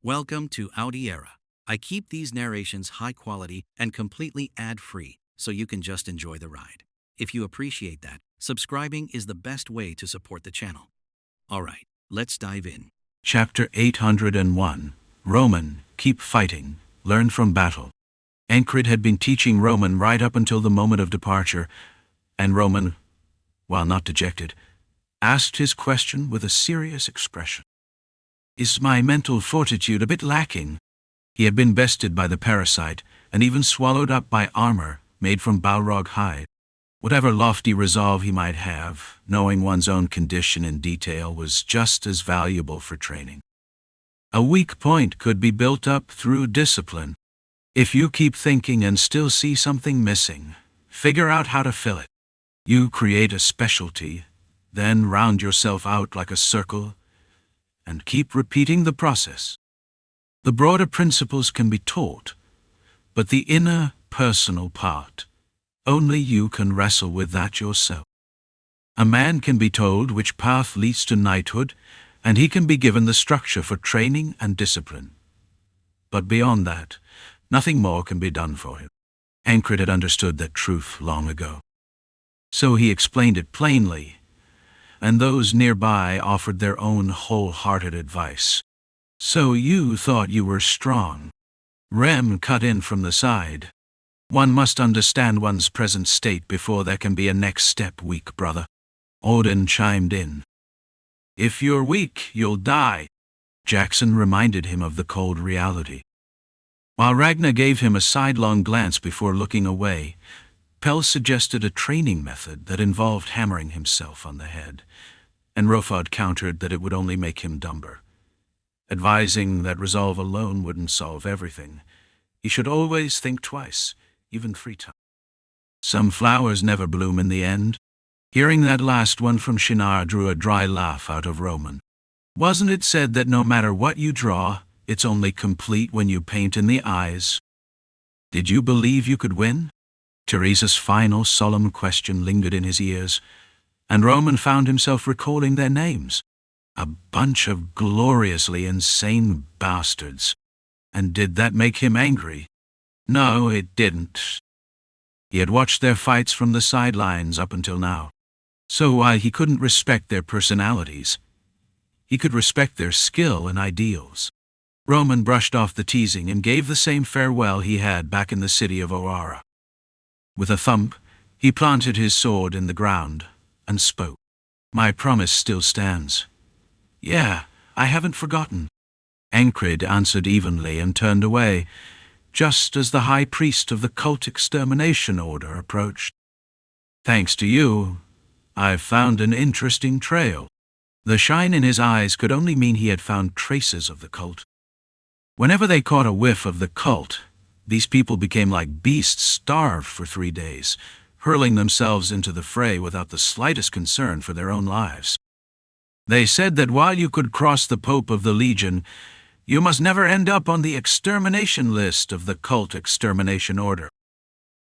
Welcome to Audiera. I keep these narrations high quality and completely ad-free so you can just enjoy the ride. If you appreciate that, subscribing is the best way to support the channel. Alright, let's dive in. Chapter 801. Roman, keep fighting. Learn from battle. Enkrid had been teaching Roman right up until the moment of departure, and Roman, while not dejected, asked his question with a serious expression. Is my mental fortitude a bit lacking? He had been bested by the parasite, and even swallowed up by armor made from Balrog hide. Whatever lofty resolve he might have, knowing one's own condition in detail was just as valuable for training. A weak point could be built up through discipline. If you keep thinking and still see something missing, figure out how to fill it. You create a specialty, then round yourself out like a circle, and keep repeating the process. The broader principles can be taught, but the inner, personal part, only you can wrestle with that yourself. A man can be told which path leads to knighthood, and he can be given the structure for training and discipline. But beyond that, nothing more can be done for him. Enkrid had understood that truth long ago. So he explained it plainly, and those nearby offered their own wholehearted advice. So you thought you were strong. Rem cut in from the side. One must understand one's present state before there can be a next step, weak brother. Odin chimed in. If you're weak, you'll die. Jackson reminded him of the cold reality. While Ragnar gave him a sidelong glance before looking away, Pell suggested a training method that involved hammering himself on the head, and Rofod countered that it would only make him dumber, advising that resolve alone wouldn't solve everything. He should always think twice, even 3 times. Some flowers never bloom in the end. Hearing that last one from Shinar drew a dry laugh out of Roman. Wasn't it said that no matter what you draw, it's only complete when you paint in the eyes? Did you believe you could win? Teresa's final solemn question lingered in his ears, and Roman found himself recalling their names. A bunch of gloriously insane bastards. And did that make him angry? No, it didn't. He had watched their fights from the sidelines up until now. So while he couldn't respect their personalities, he could respect their skill and ideals. Roman brushed off the teasing and gave the same farewell he had back in the city of Oara. With a thump, he planted his sword in the ground and spoke. My promise still stands. Yeah, I haven't forgotten. Enkrid answered evenly and turned away, just as the high priest of the cult extermination order approached. Thanks to you, I've found an interesting trail. The shine in his eyes could only mean he had found traces of the cult. Whenever they caught a whiff of the cult, these people became like beasts starved for 3 days, hurling themselves into the fray without the slightest concern for their own lives. They said that while you could cross the Pope of the Legion, you must never end up on the extermination list of the cult extermination order.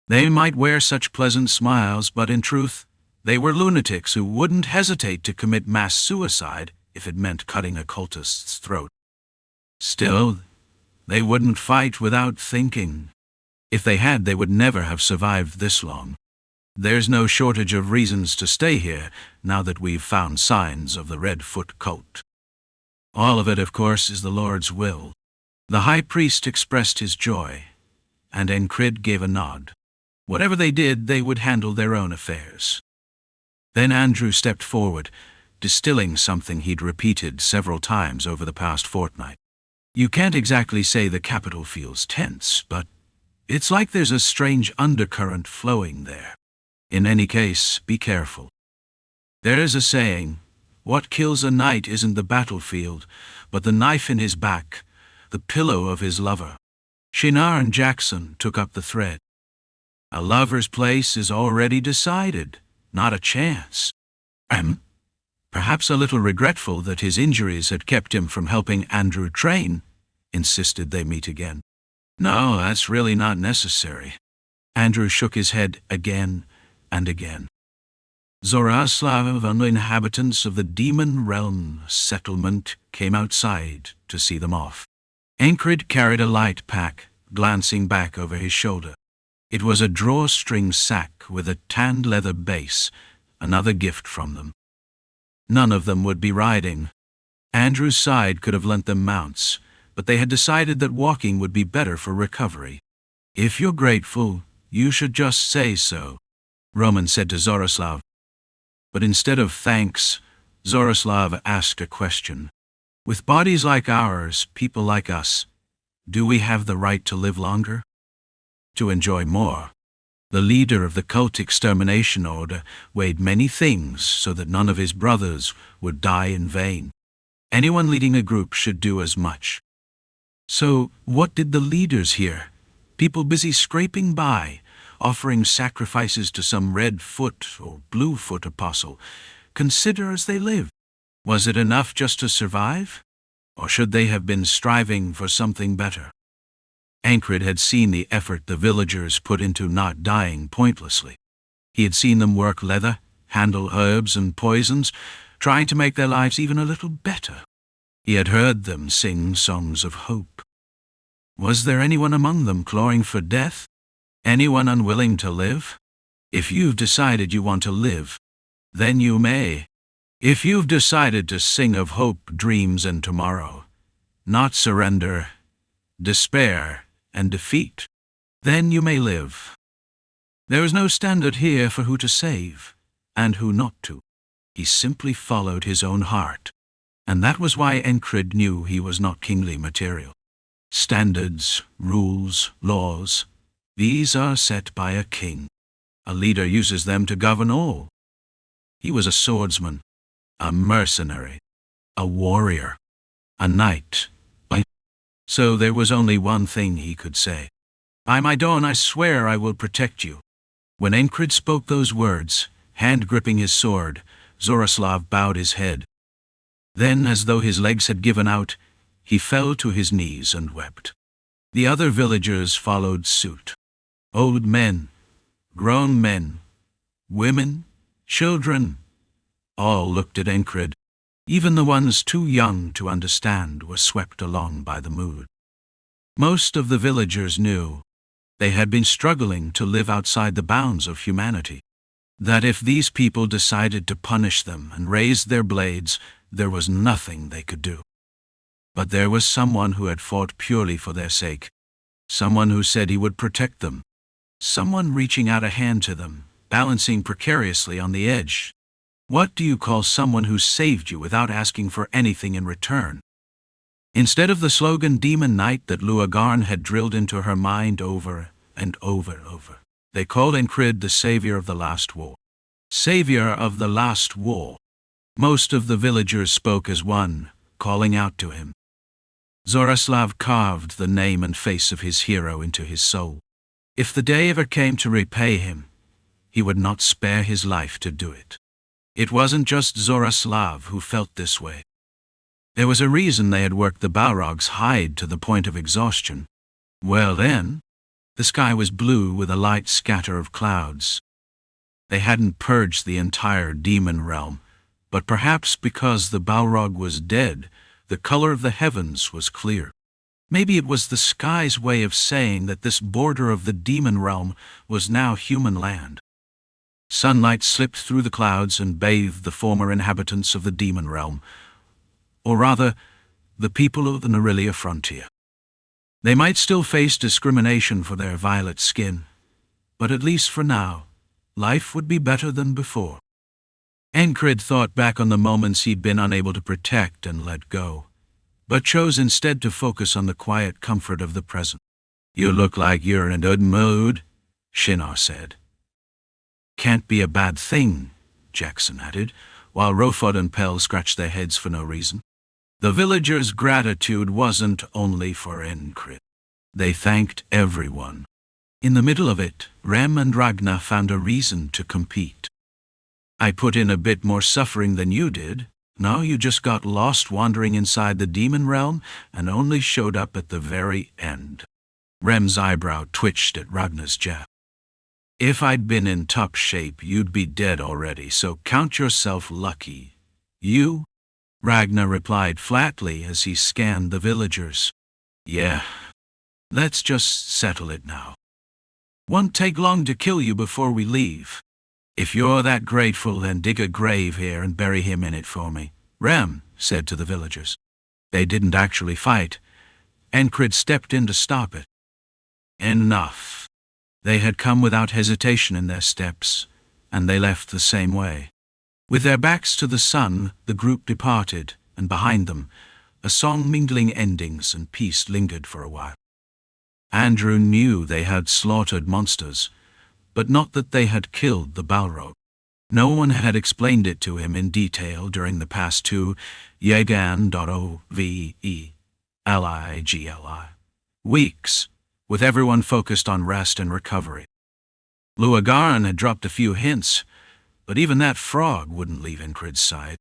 They might wear such pleasant smiles, but in truth, they were lunatics who wouldn't hesitate to commit mass suicide if it meant cutting a cultist's throat. Still, they wouldn't fight without thinking. If they had, they would never have survived this long. There's no shortage of reasons to stay here, now that we've found signs of the Redfoot cult. All of it, of course, is the Lord's will. The high priest expressed his joy, and Enkrid gave a nod. Whatever they did, they would handle their own affairs. Then Andrew stepped forward, distilling something he'd repeated several times over the past fortnight. You can't exactly say the capital feels tense, but it's like there's a strange undercurrent flowing there. In any case, be careful. There's a saying, what kills a knight isn't the battlefield, but the knife in his back, the pillow of his lover. Shinar and Jackson took up the thread. A lover's place is already decided, not a chance. Perhaps a little regretful that his injuries had kept him from helping Andrew train, insisted they meet again. No, that's really not necessary. Andrew shook his head again and again. Zoroaslav and the inhabitants of the demon realm settlement came outside to see them off. Enkrid carried a light pack, glancing back over his shoulder. It was a drawstring sack with a tanned leather base, another gift from them. None of them would be riding. Andrew's side could have lent them mounts, but they had decided that walking would be better for recovery. "If you're grateful, you should just say so," Roman said to Zoroslav. But instead of thanks, Zoroslav asked a question. "With bodies like ours, people like us, do we have the right to live longer? To enjoy more?" The leader of the cult extermination order weighed many things so that none of his brothers would die in vain. Anyone leading a group should do as much. So what did the leaders here, people busy scraping by, offering sacrifices to some red-foot or blue-foot apostle, consider as they live? Was it enough just to survive? Or should they have been striving for something better? Enkrid had seen the effort the villagers put into not dying pointlessly. He had seen them work leather, handle herbs and poisons, trying to make their lives even a little better. He had heard them sing songs of hope. Was there anyone among them clawing for death? Anyone unwilling to live? If you've decided you want to live, then you may. If you've decided to sing of hope, dreams, and tomorrow, not surrender, despair, and defeat, then you may live. There is no standard here for who to save and who not to. He simply followed his own heart, and that was why Enkrid knew he was not kingly material. Standards, rules, laws, these are set by a king. A leader uses them to govern all. He was a swordsman, a mercenary, a warrior, a knight. So there was only one thing he could say. "By my dawn, I swear I will protect you." When Enkrid spoke those words, hand gripping his sword, Zoroslav bowed his head. Then, as though his legs had given out, he fell to his knees and wept. The other villagers followed suit. Old men, grown men, women, children, all looked at Enkrid. Even the ones too young to understand were swept along by the mood. Most of the villagers knew they had been struggling to live outside the bounds of humanity, that if these people decided to punish them and raise their blades, there was nothing they could do. But there was someone who had fought purely for their sake, someone who said he would protect them, someone reaching out a hand to them, balancing precariously on the edge. What do you call someone who saved you without asking for anything in return? Instead of the slogan "Demon Knight" that Luagarn had drilled into her mind over and over, they called Enkrid the savior of the last war. Savior of the last war. Most of the villagers spoke as one, calling out to him. Zoroslav carved the name and face of his hero into his soul. If the day ever came to repay him, he would not spare his life to do it. It wasn't just Zoroslav who felt this way. There was a reason they had worked the Balrog's hide to the point of exhaustion. Well then, the sky was blue with a light scatter of clouds. They hadn't purged the entire demon realm, but perhaps because the Balrog was dead, the color of the heavens was clear. Maybe it was the sky's way of saying that this border of the demon realm was now human land. Sunlight slipped through the clouds and bathed the former inhabitants of the demon realm, or rather, the people of the Norillia frontier. They might still face discrimination for their violet skin, but at least for now, life would be better than before. Enkrid thought back on the moments he'd been unable to protect and let go, but chose instead to focus on the quiet comfort of the present. "You look like you're in a good mood," Shinar said. "Can't be a bad thing," Jackson added, while Rofod and Pell scratched their heads for no reason. The villagers' gratitude wasn't only for Enkrid. They thanked everyone. In the middle of it, Rem and Ragnar found a reason to compete. "I put in a bit more suffering than you did. No, you just got lost wandering inside the demon realm and only showed up at the very end." Rem's eyebrow twitched at Ragnar's jab. "If I'd been in top shape, you'd be dead already, so count yourself lucky." "You?" Ragnar replied flatly as he scanned the villagers. Yeah, let's just settle it now. Won't take long to kill you before we leave. If you're that grateful, then dig a grave here and bury him in it for me, Rem said to the villagers. They didn't actually fight. Enkrid stepped in to stop it. Enough. They had come without hesitation in their steps, and they left the same way. With their backs to the sun, the group departed, and behind them, a song mingling endings and peace lingered for a while. Andrew knew they had slaughtered monsters, but not that they had killed the Balrog. No one had explained it to him in detail during the past 2 weeks, with everyone focused on rest and recovery. Luagaran had dropped a few hints, but even that frog wouldn't leave Enkrid's side,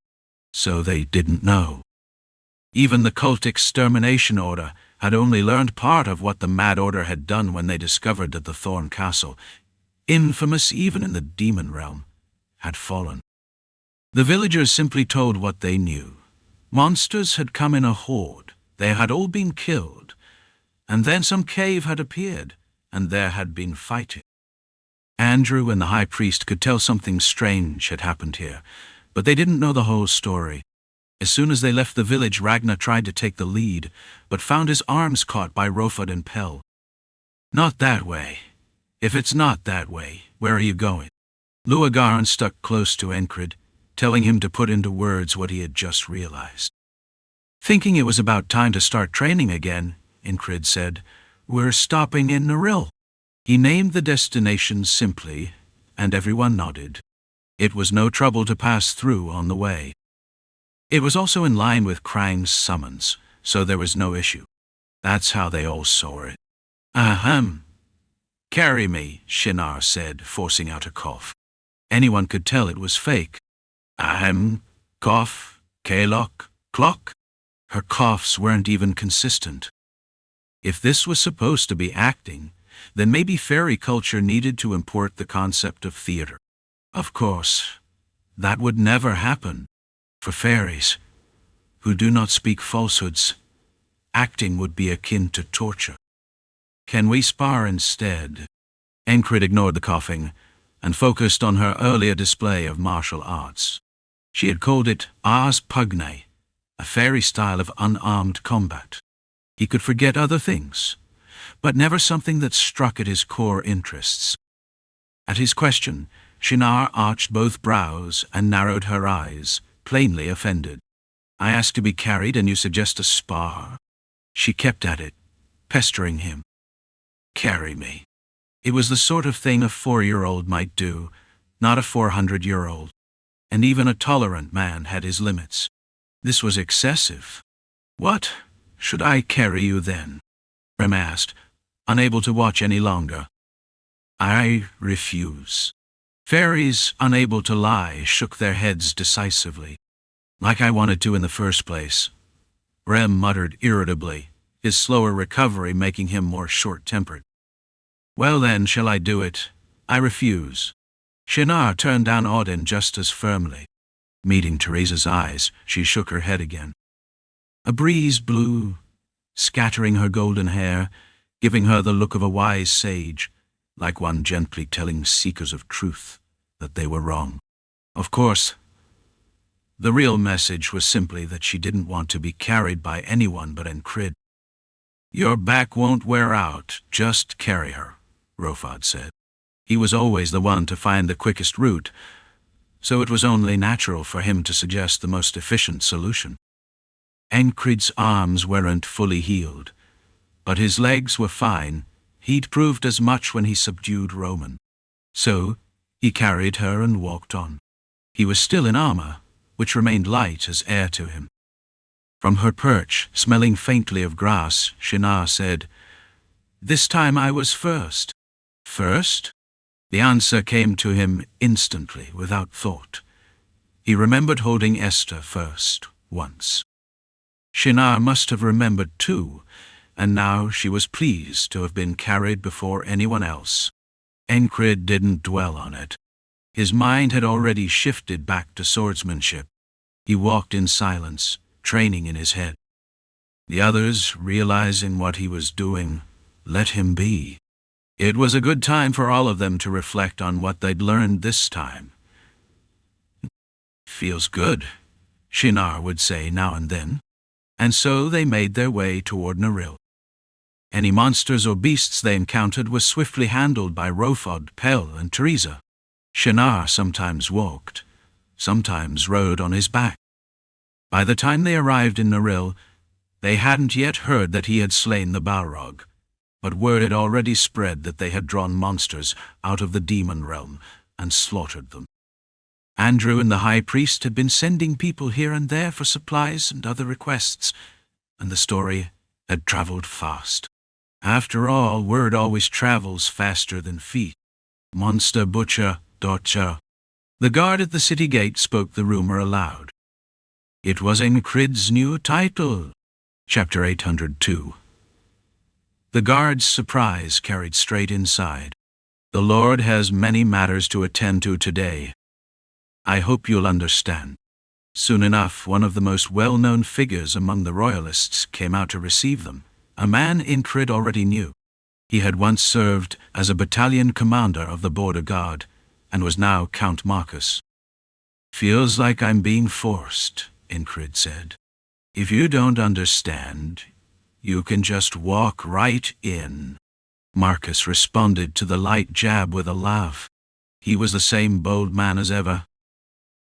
so they didn't know. Even the cult extermination order had only learned part of what the Mad Order had done when they discovered that the Thorn Castle, infamous even in the demon realm, had fallen. The villagers simply told what they knew. Monsters had come in a horde, they had all been killed, and then some cave had appeared, and there had been fighting. Andrew and the high priest could tell something strange had happened here, but they didn't know the whole story. As soon as they left the village, Ragnar tried to take the lead, but found his arms caught by Rofud and Pell. Not that way. If it's not that way, where are you going? Luagaran stuck close to Enkrid, telling him to put into words what he had just realized. Thinking it was about time to start training again, Enkrid said, "We're stopping in Naril." He named the destination simply, and everyone nodded. It was no trouble to pass through on the way. It was also in line with Krang's summons, so there was no issue. That's how they all saw it. Ahem. Carry me, Shinar said, forcing out a cough. Anyone could tell it was fake. Ahem, cough, Kalok, clock. Her coughs weren't even consistent. If this was supposed to be acting, then maybe fairy culture needed to import the concept of theater. Of course, that would never happen. For fairies, who do not speak falsehoods, acting would be akin to torture. Can we spar instead? Enkrid ignored the coughing and focused on her earlier display of martial arts. She had called it Ars Pugne, a fairy style of unarmed combat. He could forget other things, but never something that struck at his core interests. At his question, Shinar arched both brows and narrowed her eyes, plainly offended. I asked to be carried and you suggest a spar? She kept at it, pestering him. Carry me. It was the sort of thing a 4-year-old might do, not a 400-year-old. And even a tolerant man had his limits. This was excessive. What? Should I carry you then? Rem asked, unable to watch any longer. I refuse. Fairies, unable to lie, shook their heads decisively. Like I wanted to in the first place. Rem muttered irritably, his slower recovery making him more short-tempered. Well then, shall I do it? I refuse. Shinar turned down Odin just as firmly. Meeting Teresa's eyes, she shook her head again. A breeze blew, scattering her golden hair, giving her the look of a wise sage, like one gently telling seekers of truth that they were wrong. Of course, the real message was simply that she didn't want to be carried by anyone but Enkrid. Your back won't wear out, just carry her, Rofud said. He was always the one to find the quickest route, so it was only natural for him to suggest the most efficient solution. Enkrid's arms weren't fully healed, but his legs were fine. He'd proved as much when he subdued Roman. So, he carried her and walked on. He was still in armor, which remained light as air to him. From her perch, smelling faintly of grass, Shinar said, This time I was first. First? The answer came to him instantly, without thought. He remembered holding Esther first, once. Shinar must have remembered too, and now she was pleased to have been carried before anyone else. Enkrid didn't dwell on it. His mind had already shifted back to swordsmanship. He walked in silence, training in his head. The others, realizing what he was doing, let him be. It was a good time for all of them to reflect on what they'd learned this time. "Feels good," Shinar would say now and then, and so they made their way toward Naril. Any monsters or beasts they encountered were swiftly handled by Rofod, Pel, and Teresa. Shinar sometimes walked, sometimes rode on his back. By the time they arrived in Naril, they hadn't yet heard that he had slain the Balrog, but word had already spread that they had drawn monsters out of the demon realm and slaughtered them. Andrew and the high priest had been sending people here and there for supplies and other requests, and the story had traveled fast. After all, word always travels faster than feet. Monster butcher, Dorcha. The guard at the city gate spoke the rumor aloud. It was Enkrid's new title. Chapter 802. The guard's surprise carried straight inside. "The Lord has many matters to attend to today. I hope you'll understand." Soon enough, one of the most well-known figures among the royalists came out to receive them, a man Enkrid already knew. He had once served as a battalion commander of the border guard, and was now Count Marcus. "Feels like I'm being forced," Enkrid said. "If you don't understand, you can just walk right in." Marcus responded to the light jab with a laugh. He was the same bold man as ever.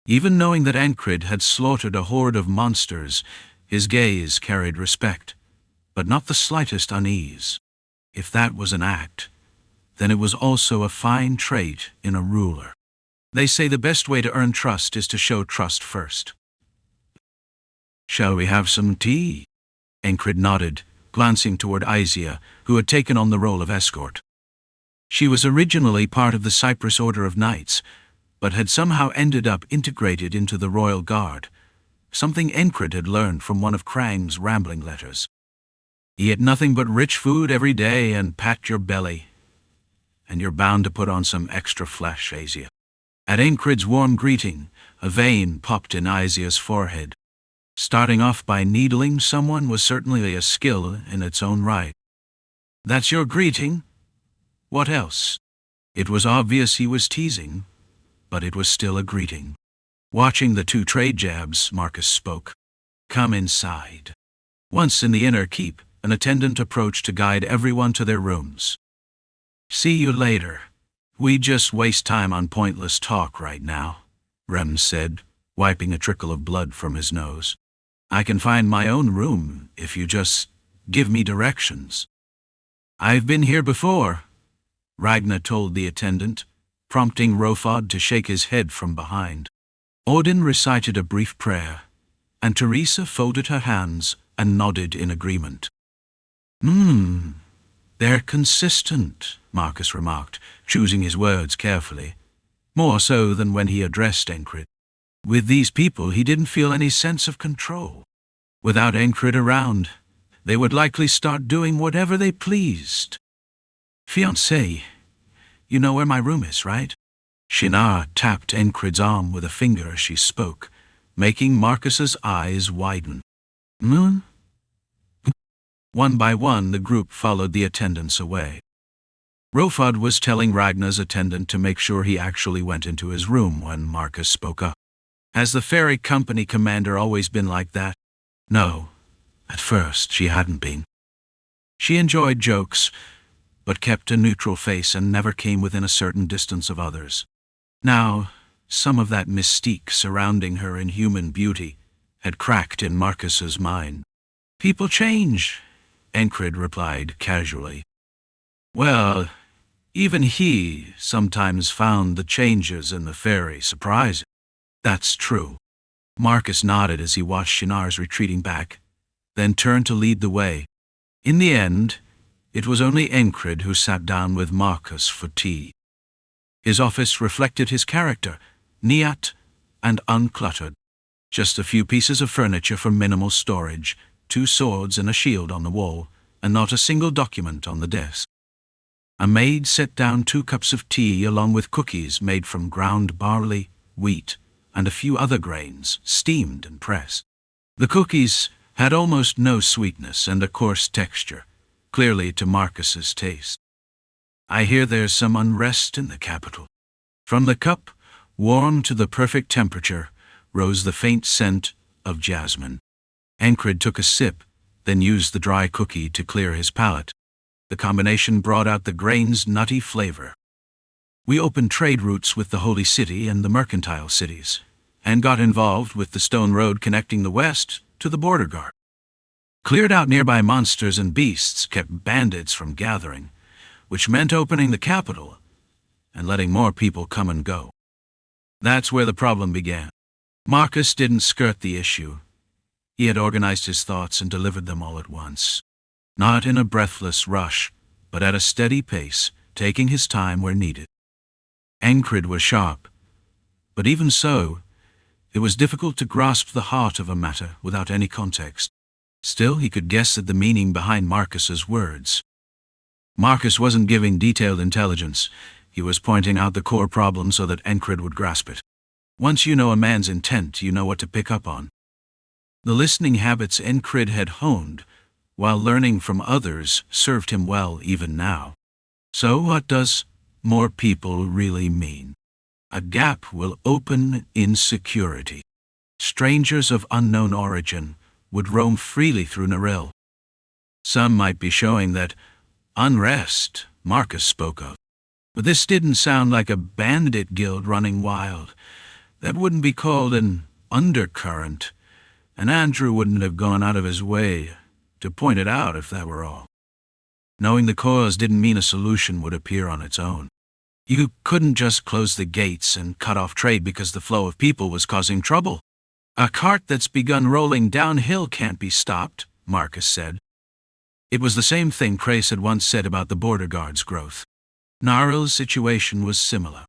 Even knowing that Enkrid had slaughtered a horde of monsters, his gaze carried respect, but not the slightest unease. If that was an act, then it was also a fine trait in a ruler. They say the best way to earn trust is to show trust first. "Shall we have some tea?" Enkrid nodded, glancing toward Isia, who had taken on the role of escort. She was originally part of the Cyprus Order of Knights, but had somehow ended up integrated into the Royal Guard, something Enkrid had learned from one of Krang's rambling letters. "Eat nothing but rich food every day and pat your belly, and you're bound to put on some extra flesh, Isia." At Enkrid's warm greeting, a vein popped in Isia's forehead. Starting off by needling someone was certainly a skill in its own right. "That's your greeting? What else?" It was obvious he was teasing, but it was still a greeting. Watching the two trade jabs, Marcus spoke. "Come inside." Once in the inner keep, an attendant approached to guide everyone to their rooms. "See you later. We just waste time on pointless talk right now," Rem said, wiping a trickle of blood from his nose. "I can find my own room if you just give me directions." "I've been here before," Ragnar told the attendant, prompting Rofod to shake his head from behind. Odin recited a brief prayer, and Teresa folded her hands and nodded in agreement. They're consistent," Marcus remarked, choosing his words carefully, more so than when he addressed Enkrid. With these people, he didn't feel any sense of control. Without Enkrid around, they would likely start doing whatever they pleased. "Fiancé, you know where my room is, right?" Shinar tapped Enkrid's arm with a finger as she spoke, making Marcus's eyes widen. One by one, the group followed the attendants away. Rofod was telling Ragnar's attendant to make sure he actually went into his room when Marcus spoke up. Has the ferry company commander always been like that? No, at first she hadn't been. She enjoyed jokes, but kept a neutral face and never came within a certain distance of others. Now, some of that mystique surrounding her inhuman beauty had cracked in Marcus's mind. "People change," Enkrid replied casually. Well, even he sometimes found the changes in the ferry surprising. "That's true." Marcus nodded as he watched Shinar's retreating back, then turned to lead the way. In the end, it was only Enkrid who sat down with Marcus for tea. His office reflected his character, neat and uncluttered. Just a few pieces of furniture for minimal storage, 2 swords and a shield on the wall, and not a single document on the desk. A maid set down 2 cups of tea along with cookies made from ground barley, wheat, and a few other grains, steamed and pressed. The cookies had almost no sweetness and a coarse texture, clearly to Marcus's taste. "I hear there's some unrest in the capital." From the cup, warm to the perfect temperature, rose the faint scent of jasmine. Enkrid took a sip, then used the dry cookie to clear his palate. The combination brought out the grain's nutty flavor. "We opened trade routes with the Holy City and the mercantile cities, and got involved with the stone road connecting the west to the border guard. Cleared out nearby monsters and beasts, kept bandits from gathering, which meant opening the capital and letting more people come and go. That's where the problem began." Marcus didn't skirt the issue. He had organized his thoughts and delivered them all at once. Not in a breathless rush, but at a steady pace, taking his time where needed. Enkrid was sharp, but even so, it was difficult to grasp the heart of a matter without any context. Still, he could guess at the meaning behind Marcus's words. Marcus wasn't giving detailed intelligence. He was pointing out the core problem so that Enkrid would grasp it. Once you know a man's intent, you know what to pick up on. The listening habits Enkrid had honed, while learning from others, served him well even now. So what does more people really mean? A gap will open in security. Strangers of unknown origin would roam freely through Naril. Some might be showing that unrest Marcus spoke of. But this didn't sound like a bandit guild running wild. That wouldn't be called an undercurrent, and Andrew wouldn't have gone out of his way to point it out if that were all. Knowing the cause didn't mean a solution would appear on its own. You couldn't just close the gates and cut off trade because the flow of people was causing trouble. "A cart that's begun rolling downhill can't be stopped," Marcus said. It was the same thing Crace had once said about the border guard's growth. Naril's situation was similar.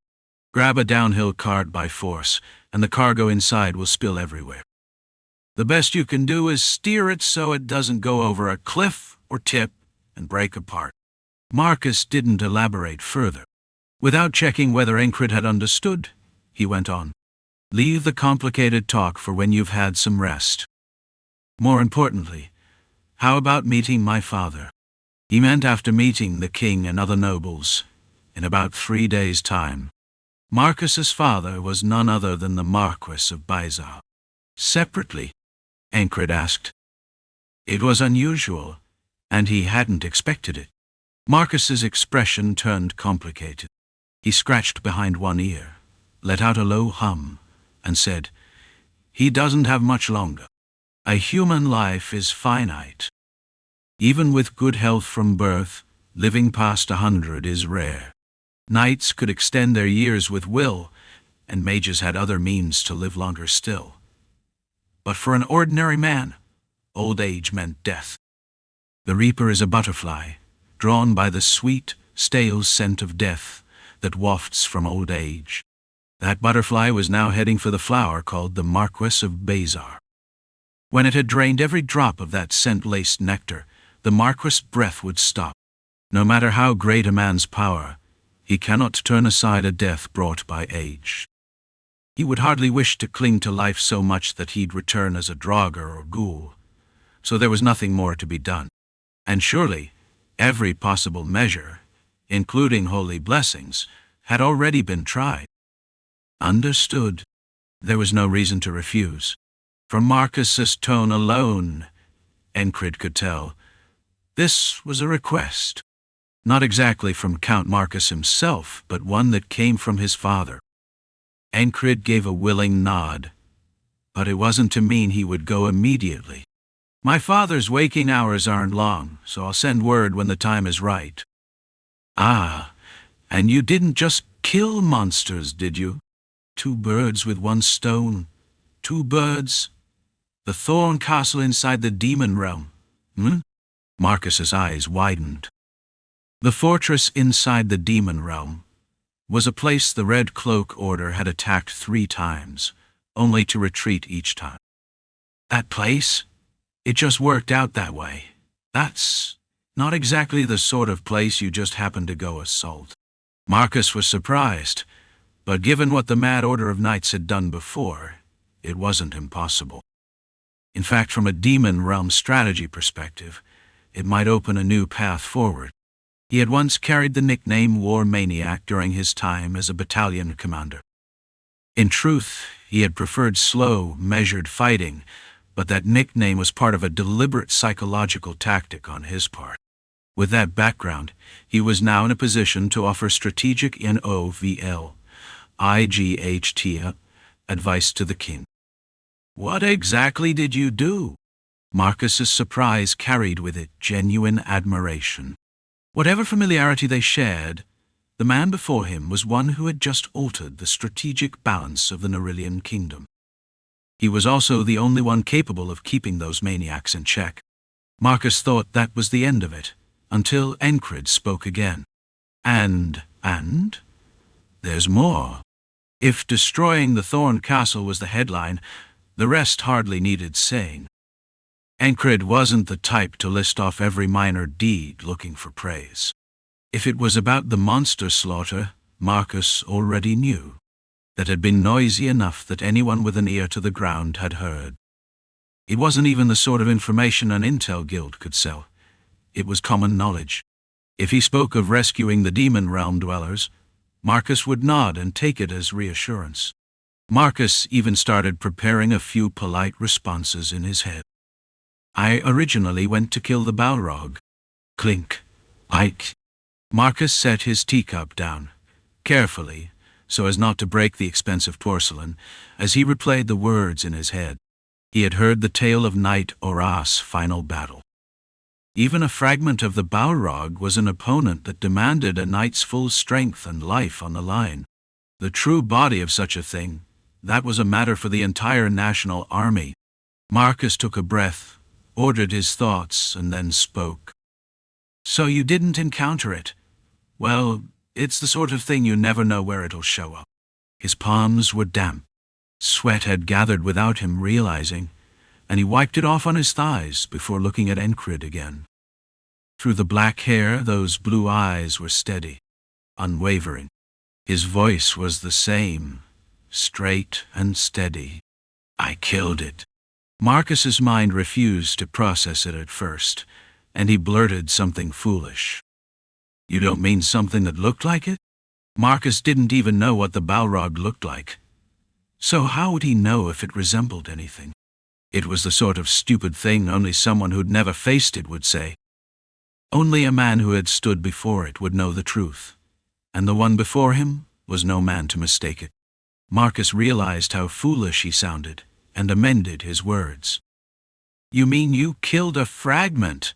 Grab a downhill cart by force, and the cargo inside will spill everywhere. The best you can do is steer it so it doesn't go over a cliff or tip and break apart. Marcus didn't elaborate further. Without checking whether Enkrid had understood, he went on. "Leave the complicated talk for when you've had some rest. More importantly, how about meeting my father?" He meant after meeting the king and other nobles, in about 3 days' time. Marcus's father was none other than the Marquis of Baizar. "Separately?" Enkrid asked. It was unusual, and he hadn't expected it. Marcus's expression turned complicated. He scratched behind one ear, let out a low hum, and said, "He doesn't have much longer. A human life is finite. Even with good health from birth, living past 100 is rare. Knights could extend their years with will, and mages had other means to live longer still. But for an ordinary man, old age meant death. The reaper is a butterfly, drawn by the sweet, stale scent of death that wafts from old age. That butterfly was now heading for the flower called the Marquis of Baizar. When it had drained every drop of that scent-laced nectar, the Marquis' breath would stop. No matter how great a man's power, he cannot turn aside a death brought by age. He would hardly wish to cling to life so much that he'd return as a draugr or ghoul, so there was nothing more to be done. And surely, every possible measure, including holy blessings, had already been tried. Understood. There was no reason to refuse. From Marcus's tone alone, Enkrid could tell, this was a request. Not exactly from Count Marcus himself, but one that came from his father. Enkrid gave a willing nod, but it wasn't to mean he would go immediately. "My father's waking hours aren't long, so I'll send word when the time is right." "Ah, and you didn't just kill monsters, did you? 2 birds with 1 stone. 2 birds? The Thorn Castle inside the demon realm, Marcus's eyes widened. The fortress inside the demon realm was a place the Red Cloak Order had attacked 3 times, only to retreat each time. That place? It just worked out that way. That's not exactly the sort of place you just happen to go assault. Marcus was surprised, but given what the Mad Order of Knights had done before, it wasn't impossible. In fact, from a demon realm strategy perspective, it might open a new path forward. He had once carried the nickname War Maniac during his time as a battalion commander. In truth, he had preferred slow, measured fighting, but that nickname was part of a deliberate psychological tactic on his part. With that background, he was now in a position to offer strategic NOVL, IGHT advice to the king. "What exactly did you do?" Marcus's surprise carried with it genuine admiration. Whatever familiarity they shared, the man before him was one who had just altered the strategic balance of the Nerillian kingdom. He was also the only one capable of keeping those maniacs in check. Marcus thought that was the end of it, until Enkrid spoke again. And? There's more. If destroying the Thorn Castle was the headline, the rest hardly needed saying. Enkrid wasn't the type to list off every minor deed looking for praise. If it was about the monster slaughter, Marcus already knew. That had been noisy enough that anyone with an ear to the ground had heard. It wasn't even the sort of information an intel guild could sell. It was common knowledge. If he spoke of rescuing the demon realm dwellers, Marcus would nod and take it as reassurance. Marcus even started preparing a few polite responses in his head. "I originally went to kill the Balrog." Clink. Ike. Marcus set his teacup down, carefully, so as not to break the expensive porcelain, as he replayed the words in his head. He had heard the tale of Knight Oras' final battle. Even a fragment of the Balrog was an opponent that demanded a knight's full strength and life on the line. The true body of such a thing, that was a matter for the entire national army. Marcus took a breath, ordered his thoughts, and then spoke. "So you didn't encounter it? Well, it's the sort of thing you never know where it'll show up." His palms were damp. Sweat had gathered without him realizing, and he wiped it off on his thighs before looking at Enkrid again. Through the black hair, those blue eyes were steady, unwavering. His voice was the same, straight and steady. "I killed it." Marcus's mind refused to process it at first, and he blurted something foolish. "You don't mean something that looked like it?" Marcus didn't even know what the Balrog looked like. So how would he know if it resembled anything? It was the sort of stupid thing only someone who'd never faced it would say. Only a man who had stood before it would know the truth, and the one before him was no man to mistake it. Marcus realized how foolish he sounded, and amended his words. "You mean you killed a fragment?"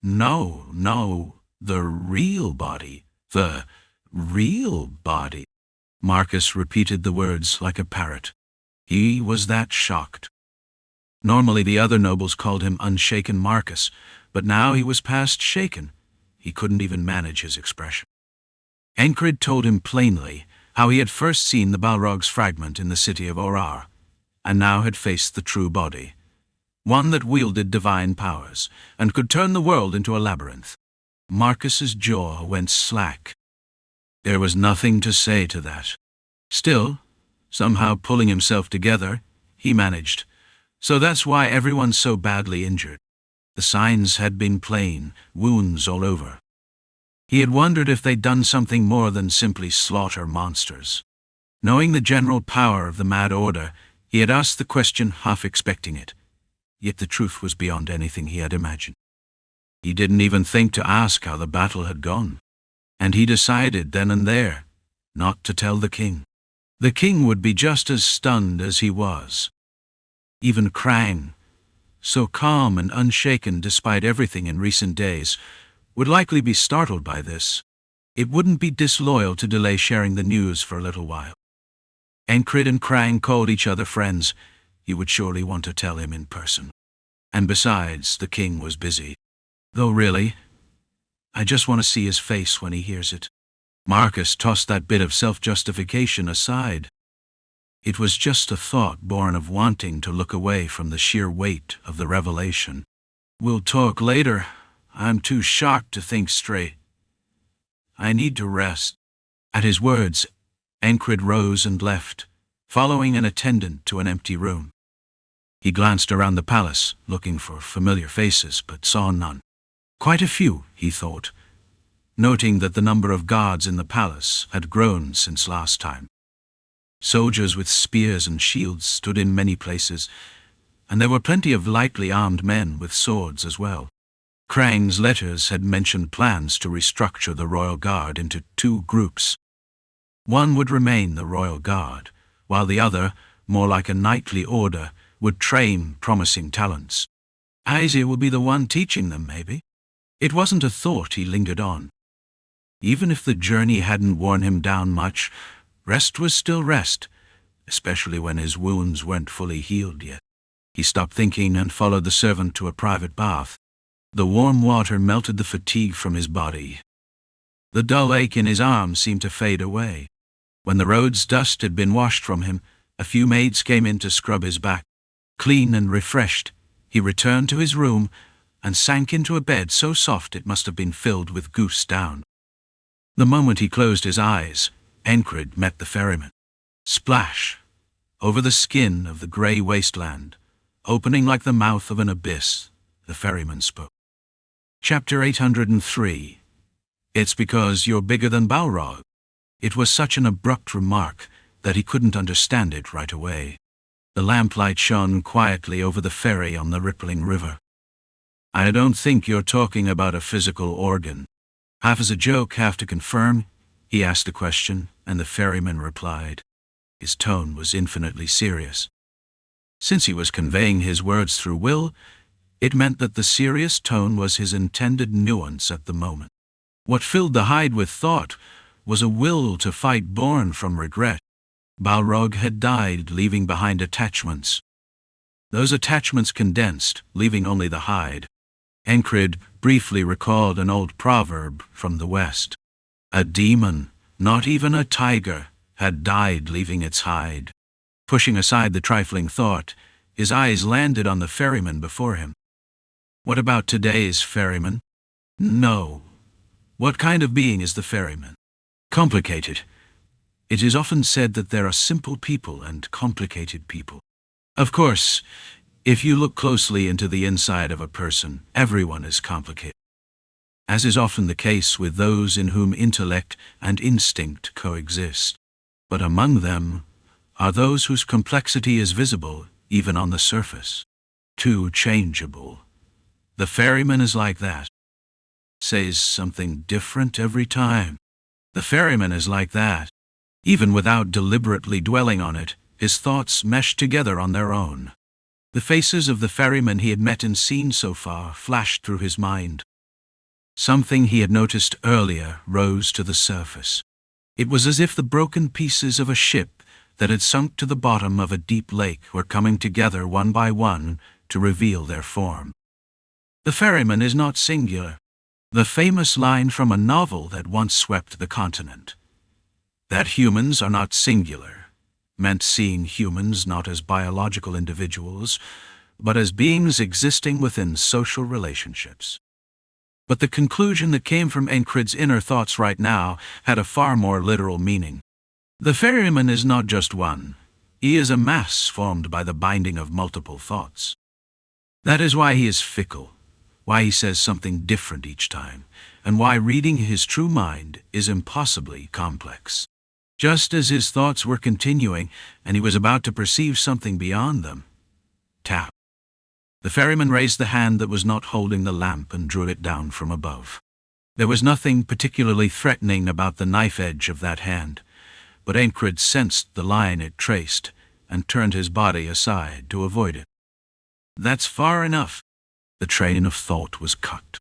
No, the real body. The real body." Marcus repeated the words like a parrot. He was that shocked. Normally the other nobles called him Unshaken Marcus, but now he was past shaken. He couldn't even manage his expression. Enkrid told him plainly how he had first seen the Balrog's fragment in the city of Orar, and now had faced the true body, one that wielded divine powers, and could turn the world into a labyrinth. Marcus's jaw went slack. There was nothing to say to that. Still, somehow pulling himself together, he managed. "So that's why everyone's so badly injured." The signs had been plain, wounds all over. He had wondered if they'd done something more than simply slaughter monsters. Knowing the general power of the Mad Order, he had asked the question half expecting it. Yet the truth was beyond anything he had imagined. He didn't even think to ask how the battle had gone. And he decided then and there not to tell the king. The king would be just as stunned as he was. Even Krang, so calm and unshaken despite everything in recent days, would likely be startled by this. It wouldn't be disloyal to delay sharing the news for a little while. Enkrid and Krang called each other friends. He would surely want to tell him in person. And besides, the king was busy. Though really, I just want to see his face when he hears it. Marcus tossed that bit of self-justification aside. It was just a thought born of wanting to look away from the sheer weight of the revelation. "We'll talk later. I'm too shocked to think straight. I need to rest." At his words, Enkrid rose and left, following an attendant to an empty room. He glanced around the palace, looking for familiar faces, but saw none. Quite a few, he thought, noting that the number of guards in the palace had grown since last time. Soldiers with spears and shields stood in many places, and there were plenty of lightly armed men with swords as well. Krang's letters had mentioned plans to restructure the royal guard into 2 groups. One would remain the royal guard, while the other, more like a knightly order, would train promising talents. Aesir would be the one teaching them, maybe. It wasn't a thought he lingered on. Even if the journey hadn't worn him down much, rest was still rest, especially when his wounds weren't fully healed yet. He stopped thinking and followed the servant to a private bath. The warm water melted the fatigue from his body. The dull ache in his arms seemed to fade away. When the road's dust had been washed from him, a few maids came in to scrub his back. Clean and refreshed, he returned to his room and sank into a bed so soft it must have been filled with goose down. The moment he closed his eyes, Enkrid met the ferryman. Splash! Over the skin of the grey wasteland, opening like the mouth of an abyss, the ferryman spoke. Chapter 803. It's because you're bigger than Balrog. It was such an abrupt remark that he couldn't understand it right away. The lamplight shone quietly over the ferry on the rippling river. I don't think you're talking about a physical organ. Half as a joke, half to confirm, he asked the question, and the ferryman replied. His tone was infinitely serious. Since he was conveying his words through will, it meant that the serious tone was his intended nuance at the moment. What filled the hide with thought was a will to fight born from regret. Balrog had died, leaving behind attachments. Those attachments condensed, leaving only the hide. Enkrid briefly recalled an old proverb from the West. A demon, not even a tiger, had died leaving its hide. Pushing aside the trifling thought, his eyes landed on the ferryman before him. What about today's ferryman? No. What kind of being is the ferryman? Complicated. It is often said that there are simple people and complicated people. Of course, if you look closely into the inside of a person, everyone is complicated. As is often the case with those in whom intellect and instinct coexist. But among them are those whose complexity is visible even on the surface. Too changeable. The ferryman is like that. Says something different every time. The ferryman is like that. Even without deliberately dwelling on it, his thoughts meshed together on their own. The faces of the ferrymen he had met and seen so far flashed through his mind. Something he had noticed earlier rose to the surface. It was as if the broken pieces of a ship that had sunk to the bottom of a deep lake were coming together one by one to reveal their form. The ferryman is not singular. The famous line from a novel that once swept the continent. That humans are not singular, meant seeing humans not as biological individuals, but as beings existing within social relationships. But the conclusion that came from Enkrid's inner thoughts right now had a far more literal meaning. The ferryman is not just one. He is a mass formed by the binding of multiple thoughts. That is why he is fickle, why he says something different each time, and why reading his true mind is impossibly complex. Just as his thoughts were continuing, and he was about to perceive something beyond them. Tap. The ferryman raised the hand that was not holding the lamp and drew it down from above. There was nothing particularly threatening about the knife edge of that hand, but Enkrid sensed the line it traced and turned his body aside to avoid it. That's far enough. The train of thought was cut.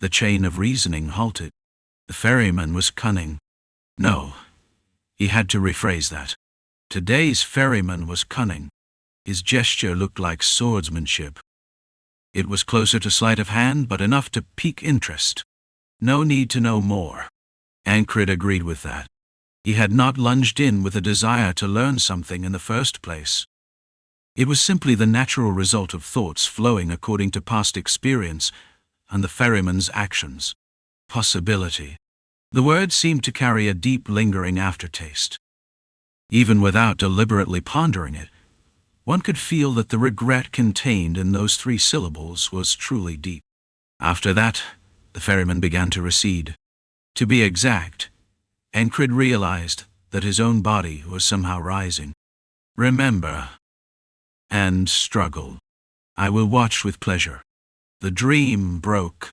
The chain of reasoning halted. The ferryman was cunning. No. He had to rephrase that. Today's ferryman was cunning. His gesture looked like swordsmanship. It was closer to sleight of hand, but enough to pique interest. No need to know more. Enkrid agreed with that. He had not lunged in with a desire to learn something in the first place. It was simply the natural result of thoughts flowing according to past experience and the ferryman's actions. Possibility. The word seemed to carry a deep, lingering aftertaste. Even without deliberately pondering it, One could feel that the regret contained in those 3 syllables was truly deep. After that, the ferryman began to recede. To be exact, Enkrid realized that his own body was somehow rising. Remember, and struggle. I will watch with pleasure. The dream broke.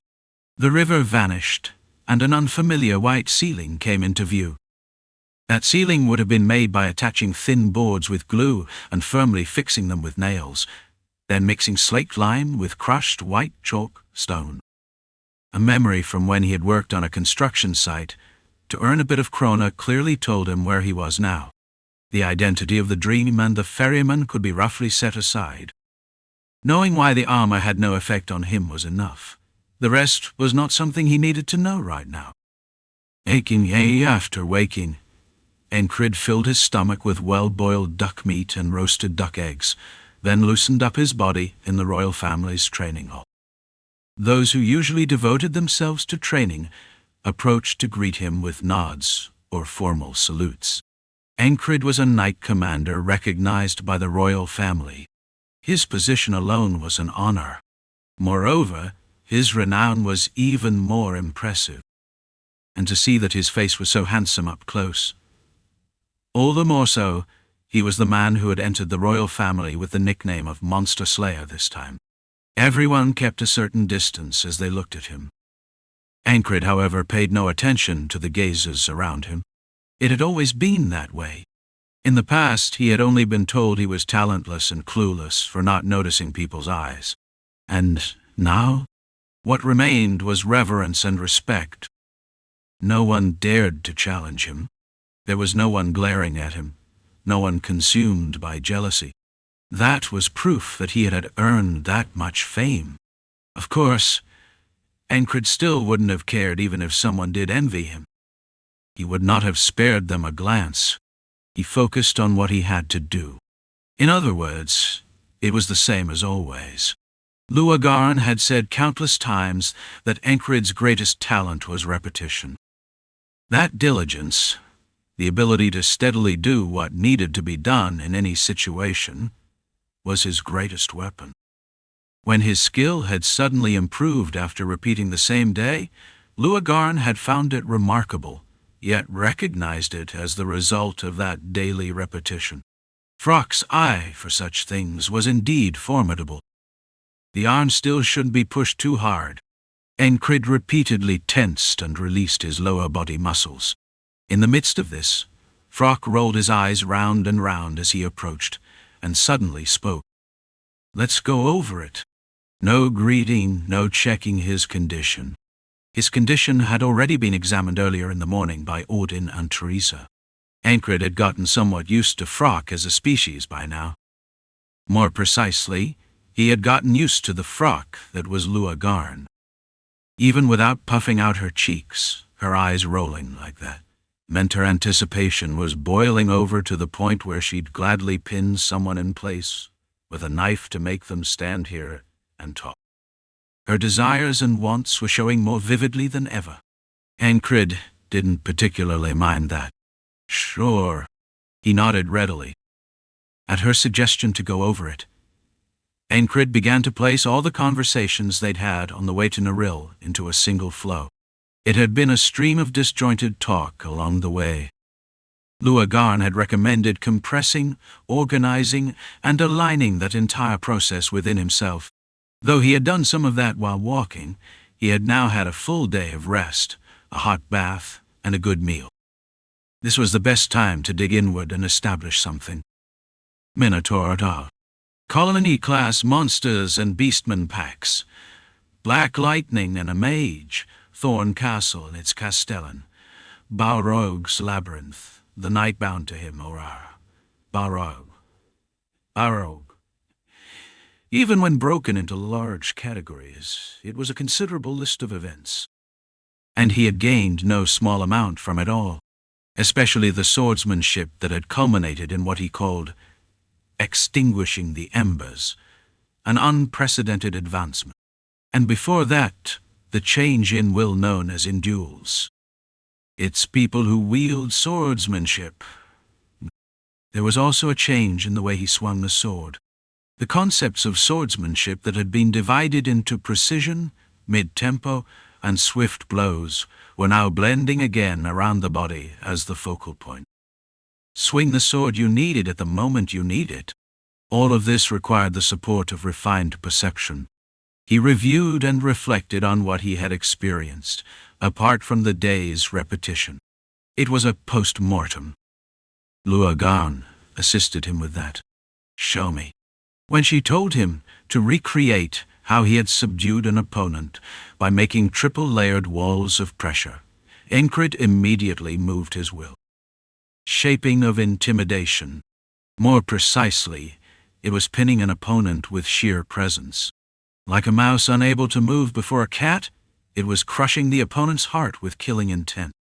The river vanished, and an unfamiliar white ceiling came into view. That ceiling would have been made by attaching thin boards with glue and firmly fixing them with nails, then mixing slaked lime with crushed white chalk stone. A memory from when he had worked on a construction site to earn a bit of krona clearly told him where he was now. The identity of the dream and the ferryman could be roughly set aside. Knowing why the armor had no effect on him was enough. The rest was not something he needed to know right now. Aching after waking, Enkrid filled his stomach with well-boiled duck meat and roasted duck eggs, then loosened up his body in the royal family's training hall. Those who usually devoted themselves to training approached to greet him with nods or formal salutes. Enkrid was a knight commander recognized by the royal family. His position alone was an honor. Moreover, his renown was even more impressive. And to see that his face was so handsome up close. All the more so, he was the man who had entered the royal family with the nickname of Monster Slayer this time. Everyone kept a certain distance as they looked at him. Enkrid, however, paid no attention to the gazes around him. It had always been that way. In the past, he had only been told he was talentless and clueless for not noticing people's eyes. And now, what remained was reverence and respect. No one dared to challenge him. There was no one glaring at him, no one consumed by jealousy. That was proof that he had earned that much fame. Of course, Enkrid still wouldn't have cared even if someone did envy him. He would not have spared them a glance. He focused on what he had to do. In other words, it was the same as always. Luagarn had said countless times that Enkrid's greatest talent was repetition. That diligence, the ability to steadily do what needed to be done in any situation, was his greatest weapon. When his skill had suddenly improved after repeating the same day, Luagarn had found it remarkable, yet recognized it as the result of that daily repetition. Frock's eye for such things was indeed formidable. The arm still shouldn't be pushed too hard. Enkrid repeatedly tensed and released his lower body muscles. In the midst of this, Frock rolled his eyes round and round as he approached, and suddenly spoke. "Let's go over it." No greeting, no checking his condition. His condition had already been examined earlier in the morning by Odin and Teresa. Enkrid had gotten somewhat used to Frock as a species by now. More precisely, he had gotten used to the Frock that was Luagarn. Even without puffing out her cheeks, her eyes rolling like that, meant her anticipation was boiling over to the point where she'd gladly pin someone in place with a knife to make them stand here and talk. Her desires and wants were showing more vividly than ever. Enkrid didn't particularly mind that. Sure, he nodded readily. At her suggestion to go over it, Enkrid began to place all the conversations they'd had on the way to Naril into a single flow. It had been a stream of disjointed talk along the way. Luagarn had recommended compressing, organizing, and aligning that entire process within himself. Though he had done some of that while walking, he had now had a full day of rest, a hot bath, and a good meal. This was the best time to dig inward and establish something. Minotaur et al. Colony-class monsters and beastmen packs. Black lightning and a mage. Thorn Castle and its castellan. Balrog's labyrinth. The knight bound to him, Orar. Balrog. Even when broken into large categories, it was a considerable list of events. And he had gained no small amount from it all, especially the swordsmanship that had culminated in what he called extinguishing the embers, an unprecedented advancement. And before that, the change in will known as in duels. It's people who wield swordsmanship. There was also a change in the way he swung the sword. The concepts of swordsmanship that had been divided into precision, mid-tempo, and swift blows were now blending again around the body as the focal point. Swing the sword you needed at the moment you need it. All of this required the support of refined perception. He reviewed and reflected on what he had experienced, apart from the day's repetition. It was a post-mortem. Luogan assisted him with that. "Show me." When she told him to recreate how he had subdued an opponent by making triple-layered walls of pressure, Enkrid immediately moved his will. Shaping of intimidation. More precisely, it was pinning an opponent with sheer presence. Like a mouse unable to move before a cat, it was crushing the opponent's heart with killing intent.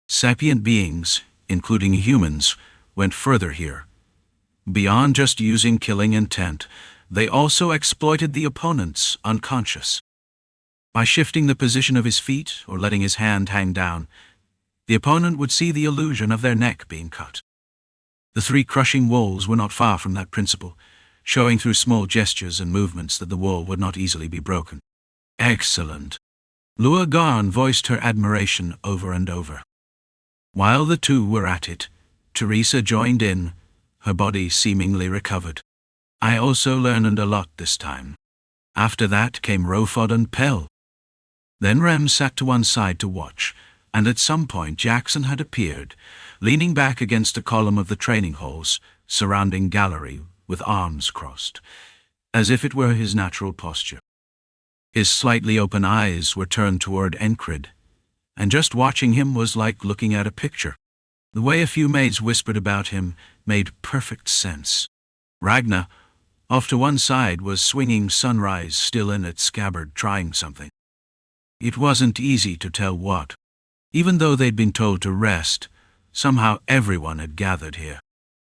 Sapient beings, including humans, went further here. Beyond just using killing intent, they also exploited the opponent's unconscious. By shifting the position of his feet or letting his hand hang down, the opponent would see the illusion of their neck being cut. The three crushing walls were not far from that principle, showing through small gestures and movements that the wall would not easily be broken. "Excellent." Luogan voiced her admiration over and over. While the two were at it, Teresa joined in, her body seemingly recovered. "I also learned a lot this time." After that came Rofod and Pell. Then Rem sat to one side to watch, and at some point Jackson had appeared, leaning back against a column of the training halls, surrounding gallery with arms crossed, as if it were his natural posture. His slightly open eyes were turned toward Enkrid, and just watching him was like looking at a picture. The way a few maids whispered about him made perfect sense. Ragna, off to one side, was swinging Sunrise still in its scabbard, trying something. It wasn't easy to tell what. Even though they'd been told to rest, somehow everyone had gathered here.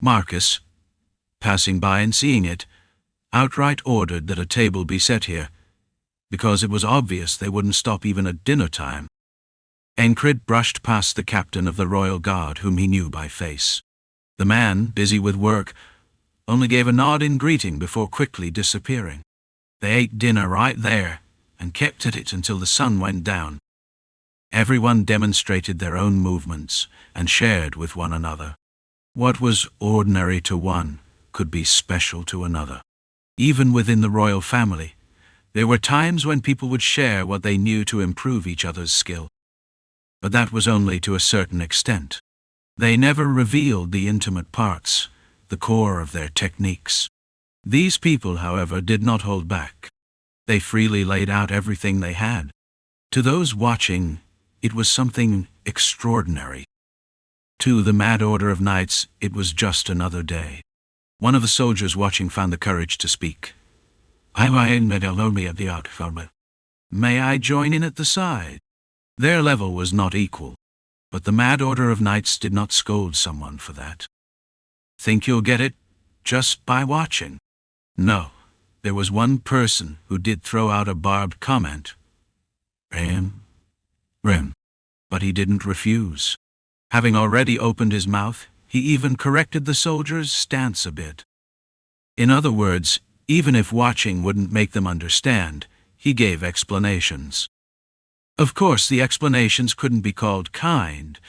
Marcus, passing by and seeing it, outright ordered that a table be set here, because it was obvious they wouldn't stop even at dinner time. Enkrid brushed past the captain of the Royal Guard, whom he knew by face. The man, busy with work, only gave a nod in greeting before quickly disappearing. They ate dinner right there, and kept at it until the sun went down. Everyone demonstrated their own movements, and shared with one another. What was ordinary to one could be special to another. Even within the royal family, there were times when people would share what they knew to improve each other's skill. But that was only to a certain extent. They never revealed the intimate parts, the core of their techniques. These people, however, did not hold back. They freely laid out everything they had. To those watching, it was something extraordinary. To the mad order of knights, it was just another day. One of the soldiers watching found the courage to speak. "May I join in at the side?" Their level was not equal, but the mad order of knights did not scold someone for that. "Think you'll get it just by watching?" No, there was one person who did throw out a barbed comment. Rem. But he didn't refuse. Having already opened his mouth, he even corrected the soldier's stance a bit. In other words, even if watching wouldn't make them understand, he gave explanations. Of course, the explanations couldn't be called kind,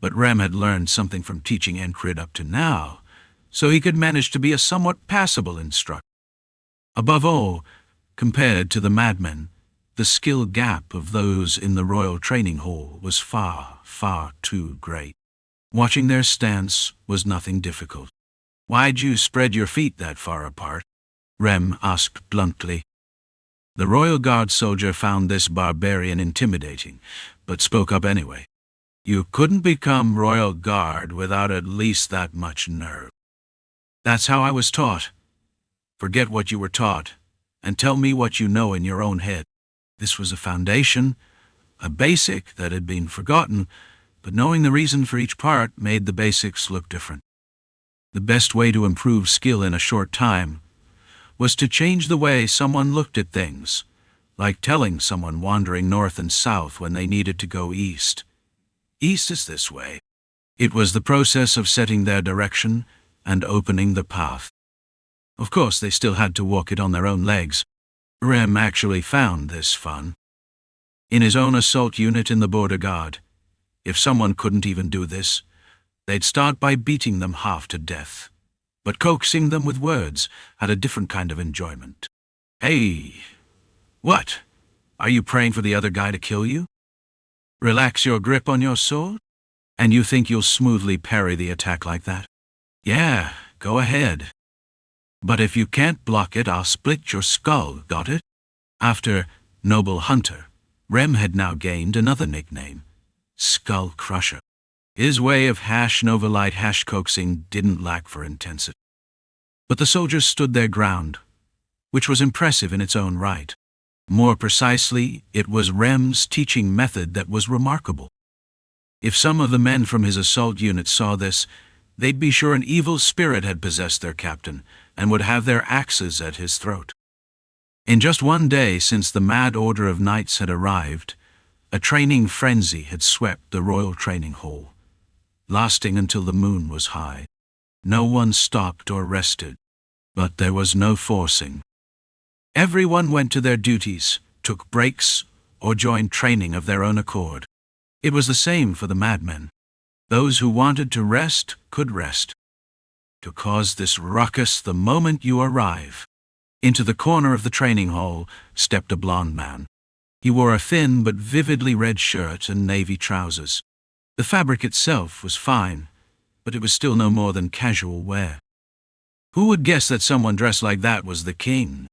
but Rem had learned something from teaching Enkrid up to now, so he could manage to be a somewhat passable instructor. Above all, compared to the madmen, the skill gap of those in the royal training hall was far, far too great. Watching their stance was nothing difficult. "Why'd you spread your feet that far apart?" Rem asked bluntly. The Royal Guard soldier found this barbarian intimidating, but spoke up anyway. "You couldn't become Royal Guard without at least that much nerve." "That's how I was taught." "Forget what you were taught, and tell me what you know in your own head." This was a foundation, a basic that had been forgotten, but knowing the reason for each part made the basics look different. The best way to improve skill in a short time was to change the way someone looked at things, like telling someone wandering north and south when they needed to go east. "East is this way." It was the process of setting their direction and opening the path. Of course, they still had to walk it on their own legs. Rem actually found this fun. In his own assault unit in the border guard, if someone couldn't even do this, they'd start by beating them half to death. But coaxing them with words had a different kind of enjoyment. "Hey, what? Are you praying for the other guy to kill you? Relax your grip on your sword? And you think you'll smoothly parry the attack like that? Yeah, go ahead. But if you can't block it, I'll split your skull, got it?" After Noble Hunter, Rem had now gained another nickname, Skull Crusher. His way of Nova-light coaxing didn't lack for intensity. But the soldiers stood their ground, which was impressive in its own right. More precisely, it was Rem's teaching method that was remarkable. If some of the men from his assault unit saw this, they'd be sure an evil spirit had possessed their captain and would have their axes at his throat. In just one day since the mad order of knights had arrived, a training frenzy had swept the royal training hall, lasting until the moon was high. No one stopped or rested, but there was no forcing. Everyone went to their duties, took breaks, or joined training of their own accord. It was the same for the madmen. Those who wanted to rest could rest. To cause this ruckus the moment you arrive. Into the corner of the training hall stepped a blond man. He wore a thin but vividly red shirt and navy trousers. The fabric itself was fine, but it was still no more than casual wear. Who would guess that someone dressed like that was the king?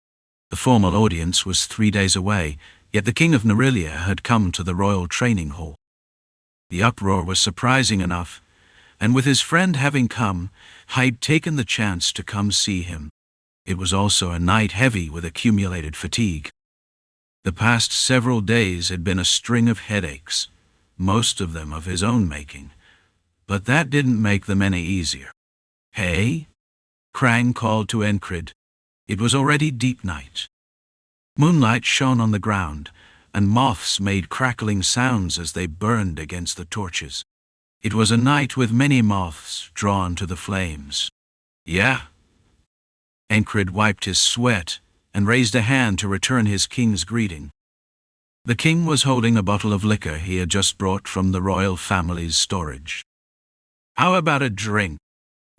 The formal audience was 3 days away, yet the king of Nerilia had come to the royal training hall. The uproar was surprising enough, and with his friend having come, I'd taken the chance to come see him. It was also a night heavy with accumulated fatigue. The past several days had been a string of headaches, most of them of his own making, but that didn't make them any easier. "Hey?" Krang called to Enkrid. It was already deep night. Moonlight shone on the ground, and moths made crackling sounds as they burned against the torches. It was a night with many moths drawn to the flames. "Yeah?" Enkrid wiped his sweat and raised a hand to return his king's greeting. The king was holding a bottle of liquor he had just brought from the royal family's storage. "How about a drink?"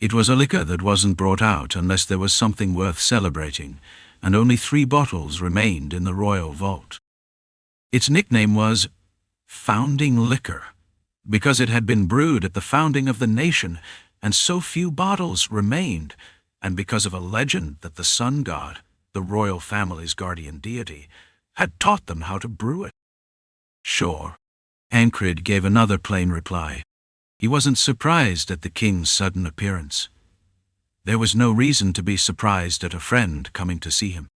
It was a liquor that wasn't brought out unless there was something worth celebrating, and only 3 bottles remained in the royal vault. Its nickname was Founding Liquor, because it had been brewed at the founding of the nation, and so few bottles remained, and because of a legend that the sun god, the royal family's guardian deity, had taught them how to brew it. "Sure." Enkrid gave another plain reply. He wasn't surprised at the king's sudden appearance. There was no reason to be surprised at a friend coming to see him.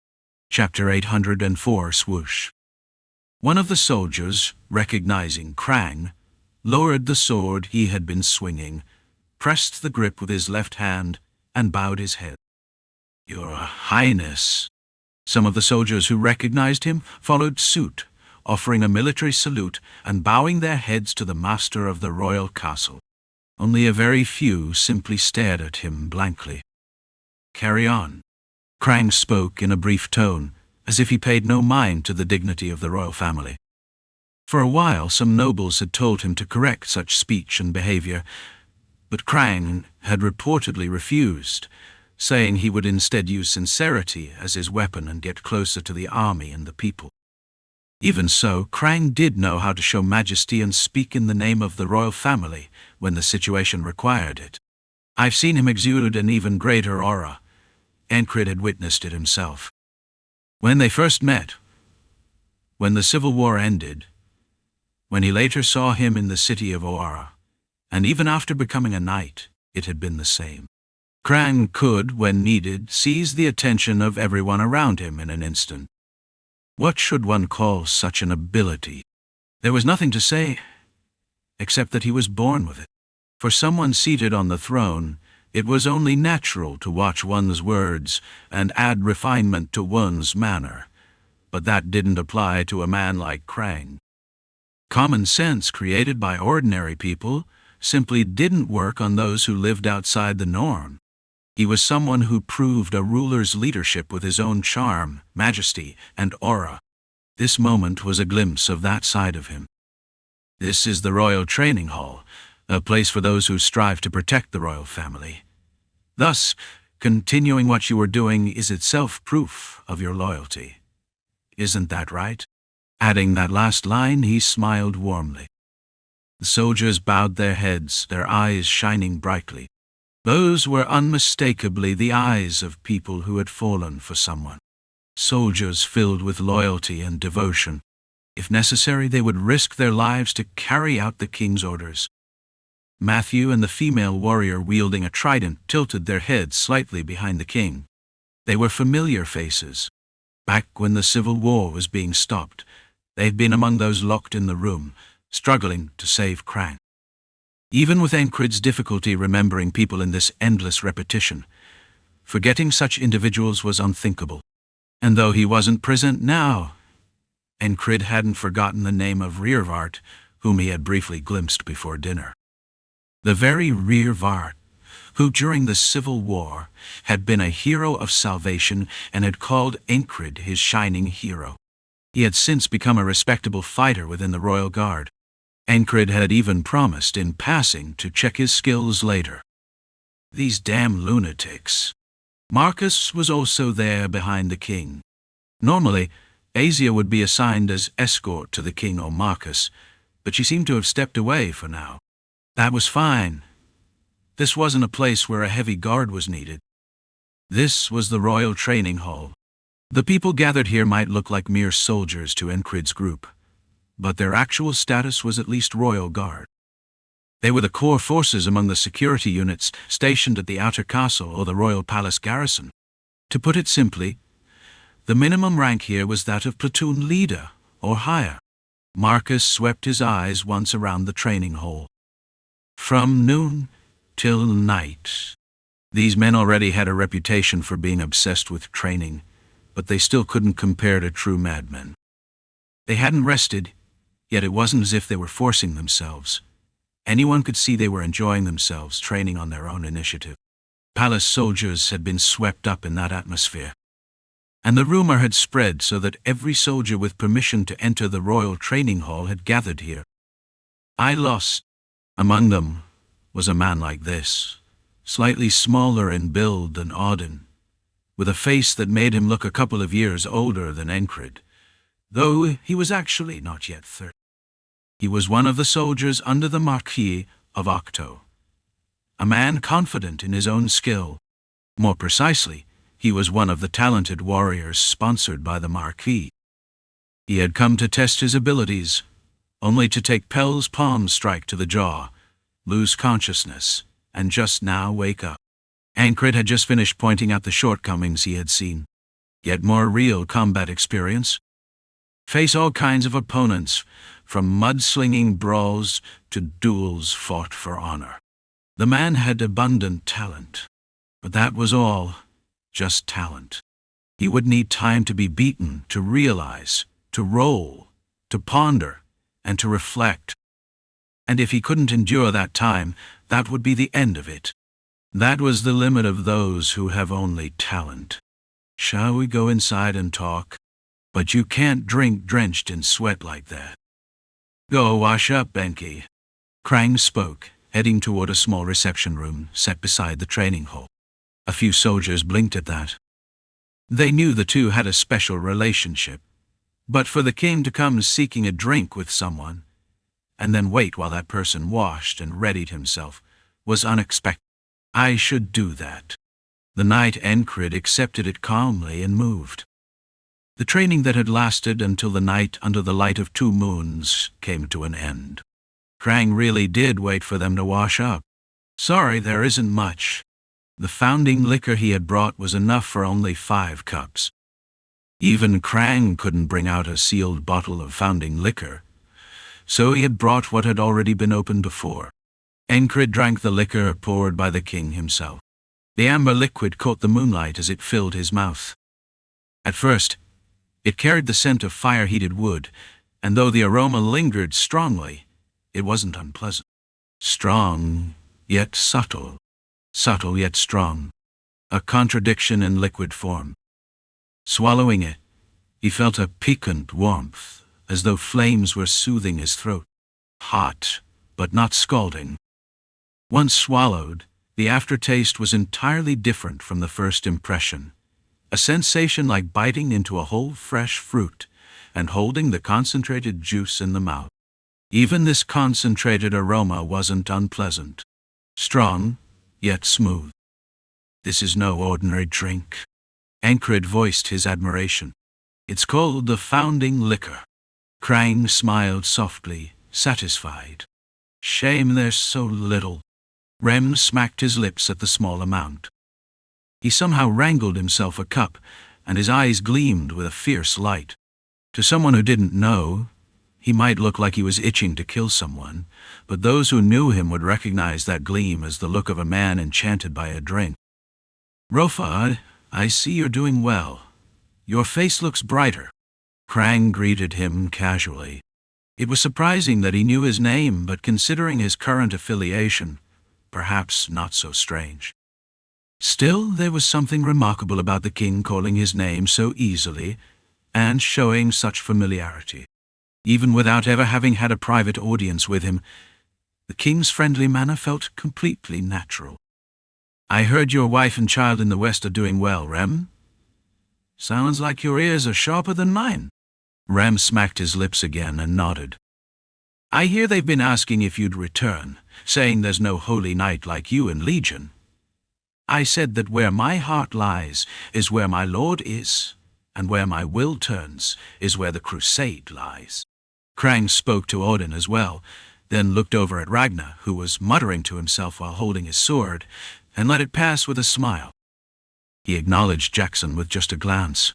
Chapter 804 Swoosh. One of the soldiers, recognizing Krang, lowered the sword he had been swinging, pressed the grip with his left hand, and bowed his head. "Your Highness." Some of the soldiers who recognized him followed suit, offering a military salute and bowing their heads to the master of the royal castle. Only a very few simply stared at him blankly. "Carry on." Krang spoke in a brief tone, as if he paid no mind to the dignity of the royal family. For a while, some nobles had told him to correct such speech and behavior, but Krang had reportedly refused, saying he would instead use sincerity as his weapon and get closer to the army and the people. Even so, Krang did know how to show majesty and speak in the name of the royal family when the situation required it. I've seen him exude an even greater aura. Enkrid had witnessed it himself. When they first met, when the civil war ended, when he later saw him in the city of Oara, and even after becoming a knight, it had been the same. Krang could, when needed, seize the attention of everyone around him in an instant. What should one call such an ability? There was nothing to say, except that he was born with it. For someone seated on the throne, it was only natural to watch one's words and add refinement to one's manner. But that didn't apply to a man like Krang. Common sense created by ordinary people simply didn't work on those who lived outside the norm. He was someone who proved a ruler's leadership with his own charm, majesty, and aura. This moment was a glimpse of that side of him. This is the Royal Training Hall, a place for those who strive to protect the royal family. Thus, continuing what you are doing is itself proof of your loyalty. Isn't that right? Adding that last line, he smiled warmly. The soldiers bowed their heads, their eyes shining brightly. Those were unmistakably the eyes of people who had fallen for someone. Soldiers filled with loyalty and devotion. If necessary, they would risk their lives to carry out the king's orders. Matthew and the female warrior wielding a trident tilted their heads slightly behind the king. They were familiar faces. Back when the civil war was being stopped, they had been among those locked in the room, struggling to save Krang. Even with Enkrid's difficulty remembering people in this endless repetition, forgetting such individuals was unthinkable. And though he wasn't present now, Enkrid hadn't forgotten the name of Rearvart, whom he had briefly glimpsed before dinner. The very Rearvart, who during the Civil War had been a hero of salvation and had called Enkrid his shining hero. He had since become a respectable fighter within the Royal Guard. Enkrid had even promised in passing to check his skills later. These damn lunatics. Marcus was also there behind the king. Normally, Asia would be assigned as escort to the king or Marcus, but she seemed to have stepped away for now. That was fine. This wasn't a place where a heavy guard was needed. This was the Royal Training Hall. The people gathered here might look like mere soldiers to Enkrid's group, but their actual status was at least Royal Guard. They were the core forces among the security units stationed at the outer castle or the Royal Palace garrison. To put it simply, the minimum rank here was that of platoon leader or higher. Marcus swept his eyes once around the training hall. From noon till night. These men already had a reputation for being obsessed with training, but they still couldn't compare to true madmen. They hadn't rested, yet it wasn't as if they were forcing themselves. Anyone could see they were enjoying themselves, training on their own initiative. Palace soldiers had been swept up in that atmosphere. And the rumor had spread so that every soldier with permission to enter the Royal Training Hall had gathered here. I lost. Among them was a man like this, slightly smaller in build than Auden, with a face that made him look a couple of years older than Enkrid, though he was actually not yet 30. He was one of the soldiers under the Marquis of Octo, a man confident in his own skill. More precisely, he was one of the talented warriors sponsored by the Marquis. He had come to test his abilities, only to take Pell's palm strike to the jaw, lose consciousness, and just now wake up. Enkrid had just finished pointing out the shortcomings he had seen. Yet more real combat experience. Face all kinds of opponents, from mudslinging brawls to duels fought for honor. The man had abundant talent, but that was all, just talent. He would need time to be beaten, to realize, to roll, to ponder, and to reflect. And if he couldn't endure that time, that would be the end of it. That was the limit of those who have only talent. Shall we go inside and talk? But you can't drink drenched in sweat like that. Go wash up, Enki. Krang spoke, heading toward a small reception room set beside the training hall. A few soldiers blinked at that. They knew the two had a special relationship, but for the king to come seeking a drink with someone, and then wait while that person washed and readied himself, was unexpected. I should do that. The knight Enkrid accepted it calmly and moved. The training that had lasted until the night under the light of 2 moons came to an end. Krang really did wait for them to wash up. Sorry, there isn't much. The founding liquor he had brought was enough for only 5 cups. Even Krang couldn't bring out a sealed bottle of founding liquor, so he had brought what had already been opened before. Enkrid drank the liquor poured by the king himself. The amber liquid caught the moonlight as it filled his mouth. At first, it carried the scent of fire-heated wood, and though the aroma lingered strongly, it wasn't unpleasant. Strong, yet subtle. Subtle, yet strong. a contradiction in liquid form. Swallowing it, he felt a piquant warmth, as though flames were soothing his throat. Hot, but not scalding. Once swallowed, the aftertaste was entirely different from the first impression. A sensation like biting into a whole fresh fruit and holding the concentrated juice in the mouth. Even this concentrated aroma wasn't unpleasant. Strong, yet smooth. This is no ordinary drink. Enkrid voiced his admiration. It's called the founding liquor. Krang smiled softly, satisfied. Shame there's so little. Rem smacked his lips at the small amount. He somehow wrangled himself a cup, and his eyes gleamed with a fierce light. To someone who didn't know, he might look like he was itching to kill someone, but those who knew him would recognize that gleam as the look of a man enchanted by a drink. Rofad, I see you're doing well. Your face looks brighter. Krang greeted him casually. It was surprising that he knew his name, but considering his current affiliation, perhaps not so strange. Still, there was something remarkable about the king calling his name so easily and showing such familiarity. Even without ever having had a private audience with him, the king's friendly manner felt completely natural. I heard your wife and child in the West are doing well, Rem. Sounds like your ears are sharper than mine. Rem smacked his lips again and nodded. I hear they've been asking if you'd return, saying there's no holy knight like you in Legion. I said that where my heart lies is where my lord is, and where my will turns is where the crusade lies. Krang spoke to Odin as well, then looked over at Ragnar, who was muttering to himself while holding his sword, and let it pass with a smile. He acknowledged Jackson with just a glance.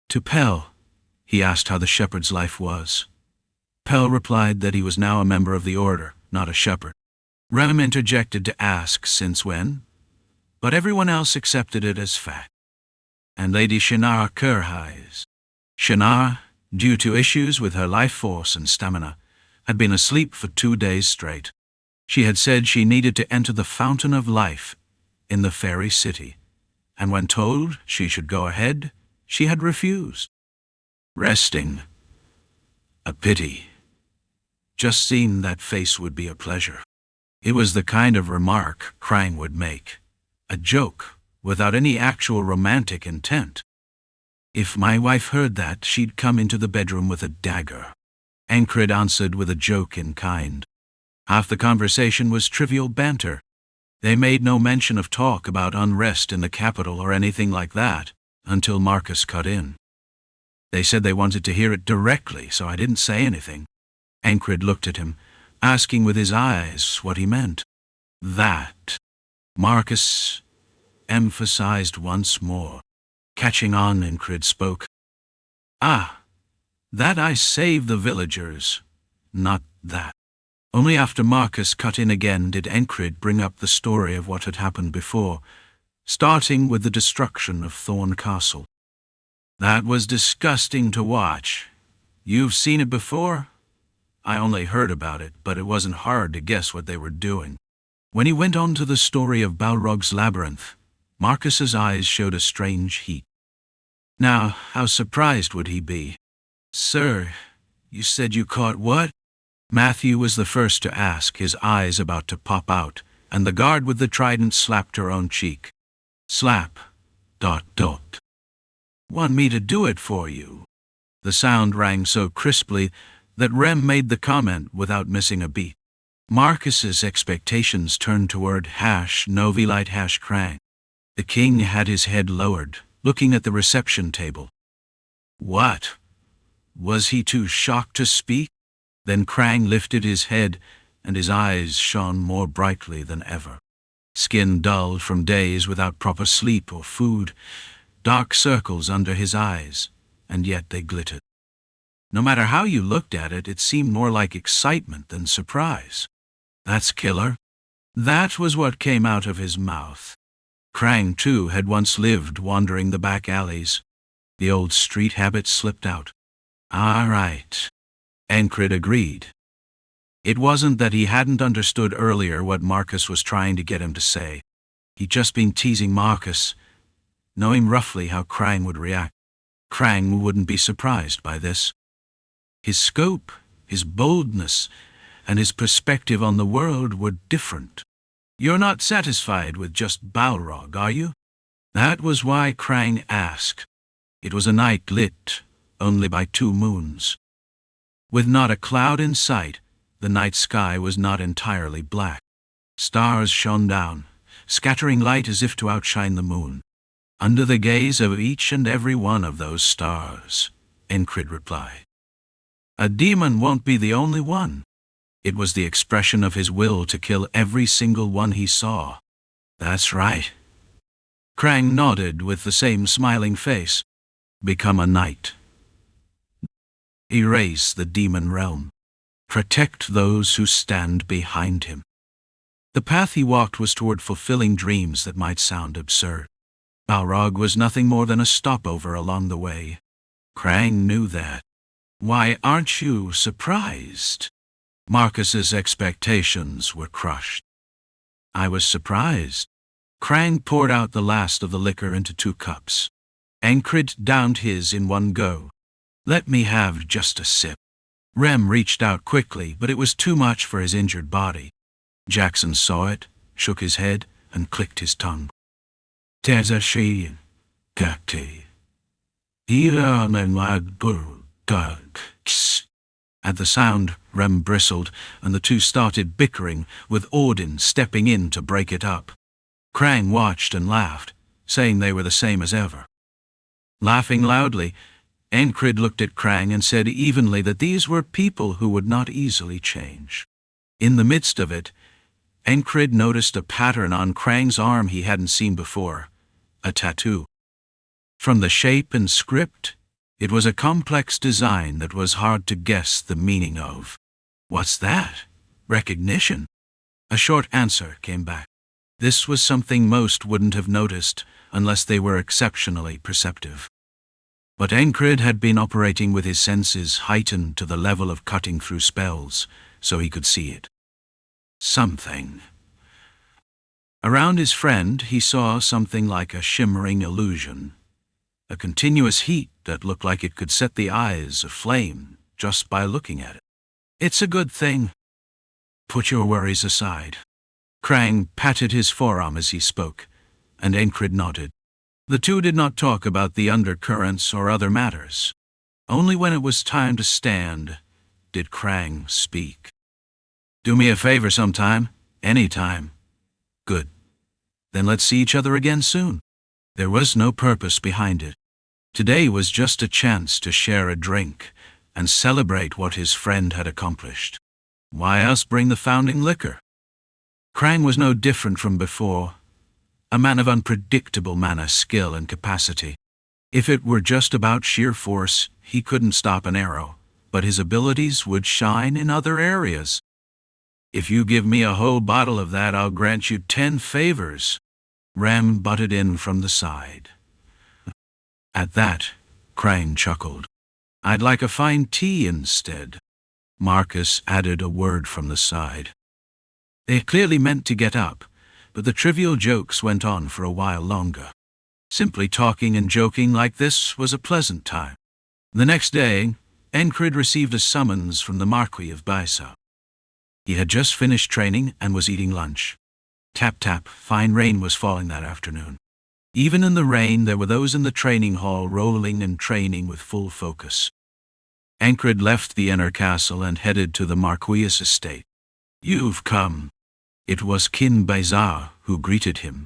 To Pell, he asked how the shepherd's life was. Pell replied that he was now a member of the order, not a shepherd. Rem interjected to ask since when, but everyone else accepted it as fact. And Lady Shannara Kurhais. Shannara, due to issues with her life force and stamina, had been asleep for 2 days straight. She had said she needed to enter the fountain of life in the fairy city, and when told she should go ahead, she had refused. Resting. A pity. Just seeing that face would be a pleasure. It was the kind of remark Krang would make. A joke, without any actual romantic intent. If my wife heard that, she'd come into the bedroom with a dagger. Enkrid answered with a joke in kind. Half the conversation was trivial banter. They made no mention of talk about unrest in the capital or anything like that, until Marcus cut in. They said they wanted to hear it directly, so I didn't say anything. Enkrid looked at him, asking with his eyes what he meant. That. Marcus emphasized once more. Catching on, Enkrid spoke. Ah, that I saved the villagers, not that. Only after Marcus cut in again did Enkrid bring up the story of what had happened before, starting with the destruction of Thorn Castle. That was disgusting to watch. You've seen it before? I only heard about it, but it wasn't hard to guess what they were doing. When he went on to the story of Balrog's labyrinth, Marcus's eyes showed a strange heat. Now, how surprised would he be? Sir, you said you caught what? Matthew was the first to ask, his eyes about to pop out, and the guard with the trident slapped her own cheek. Slap. ... Want me to do it for you? The sound rang so crisply that Rem made the comment without missing a beat. Marcus's expectations turned toward #Novilite #Krang. The king had his head lowered, looking at the reception table. What? Was he too shocked to speak? Then Krang lifted his head, and his eyes shone more brightly than ever. Skin dulled from days without proper sleep or food, dark circles under his eyes, and yet they glittered. No matter how you looked at it, it seemed more like excitement than surprise. That's killer. That was what came out of his mouth. Krang, too, had once lived wandering the back alleys. The old street habit slipped out. All right. Enkrid agreed. It wasn't that he hadn't understood earlier what Marcus was trying to get him to say. He'd just been teasing Marcus, knowing roughly how Krang would react. Krang wouldn't be surprised by this. His scope, his boldness, and his perspective on the world were different. "You're not satisfied with just Balrog, are you?" That was why Krang asked. It was a night lit only by 2 moons. With not a cloud in sight, the night sky was not entirely black. Stars shone down, scattering light as if to outshine the moon. "Under the gaze of each and every one of those stars," Enkrid replied. "A demon won't be the only one." It was the expression of his will to kill every single one he saw. "That's right." Krang nodded with the same smiling face. "Become a knight. Erase the demon realm. Protect those who stand behind him." The path he walked was toward fulfilling dreams that might sound absurd. Balrog was nothing more than a stopover along the way. Krang knew that. "Why aren't you surprised?" Marcus's expectations were crushed. "I was surprised." Krang poured out the last of the liquor into 2 cups. Enkrid downed his in one go. "Let me have just a sip." Rem reached out quickly, but it was too much for his injured body. Jackson saw it, shook his head, and clicked his tongue. "Tezashi, kakti. At the sound, Rem bristled, and the 2 started bickering, with Odin stepping in to break it up. Krang watched and laughed, saying they were the same as ever. Laughing loudly, Enkrid looked at Krang and said evenly that these were people who would not easily change. In the midst of it, Enkrid noticed a pattern on Krang's arm he hadn't seen before, a tattoo. From the shape and script, it was a complex design that was hard to guess the meaning of. "What's that?" "Recognition." A short answer came back. This was something most wouldn't have noticed unless they were exceptionally perceptive. But Enkrid had been operating with his senses heightened to the level of cutting through spells, so he could see it. Something. Around his friend, he saw something like a shimmering illusion. A continuous heat that looked like it could set the eyes aflame just by looking at it. "It's a good thing. Put your worries aside." Krang patted his forearm as he spoke, and Enkrid nodded. The 2 did not talk about the undercurrents or other matters. Only when it was time to stand did Krang speak. "Do me a favor sometime, anytime." "Good. Then let's see each other again soon." There was no purpose behind it. Today was just a chance to share a drink and celebrate what his friend had accomplished. Why else bring the founding liquor? Krang was no different from before, a man of unpredictable mana, skill, and capacity. If it were just about sheer force, he couldn't stop an arrow, but his abilities would shine in other areas. "If you give me a whole bottle of that, I'll grant you 10 favors. Ram butted in from the side. At that, Krang chuckled. "I'd like a fine tea instead." Marcus added a word from the side. They clearly meant to get up, but the trivial jokes went on for a while longer. Simply talking and joking like this was a pleasant time. The next day, Enkrid received a summons from the Marquis of Baisa. He had just finished training and was eating lunch. Tap tap, fine rain was falling that afternoon. Even in the rain, there were those in the training hall rolling and training with full focus. Enkrid left the inner castle and headed to the Marquis' estate. "You've come." It was Kin Baisa who greeted him.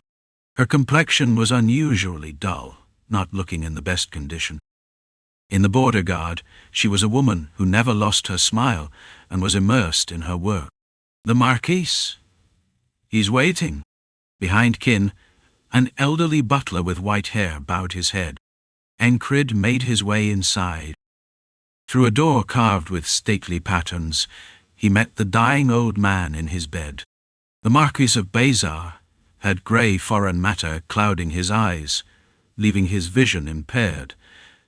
Her complexion was unusually dull, not looking in the best condition. In the border guard, she was a woman who never lost her smile and was immersed in her work. "The Marquis? He's waiting." Behind Kin, an elderly butler with white hair bowed his head. Enkrid made his way inside. Through a door carved with stately patterns, he met the dying old man in his bed. The Marquis of Baisa had grey foreign matter clouding his eyes, leaving his vision impaired,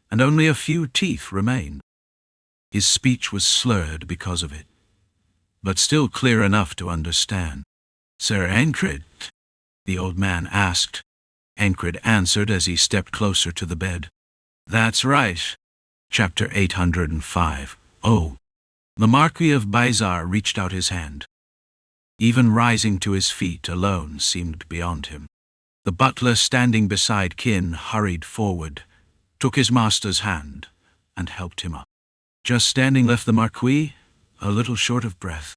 and only a few teeth remained. His speech was slurred because of it, but still clear enough to understand. "Sir Enkrid?" the old man asked. Enkrid answered as he stepped closer to the bed. That's right. Chapter 805. Oh. The Marquis of Bizar reached out his hand. Even rising to his feet alone seemed beyond him. The butler standing beside Kin hurried forward, took his master's hand, and helped him up. Just standing left the Marquis, a little short of breath.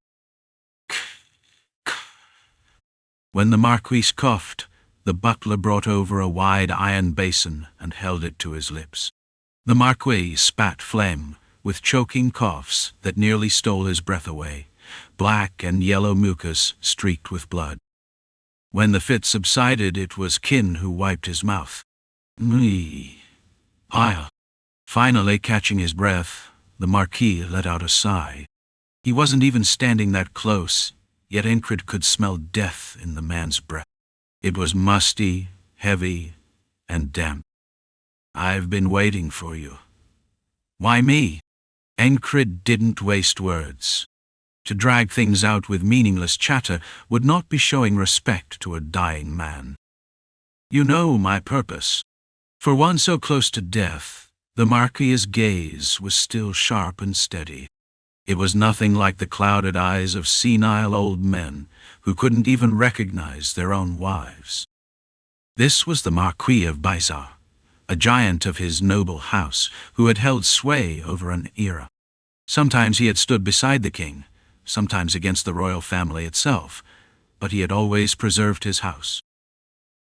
When the Marquis coughed, the butler brought over a wide iron basin and held it to his lips. The Marquis spat phlegm, with choking coughs that nearly stole his breath away, black and yellow mucus streaked with blood. When the fit subsided, it was Kin who wiped his mouth. Finally catching his breath, the Marquis let out a sigh. He wasn't even standing that close, yet Enkrid could smell death in the man's breath. It was musty, heavy, and damp. I've been waiting for you. Why me? Enkrid didn't waste words. To drag things out with meaningless chatter would not be showing respect to a dying man. You know my purpose. For one so close to death, the Marquis's gaze was still sharp and steady. It was nothing like the clouded eyes of senile old men who couldn't even recognize their own wives. This was the Marquis of Bizar, a giant of his noble house who had held sway over an era. Sometimes he had stood beside the king, sometimes against the royal family itself, but he had always preserved his house.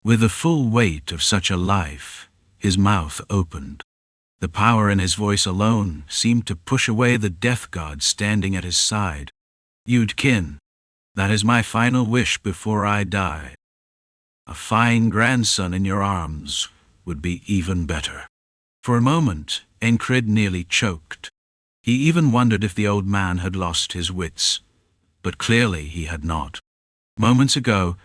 With the full weight of such a life, his mouth opened. The power in his voice alone seemed to push away the death god standing at his side. You'd Kin, that is my final wish before I die. A fine grandson in your arms would be even better. For a moment, Enkrid nearly choked. He even wondered if the old man had lost his wits, but clearly he had not. Moments ago,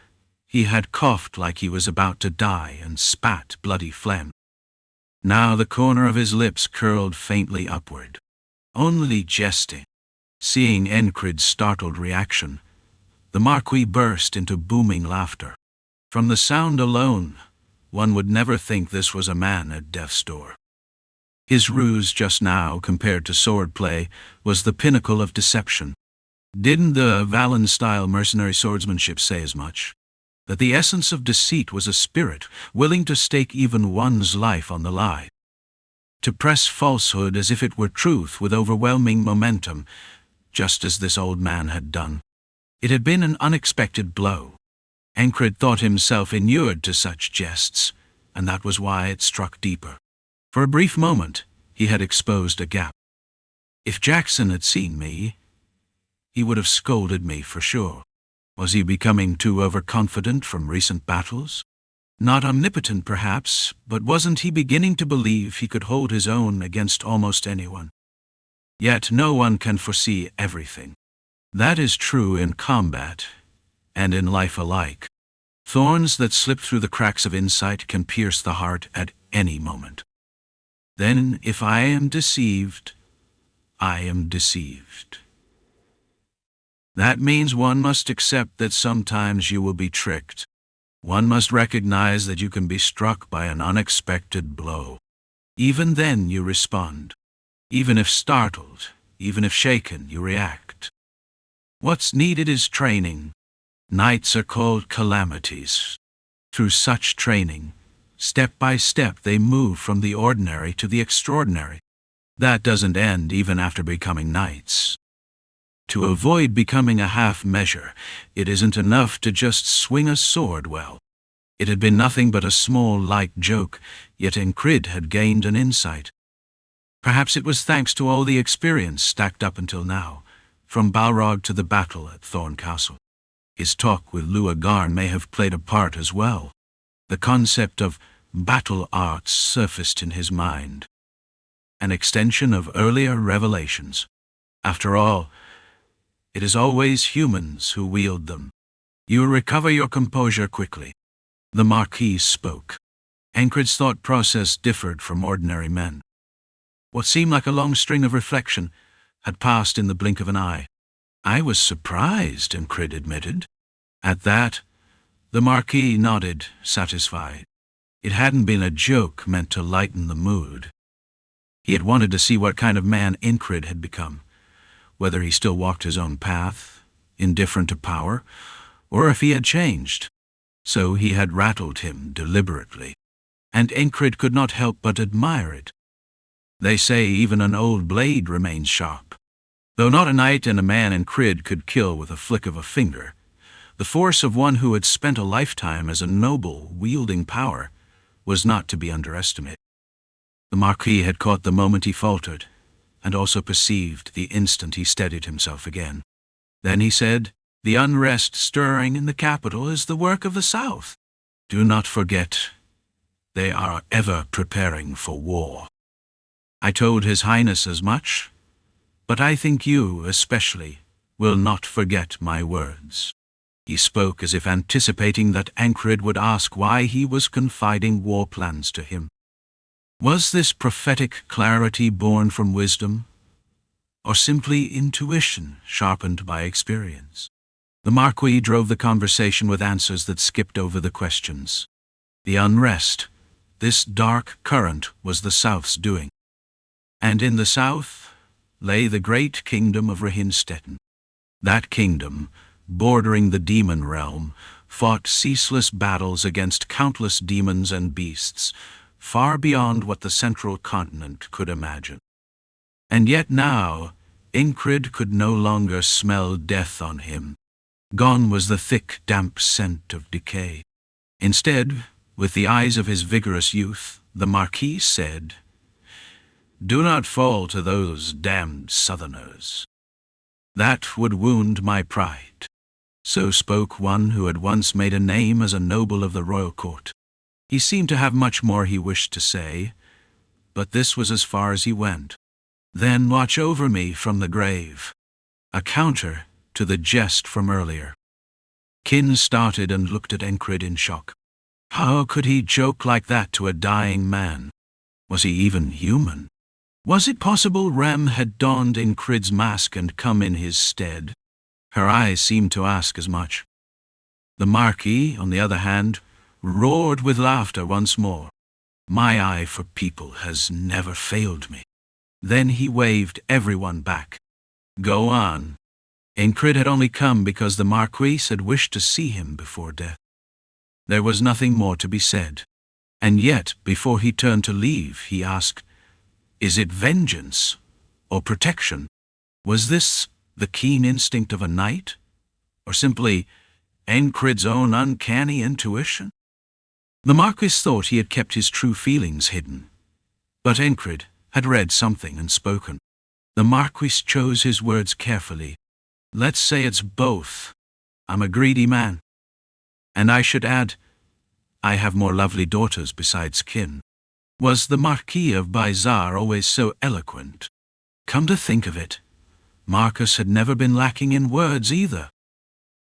he had coughed like he was about to die and spat bloody phlegm. Now the corner of his lips curled faintly upward. Only jesting. Seeing Enkrid's startled reaction, the Marquis burst into booming laughter. From the sound alone, one would never think this was a man at death's door. His ruse just now, compared to swordplay, was the pinnacle of deception. Didn't the Valen-style mercenary swordsmanship say as much? That the essence of deceit was a spirit willing to stake even one's life on the lie. To press falsehood as if it were truth with overwhelming momentum, just as this old man had done. It had been an unexpected blow. Enkrid thought himself inured to such jests, and that was why it struck deeper. For a brief moment, he had exposed a gap. If Jackson had seen me, he would have scolded me for sure. Was he becoming too overconfident from recent battles? Not omnipotent, perhaps, but wasn't he beginning to believe he could hold his own against almost anyone? Yet no one can foresee everything. That is true in combat and in life alike. Thorns that slip through the cracks of insight can pierce the heart at any moment. Then, if I am deceived, I am deceived. That means one must accept that sometimes you will be tricked. One must recognize that you can be struck by an unexpected blow. Even then you respond. Even if startled, even if shaken, you react. What's needed is training. Nights are called calamities. Through such training, step by step they move from the ordinary to the extraordinary. That doesn't end even after becoming knights. To avoid becoming a half measure, it isn't enough to just swing a sword well. It had been nothing but a small, light joke, yet Enkrid had gained an insight. Perhaps it was thanks to all the experience stacked up until now, from Balrog to the battle at Thorn Castle. His talk with Lua Garn may have played a part as well. The concept of battle arts surfaced in his mind. An extension of earlier revelations. After all, it is always humans who wield them. You recover your composure quickly. The Marquis spoke. Enkrid's thought process differed from ordinary men. What seemed like a long string of reflection had passed in the blink of an eye. I was surprised, Enkrid admitted. At that, the Marquis nodded, satisfied. It hadn't been a joke meant to lighten the mood. He had wanted to see what kind of man Enkrid had become, whether he still walked his own path, indifferent to power, or if he had changed. So he had rattled him deliberately, and Enkrid could not help but admire it. They say even an old blade remains sharp. Though not a knight and a man Enkrid could kill with a flick of a finger, the force of one who had spent a lifetime as a noble wielding power was not to be underestimated. The Marquis had caught the moment he faltered, and also perceived the instant he steadied himself again. Then he said, "The unrest stirring in the capital is the work of the South. Do not forget, they are ever preparing for war. I told His Highness as much, but I think you, especially, will not forget my words." He spoke as if anticipating that Enkrid would ask why he was confiding war plans to him. Was this prophetic clarity born from wisdom, or simply intuition sharpened by experience? The Marquis drove the conversation with answers that skipped over the questions. The unrest, this dark current, was the South's doing. And in the South lay the great kingdom of Rehinstetten. That kingdom, bordering the demon realm, fought ceaseless battles against countless demons and beasts, far beyond what the central continent could imagine. And yet now, Enkrid could no longer smell death on him. Gone was the thick, damp scent of decay. Instead, with the eyes of his vigorous youth, the Marquis said, "Do not fall to those damned Southerners. That would wound my pride." So spoke one who had once made a name as a noble of the royal court. He seemed to have much more he wished to say, but this was as far as he went. "Then watch over me from the grave," a counter to the jest from earlier. Kin started and looked at Enkrid in shock. How could he joke like that to a dying man? Was he even human? Was it possible Rem had donned Enkrid's mask and come in his stead? Her eyes seemed to ask as much. The Marquis, on the other hand, roared with laughter once more. "My eye for people has never failed me." Then he waved everyone back. "Go on." Enkrid had only come because the Marquis had wished to see him before death. There was nothing more to be said. And yet, before he turned to leave, he asked, "Is it vengeance or protection? Was this the keen instinct of a knight, or simply Enkrid's own uncanny intuition?" The Marquis thought he had kept his true feelings hidden, but Enkrid had read something and spoken. The Marquis chose his words carefully. "Let's say it's both. I'm a greedy man. And I should add, I have more lovely daughters besides kin." Was the Marquis of Bizarre always so eloquent? Come to think of it, Marcus had never been lacking in words either.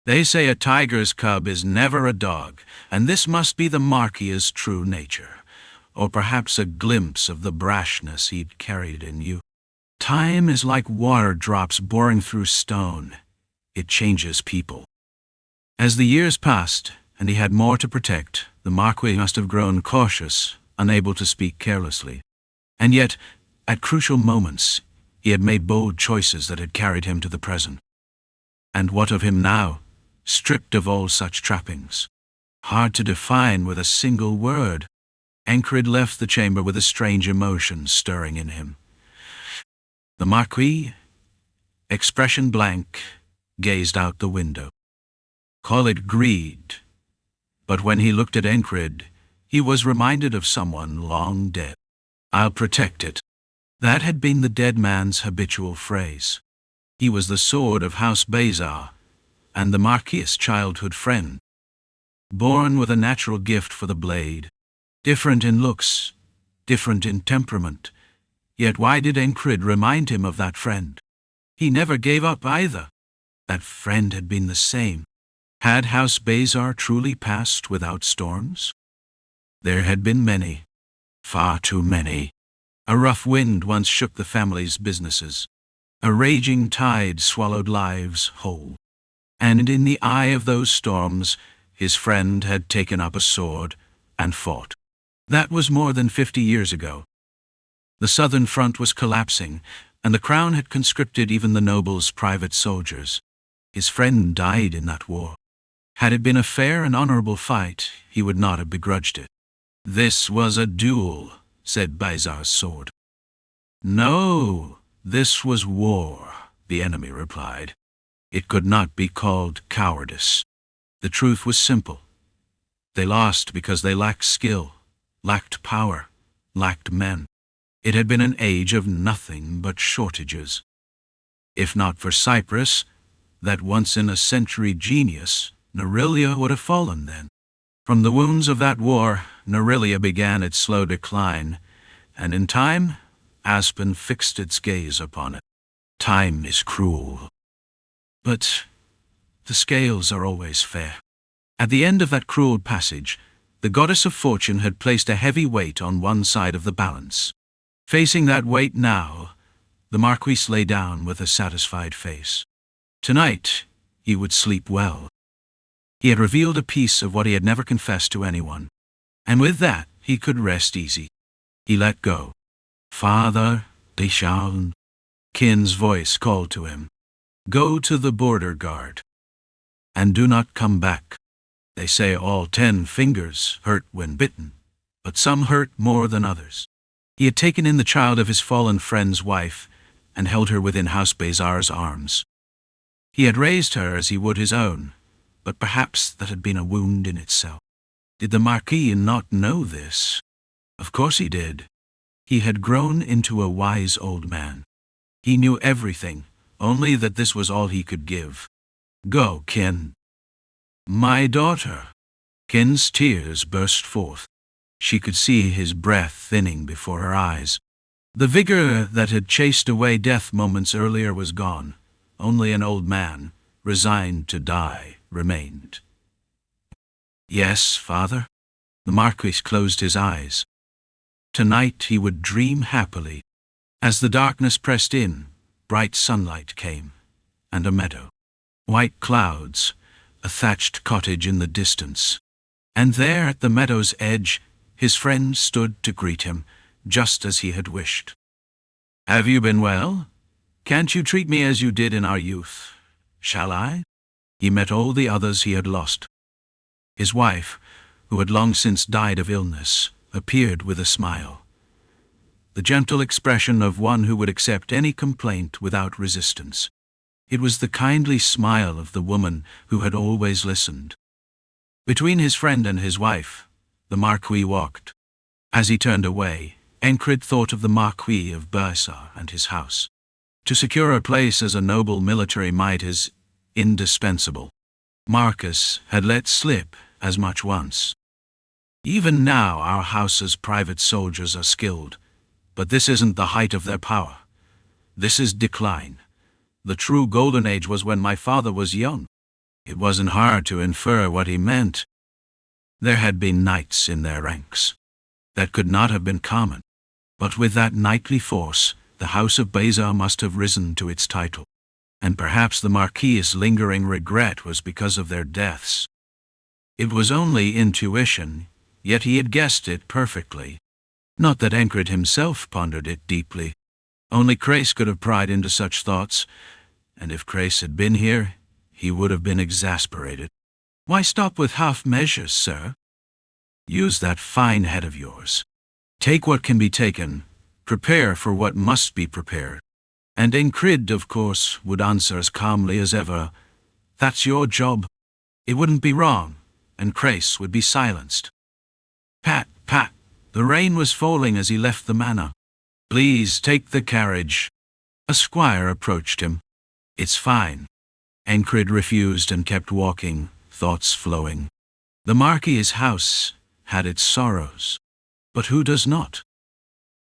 They say a tiger's cub is never a dog, and this must be the Marquis's true nature, or perhaps a glimpse of the brashness he'd carried in you. Time is like water drops boring through stone. It changes people. As the years passed, and he had more to protect, the Marquis must have grown cautious, unable to speak carelessly. And yet, at crucial moments, he had made bold choices that had carried him to the present. And what of him now, stripped of all such trappings? Hard to define with a single word. Enkrid left the chamber with a strange emotion stirring in him. The Marquis, expression blank, gazed out the window. Call it greed, but when he looked at Enkrid, he was reminded of someone long dead. "I'll protect it." That had been the dead man's habitual phrase. He was the sword of House Bazar, and the Marquis's childhood friend. Born with a natural gift for the blade, different in looks, different in temperament, yet why did Enkrid remind him of that friend? He never gave up either. That friend had been the same. Had House Bazar truly passed without storms? There had been many, far too many. A rough wind once shook the family's businesses. A raging tide swallowed lives whole. And in the eye of those storms, his friend had taken up a sword and fought. That was more than 50 years ago. The southern front was collapsing, and the crown had conscripted even the noble's private soldiers. His friend died in that war. Had it been a fair and honorable fight, he would not have begrudged it. "This was a duel," said Baizar's sword. "No, this was war," the enemy replied. "It could not be called cowardice." The truth was simple. They lost because they lacked skill, lacked power, lacked men. It had been an age of nothing but shortages. If not for Cyprus, that once-in-a-century genius, Nerilia would have fallen then. From the wounds of that war, Nerilia began its slow decline, and in time, Aspen fixed its gaze upon it. Time is cruel. But the scales are always fair. At the end of that cruel passage, the goddess of fortune had placed a heavy weight on one side of the balance. Facing that weight now, the Marquis lay down with a satisfied face. Tonight, he would sleep well. He had revealed a piece of what he had never confessed to anyone, and with that he could rest easy. He let go. "Father Deschamps," Kin's voice called to him. "Go to the border guard, and do not come back. They say all 10 fingers hurt when bitten, but some hurt more than others." He had taken in the child of his fallen friend's wife and held her within House Baizar's arms. He had raised her as he would his own, but perhaps that had been a wound in itself. Did the Marquis not know this? Of course he did. He had grown into a wise old man. He knew everything, only that this was all he could give. "Go, Kin." "My daughter." Kin's tears burst forth. She could see his breath thinning before her eyes. The vigor that had chased away death moments earlier was gone. Only an old man, resigned to die, remained. "Yes, father." The Marquis closed his eyes. Tonight he would dream happily. As the darkness pressed in, bright sunlight came, and a meadow. White clouds, a thatched cottage in the distance. And there at the meadow's edge, his friend stood to greet him, just as he had wished. "Have you been well? Can't you treat me as you did in our youth? Shall I?" He met all the others he had lost. His wife, who had long since died of illness, appeared with a smile. The gentle expression of one who would accept any complaint without resistance. It was the kindly smile of the woman who had always listened. Between his friend and his wife, the Marquis walked. As he turned away, Enkrid thought of the Marquis of Baizar and his house. To secure a place as a noble military might is indispensable. Marcus had let slip as much once. Even now our house's private soldiers are skilled, but this isn't the height of their power. This is decline. The true golden age was when my father was young. It wasn't hard to infer what he meant. There had been knights in their ranks. That could not have been common. But with that knightly force, the House of Baizar must have risen to its title. And perhaps the Marquis's lingering regret was because of their deaths. It was only intuition, yet he had guessed it perfectly. Not that Enkrid himself pondered it deeply. Only Crace could have pried into such thoughts, and if Crace had been here, he would have been exasperated. "Why stop with half measures, sir? Use that fine head of yours. Take what can be taken, prepare for what must be prepared." And Enkrid, of course, would answer as calmly as ever, "That's your job." It wouldn't be wrong, and Crace would be silenced. Pat, pat, the rain was falling as he left the manor. "Please take the carriage." A squire approached him. "It's fine." Enkrid refused and kept walking, thoughts flowing. The Marquis's house had its sorrows, but who does not?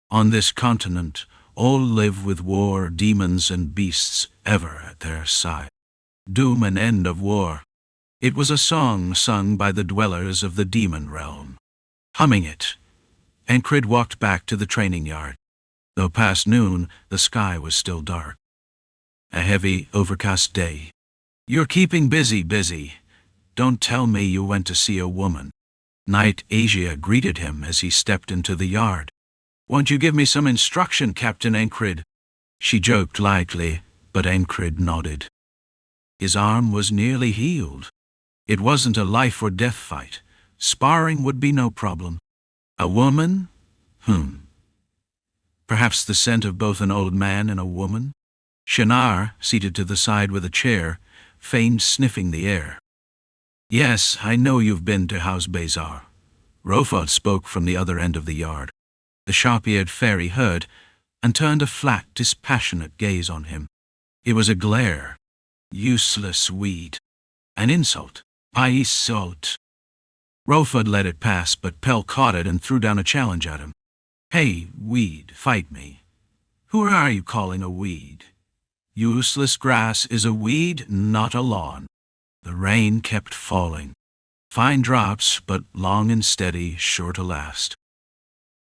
On this continent, all live with war, demons and beasts ever at their side. Doom and end of war. It was a song sung by the dwellers of the demon realm. Humming it, Enkrid walked back to the training yard. Though past noon, the sky was still dark. A heavy, overcast day. "You're keeping busy. Don't tell me you went to see a woman." Knight Asia greeted him as he stepped into the yard. "Won't you give me some instruction, Captain Enkrid?" She joked lightly, but Enkrid nodded. His arm was nearly healed. It wasn't a life-or-death fight. Sparring would be no problem. A woman? Perhaps the scent of both an old man and a woman? Shinar, seated to the side with a chair, feigned sniffing the air. "Yes, I know you've been to House Bazar." Rofod spoke from the other end of the yard. The sharp-eared fairy heard, and turned a flat, dispassionate gaze on him. It was a glare. Useless weed. An insult. Insult. Rofod let it pass, but Pell caught it and threw down a challenge at him. "Hey, weed, fight me. Who are you calling a weed? Useless grass is a weed, not a lawn." The rain kept falling. Fine drops, but long and steady, sure to last.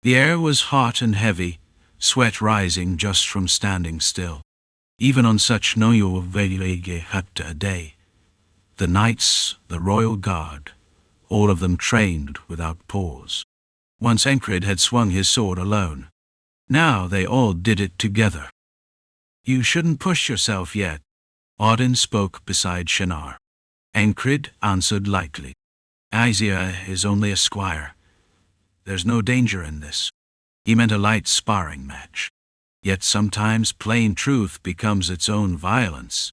The air was hot and heavy, sweat rising just from standing still. Even on such a day. The knights, the royal guard, all of them trained without pause. Once Enkrid had swung his sword alone. Now they all did it together. "You shouldn't push yourself yet." Audin spoke beside Shinar. Enkrid answered lightly. "Asia is only a squire. There's no danger in this." He meant a light sparring match. Yet sometimes plain truth becomes its own violence.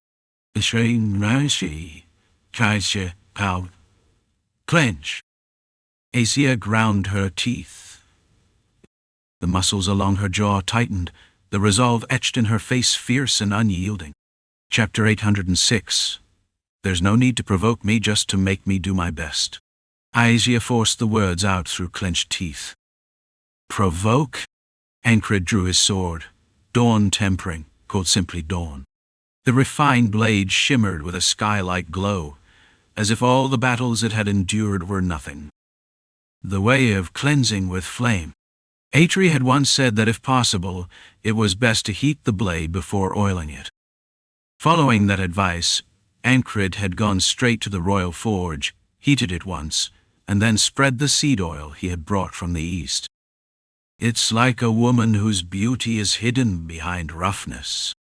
Clench. Asia ground her teeth. The muscles along her jaw tightened, the resolve etched in her face fierce and unyielding. Chapter 806. There's no need to provoke me, just to make me do my best. Asia forced the words out through clenched teeth. Provoke? Enkrid drew his sword, Dawn tempering, called simply Dawn. The refined blade shimmered with a sky-like glow, as if all the battles it had endured were nothing. The way of cleansing with flame. Atri had once said that if possible, it was best to heat the blade before oiling it. Following that advice, Enkrid had gone straight to the royal forge, heated it once, and then spread the seed oil he had brought from the east. It's like a woman whose beauty is hidden behind roughness.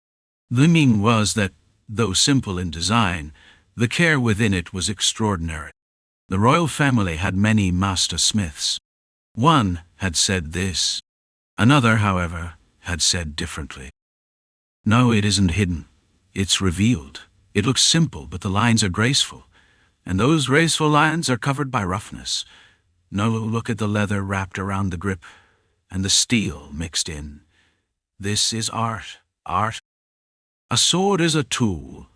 The meaning was that, though simple in design, the care within it was extraordinary. The royal family had many master smiths. One had said this. Another, however, had said differently. No, it isn't hidden. It's revealed. It looks simple, but the lines are graceful. And those graceful lines are covered by roughness. No, look at the leather wrapped around the grip, and the steel mixed in. This is art. Art. A sword is a tool,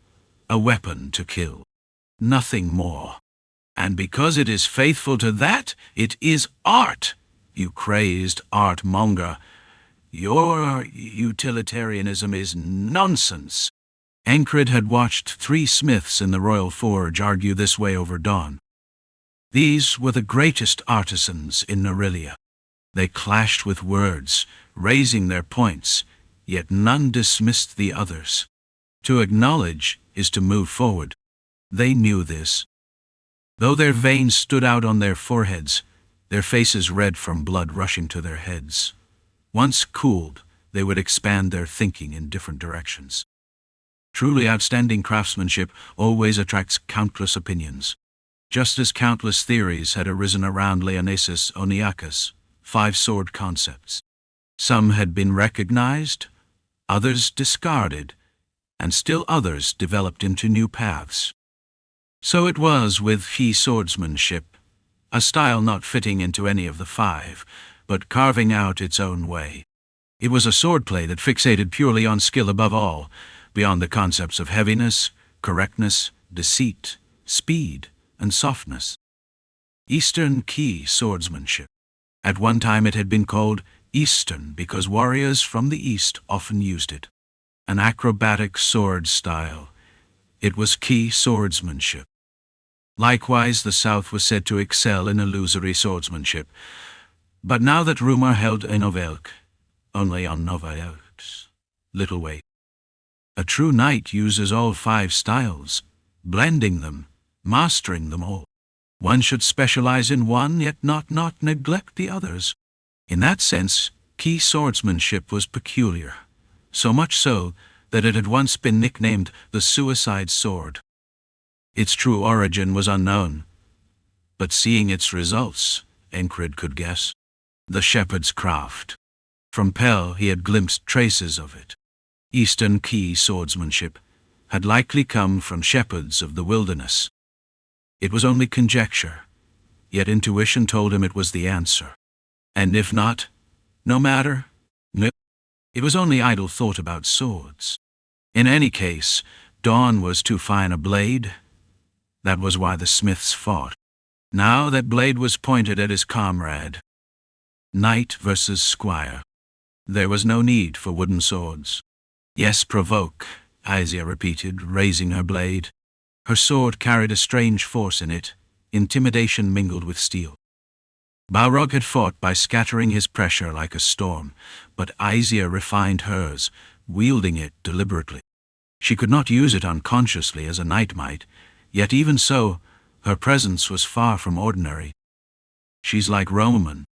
a weapon to kill. Nothing more. And because it is faithful to that, it is art. You crazed art monger. Your utilitarianism is nonsense. Enkrid had watched 3 smiths in the royal forge argue this way over dawn. These were the greatest artisans in Norillia. They clashed with words, raising their points, yet none dismissed the others. To acknowledge is to move forward. They knew this. Though their veins stood out on their foreheads, their faces red from blood rushing to their heads. Once cooled, they would expand their thinking in different directions. Truly outstanding craftsmanship always attracts countless opinions. Just as countless theories had arisen around Leonesis Oniakis, 5 sword concepts. Some had been recognized, others discarded, and still others developed into new paths. So it was with he swordsmanship, a style not fitting into any of the 5, but carving out its own way. It was a swordplay that fixated purely on skill above all, beyond the concepts of heaviness, correctness, deceit, speed, and softness. Eastern key swordsmanship. At one time it had been called Eastern because warriors from the East often used it. An acrobatic sword style. It was key swordsmanship. Likewise, the South was said to excel in illusory swordsmanship. But now that rumor held in Novelk, only on Novelk's little weight. A true knight uses all 5 styles, blending them, mastering them all. One should specialize in one, yet not neglect the others. In that sense, key swordsmanship was peculiar, so much so that it had once been nicknamed the suicide sword. Its true origin was unknown, but seeing its results, Enkrid could guess. The shepherd's craft. From Pell he had glimpsed traces of it. Eastern key swordsmanship had likely come from shepherds of the wilderness. It was only conjecture, yet intuition told him it was the answer. And if not, no matter. No, it was only idle thought about swords. In any case, Dawn was too fine a blade. That was why the smiths fought. Now that blade was pointed at his comrade. Knight versus squire. There was no need for wooden swords. Yes, provoke, Aisia repeated, raising her blade. Her sword carried a strange force in it, intimidation mingled with steel. Balrog had fought by scattering his pressure like a storm, but Aisia refined hers, wielding it deliberately. She could not use it unconsciously as a knight might, yet even so, her presence was far from ordinary. She's like Roman.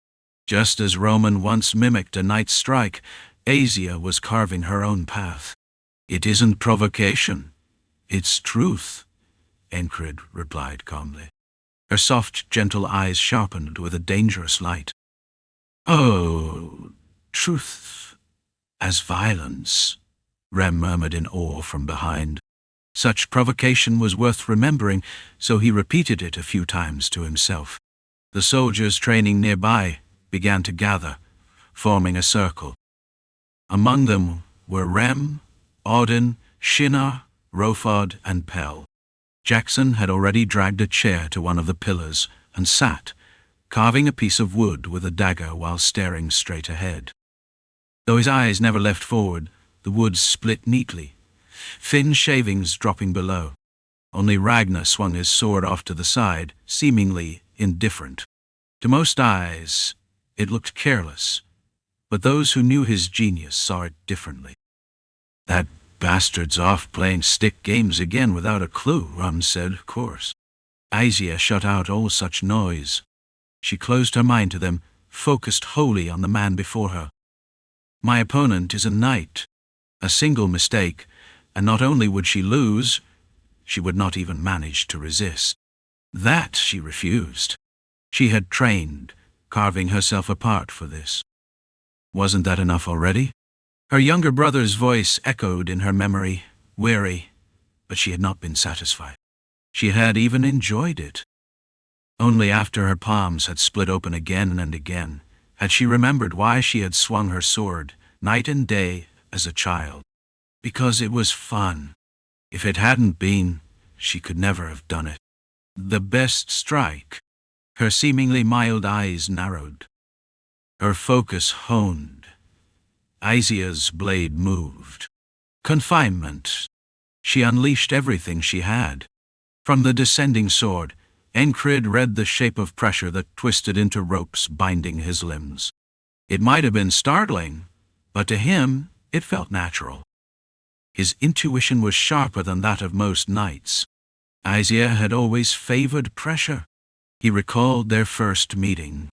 Just as Roman once mimicked a knight's strike, Aisia was carving her own path. It isn't provocation, it's truth, Enkrid replied calmly. Her soft, gentle eyes sharpened with a dangerous light. Oh, truth as violence, Rem murmured in awe from behind. Such provocation was worth remembering, so he repeated it a few times to himself. The soldiers training nearby began to gather, forming a circle. Among them were Rem, Auden, Shinar, Rofod, and Pell. Jackson had already dragged a chair to one of the pillars and sat, carving a piece of wood with a dagger while staring straight ahead. Though his eyes never left forward, the wood split neatly, thin shavings dropping below. Only Ragnar swung his sword off to the side, seemingly indifferent. To most eyes, it looked careless, but those who knew his genius saw it differently. That bastard's off playing stick games again without a clue, Rum said, of course. Aisia shut out all such noise. She closed her mind to them, focused wholly on the man before her. My opponent is a knight. A single mistake, and not only would she lose, she would not even manage to resist. That she refused. She had trained, carving herself apart for this. Wasn't that enough already? Her younger brother's voice echoed in her memory, weary, but she had not been satisfied. She had even enjoyed it. Only after her palms had split open again and again had she remembered why she had swung her sword, night and day, as a child. Because it was fun. If it hadn't been, she could never have done it. The best strike. Her seemingly mild eyes narrowed. Her focus honed. Aisia's blade moved. Confinement. She unleashed everything she had. From the descending sword, Enkrid read the shape of pressure that twisted into ropes binding his limbs. It might have been startling, but to him it felt natural. His intuition was sharper than that of most knights. Aisia had always favored pressure. He recalled their first meeting.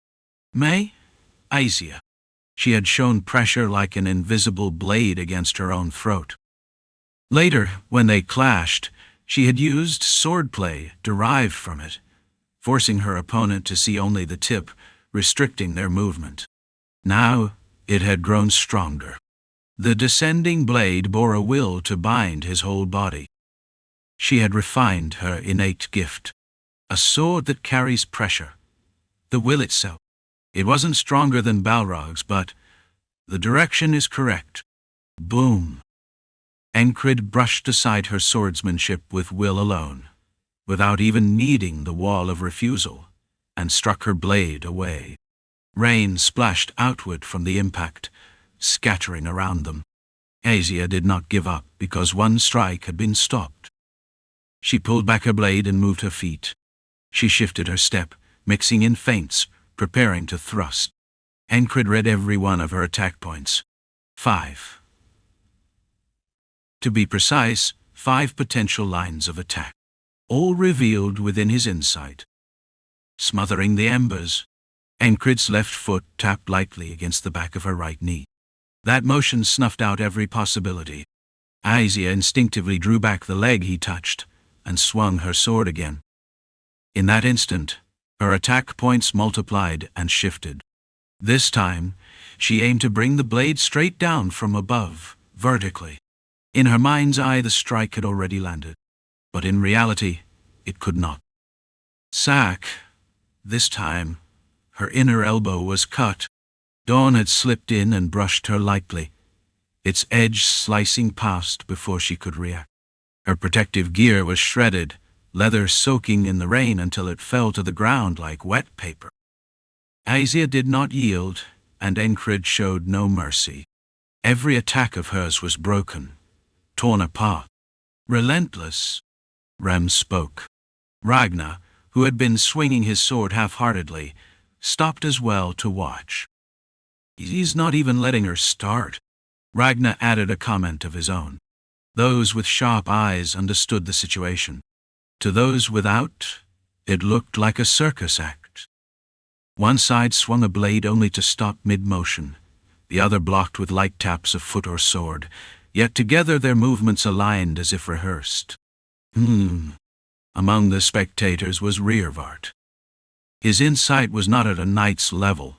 May? Aisia. She had shown pressure like an invisible blade against her own throat. Later, when they clashed, she had used swordplay derived from it, forcing her opponent to see only the tip, restricting their movement. Now it had grown stronger. The descending blade bore a will to bind his whole body. She had refined her innate gift. A sword that carries pressure. The will itself. It wasn't stronger than Balrog's, but the direction is correct. Boom. Enkrid brushed aside her swordsmanship with will alone, without even needing the wall of refusal, and struck her blade away. Rain splashed outward from the impact, scattering around them. Aisia did not give up because one strike had been stopped. She pulled back her blade and moved her feet. She shifted her step, mixing in feints, preparing to thrust. Enkrid read every one of her attack points. 5. To be precise, 5 potential lines of attack, all revealed within his insight. smothering the embers. Enkrid's left foot tapped lightly against the back of her right knee. That motion snuffed out every possibility. Aisia instinctively drew back the leg he touched and swung her sword again. In that instant, her attack points multiplied and shifted. This time, she aimed to bring the blade straight down from above, vertically. In her mind's eye, the strike had already landed, but in reality, it could not. Sack. This time, her inner elbow was cut. Dawn had slipped in and brushed her lightly, its edge slicing past before she could react. Her protective gear was shredded, leather soaking in the rain until it fell to the ground like wet paper. Aisia did not yield, and Enkrid showed no mercy. Every attack of hers was broken, torn apart. Relentless. Rem spoke. Ragnar, who had been swinging his sword half-heartedly, stopped as well to watch. He's not even letting her start. Ragnar added a comment of his own. Those with sharp eyes understood the situation. To those without, it looked like a circus act. One side swung a blade only to stop mid-motion, the other blocked with light taps of foot or sword, yet together their movements aligned as if rehearsed. Among the spectators was Rearvart. His insight was not at a knight's level,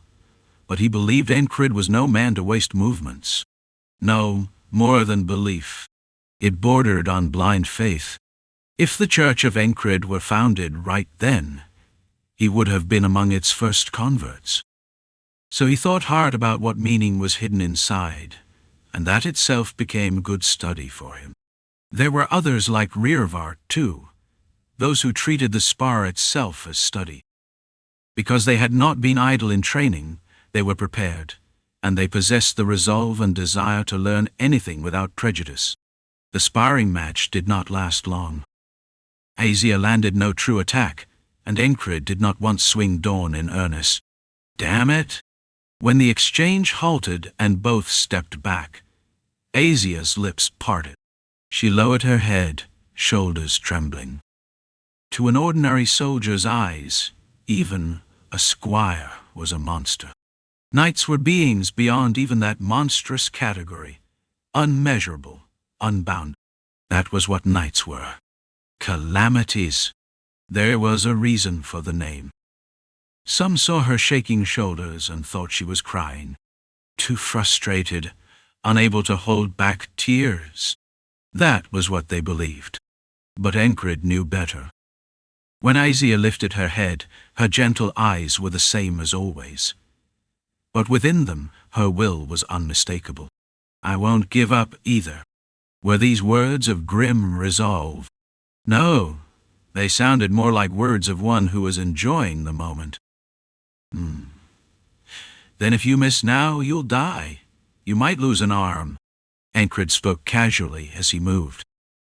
but he believed Enkrid was no man to waste movements. No, more than belief. It bordered on blind faith. If the Church of Enkrid were founded right then, he would have been among its first converts. So he thought hard about what meaning was hidden inside, and that itself became good study for him. There were others like Rearvart, too, those who treated the spar itself as study. Because they had not been idle in training, they were prepared, and they possessed the resolve and desire to learn anything without prejudice. The sparring match did not last long. Aisia landed no true attack, and Enkrid did not once swing Dawn in earnest. Damn it! When the exchange halted and both stepped back, Asia's lips parted. She lowered her head, shoulders trembling. To an ordinary soldier's eyes, even a squire was a monster. Knights were beings beyond even that monstrous category, unmeasurable, unbound. That was what knights were. Calamities. There was a reason for the name. Some saw her shaking shoulders and thought she was crying, too frustrated, unable to hold back tears. That was what they believed. But Enkrid knew better. When Aisia lifted her head, her gentle eyes were the same as always. But within them, her will was unmistakable. I won't give up either. Were these words of grim resolve? No, they sounded more like words of one who was enjoying the moment. Then if you miss now, you'll die. You might lose an arm. Enkrid spoke casually as he moved.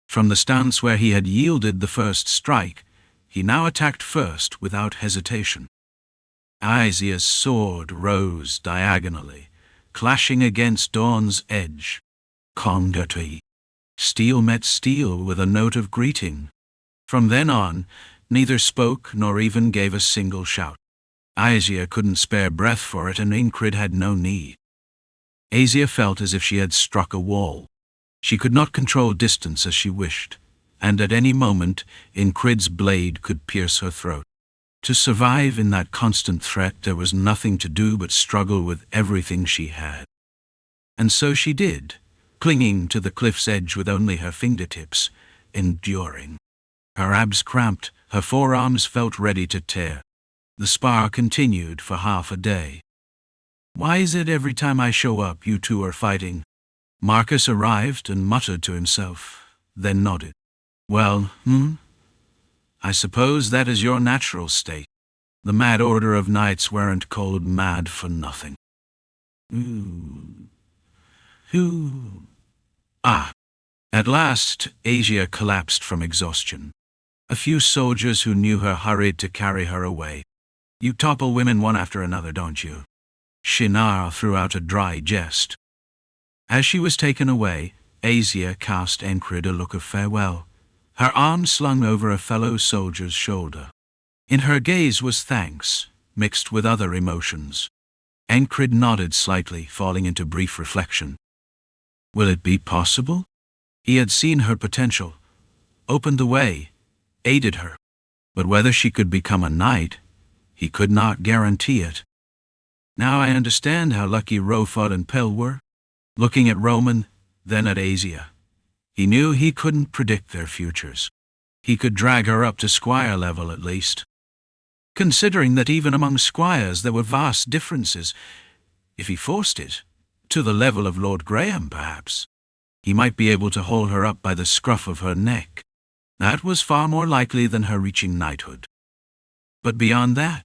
From the stance where he had yielded the first strike, he now attacked first without hesitation. Aisia's sword rose diagonally, clashing against Dawn's edge. Combattre. Steel met steel with a note of greeting. From then on, neither spoke nor even gave a single shout. Aisia couldn't spare breath for it, and Enkrid had no need. Aisia felt as if she had struck a wall. She could not control distance as she wished, and at any moment Enkrid's blade could pierce her throat. To survive in that constant threat, there was nothing to do but struggle with everything she had. And so she did, clinging to the cliff's edge with only her fingertips, enduring. Her abs cramped, her forearms felt ready to tear. The spar continued for half a day. Why is it every time I show up you two are fighting? Marcus arrived and muttered to himself, then nodded. Well, I suppose that is your natural state. The mad order of knights weren't called mad for nothing. At last, Aisia collapsed from exhaustion. A few soldiers who knew her hurried to carry her away. You topple women one after another, don't you? Shinar threw out a dry jest. As she was taken away, Aisia cast Enkrid a look of farewell, her arm slung over a fellow soldier's shoulder. In her gaze was thanks, mixed with other emotions. Enkrid nodded slightly, falling into brief reflection. Will it be possible? He had seen her potential, opened the way, aided her. But whether she could become a knight, he could not guarantee it. Now I understand how lucky Rofod and Pell were. Looking at Roman, then at Asia. He knew he couldn't predict their futures. He could drag her up to squire level at least. Considering that even among squires there were vast differences, if he forced it, to the level of Lord Graham perhaps, he might be able to hold her up by the scruff of her neck. That was far more likely than her reaching knighthood. But beyond that,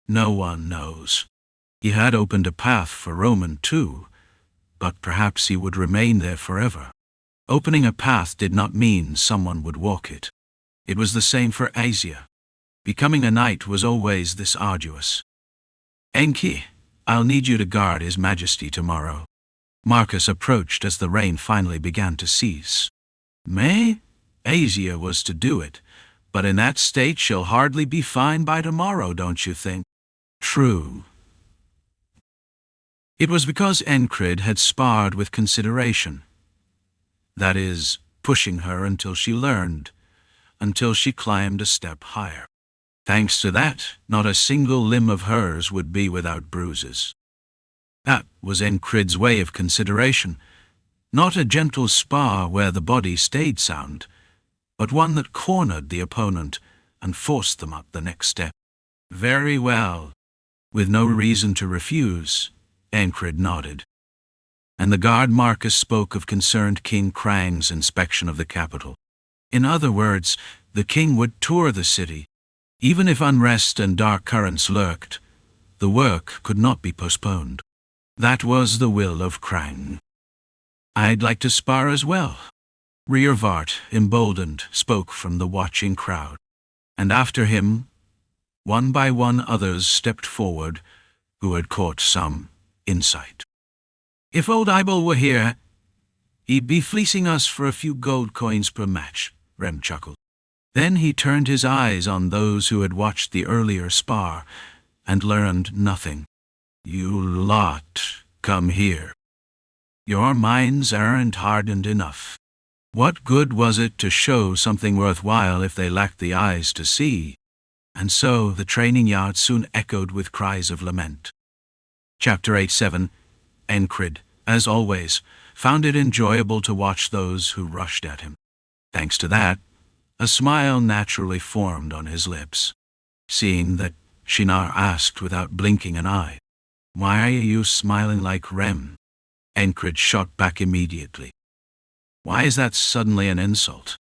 no one knows. He had opened a path for Roman too, but perhaps he would remain there forever. Opening a path did not mean someone would walk it. It was the same for Asia. Becoming a knight was always this arduous. Enki, I'll need you to guard His Majesty tomorrow. Marcus approached as the rain finally began to cease. May? Asia was to do it, but in that state she'll hardly be fine by tomorrow, don't you think? True. It was because Enkrid had sparred with consideration. That is, pushing her until she learned, until she climbed a step higher. Thanks to that, not a single limb of hers would be without bruises. That was Enkrid's way of consideration, not a gentle spar where the body stayed sound, but one that cornered the opponent and forced them up the next step. Very well. With no reason to refuse, Enkrid nodded. And the guard Marcus spoke of concerned King Krang's inspection of the capital. In other words, the king would tour the city. Even if unrest and dark currents lurked, the work could not be postponed. That was the will of Krang. I'd like to spar as well. Rearvart, emboldened, spoke from the watching crowd. And after him, one by one others stepped forward who had caught some insight. If old Eibel were here, he'd be fleecing us for a few gold coins per match, Rem chuckled. Then he turned his eyes on those who had watched the earlier spar and learned nothing. You lot, come here. Your minds aren't hardened enough. What good was it to show something worthwhile if they lacked the eyes to see? And so the training yard soon echoed with cries of lament. Chapter 8-7. Enkrid, as always, found it enjoyable to watch those who rushed at him. Thanks to that, a smile naturally formed on his lips. Seeing that, Shinar asked without blinking an eye, "Why are you smiling like Rem?" Enkrid shot back immediately. Why is that suddenly an insult?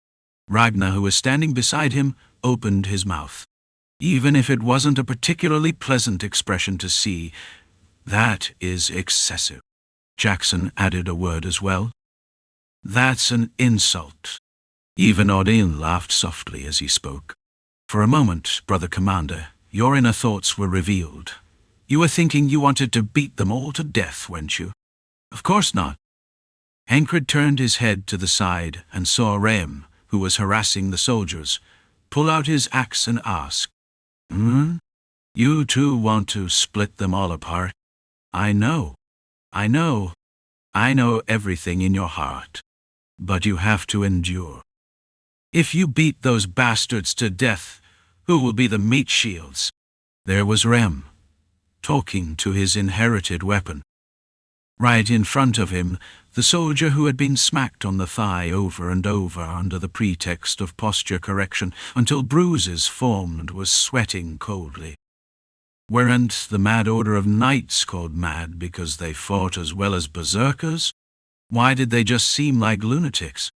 Ragnar, who was standing beside him, opened his mouth. Even if it wasn't a particularly pleasant expression to see, that is excessive. Jackson added a word as well. That's an insult. Even Odin laughed softly as he spoke. For a moment, Brother Commander, your inner thoughts were revealed. You were thinking you wanted to beat them all to death, weren't you? Of course not. Enkrid turned his head to the side and saw Rem, who was harassing the soldiers, pull out his axe and ask, You too want to split them all apart? I know everything in your heart. But you have to endure. If you beat those bastards to death, who will be the meat shields? There was Rem, talking to his inherited weapon. Right in front of him, the soldier who had been smacked on the thigh over and over under the pretext of posture correction until bruises formed was sweating coldly. Weren't the mad order of knights called mad because they fought as well as berserkers? Why did they just seem like lunatics?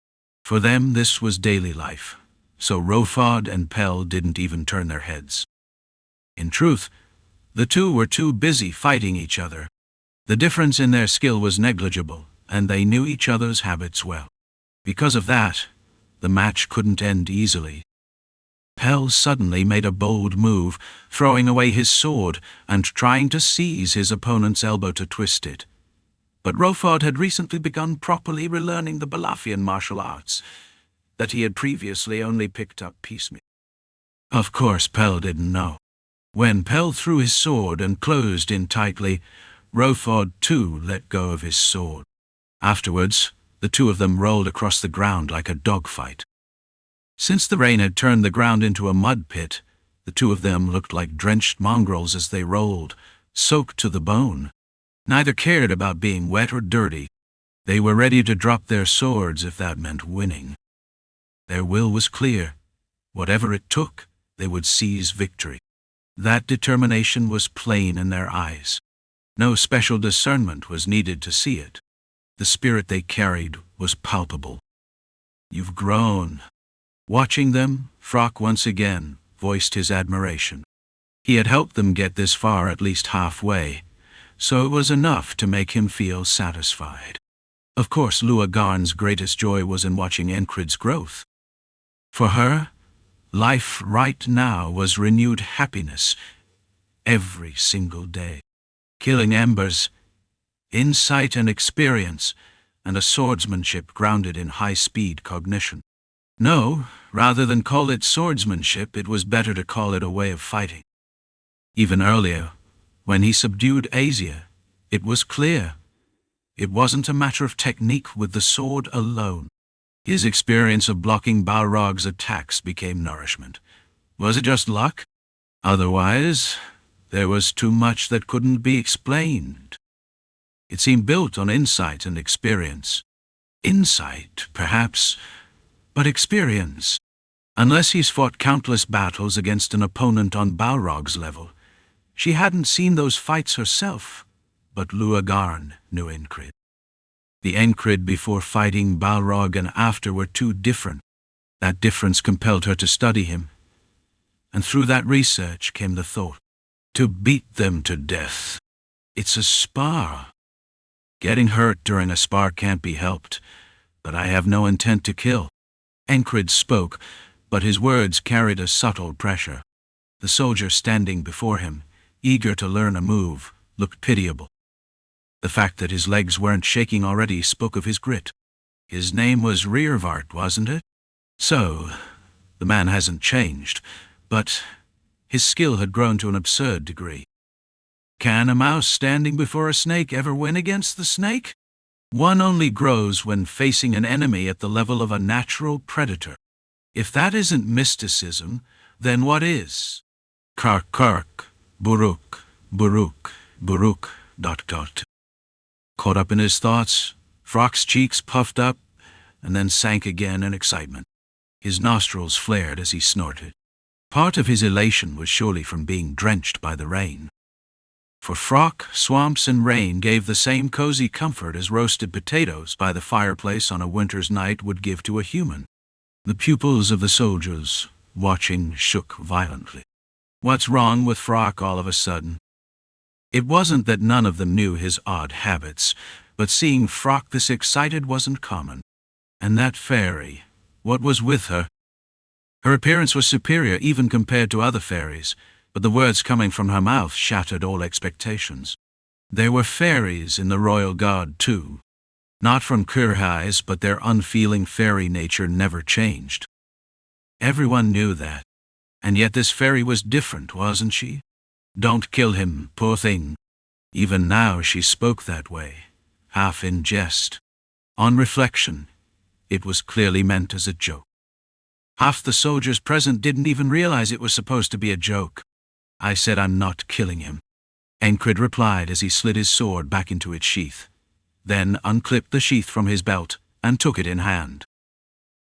For them this was daily life, so Rofod and Pell didn't even turn their heads. In truth, the two were too busy fighting each other. The difference in their skill was negligible, and they knew each other's habits well. Because of that, the match couldn't end easily. Pell suddenly made a bold move, throwing away his sword and trying to seize his opponent's elbow to twist it. But Rofod had recently begun properly relearning the Balafian martial arts that he had previously only picked up piecemeal. Of course Pell didn't know. When Pell threw his sword and closed in tightly, Rofod too let go of his sword. Afterwards, the two of them rolled across the ground like a dogfight. Since the rain had turned the ground into a mud pit, the two of them looked like drenched mongrels as they rolled, soaked to the bone. Neither cared about being wet or dirty. They were ready to drop their swords if that meant winning. Their will was clear. Whatever it took, they would seize victory. That determination was plain in their eyes. No special discernment was needed to see it. The spirit they carried was palpable. "You've grown." Watching them, Frock once again voiced his admiration. He had helped them get this far at least halfway, so it was enough to make him feel satisfied. Of course, Lua Garn's greatest joy was in watching Enkrid's growth. For her, life right now was renewed happiness every single day. Killing embers, insight and experience, and a swordsmanship grounded in high-speed cognition. No, rather than call it swordsmanship, it was better to call it a way of fighting. Even earlier, when he subdued Asia, it was clear. It wasn't a matter of technique with the sword alone. His experience of blocking Balrog's attacks became nourishment. Was it just luck? Otherwise, there was too much that couldn't be explained. It seemed built on insight and experience. Insight, perhaps, but experience. Unless he's fought countless battles against an opponent on Balrog's level, she hadn't seen those fights herself, but Lua Garn knew Enkrid. The Enkrid before fighting Balrog and after were too different. That difference compelled her to study him, and through that research came the thought, to beat them to death. It's a spar. Getting hurt during a spar can't be helped, but I have no intent to kill. Enkrid spoke, but his words carried a subtle pressure. The soldier standing before him, eager to learn a move, looked pitiable. The fact that his legs weren't shaking already spoke of his grit. His name was Rearvart, wasn't it? So, the man hasn't changed, but his skill had grown to an absurd degree. Can a mouse standing before a snake ever win against the snake? One only grows when facing an enemy at the level of a natural predator. If that isn't mysticism, then what is? Kark, Buruk, Buruk, Buruk, ... Caught up in his thoughts, Frock's cheeks puffed up and then sank again in excitement. His nostrils flared as he snorted. Part of his elation was surely from being drenched by the rain. For Frock, swamps and rain gave the same cozy comfort as roasted potatoes by the fireplace on a winter's night would give to a human. The pupils of the soldiers, watching, shook violently. What's wrong with Frock all of a sudden? It wasn't that none of them knew his odd habits, but seeing Frock this excited wasn't common. And that fairy, what was with her? Her appearance was superior even compared to other fairies, but the words coming from her mouth shattered all expectations. There were fairies in the royal guard too. Not from Kurhais, but their unfeeling fairy nature never changed. Everyone knew that. And yet this fairy was different, wasn't she? Don't kill him, poor thing. Even now she spoke that way, half in jest. On reflection, it was clearly meant as a joke. Half the soldiers present didn't even realize it was supposed to be a joke. I said I'm not killing him. Enkrid replied as he slid his sword back into its sheath, then unclipped the sheath from his belt and took it in hand.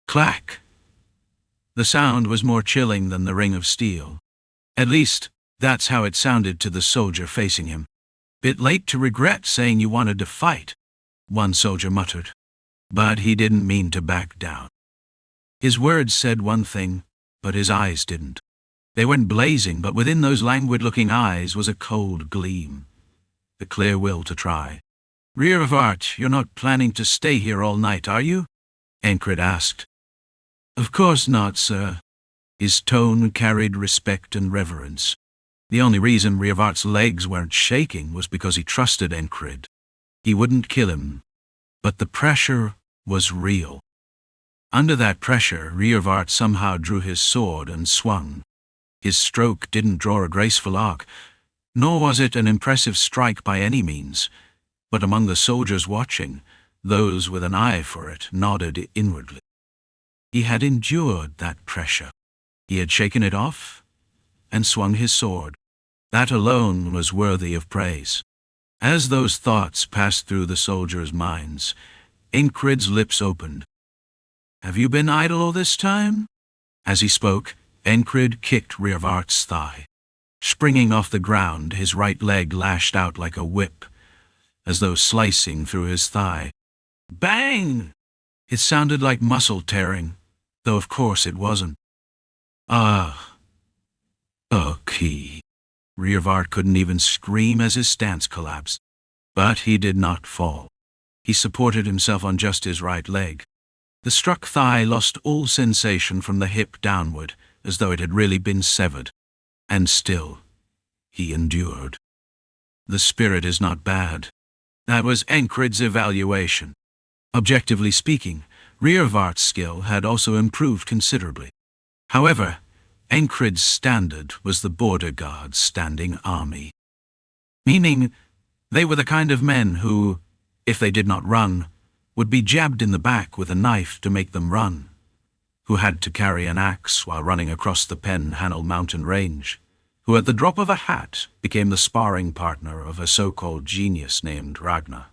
Clack! The sound was more chilling than the ring of steel. At least, that's how it sounded to the soldier facing him. Bit late to regret saying you wanted to fight, one soldier muttered. But he didn't mean to back down. His words said one thing, but his eyes didn't. They weren't blazing, but within those languid-looking eyes was a cold gleam. The clear will to try. Rearvart, you're not planning to stay here all night, are you? Enkrid asked. Of course not, sir. His tone carried respect and reverence. The only reason Rearvart's legs weren't shaking was because he trusted Enkrid. He wouldn't kill him, but the pressure was real. Under that pressure, Rearvart somehow drew his sword and swung. His stroke didn't draw a graceful arc, nor was it an impressive strike by any means, but among the soldiers watching, those with an eye for it nodded inwardly. He had endured that pressure. He had shaken it off and swung his sword. That alone was worthy of praise. As those thoughts passed through the soldiers' minds, Enkrid's lips opened. "Have you been idle all this time?" As he spoke, Enkrid kicked Rearvart's thigh. Springing off the ground, his right leg lashed out like a whip, as though slicing through his thigh. Bang! It sounded like muscle tearing, though of course it wasn't. Okay. Rearvart couldn't even scream as his stance collapsed. But he did not fall. He supported himself on just his right leg. The struck thigh lost all sensation from the hip downward, as though it had really been severed. And still, he endured. The spirit is not bad. That was Enkrid's evaluation. Objectively speaking, Rearvart's skill had also improved considerably. However, Enkrid's standard was the border guard's standing army. Meaning, they were the kind of men who, if they did not run, would be jabbed in the back with a knife to make them run, who had to carry an axe while running across the Penhanel mountain range, who at the drop of a hat became the sparring partner of a so-called genius named Ragnar,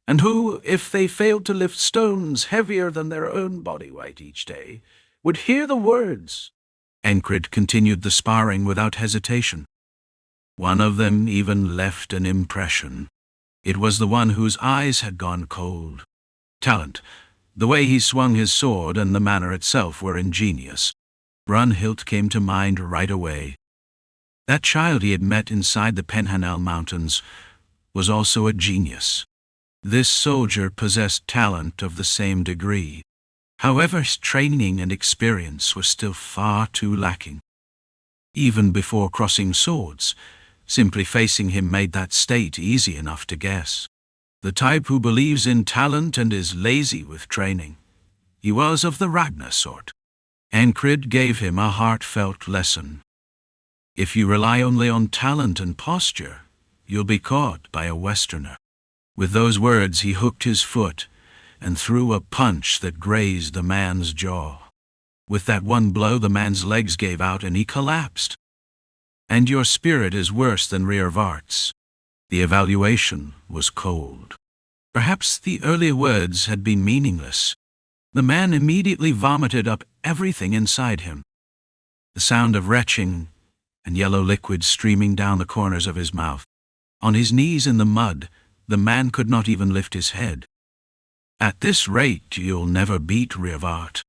and who, if they failed to lift stones heavier than their own body weight each day, would hear the words. Enkrid continued the sparring without hesitation. One of them even left an impression. It was the one whose eyes had gone cold. Talent, the way he swung his sword and the manner itself were ingenious. Brunhild came to mind right away. That child he had met inside the Penhanel mountains was also a genius. This soldier possessed talent of the same degree. However, his training and experience were still far too lacking. Even before crossing swords, simply facing him made that state easy enough to guess. The type who believes in talent and is lazy with training. He was of the Ragnar sort. Enkrid gave him a heartfelt lesson. If you rely only on talent and posture, you'll be caught by a Westerner. With those words, he hooked his foot and threw a punch that grazed the man's jaw. With that one blow, the man's legs gave out and he collapsed. And your spirit is worse than Rearvart's. The evaluation was cold. Perhaps the earlier words had been meaningless. The man immediately vomited up everything inside him. The sound of retching and yellow liquid streaming down the corners of his mouth. On his knees in the mud, the man could not even lift his head. At this rate, you'll never beat Rearvart.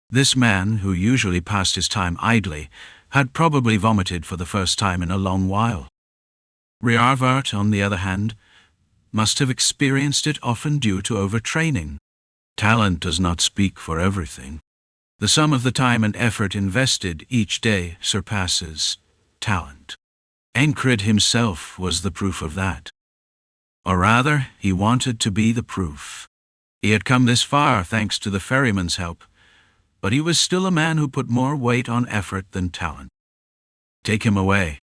This man, who usually passed his time idly, had probably vomited for the first time in a long while. Rearvart, on the other hand, must have experienced it often due to overtraining. Talent does not speak for everything. The sum of the time and effort invested each day surpasses talent. Enkrid himself was the proof of that. Or rather, he wanted to be the proof. He had come this far thanks to the ferryman's help, but he was still a man who put more weight on effort than talent. Take him away.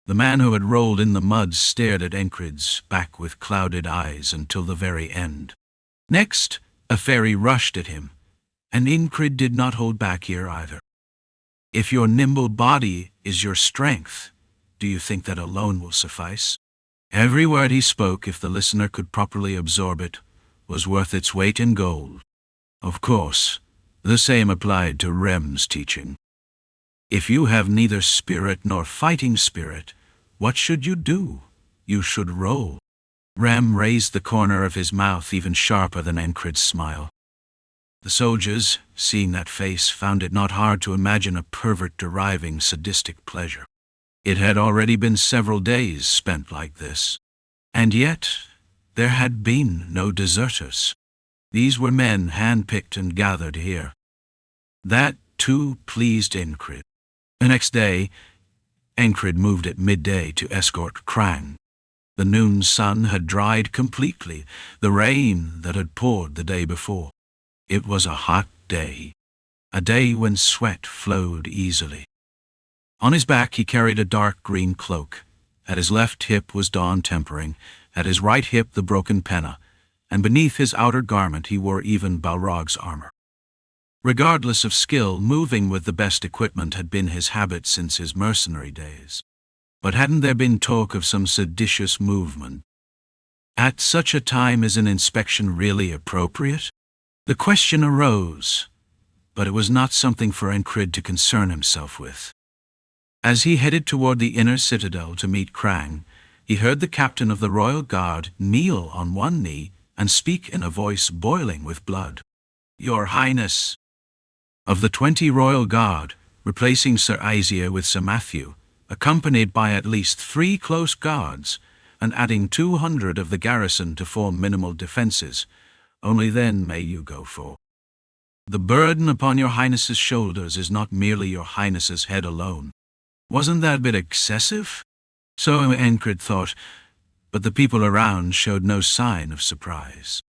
The man who had rolled in the mud stared at Enkrid's back with clouded eyes until the very end. Next, a ferry rushed at him, and Enkrid did not hold back here either. If your nimble body is your strength, do you think that alone will suffice? Every word he spoke, if the listener could properly absorb it, was worth its weight in gold. Of course, the same applied to Rem's teaching. If you have neither spirit nor fighting spirit, what should you do? You should roll. Rem raised the corner of his mouth even sharper than Enkrid's smile. The soldiers, seeing that face, found it not hard to imagine a pervert deriving sadistic pleasure. It had already been several days spent like this. And yet, there had been no deserters. These were men hand-picked and gathered here. That, too, pleased Enkrid. The next day, Enkrid moved at midday to escort Krang. The noon sun had dried completely the rain that had poured the day before. It was a hot day, a day when sweat flowed easily. On his back he carried a dark green cloak. At his left hip was dawn tempering, at his right hip the broken penna, and beneath his outer garment he wore even Balrog's armor. Regardless of skill, moving with the best equipment had been his habit since his mercenary days. But hadn't there been talk of some seditious movement? At such a time, is an inspection really appropriate? The question arose, but it was not something for Enkrid to concern himself with. As he headed toward the inner citadel to meet Krang, he heard the captain of the royal guard kneel on one knee and speak in a voice boiling with blood. "Your Highness." Of the 20 royal guard, replacing Sir Aesir with Sir Matthew, accompanied by at least 3 close guards, and adding 200 of the garrison to form minimal defenses, only then may you go forth. The burden upon your Highness's shoulders is not merely your Highness's head alone. Wasn't that a bit excessive? So Enkrid thought, but the people around showed no sign of surprise.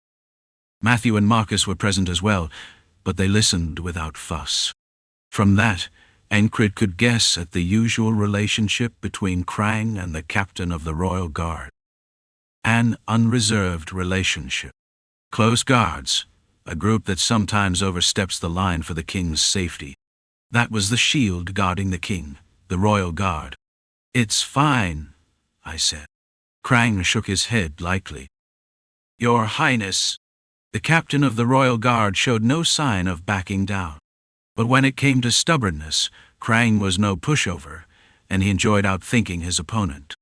Matthew and Marcus were present as well, but they listened without fuss. From that, Enkrid could guess at the usual relationship between Krang and the captain of the royal guard. An unreserved relationship. Close guards, a group that sometimes oversteps the line for the king's safety. That was the shield guarding the king, the royal guard. "It's fine," I said. Krang shook his head lightly. "Your Highness." The captain of the royal guard showed no sign of backing down. But when it came to stubbornness, Krang was no pushover, and he enjoyed outthinking his opponent.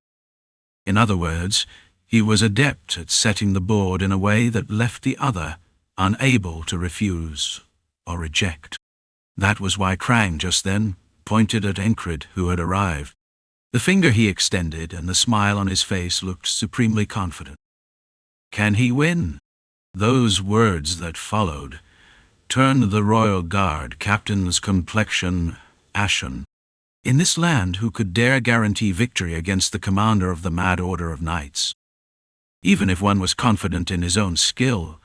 In other words, he was adept at setting the board in a way that left the other unable to refuse or reject. That was why Krang just then pointed at Enkrid, who had arrived. The finger he extended and the smile on his face looked supremely confident. Can he win? Those words that followed turned the royal guard captain's complexion ashen. In this land, who could dare guarantee victory against the commander of the Mad Order of Knights? Even if one was confident in his own skill,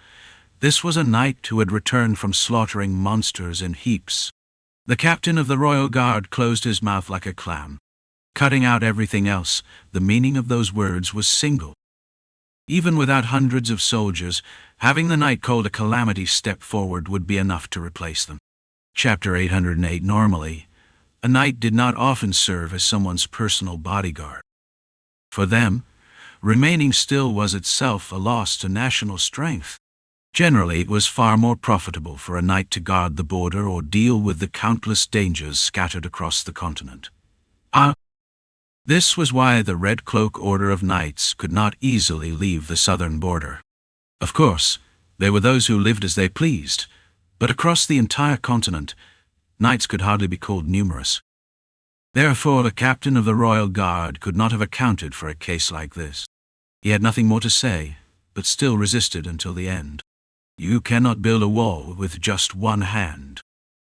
this was a knight who had returned from slaughtering monsters in heaps. The captain of the royal guard closed his mouth like a clam. Cutting out everything else, the meaning of those words was single. Even without hundreds of soldiers, having the knight called a calamity step forward would be enough to replace them. Chapter 808. Normally, a knight did not often serve as someone's personal bodyguard. For them, remaining still was itself a loss to national strength. Generally, it was far more profitable for a knight to guard the border or deal with the countless dangers scattered across the continent. This was why the Red Cloak Order of Knights could not easily leave the southern border. Of course, there were those who lived as they pleased, but across the entire continent, knights could hardly be called numerous. Therefore, the captain of the royal guard could not have accounted for a case like this. He had nothing more to say, but still resisted until the end. You cannot build a wall with just one hand.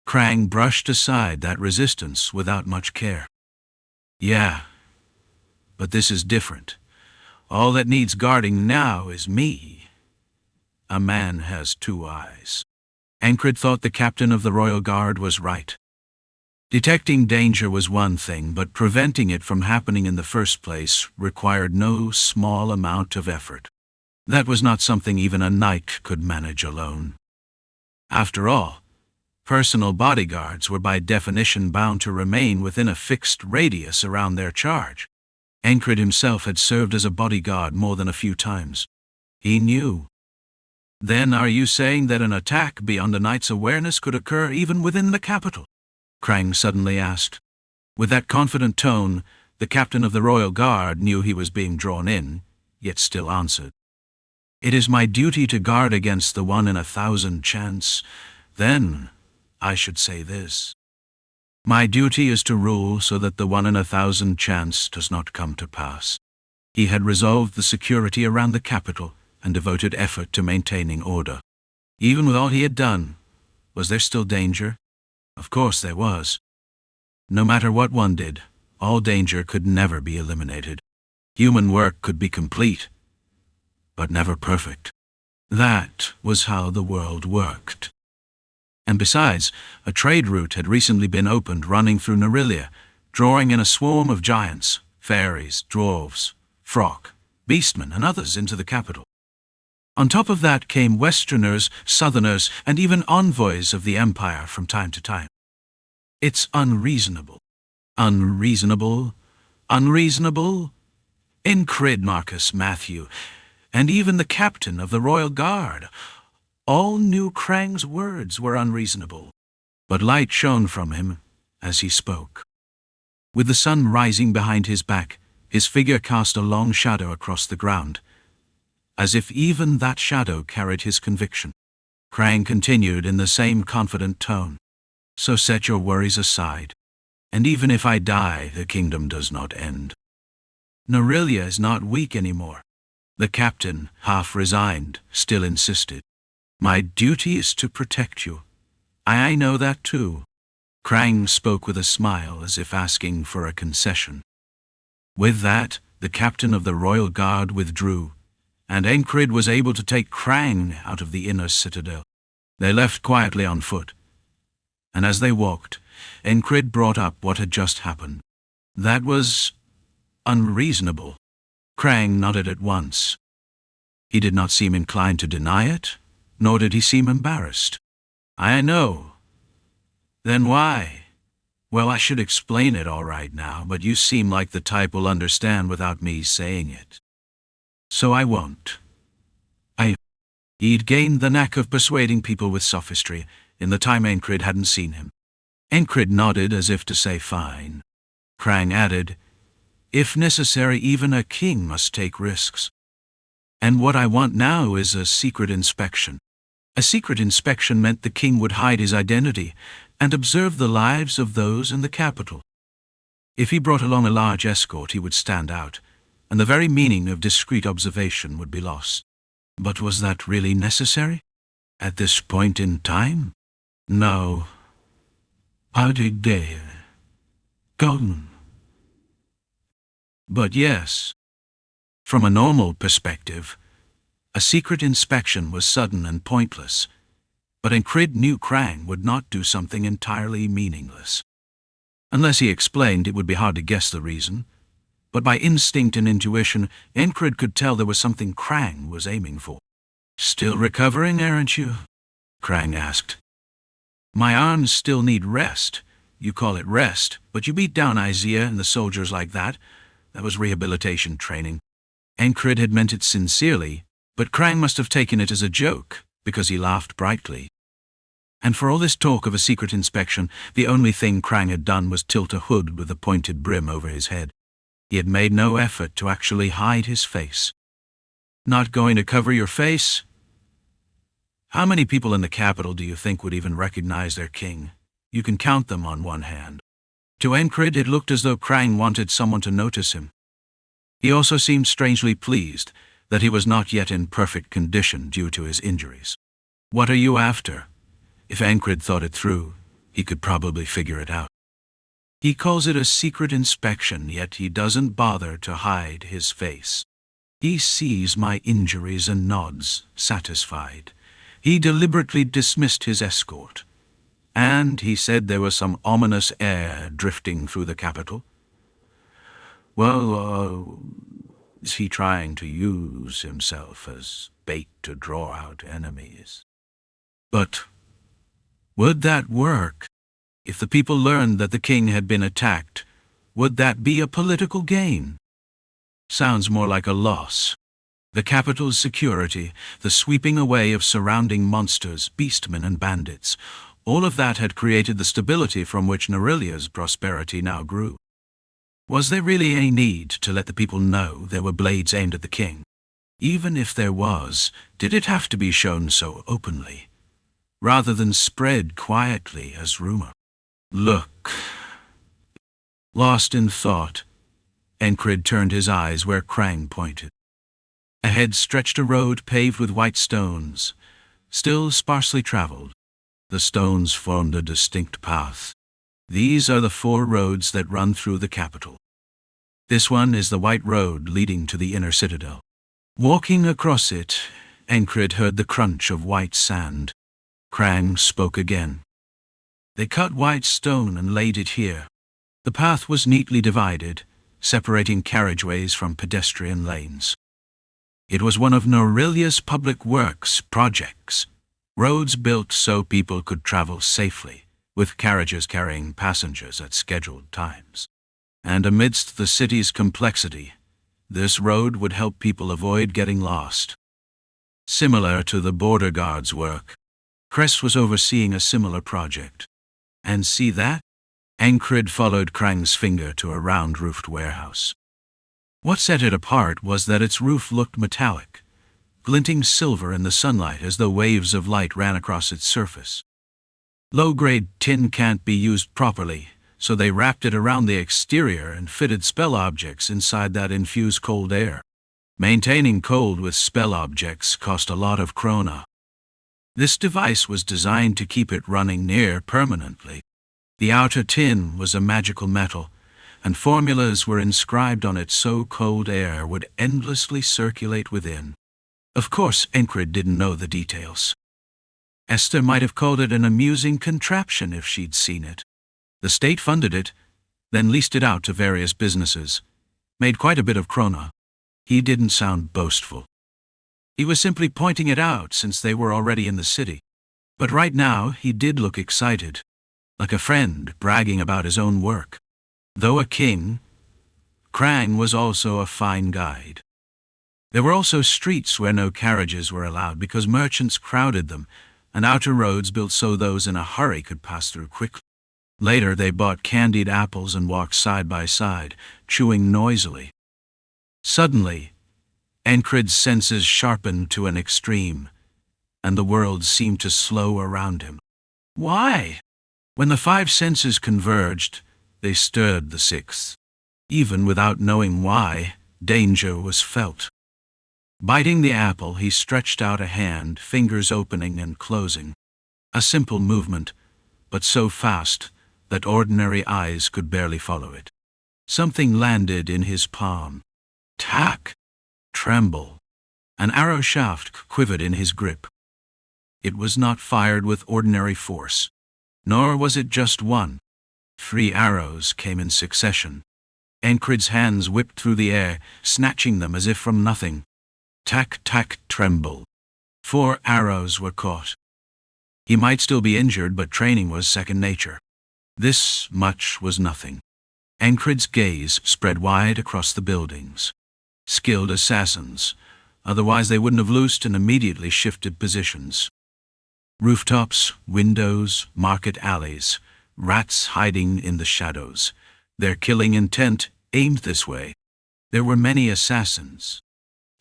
Krang brushed aside that resistance without much care. Yeah, but this is different. All that needs guarding now is me. A man has 2 eyes. Enkrid thought the captain of the royal guard was right. Detecting danger was one thing, but preventing it from happening in the first place required no small amount of effort. That was not something even a knight could manage alone. After all, personal bodyguards were by definition bound to remain within a fixed radius around their charge. Enkrid himself had served as a bodyguard more than a few times. He knew. Then are you saying that an attack beyond a knight's awareness could occur even within the capital? Krang suddenly asked. With that confident tone, the captain of the royal guard knew he was being drawn in, yet still answered. It is my duty to guard against the 1 in 1,000 chance. Then, I should say this. My duty is to rule so that the 1 in 1,000 chance does not come to pass. He had resolved the security around the capital and devoted effort to maintaining order. Even with all he had done, was there still danger? Of course there was. No matter what one did, all danger could never be eliminated. Human work could be complete, but never perfect. That was how the world worked. And besides, a trade route had recently been opened running through Narilia, drawing in a swarm of giants, fairies, dwarves, frog, beastmen, and others into the capital. On top of that came Westerners, Southerners, and even envoys of the Empire from time to time. It's unreasonable. Unreasonable. Unreasonable. Enkrid, Marcus, Matthew, and even the captain of the Royal Guard all knew Krang's words were unreasonable. But light shone from him as he spoke. With the sun rising behind his back, his figure cast a long shadow across the ground, as if even that shadow carried his conviction. Krang continued in the same confident tone. So set your worries aside, and even if I die, the kingdom does not end. Narilia is not weak anymore. The captain, half resigned, still insisted. My duty is to protect you. I know that too. Krang spoke with a smile as if asking for a concession. With that, the captain of the Royal Guard withdrew, and Enkrid was able to take Krang out of the inner citadel. They left quietly on foot, and as they walked, Enkrid brought up what had just happened. That was unreasonable. Krang nodded at once. He did not seem inclined to deny it, nor did he seem embarrassed. I know. Then why? Well, I should explain it all right now, but you seem like the type will understand without me saying it. So I won't. He'd gained the knack of persuading people with sophistry in the time Enkrid hadn't seen him. Enkrid nodded as if to say fine. Krang added, if necessary, even a king must take risks. And what I want now is a secret inspection. A secret inspection meant the king would hide his identity and observe the lives of those in the capital. If he brought along a large escort, he would stand out, and the very meaning of discreet observation would be lost. But was that really necessary? At this point in time? No. How did they go? But yes. From a normal perspective, a secret inspection was sudden and pointless, but Enkrid knew Krang would not do something entirely meaningless. Unless he explained, it would be hard to guess the reason, but by instinct and intuition, Enkrid could tell there was something Krang was aiming for. Still recovering, aren't you? Krang asked. My arms still need rest. You call it rest, but you beat down Isaiah and the soldiers like that. That was rehabilitation training. Enkrid had meant it sincerely, but Krang must have taken it as a joke, because he laughed brightly. And for all this talk of a secret inspection, the only thing Krang had done was tilt a hood with a pointed brim over his head. He had made no effort to actually hide his face. Not going to cover your face? How many people in the capital do you think would even recognize their king? You can count them on one hand. To Enkrid, it looked as though Krang wanted someone to notice him. He also seemed strangely pleased that he was not yet in perfect condition due to his injuries. What are you after? If Enkrid thought it through, he could probably figure it out. He calls it a secret inspection, yet he doesn't bother to hide his face. He sees my injuries and nods, satisfied. He deliberately dismissed his escort. And he said there was some ominous air drifting through the capital. Well, is he trying to use himself as bait to draw out enemies? But would that work? If the people learned that the king had been attacked, would that be a political gain? Sounds more like a loss. The capital's security, the sweeping away of surrounding monsters, beastmen and bandits, all of that had created the stability from which Narilia's prosperity now grew. Was there really any need to let the people know there were blades aimed at the king? Even if there was, did it have to be shown so openly, rather than spread quietly as rumor? Look. Lost in thought, Enkrid turned his eyes where Krang pointed. Ahead stretched a road paved with white stones, still sparsely traveled. The stones formed a distinct path. These are the 4 roads that run through the capital. This one is the white road leading to the inner citadel. Walking across it, Enkrid heard the crunch of white sand. Krang spoke again. They cut white stone and laid it here. The path was neatly divided, separating carriageways from pedestrian lanes. It was one of Norilia's public works projects, roads built so people could travel safely, with carriages carrying passengers at scheduled times. And amidst the city's complexity, this road would help people avoid getting lost. Similar to the border guard's work, Cress was overseeing a similar project. And see that? Enkrid followed Krang's finger to a round-roofed warehouse. What set it apart was that its roof looked metallic, glinting silver in the sunlight as though waves of light ran across its surface. Low-grade tin can't be used properly, so they wrapped it around the exterior and fitted spell objects inside that infuse cold air. Maintaining cold with spell objects cost a lot of krona. This device was designed to keep it running near permanently. The outer tin was a magical metal, and formulas were inscribed on it so cold air would endlessly circulate within. Of course, Enkrid didn't know the details. Esther might have called it an amusing contraption if she'd seen it. The state funded it, then leased it out to various businesses, made quite a bit of krona. He didn't sound boastful. He was simply pointing it out since they were already in the city. But right now he did look excited, like a friend bragging about his own work. Though a king, Krang was also a fine guide. There were also streets where no carriages were allowed because merchants crowded them, and outer roads built so those in a hurry could pass through quickly. Later they bought candied apples and walked side by side, chewing noisily. Suddenly, Enkrid's senses sharpened to an extreme, and the world seemed to slow around him. Why? When the five senses converged, they stirred the sixth. Even without knowing why, danger was felt. Biting the apple, he stretched out a hand, fingers opening and closing. A simple movement, but so fast that ordinary eyes could barely follow it. Something landed in his palm. Tack! Tremble. An arrow shaft quivered in his grip. It was not fired with ordinary force, nor was it just one. 3 arrows came in succession. Enkrid's hands whipped through the air, snatching them as if from nothing. Tack, tack, tremble. 4 arrows were caught. He might still be injured, but training was second nature. This much was nothing. Enkrid's gaze spread wide across the buildings. Skilled assassins, otherwise they wouldn't have loosed and immediately shifted positions. Rooftops, windows, market alleys, rats hiding in the shadows, their killing intent aimed this way. There were many assassins.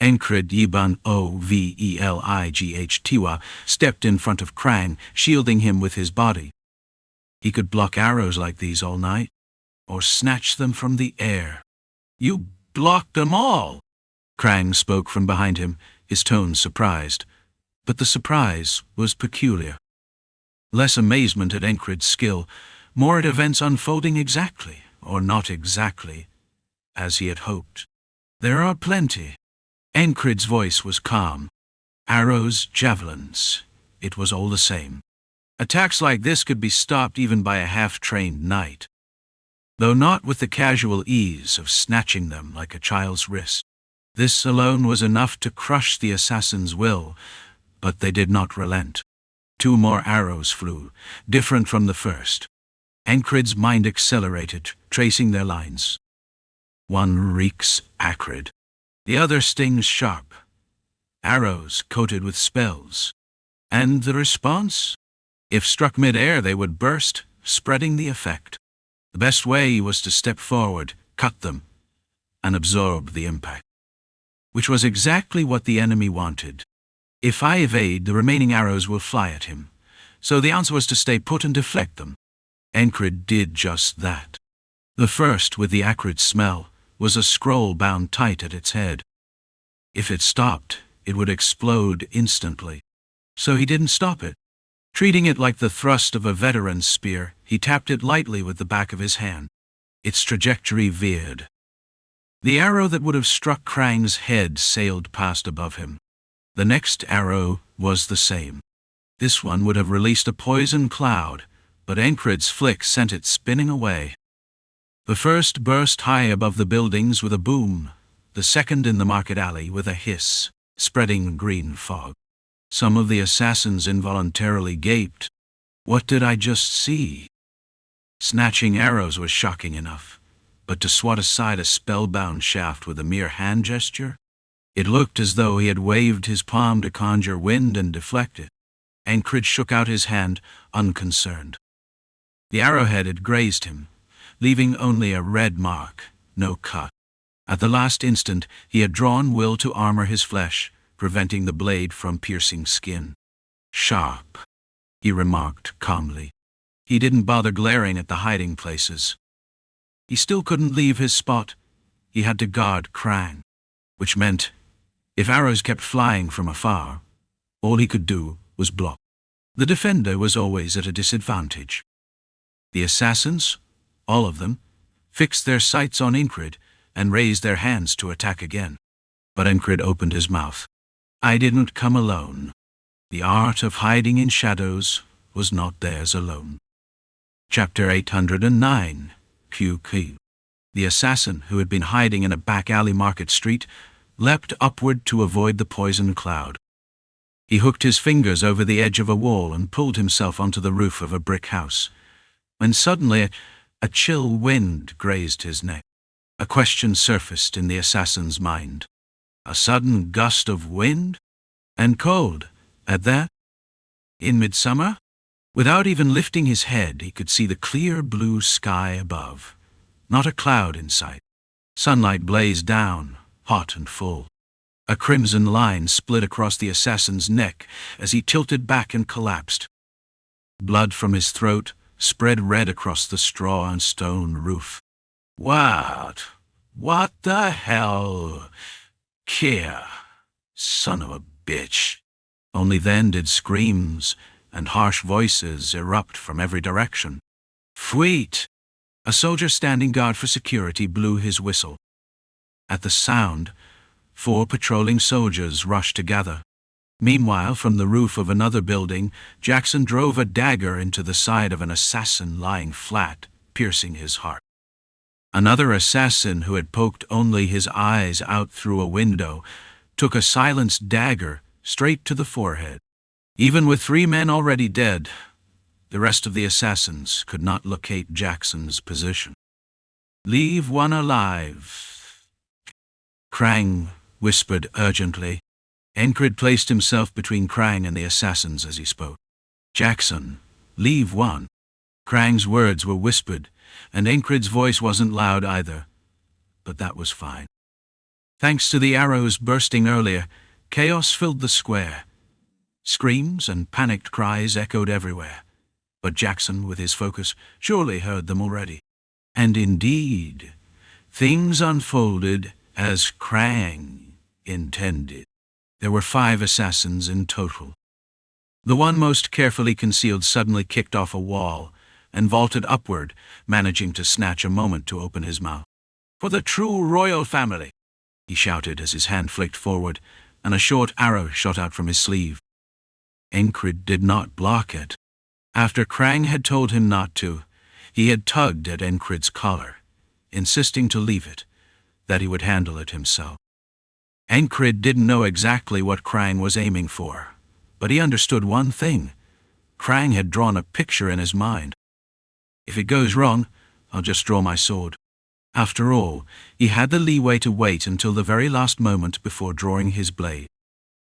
Enkrid Yiban Overlightwa stepped in front of Krang, shielding him with his body. He could block arrows like these all night, or snatch them from the air. You blocked them all! Krang spoke from behind him, his tone surprised. But the surprise was peculiar. Less amazement at Enkrid's skill, more at events unfolding exactly, or not exactly, as he had hoped. There are plenty. Enkrid's voice was calm. Arrows, javelins, it was all the same. Attacks like this could be stopped even by a half-trained knight, though not with the casual ease of snatching them like a child's wrist. This alone was enough to crush the assassin's will, but they did not relent. 2 more arrows flew, different from the first. Enkrid's mind accelerated, tracing their lines. One reeks acrid. The other stings sharp. Arrows coated with spells. And the response? If struck mid-air, they would burst, spreading the effect. The best way was to step forward, cut them, and absorb the impact. Which was exactly what the enemy wanted. If I evade, the remaining arrows will fly at him. So the answer was to stay put and deflect them. Enkrid did just that. The first, with the acrid smell, was a scroll bound tight at its head. If it stopped, it would explode instantly. So he didn't stop it. Treating it like the thrust of a veteran's spear, he tapped it lightly with the back of his hand. Its trajectory veered. The arrow that would have struck Krang's head sailed past above him. The next arrow was the same. This one would have released a poison cloud, but Enkrid's flick sent it spinning away. The first burst high above the buildings with a boom, the second in the market alley with a hiss, spreading green fog. Some of the assassins involuntarily gaped. What did I just see? Snatching arrows was shocking enough, but to swat aside a spellbound shaft with a mere hand gesture? It looked as though he had waved his palm to conjure wind and deflect it. Enkrid shook out his hand, unconcerned. The arrowhead had grazed him, leaving only a red mark, no cut. At the last instant, he had drawn will to armor his flesh, preventing the blade from piercing skin. Sharp, he remarked calmly. He didn't bother glaring at the hiding places. He still couldn't leave his spot. He had to guard Krang, which meant, if arrows kept flying from afar, all he could do was block. The defender was always at a disadvantage. The assassins, all of them, fixed their sights on Enkrid and raised their hands to attack again. But Enkrid opened his mouth. I didn't come alone. The art of hiding in shadows was not theirs alone. Chapter 809, QQ. The assassin, who had been hiding in a back alley market street, leapt upward to avoid the poison cloud. He hooked his fingers over the edge of a wall and pulled himself onto the roof of a brick house, when suddenly a chill wind grazed his neck. A question surfaced in the assassin's mind. A sudden gust of wind? And cold, at that? In midsummer? Without even lifting his head, he could see the clear blue sky above. Not a cloud in sight. Sunlight blazed down, hot and full. A crimson line split across the assassin's neck as he tilted back and collapsed. Blood from his throat spread red across the straw and stone roof. What the hell? Kia, son of a bitch. Only then did screams and harsh voices erupt from every direction. Fweet! A soldier standing guard for security blew his whistle. At the sound, 4 patrolling soldiers rushed together. Meanwhile, from the roof of another building, Jackson drove a dagger into the side of an assassin lying flat, piercing his heart. Another assassin, who had poked only his eyes out through a window, took a silenced dagger straight to the forehead. Even with 3 men already dead, the rest of the assassins could not locate Jackson's position. Leave one alive, Krang whispered urgently. Enkrid placed himself between Krang and the assassins as he spoke. Jackson, leave one. Krang's words were whispered, and Enkrid's voice wasn't loud either, but that was fine. Thanks to the arrows bursting earlier, chaos filled the square. Screams and panicked cries echoed everywhere, but Jackson, with his focus, surely heard them already. And indeed, things unfolded as Krang intended. There were 5 assassins in total. The one most carefully concealed suddenly kicked off a wall and vaulted upward, managing to snatch a moment to open his mouth. For the true royal family, he shouted as his hand flicked forward, and a short arrow shot out from his sleeve. Enkrid did not block it. After Krang had told him not to, he had tugged at Enkrid's collar, insisting to leave it, that he would handle it himself. Enkrid didn't know exactly what Krang was aiming for, but he understood one thing. Krang had drawn a picture in his mind. If it goes wrong, I'll just draw my sword. After all, he had the leeway to wait until the very last moment before drawing his blade.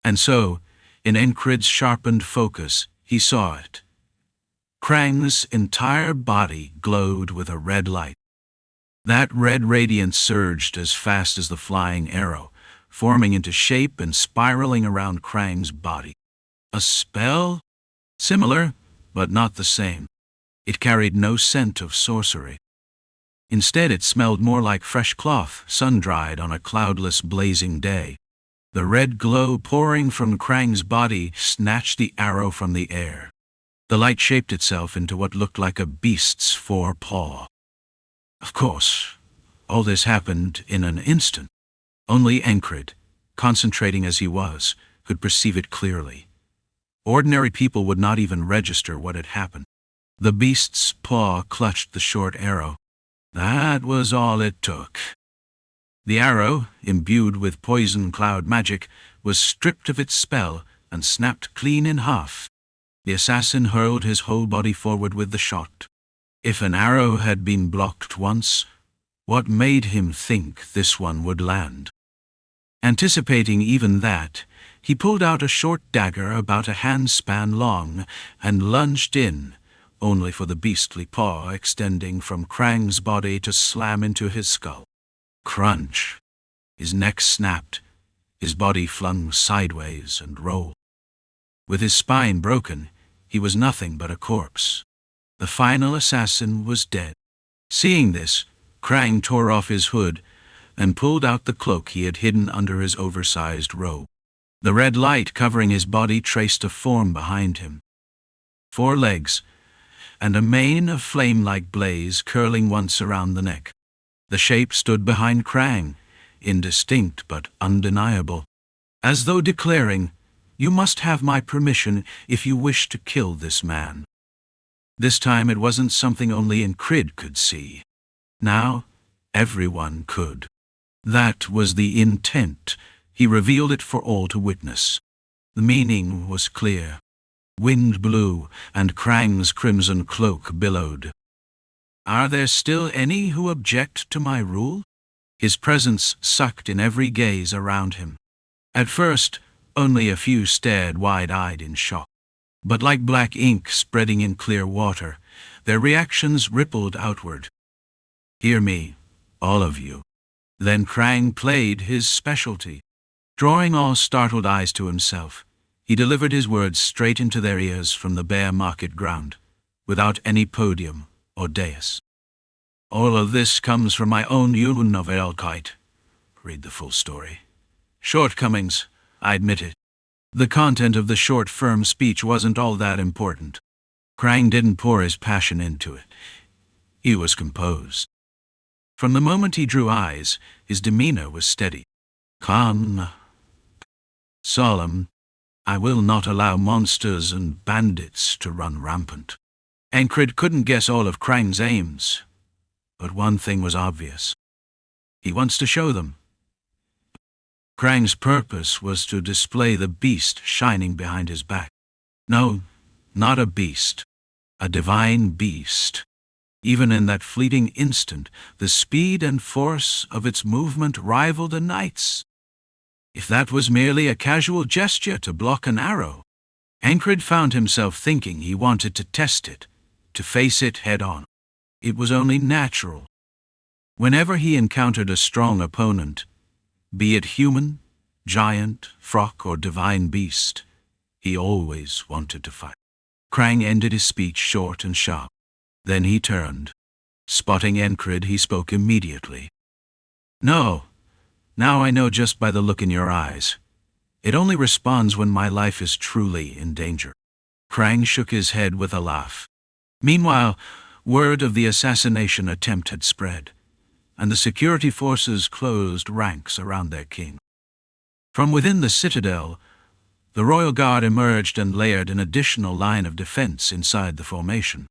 And so, in Enkrid's sharpened focus, he saw it. Krang's entire body glowed with a red light. That red radiance surged as fast as the flying arrow, forming into shape and spiraling around Krang's body. A spell? Similar, but not the same. It carried no scent of sorcery. Instead, it smelled more like fresh cloth, sun-dried on a cloudless, blazing day. The red glow pouring from Krang's body snatched the arrow from the air. The light shaped itself into what looked like a beast's forepaw. Of course, all this happened in an instant. Only Enkrid, concentrating as he was, could perceive it clearly. Ordinary people would not even register what had happened. The beast's paw clutched the short arrow. That was all it took. The arrow, imbued with poison cloud magic, was stripped of its spell and snapped clean in half. The assassin hurled his whole body forward with the shot. If an arrow had been blocked once, what made him think this one would land? Anticipating even that, he pulled out a short dagger about a handspan long and lunged in, only for the beastly paw extending from Krang's body to slam into his skull. Crunch! His neck snapped, his body flung sideways and rolled. With his spine broken, he was nothing but a corpse. The final assassin was dead. Seeing this, Krang tore off his hood and pulled out the cloak he had hidden under his oversized robe. The red light covering his body traced a form behind him. 4 legs, and a mane of flame-like blaze curling once around the neck. The shape stood behind Krang, indistinct but undeniable, as though declaring, "You must have my permission if you wish to kill this man." This time it wasn't something only Enkrid could see. Now, everyone could. That was the intent. He revealed it for all to witness. The meaning was clear. Wind blew, and Krang's crimson cloak billowed. "Are there still any who object to my rule?" His presence sucked in every gaze around him. At first, only a few stared wide-eyed in shock. But like black ink spreading in clear water, their reactions rippled outward. "Hear me, all of you." Then Krang played his specialty. Drawing all startled eyes to himself, he delivered his words straight into their ears from the bare market ground, without any podium or dais. "All of this comes from my own Untitled. Read the full story. Shortcomings, I admit it. The content of the short, firm speech wasn't all that important. Krang didn't pour his passion into it. He was composed. From the moment he drew eyes, his demeanor was steady. Calm, solemn. I will not allow monsters and bandits to run rampant. Enkrid couldn't guess all of Krang's aims, but one thing was obvious. He wants to show them. Krang's purpose was to display the beast shining behind his back. No, not a beast. A divine beast. Even in that fleeting instant, the speed and force of its movement rivaled a knight's. If that was merely a casual gesture to block an arrow, Enkrid found himself thinking he wanted to test it, to face it head-on. It was only natural. Whenever he encountered a strong opponent, be it human, giant, frock, or divine beast, he always wanted to fight. Krang ended his speech short and sharp. Then he turned. Spotting Enkrid, he spoke immediately. "No. Now I know just by the look in your eyes. It only responds when my life is truly in danger." Krang shook his head with a laugh. Meanwhile, word of the assassination attempt had spread, and the security forces closed ranks around their king. From within the citadel, the royal guard emerged and layered an additional line of defense inside the formation.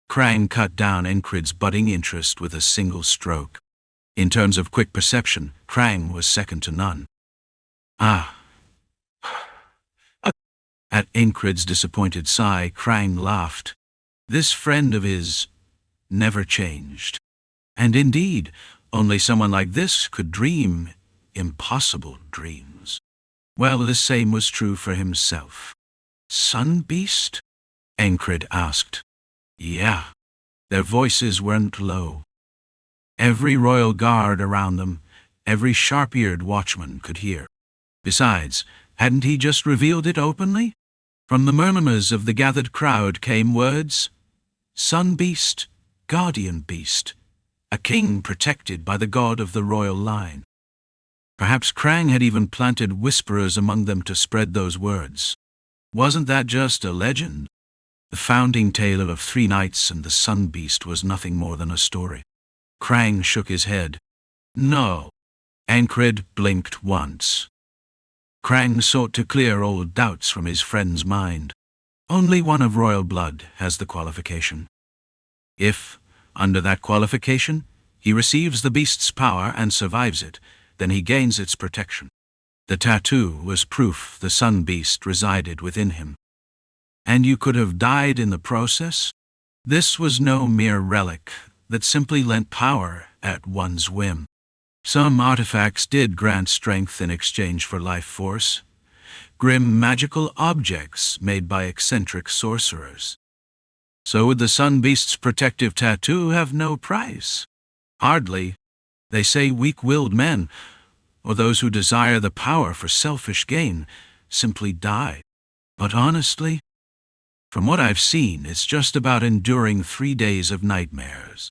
Krang cut down Enkrid's budding interest with a single stroke. In terms of quick perception, Krang was second to none. At Enkrid's disappointed sigh, Krang laughed. This friend of his never changed. And indeed, only someone like this could dream impossible dreams. Well, the same was true for himself. "Sun Beast?" Enkrid asked. "Yeah." Their voices weren't low. Every royal guard around them, every sharp-eared watchman could hear. Besides, hadn't he just revealed it openly? From the murmurs of the gathered crowd came words. Sun Beast, Guardian Beast, a king protected by the god of the royal line. Perhaps Krang had even planted whisperers among them to spread those words. Wasn't that just a legend? The founding tale of 3 knights and the Sun Beast was nothing more than a story. Krang shook his head. No. Enkrid blinked once. Krang sought to clear old doubts from his friend's mind. Only one of royal blood has the qualification. If, under that qualification, He receives the beast's power and survives it, then he gains its protection. The tattoo was proof the sun beast resided within him. And you could have died in the process? This was no mere relic that simply lent power at one's whim. Some artifacts did grant strength in exchange for life force, grim magical objects made by eccentric sorcerers. So would the sun beast's protective tattoo have no price? Hardly. They say weak-willed men, or those who desire the power for selfish gain, simply die. But honestly, from what I've seen, it's just about enduring 3 days of nightmares.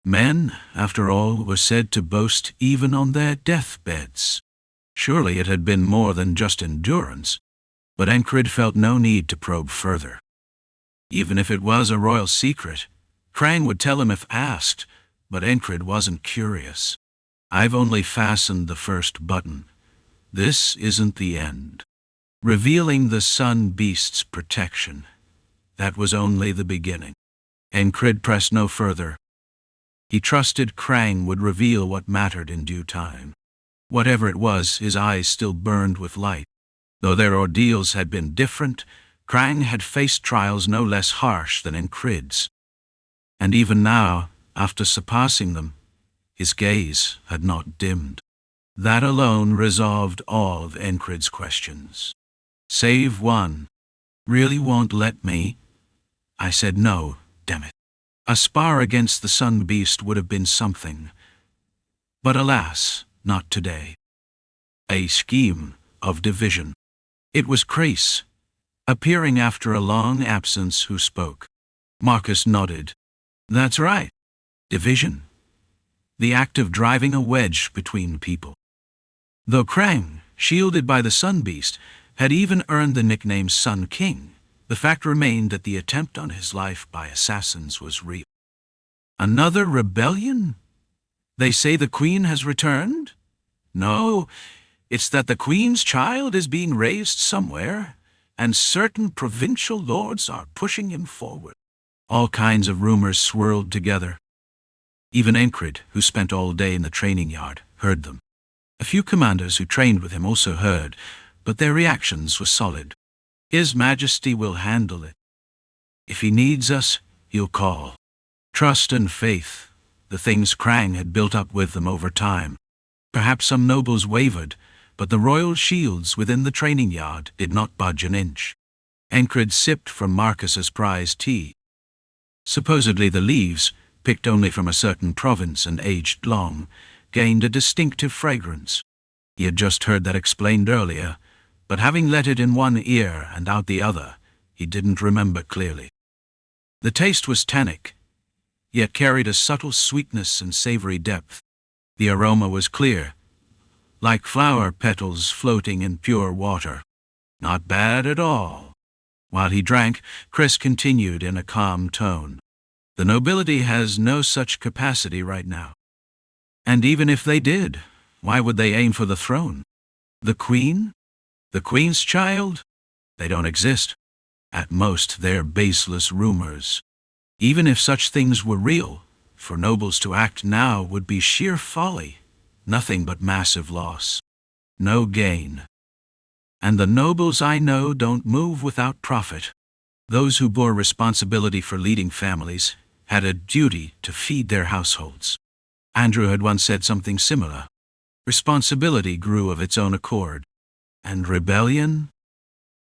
Men, after all, were said to boast even on their deathbeds. Surely it had been more than just endurance, but Enkrid felt no need to probe further. Even if it was a royal secret, Krang would tell him if asked, but Enkrid wasn't curious. I've only fastened the first button. This isn't the end. Revealing the sun beast's protection. That was only the beginning. Enkrid pressed no further. He trusted Krang would reveal what mattered in due time. Whatever it was, his eyes still burned with light. Though their ordeals had been different, Krang had faced trials no less harsh than Enkrid's. And even now, after surpassing them, his gaze had not dimmed. That alone resolved all of Enkrid's questions. Save one. Really won't let me? I said no, damn it. A spar against the sun beast would have been something. But alas, not today. A scheme of division. It was Krace, appearing after a long absence, who spoke. Marcus nodded. That's right. Division. The act of driving a wedge between people. Though Krang, shielded by the Sun Beast, had even earned the nickname Sun King, the fact remained that the attempt on his life by assassins was real. Another rebellion? They say the Queen has returned? No, it's that the Queen's child is being raised somewhere, and certain provincial lords are pushing him forward. All kinds of rumors swirled together. Even Enkrid, who spent all day in the training yard, heard them. A few commanders who trained with him also heard, but their reactions were solid. His Majesty will handle it. If he needs us, he'll call. Trust and faith, the things Krang had built up with them over time. Perhaps some nobles wavered, but the royal shields within the training yard did not budge an inch. Enkrid sipped from Marcus's prized tea. Supposedly the leaves, picked only from a certain province and aged long, gained a distinctive fragrance. He had just heard that explained earlier, but having let it in one ear and out the other, he didn't remember clearly. The taste was tannic, yet carried a subtle sweetness and savory depth. The aroma was clear, like flower petals floating in pure water. Not bad at all. While he drank, Chris continued in a calm tone. The nobility has no such capacity right now. And even if they did, why would they aim for the throne? The Queen? The Queen's child? They don't exist. At most, they're baseless rumors. Even if such things were real, for nobles to act now would be sheer folly, nothing but massive loss. No gain. And the nobles I know don't move without profit. Those who bore responsibility for leading families had a duty to feed their households. Andrew had once said something similar. Responsibility grew of its own accord. And rebellion?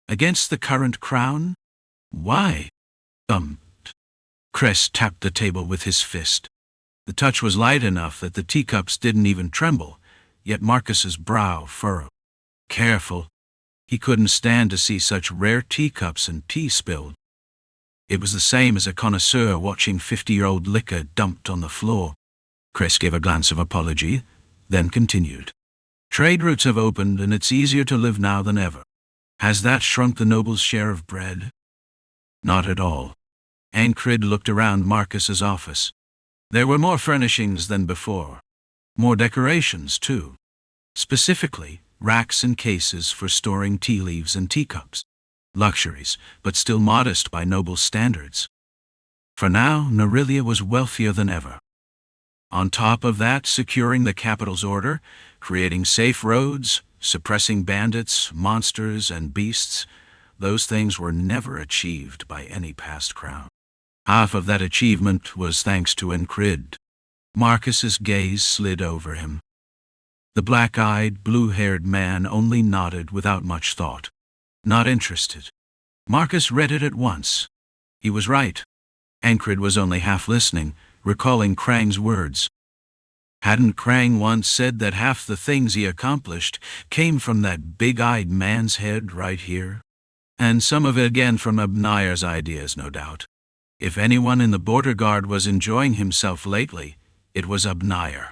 Against the current crown? Why? Cress tapped the table with his fist. The touch was light enough that the teacups didn't even tremble, yet Marcus's brow furrowed. Careful. He couldn't stand to see such rare teacups and tea spilled. It was the same as a connoisseur watching 50-year-old liquor dumped on the floor. Cress gave a glance of apology, then continued. Trade routes have opened, and it's easier to live now than ever. Has that shrunk the noble's share of bread? Not at all. Enkrid looked around Marcus's office. There were more furnishings than before. More decorations, too. Specifically, racks and cases for storing tea leaves and teacups. Luxuries, but still modest by noble standards. For now, Narilia was wealthier than ever. On top of that, securing the capital's order, creating safe roads, suppressing bandits, monsters, and beasts, those things were never achieved by any past crown. Half of that achievement was thanks to Enkrid. Marcus's gaze slid over him. The black-eyed, blue-haired man only nodded without much thought. Not interested. Marcus read it at once. He was right. Enkrid was only half listening, recalling Krang's words. Hadn't Krang once said that half the things he accomplished came from that big-eyed man's head right here? And some of it again from Abnayar's ideas, no doubt. If anyone in the border guard was enjoying himself lately, it was Abnayar.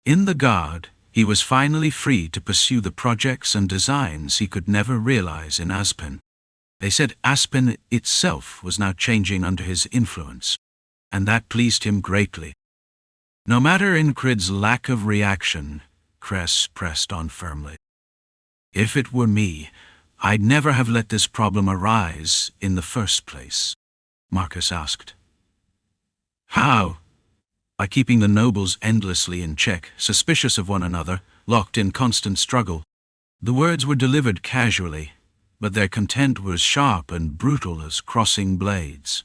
In the guard, he was finally free to pursue the projects and designs he could never realize in Aspen. They said Aspen itself was now changing under his influence, and that pleased him greatly. No matter Enkrid's lack of reaction, Cress pressed on firmly. If it were me, I'd never have let this problem arise in the first place, Marcus asked. How? By keeping the nobles endlessly in check, suspicious of one another, locked in constant struggle. The words were delivered casually, but their content was sharp and brutal as crossing blades.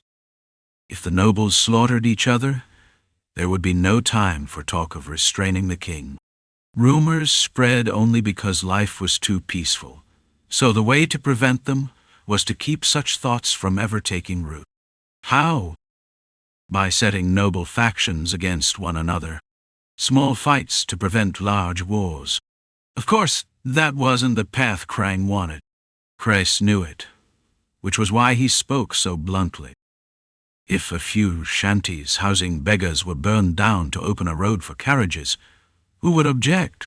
If the nobles slaughtered each other, there would be no time for talk of restraining the king. Rumors spread only because life was too peaceful, so the way to prevent them was to keep such thoughts from ever taking root. How? By setting noble factions against one another. Small fights to prevent large wars. Of course, that wasn't the path Krang wanted. Cress knew it, which was why he spoke so bluntly. If a few shanties housing beggars were burned down to open a road for carriages, who would object?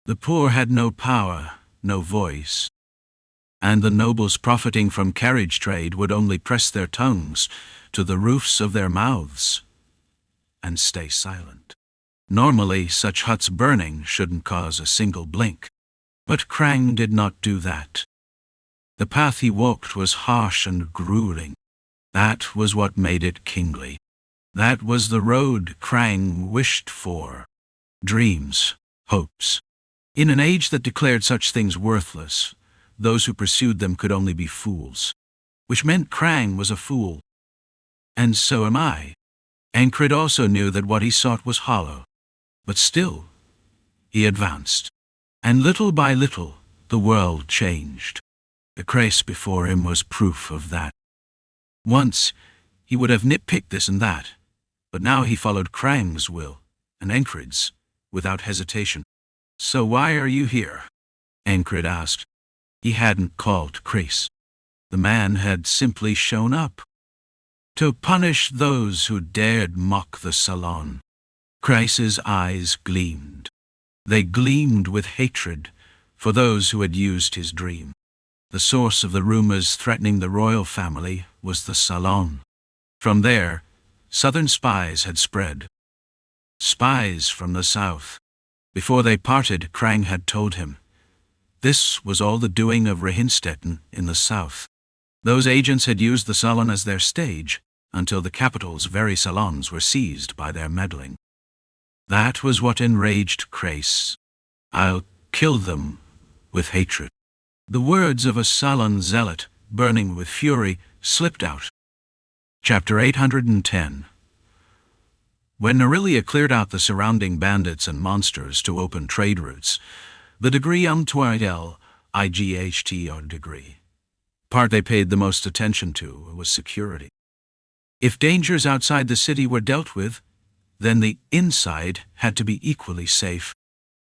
The poor had no power, no voice. And the nobles profiting from carriage trade would only press their tongues to the roofs of their mouths and stay silent. Normally, such huts burning shouldn't cause a single blink. But Krang did not do that. The path he walked was harsh and grueling. That was what made it kingly. That was the road Krang wished for. Dreams, hopes. In an age that declared such things worthless, those who pursued them could only be fools. Which meant Krang was a fool. And so am I. Enkrid also knew that what he sought was hollow. But still, he advanced. And little by little, the world changed. The Cress before him was proof of that. Once, he would have nitpicked this and that, but now he followed Krang's will, and Enkrid's, without hesitation. So why are you here? Enkrid asked. He hadn't called Cress. The man had simply shown up. To punish those who dared mock the salon. Cress's eyes gleamed. They gleamed with hatred for those who had used his dream. The source of the rumors threatening the royal family was the salon. From there, southern spies had spread. Spies from the south. Before they parted, Krang had told him. This was all the doing of Rehinstetten in the south. Those agents had used the salon as their stage, until the capital's very salons were seized by their meddling. That was what enraged Cress. I'll kill them with hatred. The words of a salon zealot, burning with fury, slipped out. Chapter 810. When Nerillia cleared out the surrounding bandits and monsters to open trade routes, the degree Untitled degree, part they paid the most attention to was security. If dangers outside the city were dealt with, then the inside had to be equally safe.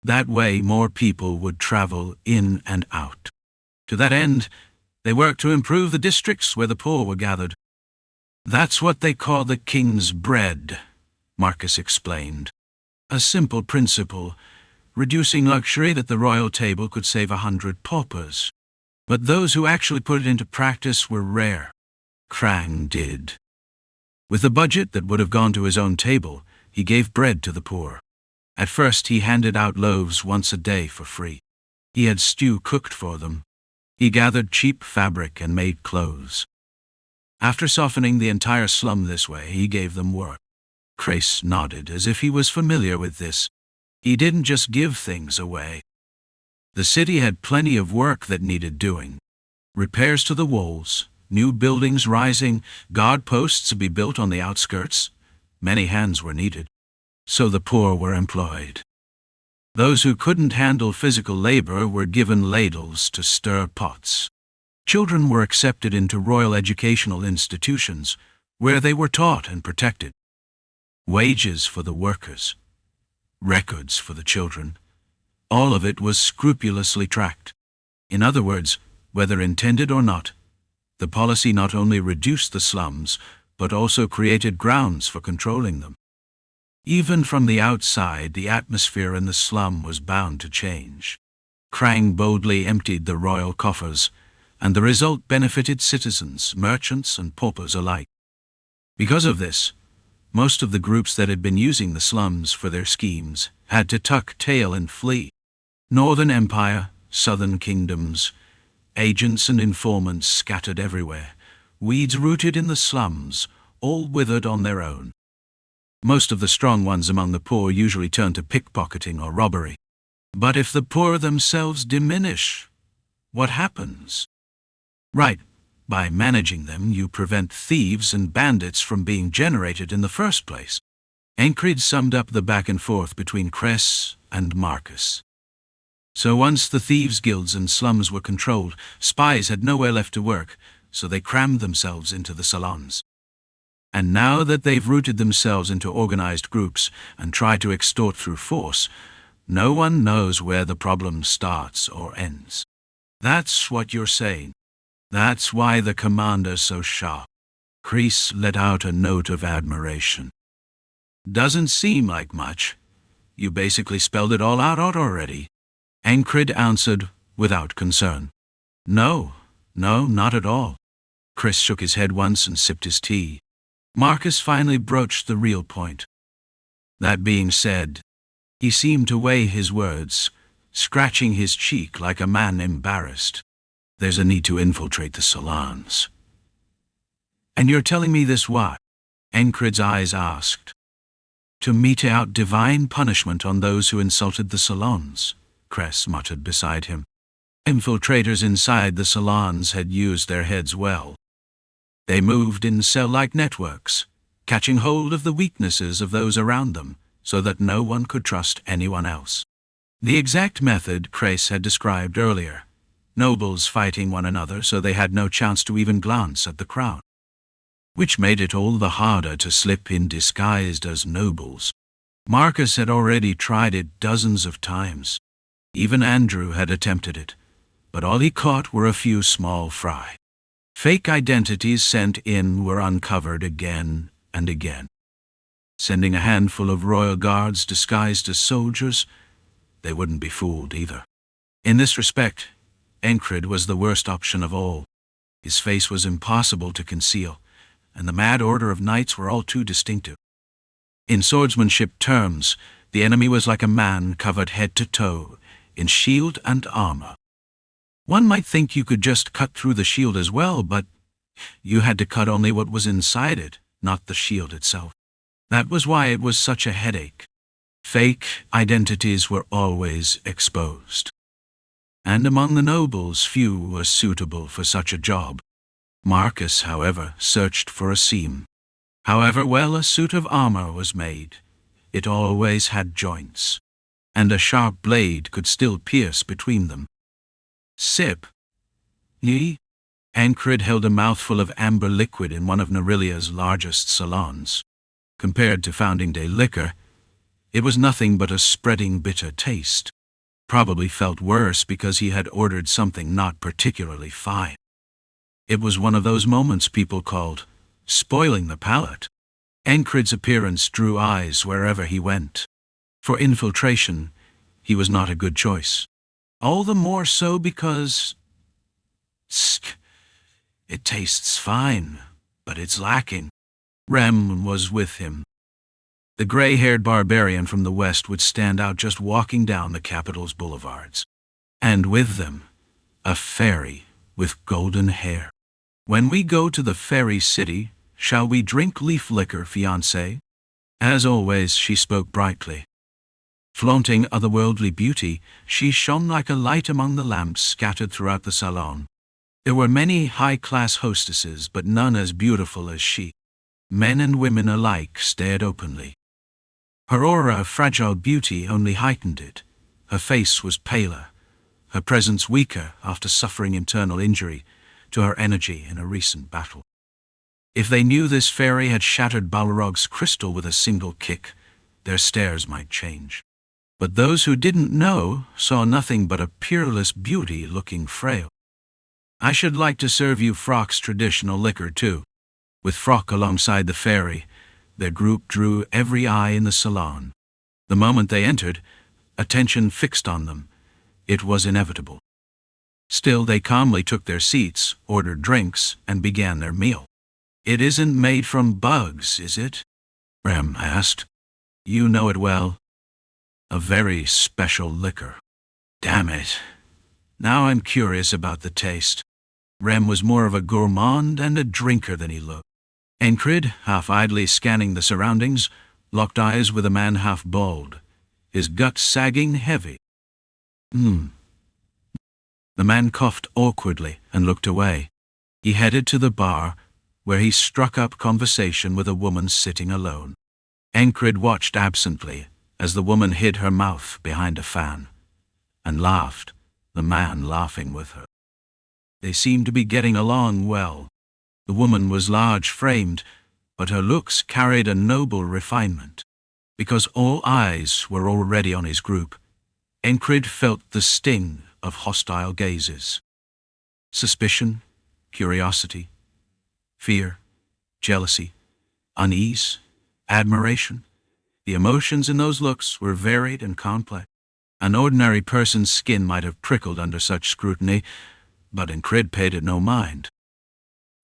That way more people would travel in and out. To that end, they worked to improve the districts where the poor were gathered. That's what they call the king's bread, Marcus explained. A simple principle, reducing luxury that the royal table could save 100 paupers. But those who actually put it into practice were rare. Krang did. With a budget that would have gone to his own table, he gave bread to the poor. At first he handed out loaves once a day for free. He had stew cooked for them. He gathered cheap fabric and made clothes. After softening the entire slum this way, he gave them work. Chris nodded as if he was familiar with this. He didn't just give things away. The city had plenty of work that needed doing. Repairs to the walls, new buildings rising, guard posts to be built on the outskirts. Many hands were needed. So the poor were employed. Those who couldn't handle physical labor were given ladles to stir pots. Children were accepted into royal educational institutions, where they were taught and protected. Wages for the workers, records for the children, all of it was scrupulously tracked. In other words, whether intended or not, the policy not only reduced the slums, but also created grounds for controlling them. Even from the outside, the atmosphere in the slum was bound to change. Krang boldly emptied the royal coffers, and the result benefited citizens, merchants, and paupers alike. Because of this, most of the groups that had been using the slums for their schemes had to tuck tail and flee. Northern Empire, Southern Kingdoms, agents and informants scattered everywhere, weeds rooted in the slums, all withered on their own. Most of the strong ones among the poor usually turn to pickpocketing or robbery. But if the poor themselves diminish, what happens? Right, by managing them you prevent thieves and bandits from being generated in the first place. Enkrid summed up the back and forth between Cress and Marcus. So once the thieves' guilds and slums were controlled, spies had nowhere left to work, so they crammed themselves into the salons. And now that they've rooted themselves into organized groups and try to extort through force, no one knows where the problem starts or ends. That's what you're saying. That's why the commander's so sharp. Chris let out a note of admiration. Doesn't seem like much. You basically spelled it all out already. Enkrid answered without concern. No, not at all. Chris shook his head once and sipped his tea. Marcus finally broached the real point. That being said, he seemed to weigh his words, scratching his cheek like a man embarrassed. There's a need to infiltrate the salons. And you're telling me this what? Enkrid's eyes asked. To mete out divine punishment on those who insulted the salons, Cress muttered beside him. Infiltrators inside the salons had used their heads well. They moved in cell-like networks, catching hold of the weaknesses of those around them, so that no one could trust anyone else. The exact method Cress had described earlier. Nobles fighting one another so they had no chance to even glance at the crown. Which made it all the harder to slip in disguised as nobles. Marcus had already tried it dozens of times. Even Andrew had attempted it, but all he caught were a few small fry. Fake identities sent in were uncovered again and again. Sending a handful of royal guards disguised as soldiers, they wouldn't be fooled either. In this respect, Enkrid was the worst option of all. His face was impossible to conceal, and the mad order of knights were all too distinctive. In swordsmanship terms, the enemy was like a man covered head to toe in shield and armor. One might think you could just cut through the shield as well, but you had to cut only what was inside it, not the shield itself. That was why it was such a headache. Fake identities were always exposed. And among the nobles, few were suitable for such a job. Marcus, however, searched for a seam. However well a suit of armor was made, it always had joints, and a sharp blade could still pierce between them. Sip. Ye? Enkrid held a mouthful of amber liquid in one of Nerilia's largest salons. Compared to Founding Day liquor, it was nothing but a spreading bitter taste. Probably felt worse because he had ordered something not particularly fine. It was one of those moments people called spoiling the palate. Enkrid's appearance drew eyes wherever he went. For infiltration, he was not a good choice. All the more so because it tastes fine, but it's lacking. Rem was with him. The gray-haired barbarian from the west would stand out just walking down the capital's boulevards. And with them, a fairy with golden hair. When we go to the fairy city, shall we drink leaf liquor, fiancé? As always, she spoke brightly. Flaunting otherworldly beauty, she shone like a light among the lamps scattered throughout the salon. There were many high-class hostesses, but none as beautiful as she. Men and women alike stared openly. Her aura of fragile beauty only heightened it. Her face was paler, her presence weaker after suffering internal injury to her energy in a recent battle. If they knew this fairy had shattered Balrog's crystal with a single kick, their stares might change. But those who didn't know saw nothing but a peerless beauty looking frail. "I should like to serve you Frock's traditional liquor, too." With Frock alongside the fairy, their group drew every eye in the salon. The moment they entered, attention fixed on them. It was inevitable. Still, they calmly took their seats, ordered drinks, and began their meal. "It isn't made from bugs, is it?" Rem asked. "You know it well. A very special liquor." "Damn it. Now I'm curious about the taste." Rem was more of a gourmand and a drinker than he looked. Enkrid, half idly scanning the surroundings, locked eyes with a man half bald, his gut sagging heavy. The man coughed awkwardly and looked away. He headed to the bar, where he struck up conversation with a woman sitting alone. Enkrid watched absently as the woman hid her mouth behind a fan, and laughed, the man laughing with her. They seemed to be getting along well. The woman was large-framed, but her looks carried a noble refinement. Because all eyes were already on his group, Enkrid felt the sting of hostile gazes. Suspicion, curiosity, fear, jealousy, unease, admiration. The emotions in those looks were varied and complex. An ordinary person's skin might have prickled under such scrutiny, but Enkrid paid it no mind.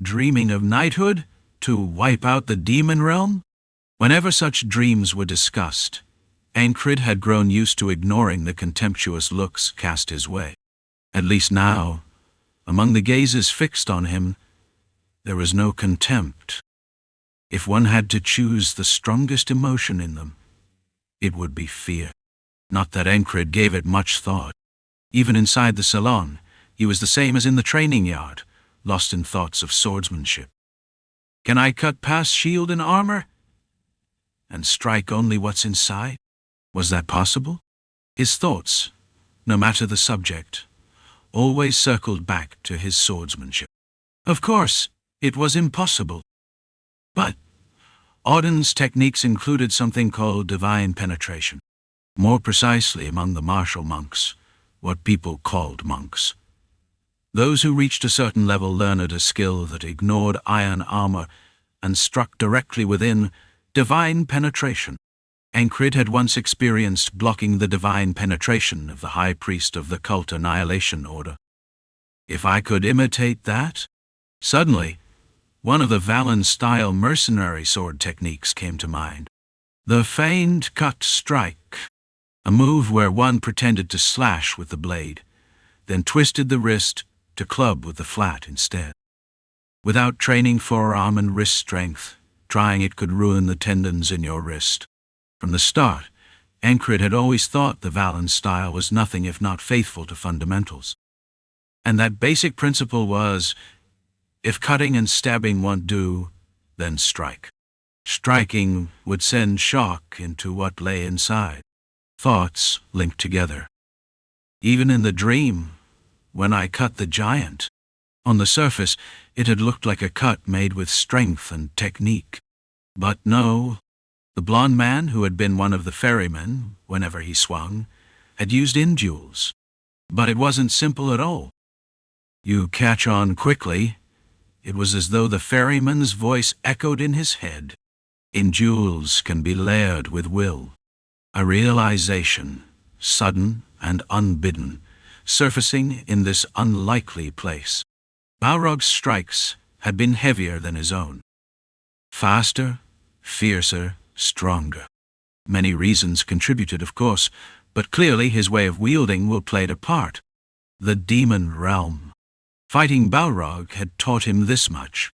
Dreaming of knighthood to wipe out the demon realm? Whenever such dreams were discussed, Enkrid had grown used to ignoring the contemptuous looks cast his way. At least now, among the gazes fixed on him, there was no contempt. If one had to choose the strongest emotion in them, it would be fear. Not that Enkrid gave it much thought. Even inside the salon, he was the same as in the training yard, lost in thoughts of swordsmanship. "Can I cut past shield and armor and strike only what's inside?" Was that possible? His thoughts, no matter the subject, always circled back to his swordsmanship. Of course, it was impossible. But Odin's techniques included something called divine penetration. More precisely, among the martial monks, what people called monks. Those who reached a certain level learned a skill that ignored iron armor and struck directly within divine penetration. Enkrid had once experienced blocking the divine penetration of the high priest of the cult Annihilation Order. If I could imitate that? Suddenly, one of the Valen-style mercenary sword techniques came to mind. The feigned cut strike, a move where one pretended to slash with the blade, then twisted the wrist to club with the flat instead. Without training forearm and wrist strength, trying it could ruin the tendons in your wrist. From the start, Enkrid had always thought the Valen style was nothing if not faithful to fundamentals. And that basic principle was, if cutting and stabbing won't do, then strike. Striking would send shock into what lay inside. Thoughts linked together. Even in the dream, when I cut the giant, on the surface it had looked like a cut made with strength and technique. But no, the blond man who had been one of the ferrymen, whenever he swung, had used induels. But it wasn't simple at all. You catch on quickly. It was as though the ferryman's voice echoed in his head. Induels can be layered with will. A realization, sudden and unbidden, surfacing in this unlikely place. Balrog's strikes had been heavier than his own. Faster, fiercer, stronger. Many reasons contributed, of course, but clearly his way of wielding will played a part. The demon realm. Fighting Balrog had taught him this much.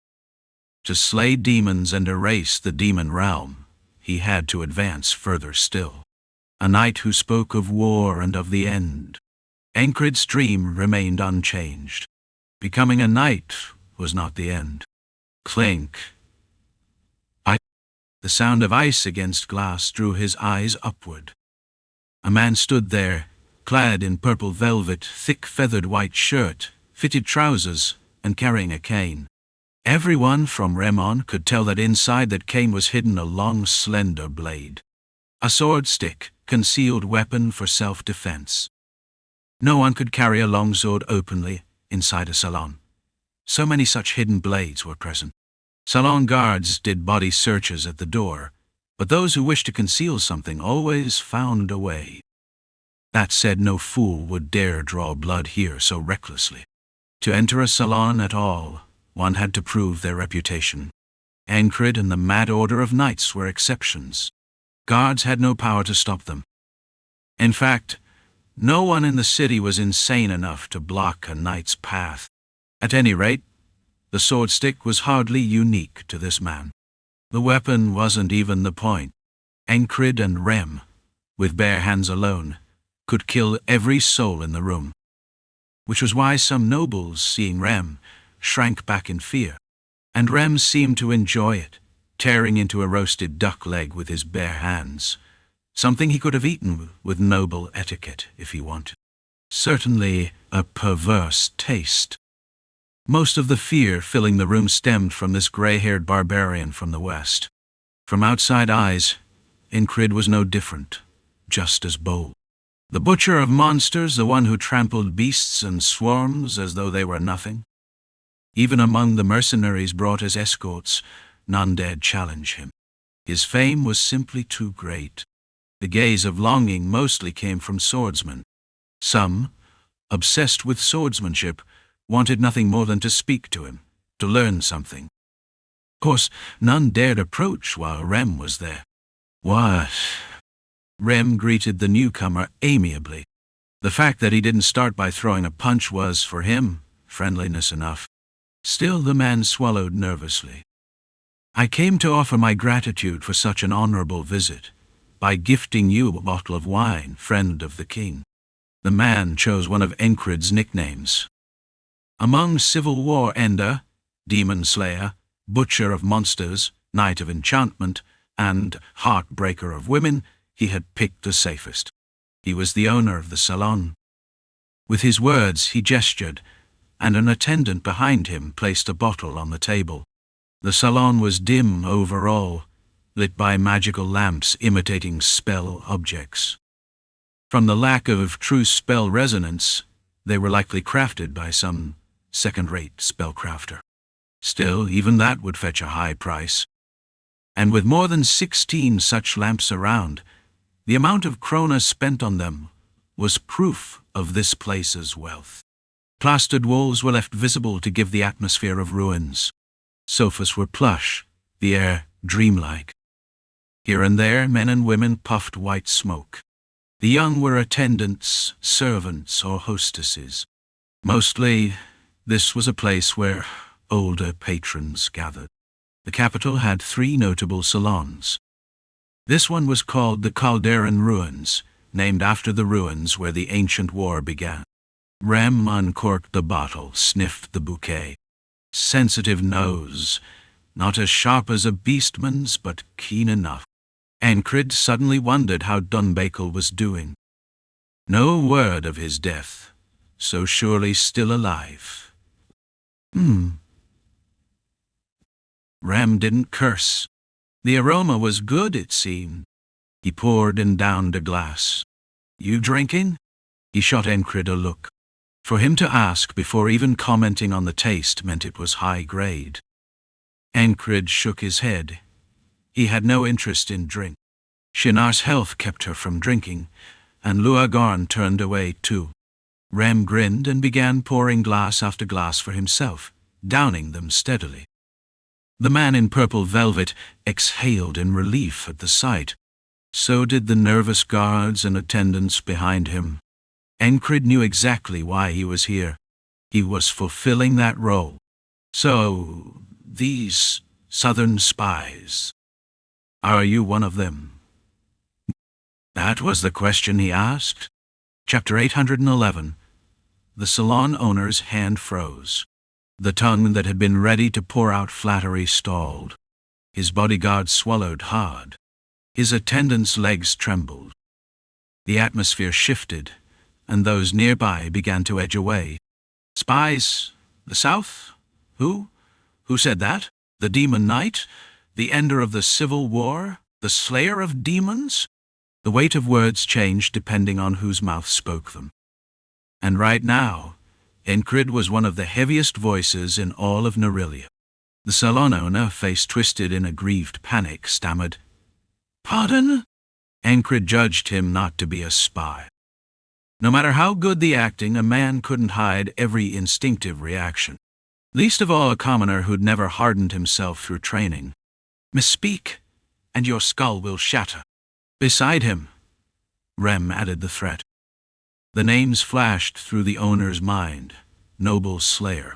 To slay demons and erase the demon realm he had to advance further still. A knight who spoke of war and of the end. Enkrid's dream remained unchanged. Becoming a knight was not the end. Clink. The sound of ice against glass drew his eyes upward. A man stood there, clad in purple velvet, thick feathered white shirt, fitted trousers, and carrying a cane. Everyone from Remon could tell that inside that cane was hidden a long, slender blade. A sword stick, concealed weapon for self-defense. No one could carry a longsword openly inside a salon. So many such hidden blades were present. Salon guards did body searches at the door, but those who wished to conceal something always found a way. That said, no fool would dare draw blood here so recklessly. To enter a salon at all, one had to prove their reputation. Enkrid and the mad order of knights were exceptions. Guards had no power to stop them. In fact, no one in the city was insane enough to block a knight's path. At any rate, the sword stick was hardly unique to this man. The weapon wasn't even the point. Enkrid and Rem, with bare hands alone, could kill every soul in the room. Which was why some nobles, seeing Rem, shrank back in fear. And Rem seemed to enjoy it, tearing into a roasted duck leg with his bare hands. Something he could have eaten with noble etiquette if he wanted. Certainly a perverse taste. Most of the fear filling the room stemmed from this gray-haired barbarian from the west. From outside eyes, Enkrid was no different, just as bold. The butcher of monsters, the one who trampled beasts and swarms as though they were nothing. Even among the mercenaries brought as escorts, none dared challenge him. His fame was simply too great. The gaze of longing mostly came from swordsmen. Some, obsessed with swordsmanship, wanted nothing more than to speak to him, to learn something. Of course, none dared approach while Rem was there. What? Rem greeted the newcomer amiably. The fact that he didn't start by throwing a punch was, for him, friendliness enough. Still, the man swallowed nervously. I came to offer my gratitude for such an honorable visit, by gifting you a bottle of wine, friend of the king. The man chose one of Enkrid's nicknames. Among Civil War Ender, Demon Slayer, Butcher of Monsters, Knight of Enchantment, and Heartbreaker of Women, he had picked the safest. He was the owner of the salon. With his words he gestured, and an attendant behind him placed a bottle on the table. The salon was dim overall, lit by magical lamps imitating spell objects. From the lack of true spell resonance, they were likely crafted by some second-rate spellcrafter. Still, even that would fetch a high price. And with more than 16 such lamps around, the amount of krona spent on them was proof of this place's wealth. Plastered walls were left visible to give the atmosphere of ruins. Sofas were plush, the air dreamlike. Here and there, men and women puffed white smoke. The young were attendants, servants, or hostesses. Mostly, this was a place where older patrons gathered. The capital had 3 notable salons. This one was called the Calderan Ruins, named after the ruins where the ancient war began. Rem uncorked the bottle, sniffed the bouquet. Sensitive nose, not as sharp as a beastman's, but keen enough. Enkrid suddenly wondered how Dunbakel was doing. No word of his death, so surely still alive. Rem didn't curse. The aroma was good, it seemed. He poured and downed a glass. You drinking? He shot Enkrid a look. For him to ask before even commenting on the taste meant it was high grade. Enkrid shook his head. He had no interest in drink. Shinar's health kept her from drinking, and Luagarn turned away too. Rem grinned and began pouring glass after glass for himself, downing them steadily. The man in purple velvet exhaled in relief at the sight. So did the nervous guards and attendants behind him. Enkrid knew exactly why he was here. He was fulfilling that role. So, these southern spies. Are you one of them? That was the question he asked. Chapter 811. The salon owner's hand froze. The tongue that had been ready to pour out flattery stalled. His bodyguard swallowed hard. His attendant's legs trembled. The atmosphere shifted, and those nearby began to edge away. Spies? The South? Who? Who said that? The Demon Knight? The ender of the Civil War? The slayer of demons? The weight of words changed depending on whose mouth spoke them. And right now, Enkrid was one of the heaviest voices in all of Narilia. The salon owner, face twisted in aggrieved panic, stammered, "Pardon?" Enkrid judged him not to be a spy. No matter how good the acting, a man couldn't hide every instinctive reaction. Least of all a commoner who'd never hardened himself through training. "Misspeak, and your skull will shatter." Beside him, Rem added the threat. The names flashed through the owner's mind. Noble slayer.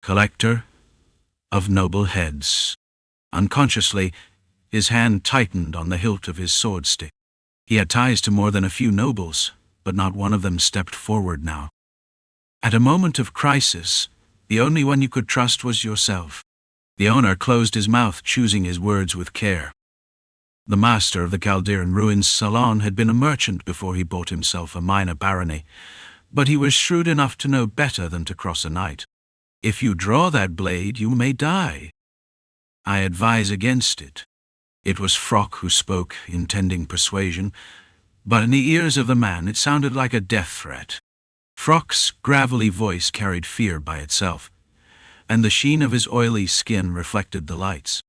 Collector of noble heads. Unconsciously, his hand tightened on the hilt of his sword stick. He had ties to more than a few nobles, but not one of them stepped forward now. At a moment of crisis, the only one you could trust was yourself. The owner closed his mouth, choosing his words with care. The master of the Chaldean ruins salon had been a merchant before he bought himself a minor barony, but he was shrewd enough to know better than to cross a knight. If you draw that blade, you may die. I advise against it. It was Frock who spoke, intending persuasion, but in the ears of the man it sounded like a death threat. Frock's gravelly voice carried fear by itself, and the sheen of his oily skin reflected the lights.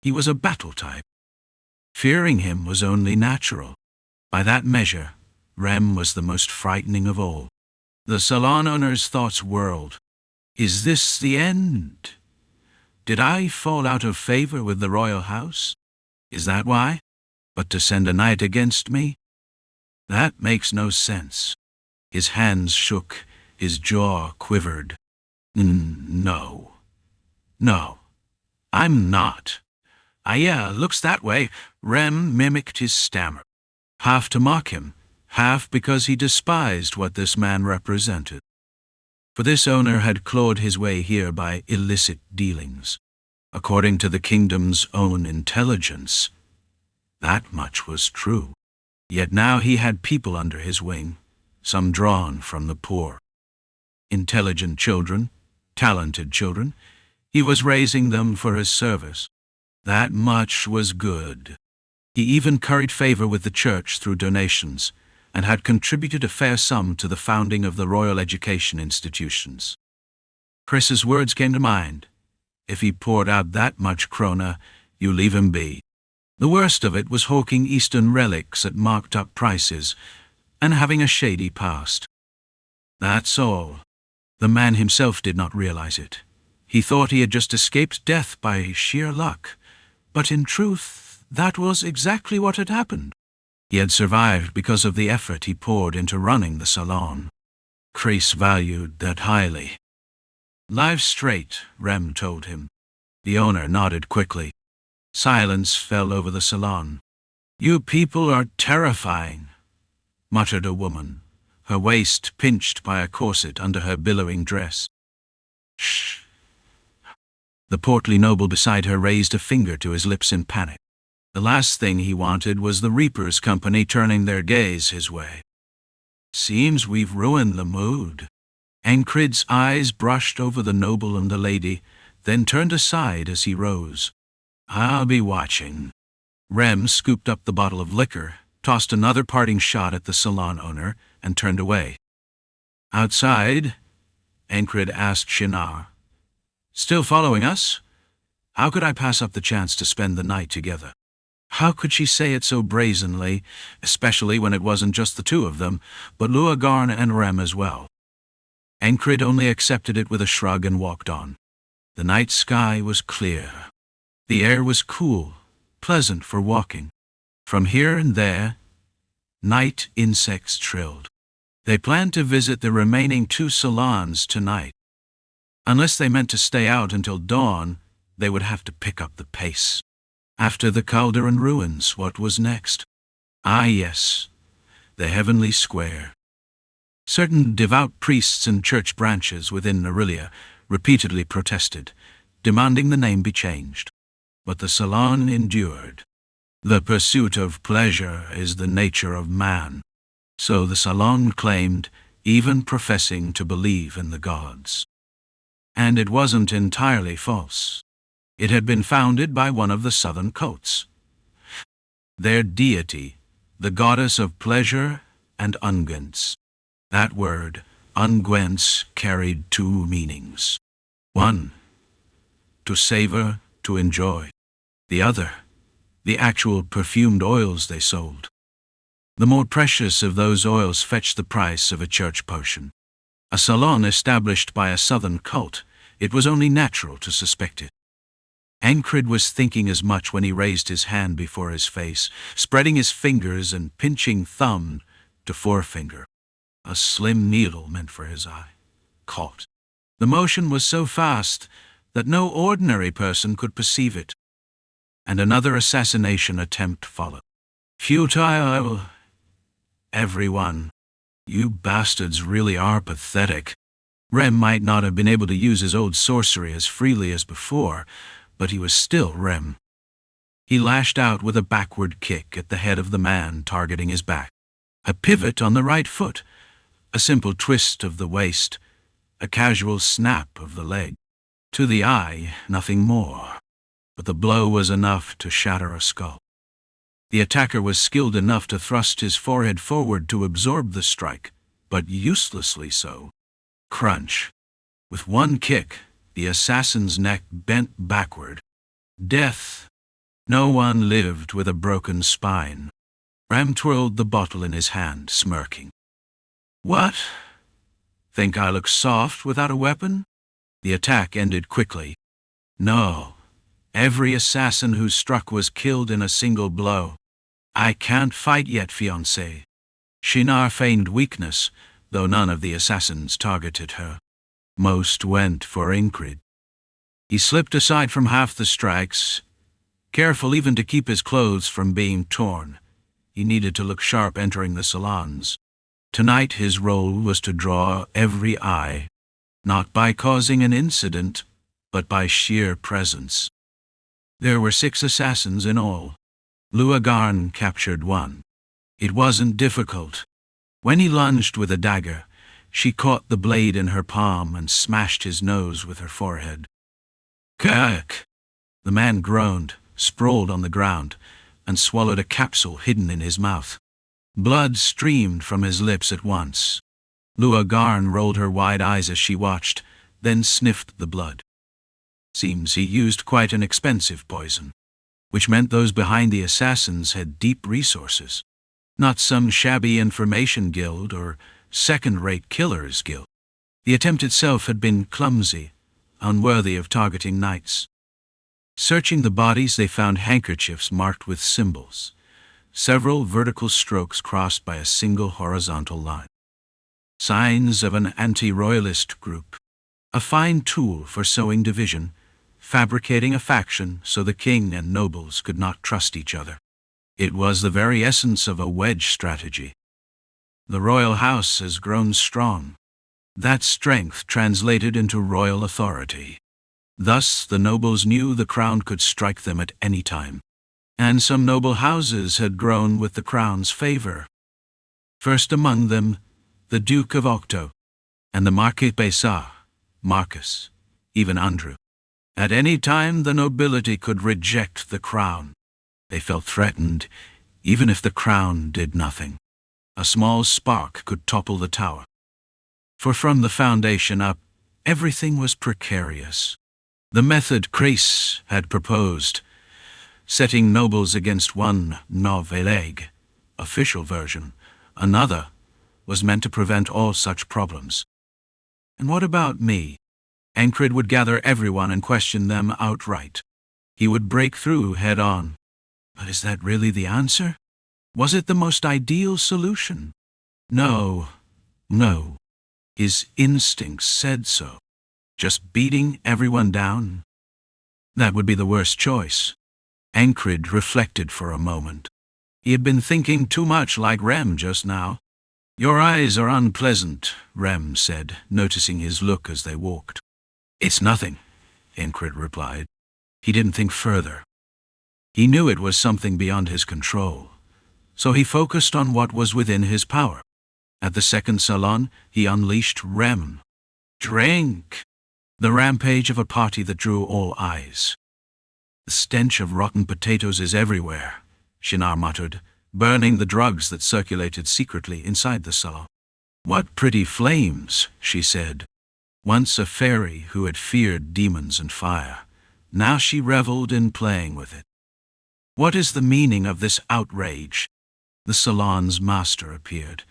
He was a battle type. Fearing him was only natural. By that measure, Rem was the most frightening of all. The salon owner's thoughts whirled. Is this the end? Did I fall out of favor with the royal house? Is that why? But to send a knight against me? That makes no sense. His hands shook, his jaw quivered. No. No. I'm not. Yeah, looks that way. Rem mimicked his stammer. Half to mock him, half because he despised what this man represented. For this owner had clawed his way here by illicit dealings. According to the kingdom's own intelligence, that much was true. Yet now he had people under his wing, some drawn from the poor. Intelligent children, talented children. He was raising them for his service. That much was good. He even curried favor with the church through donations, and had contributed a fair sum to the founding of the royal education institutions. Chris's words came to mind. If he poured out that much krona, you leave him be. The worst of it was hawking Eastern relics at marked-up prices, and having a shady past. That's all. The man himself did not realize it. He thought he had just escaped death by sheer luck. But in truth, that was exactly what had happened. He had survived because of the effort he poured into running the salon. Chris valued that highly. Live straight, Rem told him. The owner nodded quickly. Silence fell over the salon. You people are terrifying, muttered a woman, her waist pinched by a corset under her billowing dress. Shh. The portly noble beside her raised a finger to his lips in panic. The last thing he wanted was the Reaper's company turning their gaze his way. Seems we've ruined the mood. Enkrid's eyes brushed over the noble and the lady, then turned aside as he rose. I'll be watching. Rem scooped up the bottle of liquor, tossed another parting shot at the salon owner, and turned away. Outside, Enkrid asked Shinar, "Still following us? How could I pass up the chance to spend the night together?" How could she say it so brazenly, especially when it wasn't just the two of them, but Luagarn and Rem as well? Enkrid only accepted it with a shrug and walked on. The night sky was clear. The air was cool, pleasant for walking. From here and there, night insects trilled. They planned to visit the remaining 2 salons tonight. Unless they meant to stay out until dawn, they would have to pick up the pace. After the Calderon ruins, what was next? Ah yes, the heavenly square. Certain devout priests and church branches within Aurelia repeatedly protested, demanding the name be changed. But the salon endured. The pursuit of pleasure is the nature of man. So the salon claimed, even professing to believe in the gods. And it wasn't entirely false. It had been founded by one of the southern cults. Their deity, the goddess of pleasure and unguents. That word, unguents, carried two meanings. One, to savor, to enjoy. The other, the actual perfumed oils they sold. The more precious of those oils fetched the price of a church potion. A salon established by a southern cult, it was only natural to suspect it. Enkrid was thinking as much when he raised his hand before his face, spreading his fingers and pinching thumb to forefinger. A slim needle meant for his eye. Caught. The motion was so fast that no ordinary person could perceive it. And another assassination attempt followed. Futile. Everyone. You bastards really are pathetic. Rem might not have been able to use his old sorcery as freely as before, but he was still Rem. He lashed out with a backward kick at the head of the man targeting his back. A pivot on the right foot, a simple twist of the waist, a casual snap of the leg. To the eye, nothing more, but the blow was enough to shatter a skull. The attacker was skilled enough to thrust his forehead forward to absorb the strike, but uselessly so. Crunch. With one kick, the assassin's neck bent backward. Death. No one lived with a broken spine. Ram twirled the bottle in his hand, smirking. What? Think I look soft without a weapon? The attack ended quickly. No. Every assassin who struck was killed in a single blow. I can't fight yet, fiancé. Shinar feigned weakness, though none of the assassins targeted her. Most went for Enkrid. He slipped aside from half the strikes, careful even to keep his clothes from being torn. He needed to look sharp entering the salons. Tonight his role was to draw every eye, not by causing an incident, but by sheer presence. There were 6 assassins in all. Luagarn captured one. It wasn't difficult. When he lunged with a dagger, she caught the blade in her palm and smashed his nose with her forehead. Kayak! The man groaned, sprawled on the ground, and swallowed a capsule hidden in his mouth. Blood streamed from his lips at once. Luagarn rolled her wide eyes as she watched, then sniffed the blood. Seems he used quite an expensive poison, which meant those behind the assassins had deep resources. Not some shabby information guild or second-rate killers guild. The attempt itself had been clumsy, unworthy of targeting knights. Searching the bodies, they found handkerchiefs marked with symbols, several vertical strokes crossed by a single horizontal line. Signs of an anti-royalist group, a fine tool for sowing division, fabricating a faction so the king and nobles could not trust each other. It was the very essence of a wedge strategy. The royal house has grown strong. That strength translated into royal authority. Thus the nobles knew the crown could strike them at any time. And some noble houses had grown with the crown's favor. First among them, the Duke of Octo, and the Marquis Bessar, Marcus, even Andrew. At any time the nobility could reject the crown. They felt threatened, even if the crown did nothing. A small spark could topple the tower. For from the foundation up, everything was precarious. The method Chris had proposed, setting nobles against one noveleg, official version, another, was meant to prevent all such problems. And what about me? Enkrid would gather everyone and question them outright. He would break through head-on. But is that really the answer? Was it the most ideal solution? No. His instincts said so. Just beating everyone down? That would be the worst choice. Enkrid reflected for a moment. He had been thinking too much like Rem just now. "Your eyes are unpleasant," Rem said, noticing his look as they walked. "It's nothing," Enkrid replied. He didn't think further. He knew it was something beyond his control, so he focused on what was within his power. At the second salon, he unleashed Rem. Drink! The rampage of a party that drew all eyes. "The stench of rotten potatoes is everywhere," Shinar muttered, burning the drugs that circulated secretly inside the salon. "What pretty flames," she said. Once a fairy who had feared demons and fire, now she reveled in playing with it. "What is the meaning of this outrage?" The salon's master appeared,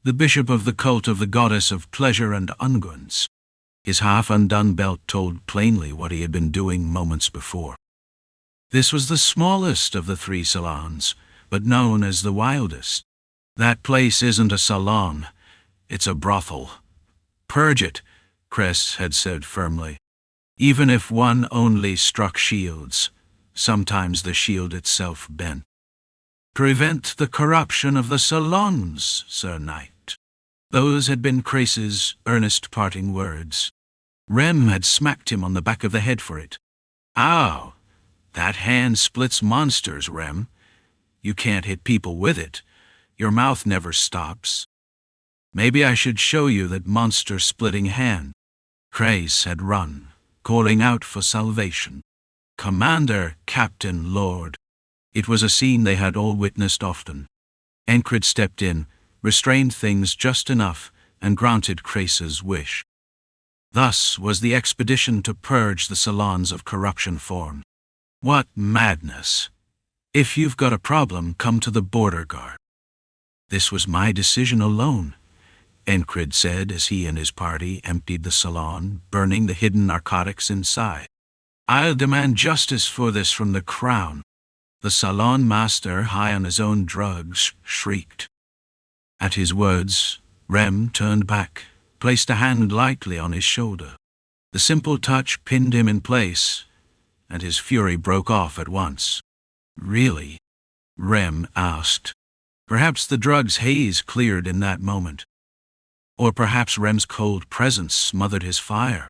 the bishop of the cult of the goddess of pleasure and unguents. His half-undone belt told plainly what he had been doing moments before. This was the smallest of the 3 salons, but known as the wildest. "That place isn't a salon, it's a brothel. Purge it," Cress had said firmly. Even if one only struck shields, sometimes the shield itself bent. "Prevent the corruption of the salons, Sir Knight." Those had been Cress's earnest parting words. Rem had smacked him on the back of the head for it. "Ow! That hand splits monsters, Rem. You can't hit people with it. Your mouth never stops." "Maybe I should show you that monster-splitting hand." Cress had run, calling out for salvation. "Commander, Captain, Lord." It was a scene they had all witnessed often. Enkrid stepped in, restrained things just enough, and granted Cress's wish. Thus was the expedition to purge the salons of corruption formed. What madness! "If you've got a problem, come to the border guard." "This was my decision alone," Enkrid said as he and his party emptied the salon, burning the hidden narcotics inside. "I'll demand justice for this from the crown." The salon master, high on his own drugs, shrieked. At his words, Rem turned back, placed a hand lightly on his shoulder. The simple touch pinned him in place, and his fury broke off at once. "Really?" Rem asked. Perhaps the drug's haze cleared in that moment. Or perhaps Rem's cold presence smothered his fire.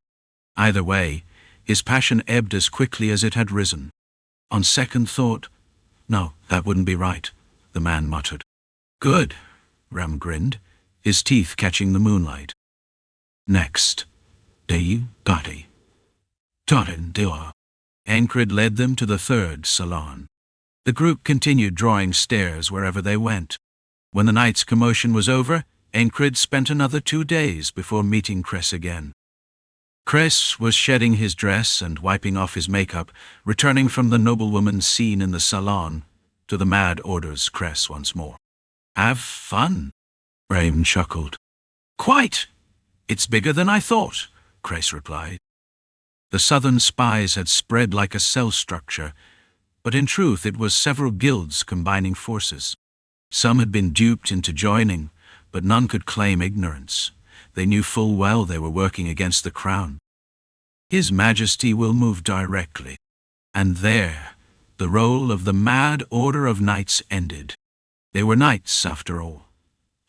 Either way, his passion ebbed as quickly as it had risen. On second thought, "No, that wouldn't be right," the man muttered. "Good," Rem grinned, his teeth catching the moonlight. Next, Dei Gati. Torin Dua. Enkrid led them to the third salon. The group continued drawing stares wherever they went. When the night's commotion was over, Enkrid spent another 2 days before meeting Cress again. Cress was shedding his dress and wiping off his makeup, returning from the noblewoman's scene in the salon to the mad orders Cress once more. "Have fun," Rem chuckled. "Quite. It's bigger than I thought," Cress replied. The southern spies had spread like a cell structure, but in truth it was several guilds combining forces. Some had been duped into joining, but none could claim ignorance. They knew full well they were working against the crown. His Majesty will move directly. And there, the role of the mad order of knights ended. They were knights, after all.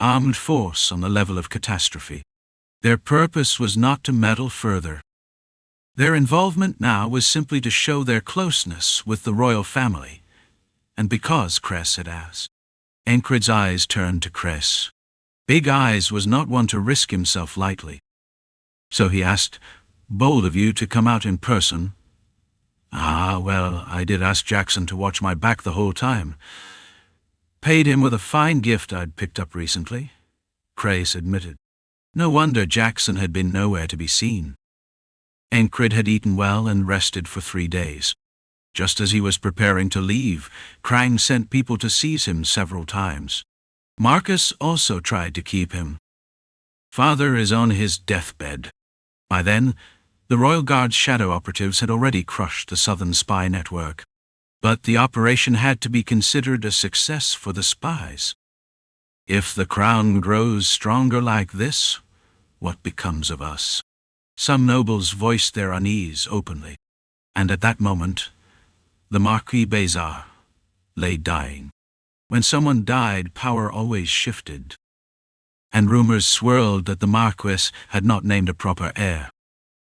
Armed force on the level of catastrophe. Their purpose was not to meddle further. Their involvement now was simply to show their closeness with the royal family, and because Cress had asked. Enkrid's eyes turned to Cress. Big Eyes was not one to risk himself lightly. So he asked, "Bold of you to come out in person." "Ah, well, I did ask Jackson to watch my back the whole time. Paid him with a fine gift I'd picked up recently," Cress admitted. No wonder Jackson had been nowhere to be seen. Enkrid had eaten well and rested for 3 days. Just as he was preparing to leave, Krang sent people to seize him several times. Marcus also tried to keep him. Father is on his deathbed. By then, the Royal Guard's shadow operatives had already crushed the Southern spy network. But the operation had to be considered a success for the spies. If the crown grows stronger like this, what becomes of us? Some nobles voiced their unease openly. And at that moment, The Marquis Bézard lay dying. When someone died, power always shifted, and rumors swirled that the Marquess had not named a proper heir.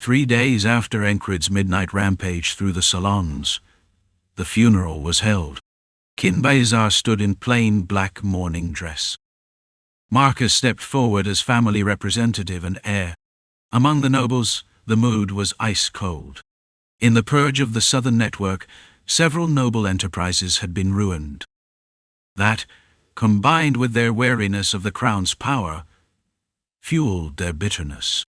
3 days after Enkrid's midnight rampage through the salons, the funeral was held. King Bézard stood in plain black mourning dress. Marcus stepped forward as family representative and heir. Among the nobles, the mood was ice cold. In the purge of the Southern Network, several noble enterprises had been ruined. That, combined with their wariness of the crown's power, fueled their bitterness.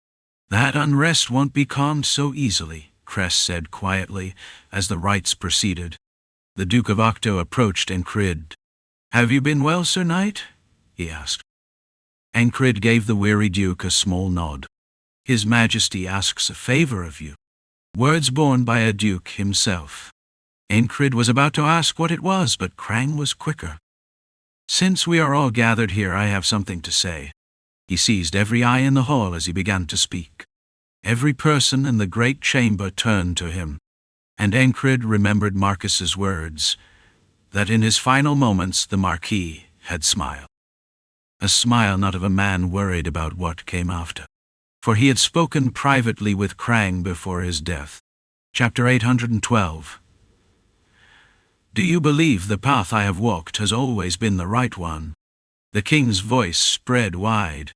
"That unrest won't be calmed so easily," Cress said quietly as the rites proceeded. The Duke of Octo approached Enkrid. "Have you been well, Sir Knight?" he asked. Enkrid gave the weary Duke a small nod. "His Majesty asks a favor of you." Words born by a duke himself. Enkrid was about to ask what it was, but Krang was quicker. "Since we are all gathered here, I have something to say." He seized every eye in the hall as he began to speak. Every person in the great chamber turned to him, and Enkrid remembered Marcus's words, that in his final moments the Marquis had smiled. A smile not of a man worried about what came after, for he had spoken privately with Krang before his death. Chapter 812. "Do you believe the path I have walked has always been the right one?" The king's voice spread wide.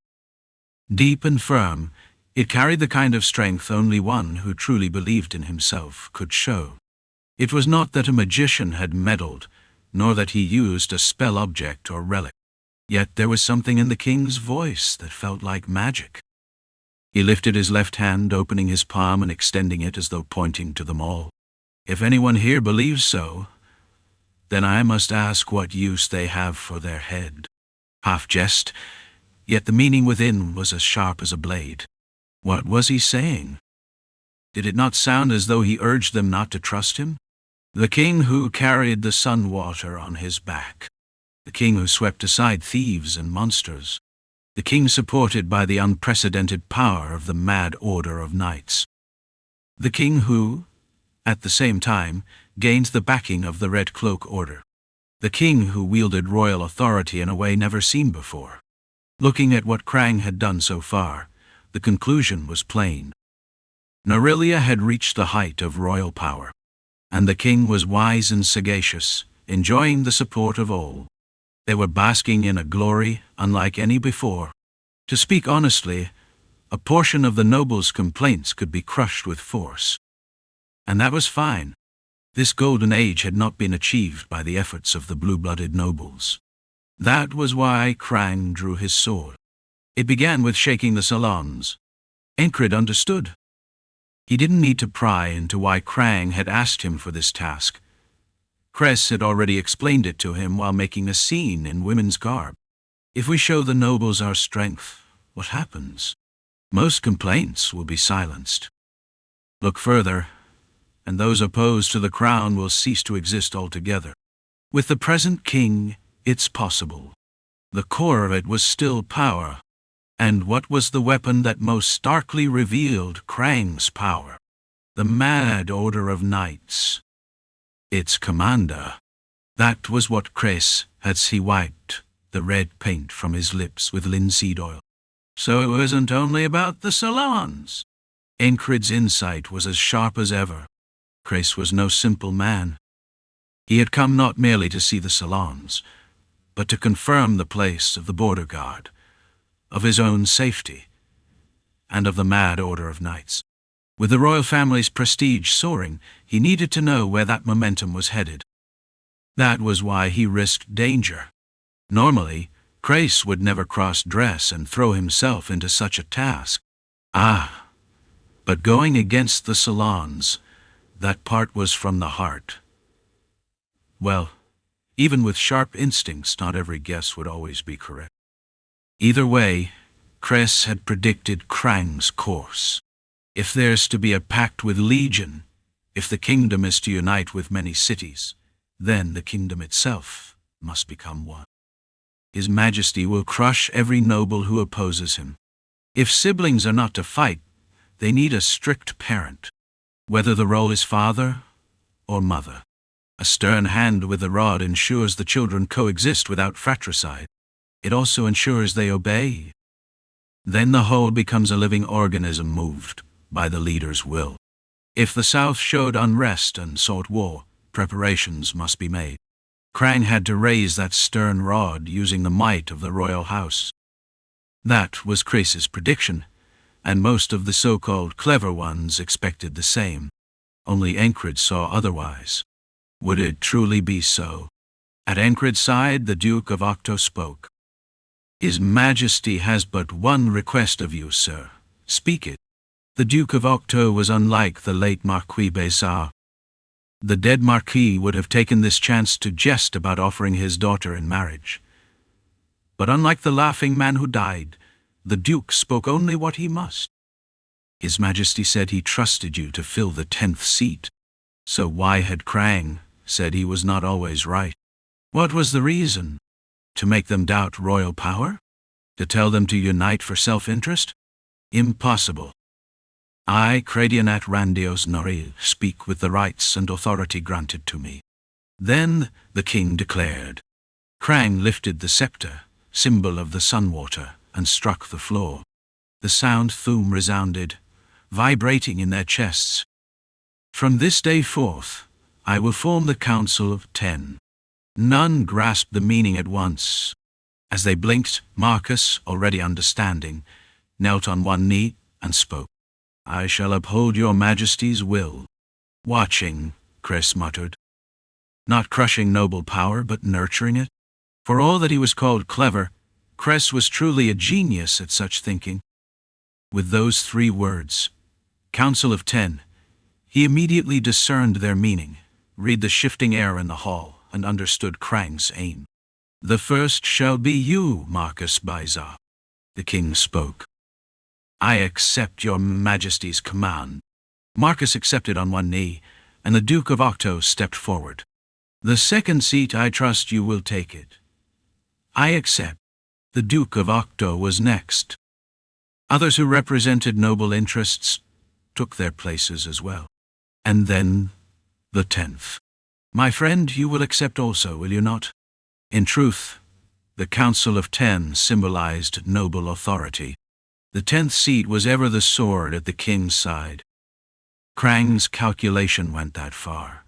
Deep and firm, it carried the kind of strength only one who truly believed in himself could show. It was not that a magician had meddled, nor that he used a spell object or relic. Yet there was something in the king's voice that felt like magic. He lifted his left hand, opening his palm and extending it as though pointing to them all. "If anyone here believes so, then I must ask what use they have for their head." Half jest, yet the meaning within was as sharp as a blade. What was he saying? Did it not sound as though he urged them not to trust him? The king who carried the sun water on his back. The king who swept aside thieves and monsters. The king supported by the unprecedented power of the mad order of knights. The king who, at the same time, gained the backing of the Red Cloak Order. The king who wielded royal authority in a way never seen before. Looking at what Krang had done so far, the conclusion was plain. Norelia had reached the height of royal power, and the king was wise and sagacious, enjoying the support of all. They were basking in a glory unlike any before. To speak honestly, a portion of the nobles' complaints could be crushed with force. And that was fine. This golden age had not been achieved by the efforts of the blue-blooded nobles. That was why Krang drew his sword. It began with shaking the salons. Enkrid understood. He didn't need to pry into why Krang had asked him for this task. Cress had already explained it to him while making a scene in women's garb. If we show the nobles our strength, what happens? Most complaints will be silenced. Look further, and those opposed to the crown will cease to exist altogether. With the present king, it's possible. The core of it was still power. And what was the weapon that most starkly revealed Krang's power? The mad order of knights. Its commander. That was what Cress had wiped the red paint from his lips with linseed oil. So it wasn't only about the salons. Enkrid's insight was as sharp as ever. Cress was no simple man. He had come not merely to see the salons, but to confirm the place of the border guard, of his own safety, and of the mad order of knights. With the royal family's prestige soaring, he needed to know where that momentum was headed. That was why he risked danger. Normally, Crace would never cross-dress and throw himself into such a task. But going against the salons, that part was from the heart. Well, even with sharp instincts, not every guess would always be correct. Either way, Cress had predicted Krang's course. If there's to be a pact with Legion, if the kingdom is to unite with many cities, then the kingdom itself must become one. His Majesty will crush every noble who opposes him. If siblings are not to fight, they need a strict parent, whether the role is father or mother. A stern hand with the rod ensures the children coexist without fratricide. It also ensures they obey. Then the whole becomes a living organism moved by the leader's will. If the South showed unrest and sought war, preparations must be made. Krang had to raise that stern rod using the might of the royal house. That was Chris's prediction, and most of the so-called clever ones expected the same. Only Enkrid saw otherwise. Would it truly be so? At Enkrid's side, the Duke of Octo spoke. His Majesty has but one request of you, sir. Speak it. The Duke of Octo was unlike the late Marquis Besar. The dead Marquis would have taken this chance to jest about offering his daughter in marriage. But unlike the laughing man who died, the Duke spoke only what he must. His Majesty said he trusted you to fill the 10th seat. So why had Krang said he was not always right? What was the reason? To make them doubt royal power? To tell them to unite for self-interest? Impossible. I, Cradianat Randios Noril, speak with the rights and authority granted to me. Then the king declared. Krang lifted the scepter, symbol of the sun-water, and struck the floor. The sound Thum resounded, vibrating in their chests. From this day forth, I will form the Council of 10. None grasped the meaning at once. As they blinked, Marcus, already understanding, knelt on one knee and spoke. I shall uphold your Majesty's will. Watching, Chris muttered. Not crushing noble power, but nurturing it. For all that he was called clever, Cress was truly a genius at such thinking. With those 3 words, Council of 10, he immediately discerned their meaning, read the shifting air in the hall, and understood Krang's aim. The first shall be you, Marcus Bizar. The king spoke. I accept your Majesty's command. Marcus accepted on one knee, and the Duke of Octo stepped forward. The 2nd seat, I trust you will take it. I accept. The Duke of Octo was next. Others who represented noble interests took their places as well. And then the 10th. My friend, you will accept also, will you not? In truth, the Council of 10 symbolized noble authority. The 10th seat was ever the sword at the king's side. Krang's calculation went that far,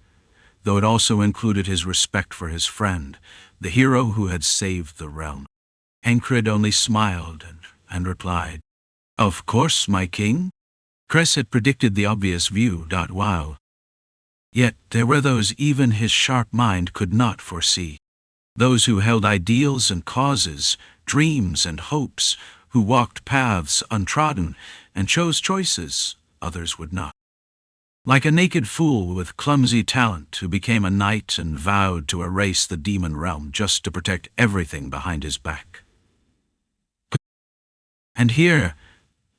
though it also included his respect for his friend, the hero who had saved the realm. Enkrid only smiled and replied, Of course, my king. Cress had predicted the obvious view. While yet there were those even his sharp mind could not foresee. Those who held ideals and causes, dreams and hopes, who walked paths untrodden and chose choices others would not. Like a naked fool with clumsy talent who became a knight and vowed to erase the demon realm just to protect everything behind his back. And here,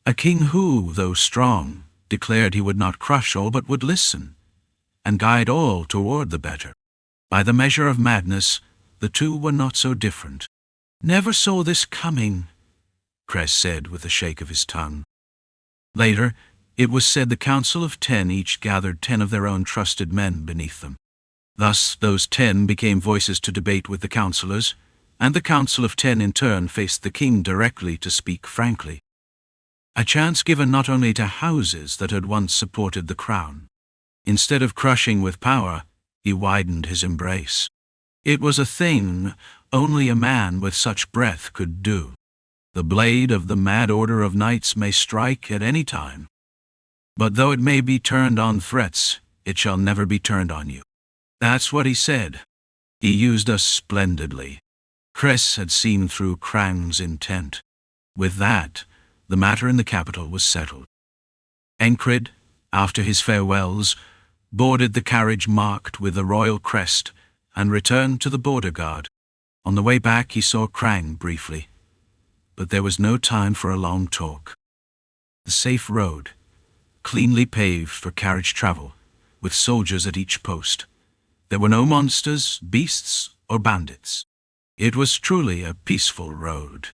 a king who, though strong, declared he would not crush all but would listen and guide all toward the better. By the measure of madness, the two were not so different. Never saw this coming, Cress said with a shake of his tongue. Later, it was said the Council of 10 each gathered 10 of their own trusted men beneath them. Thus, those 10 became voices to debate with the councillors, and the Council of 10 in turn faced the king directly to speak frankly. A chance given not only to houses that had once supported the crown. Instead of crushing with power, he widened his embrace. It was a thing only a man with such breath could do. The blade of the mad order of knights may strike at any time. But though it may be turned on threats, it shall never be turned on you. That's what he said. He used us splendidly. Cress had seen through Krang's intent. With that, the matter in the capital was settled. Enkrid, after his farewells, boarded the carriage marked with the royal crest and returned to the border guard. On the way back he saw Krang briefly, but there was no time for a long talk. The safe road, cleanly paved for carriage travel, with soldiers at each post. There were no monsters, beasts, or bandits. It was truly a peaceful road.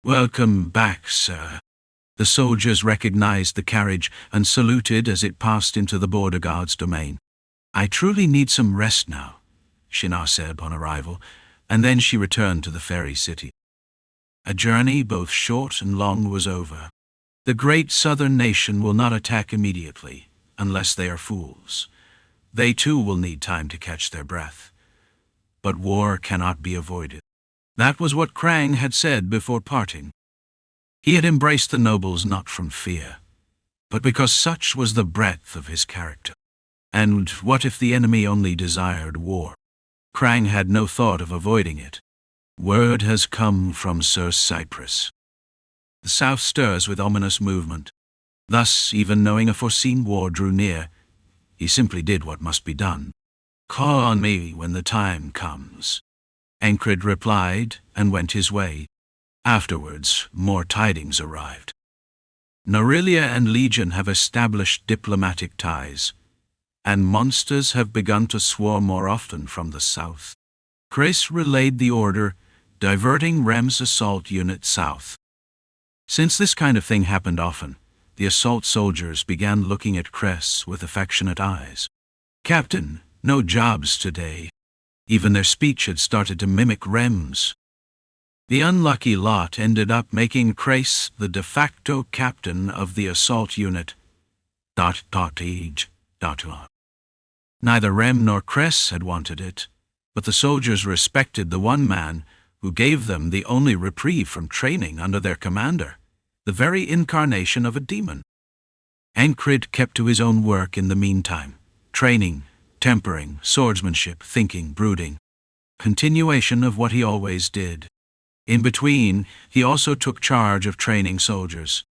Welcome back, sir. The soldiers recognized the carriage and saluted as it passed into the border guard's domain. "I truly need some rest now," Shinar said upon arrival, and then she returned to the fairy city. A journey both short and long was over. The great southern nation will not attack immediately, unless they are fools. They too will need time to catch their breath. But war cannot be avoided. That was what Krang had said before parting. He had embraced the nobles not from fear, but because such was the breadth of his character. And what if the enemy only desired war? Krang had no thought of avoiding it. Word has come from Sir Cypress. The south stirs with ominous movement. Thus, even knowing a foreseen war drew near, he simply did what must be done. "Call on me when the time comes," Enkrid replied and went his way. Afterwards, more tidings arrived. Norelia and Legion have established diplomatic ties, and monsters have begun to swarm more often from the south. Chris relayed the order, diverting Rem's assault unit south. Since this kind of thing happened often, the assault soldiers began looking at Cress with affectionate eyes. "Captain, no jobs today." Even their speech had started to mimic Rem's. The unlucky lot ended up making Cress the de facto captain of the assault unit. Neither Rem nor Cress had wanted it, but the soldiers respected the one man who gave them the only reprieve from training under their commander, the very incarnation of a demon. Enkrid kept to his own work in the meantime, training, tempering, swordsmanship, thinking, brooding. Continuation of what he always did. In between, he also took charge of training soldiers.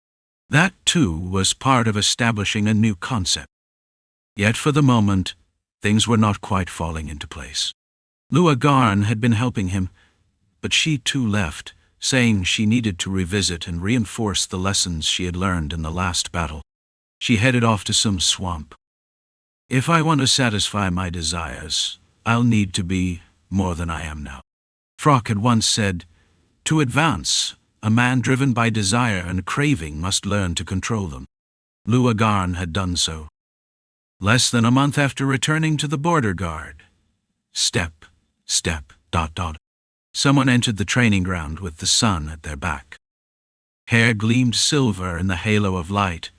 That, too, was part of establishing a new concept. Yet for the moment, things were not quite falling into place. Lua Garn had been helping him, but she too left, saying she needed to revisit and reinforce the lessons she had learned in the last battle. She headed off to some swamp. "If I want to satisfy my desires, I'll need to be more than I am now." Frock had once said, "To advance, a man driven by desire and craving must learn to control them." Lua Garn had done so. Less than a month after returning to the border guard. Step, step, ... Someone entered the training ground with the sun at their back. Hair gleamed silver in the halo of light.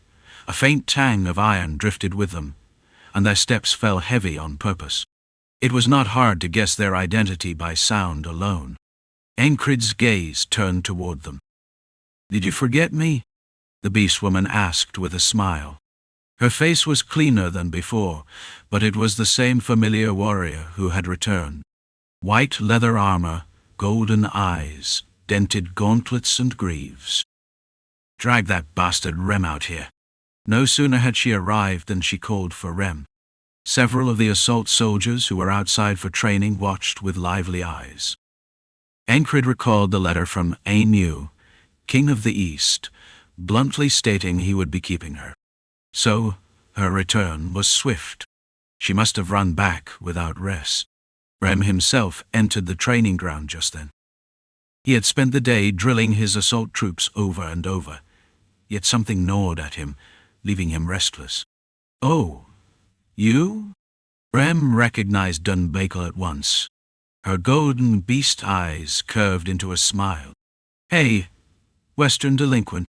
A faint tang of iron drifted with them, and their steps fell heavy on purpose. It was not hard to guess their identity by sound alone. Enkrid's gaze turned toward them. "Did you forget me?" the beast woman asked with a smile. Her face was cleaner than before, but it was the same familiar warrior who had returned. White leather armor, golden eyes, dented gauntlets and greaves. "Drag that bastard Rem out here." No sooner had she arrived than she called for Rem. Several of the assault soldiers who were outside for training watched with lively eyes. Enkrid recalled the letter from Anu, King of the East, bluntly stating he would be keeping her. So, her return was swift. She must have run back without rest. Rem himself entered the training ground just then. He had spent the day drilling his assault troops over and over, yet something gnawed at him, leaving him restless. "Oh, you?" Rem recognized Dunbakel at once. Her golden beast eyes curved into a smile. "Hey, Western delinquent.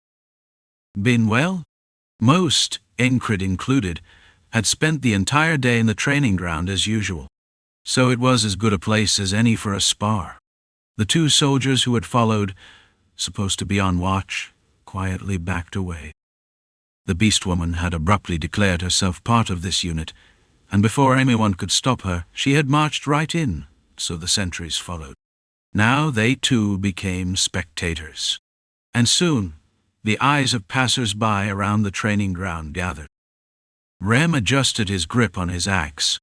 Been well?" Most, Enkrid included, had spent the entire day in the training ground as usual, so it was as good a place as any for a spar. The two soldiers who had followed, supposed to be on watch, quietly backed away. The beast woman had abruptly declared herself part of this unit, and before anyone could stop her, she had marched right in, so the sentries followed. Now they too became spectators. And soon, the eyes of passers-by around the training ground gathered. Rem adjusted his grip on his axe.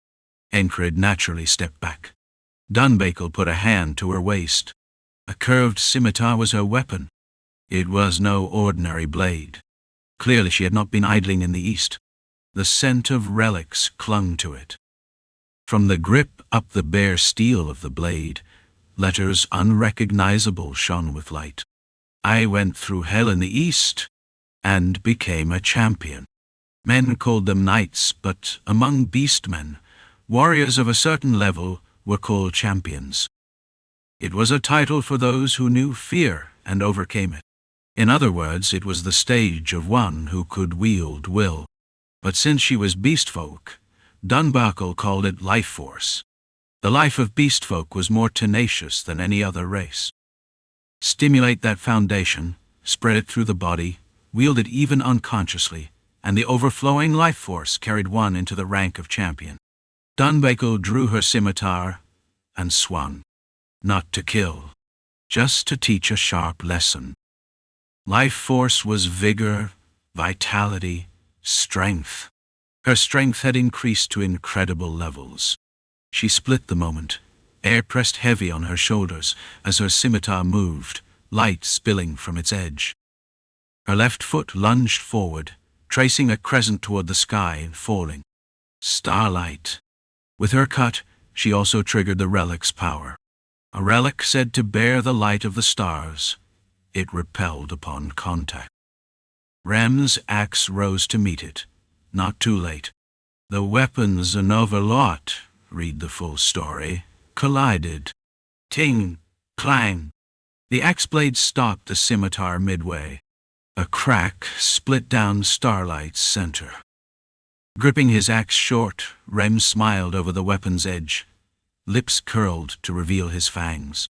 Enkrid naturally stepped back. Dunbakel put a hand to her waist. A curved scimitar was her weapon. It was no ordinary blade. Clearly she had not been idling in the east. The scent of relics clung to it. From the grip up the bare steel of the blade, letters unrecognizable shone with light. "I went through hell in the east and became a champion." Men called them knights, but among beastmen, Warriors of a certain level were called champions. It was a title for those who knew fear and overcame it. In other words, it was the stage of one who could wield will. But since she was beastfolk, Dunbuckle called it life force. The life of beastfolk was more tenacious than any other race. Stimulate that foundation, spread it through the body, wield it even unconsciously, and the overflowing life force carried one into the rank of champion. Dunbuckle drew her scimitar and swung, not to kill, just to teach a sharp lesson. Life force was vigor, vitality, strength. Her strength had increased to incredible levels. She split the moment. Air pressed heavy on her shoulders as her scimitar moved, light spilling from its edge. Her left foot lunged forward, tracing a crescent toward the sky and falling. Starlight. With her cut, she also triggered the relic's power. A relic said to bear the light of the stars. It repelled upon contact. Rem's axe rose to meet it. Not too late. The weapons an overlot, read the full story, collided. Ting, clang. The axe blade stopped the scimitar midway. A crack split down Starlight's center. Gripping his axe short, Rem smiled over the weapon's edge. Lips curled to reveal his fangs.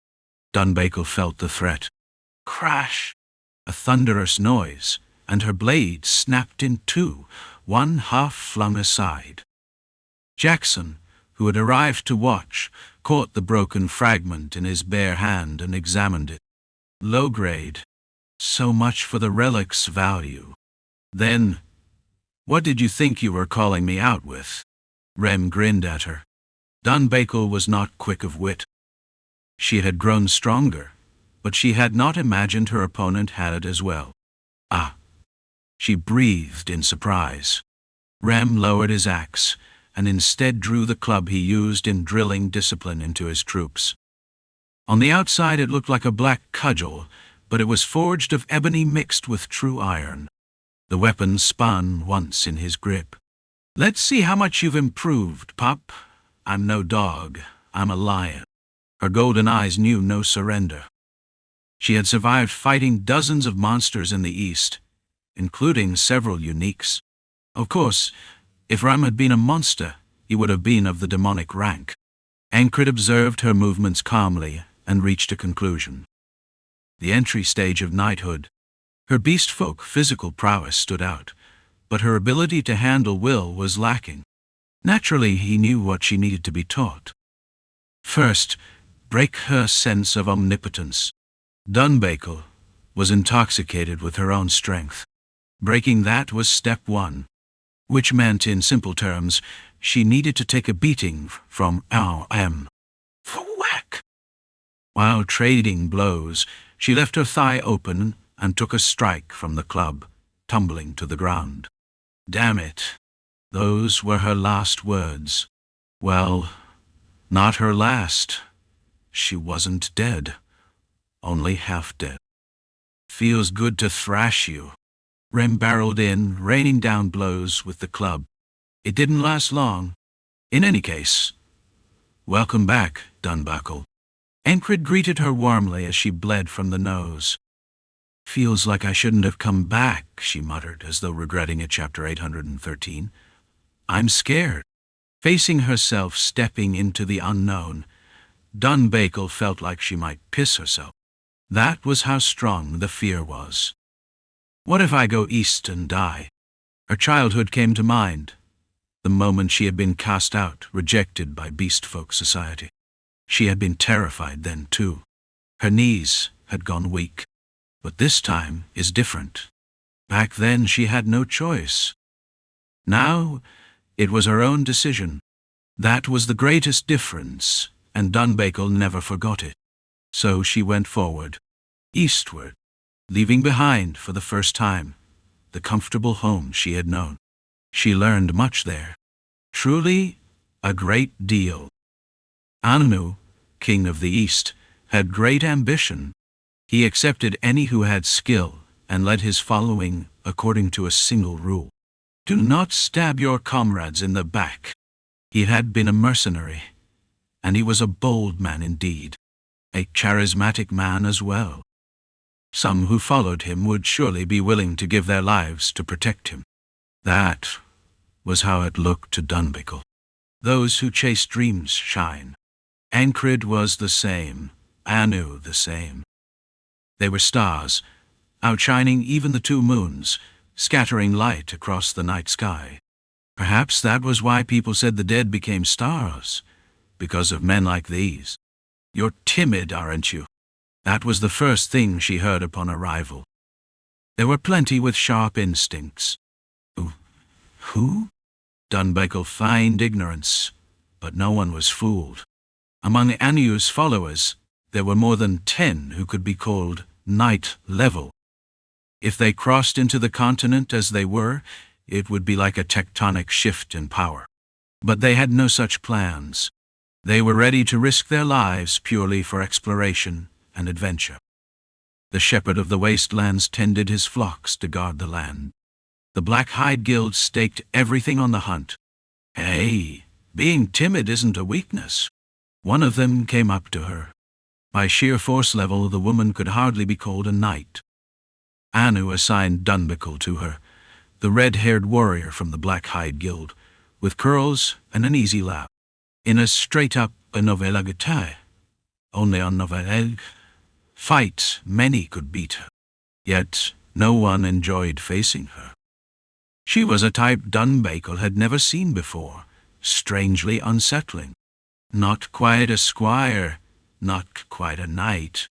Dunbuckle felt the threat. Crash! A thunderous noise, and her blade snapped in two, one half flung aside. Jackson, who had arrived to watch, caught the broken fragment in his bare hand and examined it. Low grade. So much for the relic's value. Then, what did you think you were calling me out with? Rem grinned at her. Dunbuckle was not quick of wit. She had grown stronger, but she had not imagined her opponent had it as well. Ah! She breathed in surprise. Rem lowered his axe, and instead drew the club he used in drilling discipline into his troops. On the outside it looked like a black cudgel, but it was forged of ebony mixed with true iron. The weapon spun once in his grip. Let's see how much you've improved, pup. I'm no dog, I'm a lion. Her golden eyes knew no surrender. She had survived fighting dozens of monsters in the East, including several uniques. Of course, if Ram had been a monster, he would have been of the demonic rank. Enkrid observed her movements calmly and reached a conclusion. The entry stage of knighthood. Her beastfolk physical prowess stood out, but her ability to handle will was lacking. Naturally, he knew what she needed to be taught. First, break her sense of omnipotence. Dunbuckle was intoxicated with her own strength. Breaking that was step one, which meant, in simple terms, she needed to take a beating from R.M. for whack. While trading blows, she left her thigh open and took a strike from the club, tumbling to the ground. Damn it. Those were her last words. Well, not her last. She wasn't dead. Only half dead. Feels good to thrash you. Rem barreled in, raining down blows with the club. It didn't last long. In any case, welcome back, Dunbuckle. Enkrid greeted her warmly as she bled from the nose. Feels like I shouldn't have come back, she muttered, as though regretting it. Chapter 813. I'm scared. Facing herself stepping into the unknown, Dunbuckle felt like she might piss herself. That was how strong the fear was. What if I go east and die? Her childhood came to mind. The moment she had been cast out, rejected by beastfolk society. She had been terrified then, too. Her knees had gone weak. But this time is different. Back then she had no choice. Now it was her own decision. That was the greatest difference, and Dunbuckle never forgot it. So she went forward, eastward, leaving behind, for the first time, the comfortable home she had known. She learned much there. Truly, a great deal. Anu, king of the East, had great ambition. He accepted any who had skill and led his following according to a single rule. Do not stab your comrades in the back. He had been a mercenary, and he was a bold man indeed, a charismatic man as well. Some who followed him would surely be willing to give their lives to protect him. That was how it looked to Dunbickle. Those who chase dreams shine. Enkrid was the same, Anu the same. They were stars, outshining even the two moons, scattering light across the night sky. Perhaps that was why people said the dead became stars, because of men like these. "You're timid, aren't you?" That was the first thing she heard upon arrival. There were plenty with sharp instincts. Who? Dunbickle feigned ignorance, but no one was fooled. Among Anu's followers, there were more than 10 who could be called night level. If they crossed into the continent as they were, it would be like a tectonic shift in power. But they had no such plans. They were ready to risk their lives purely for exploration and adventure. The shepherd of the wastelands tended his flocks to guard the land. The Black Hide Guild staked everything on the hunt. Hey, being timid isn't a weakness. One of them came up to her. By sheer force level, the woman could hardly be called a knight. Anu assigned Dunbickle to her, the red-haired warrior from the Black Hide Guild, with curls and an easy laugh. In a straight-up novella guitar, only on novella fight, many could beat her. Yet no one enjoyed facing her. She was a type Dunbickle had never seen before, strangely unsettling. Not quite a squire, not quite a knight.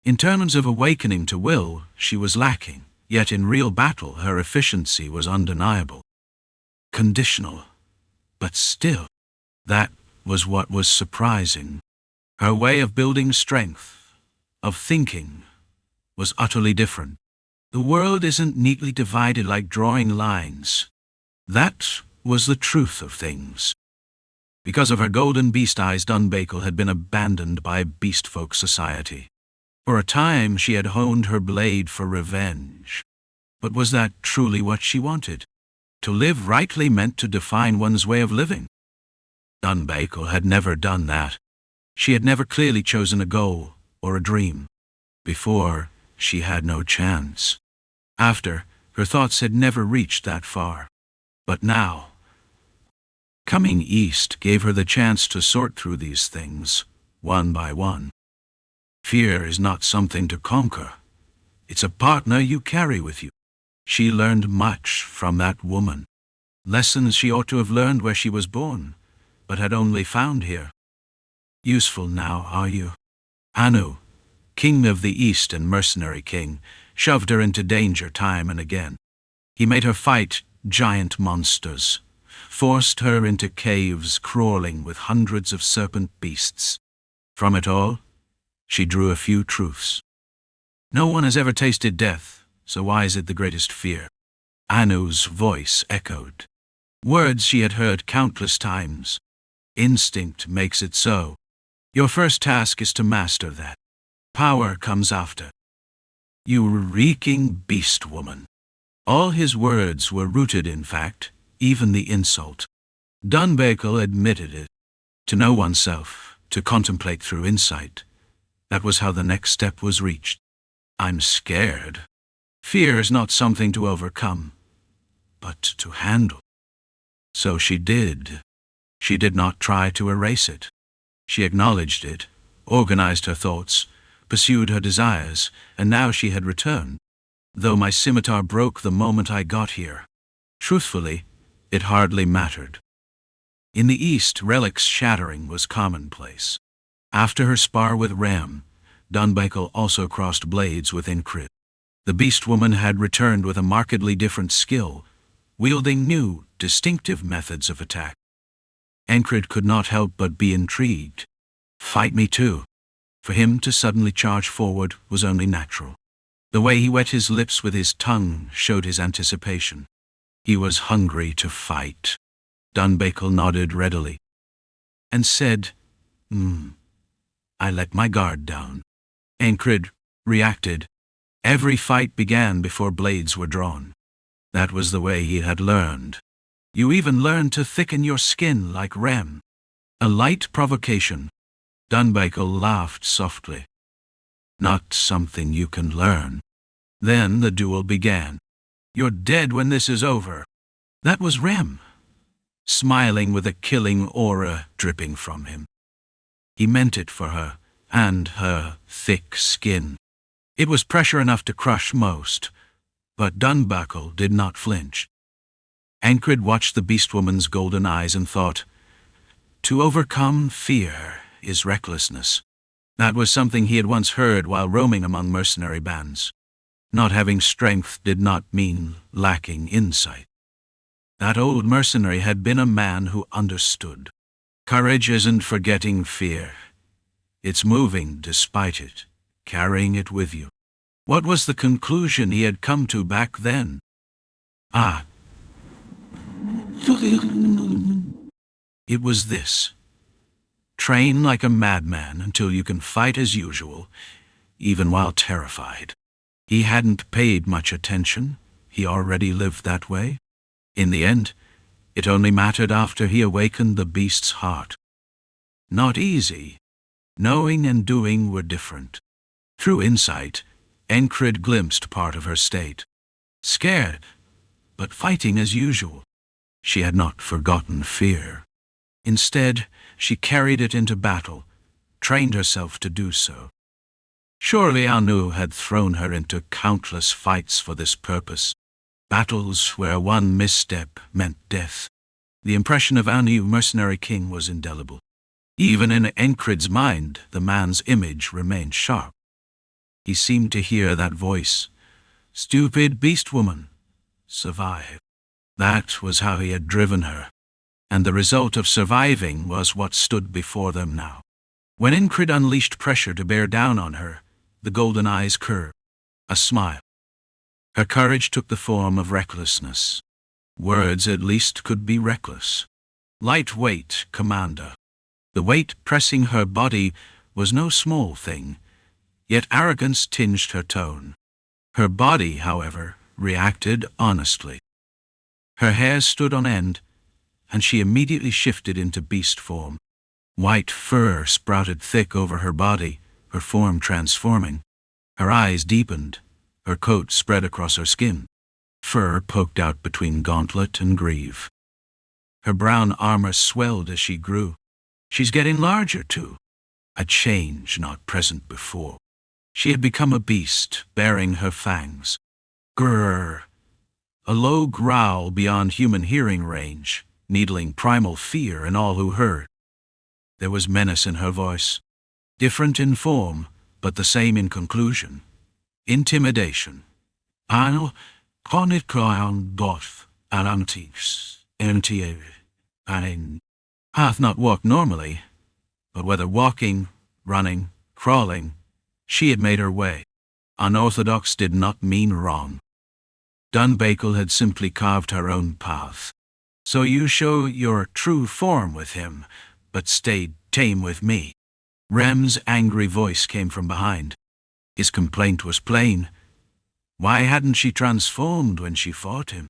In terms of awakening to will, she was lacking, yet in real battle her efficiency was undeniable. Conditional, but still, that was what was surprising. Her way of building strength, of thinking, was utterly different. The world isn't neatly divided like drawing lines. That was the truth of things. Because of her golden beast eyes, Dunbickle had been abandoned by beastfolk society. For a time she had honed her blade for revenge. But was that truly what she wanted? To live rightly meant to define one's way of living. Dunbickle had never done that. She had never clearly chosen a goal or a dream. Before, she had no chance. After, her thoughts had never reached that far. But now, coming east gave her the chance to sort through these things, one by one. Fear is not something to conquer. It's a partner you carry with you. She learned much from that woman. Lessons she ought to have learned where she was born, but had only found here. Useful now, are you? Anu, king of the East and mercenary king, shoved her into danger time and again. He made her fight giant monsters, forced her into caves crawling with hundreds of serpent beasts. From it all, she drew a few truths. No one has ever tasted death, so why is it the greatest fear? Anu's voice echoed. Words she had heard countless times. Instinct makes it so. Your first task is to master that. Power comes after. You reeking beast woman. All his words were rooted in fact, even the insult. Dunbickle admitted it. To know oneself, to contemplate through insight. That was how the next step was reached. I'm scared. Fear is not something to overcome, but to handle. So she did. She did not try to erase it. She acknowledged it, organized her thoughts, pursued her desires, and now she had returned. Though my scimitar broke the moment I got here. Truthfully, it hardly mattered. In the East, relics shattering was commonplace. After her spar with Ram, Dunbickle also crossed blades with Enkrid. The beast woman had returned with a markedly different skill, wielding new, distinctive methods of attack. Enkrid could not help but be intrigued. Fight me too. For him to suddenly charge forward was only natural. The way he wet his lips with his tongue showed his anticipation. He was hungry to fight. Dunbickle nodded readily and said, I let my guard down. Enkrid reacted. Every fight began before blades were drawn. That was the way he had learned. You even learn to thicken your skin like Rem. A light provocation. Dunbakel laughed softly. Not something you can learn. Then the duel began. You're dead when this is over. That was Rem, smiling with a killing aura dripping from him. He meant it for her, and her thick skin. It was pressure enough to crush most, but Dunbakel did not flinch. Enkrid watched the beast-woman's golden eyes and thought, to overcome fear is recklessness. That was something he had once heard while roaming among mercenary bands. Not having strength did not mean lacking insight. That old mercenary had been a man who understood. Courage isn't forgetting fear. It's moving despite it, carrying it with you. What was the conclusion he had come to back then? It was this. Train like a madman until you can fight as usual, even while terrified. He hadn't paid much attention. He already lived that way. In the end, it only mattered after he awakened the beast's heart. Not easy. Knowing and doing were different. Through insight, Enkrid glimpsed part of her state. Scared, but fighting as usual. She had not forgotten fear. Instead, she carried it into battle, trained herself to do so. Surely Anu had thrown her into countless fights for this purpose. Battles where one misstep meant death. The impression of Anu, mercenary king, was indelible. Even in Enkrid's mind, the man's image remained sharp. He seemed to hear that voice. Stupid beast woman. Survive. That was how he had driven her. And the result of surviving was what stood before them now. When Enkrid unleashed pressure to bear down on her, the golden eyes curved. A smile. Her courage took the form of recklessness. Words at least could be reckless. Lightweight, commander. The weight pressing her body was no small thing, yet arrogance tinged her tone. Her body, however, reacted honestly. Her hair stood on end, and she immediately shifted into beast form. White fur sprouted thick over her body, her form transforming. Her eyes deepened, her coat spread across her skin. Fur poked out between gauntlet and greave. Her brown armor swelled as she grew. She's getting larger, too. A change not present before. She had become a beast, baring her fangs. Grrr! A low growl beyond human hearing range, needling primal fear in all who heard. There was menace in her voice. Different in form, but the same in conclusion. Intimidation. I'll conit crown doth arantis entier pain. Hath not walked normally, but whether walking, running, crawling, she had made her way. Unorthodox did not mean wrong. Dunbakel had simply carved her own path. So you show your true form with him, but stayed tame with me. Rem's angry voice came from behind. His complaint was plain. Why hadn't she transformed when she fought him?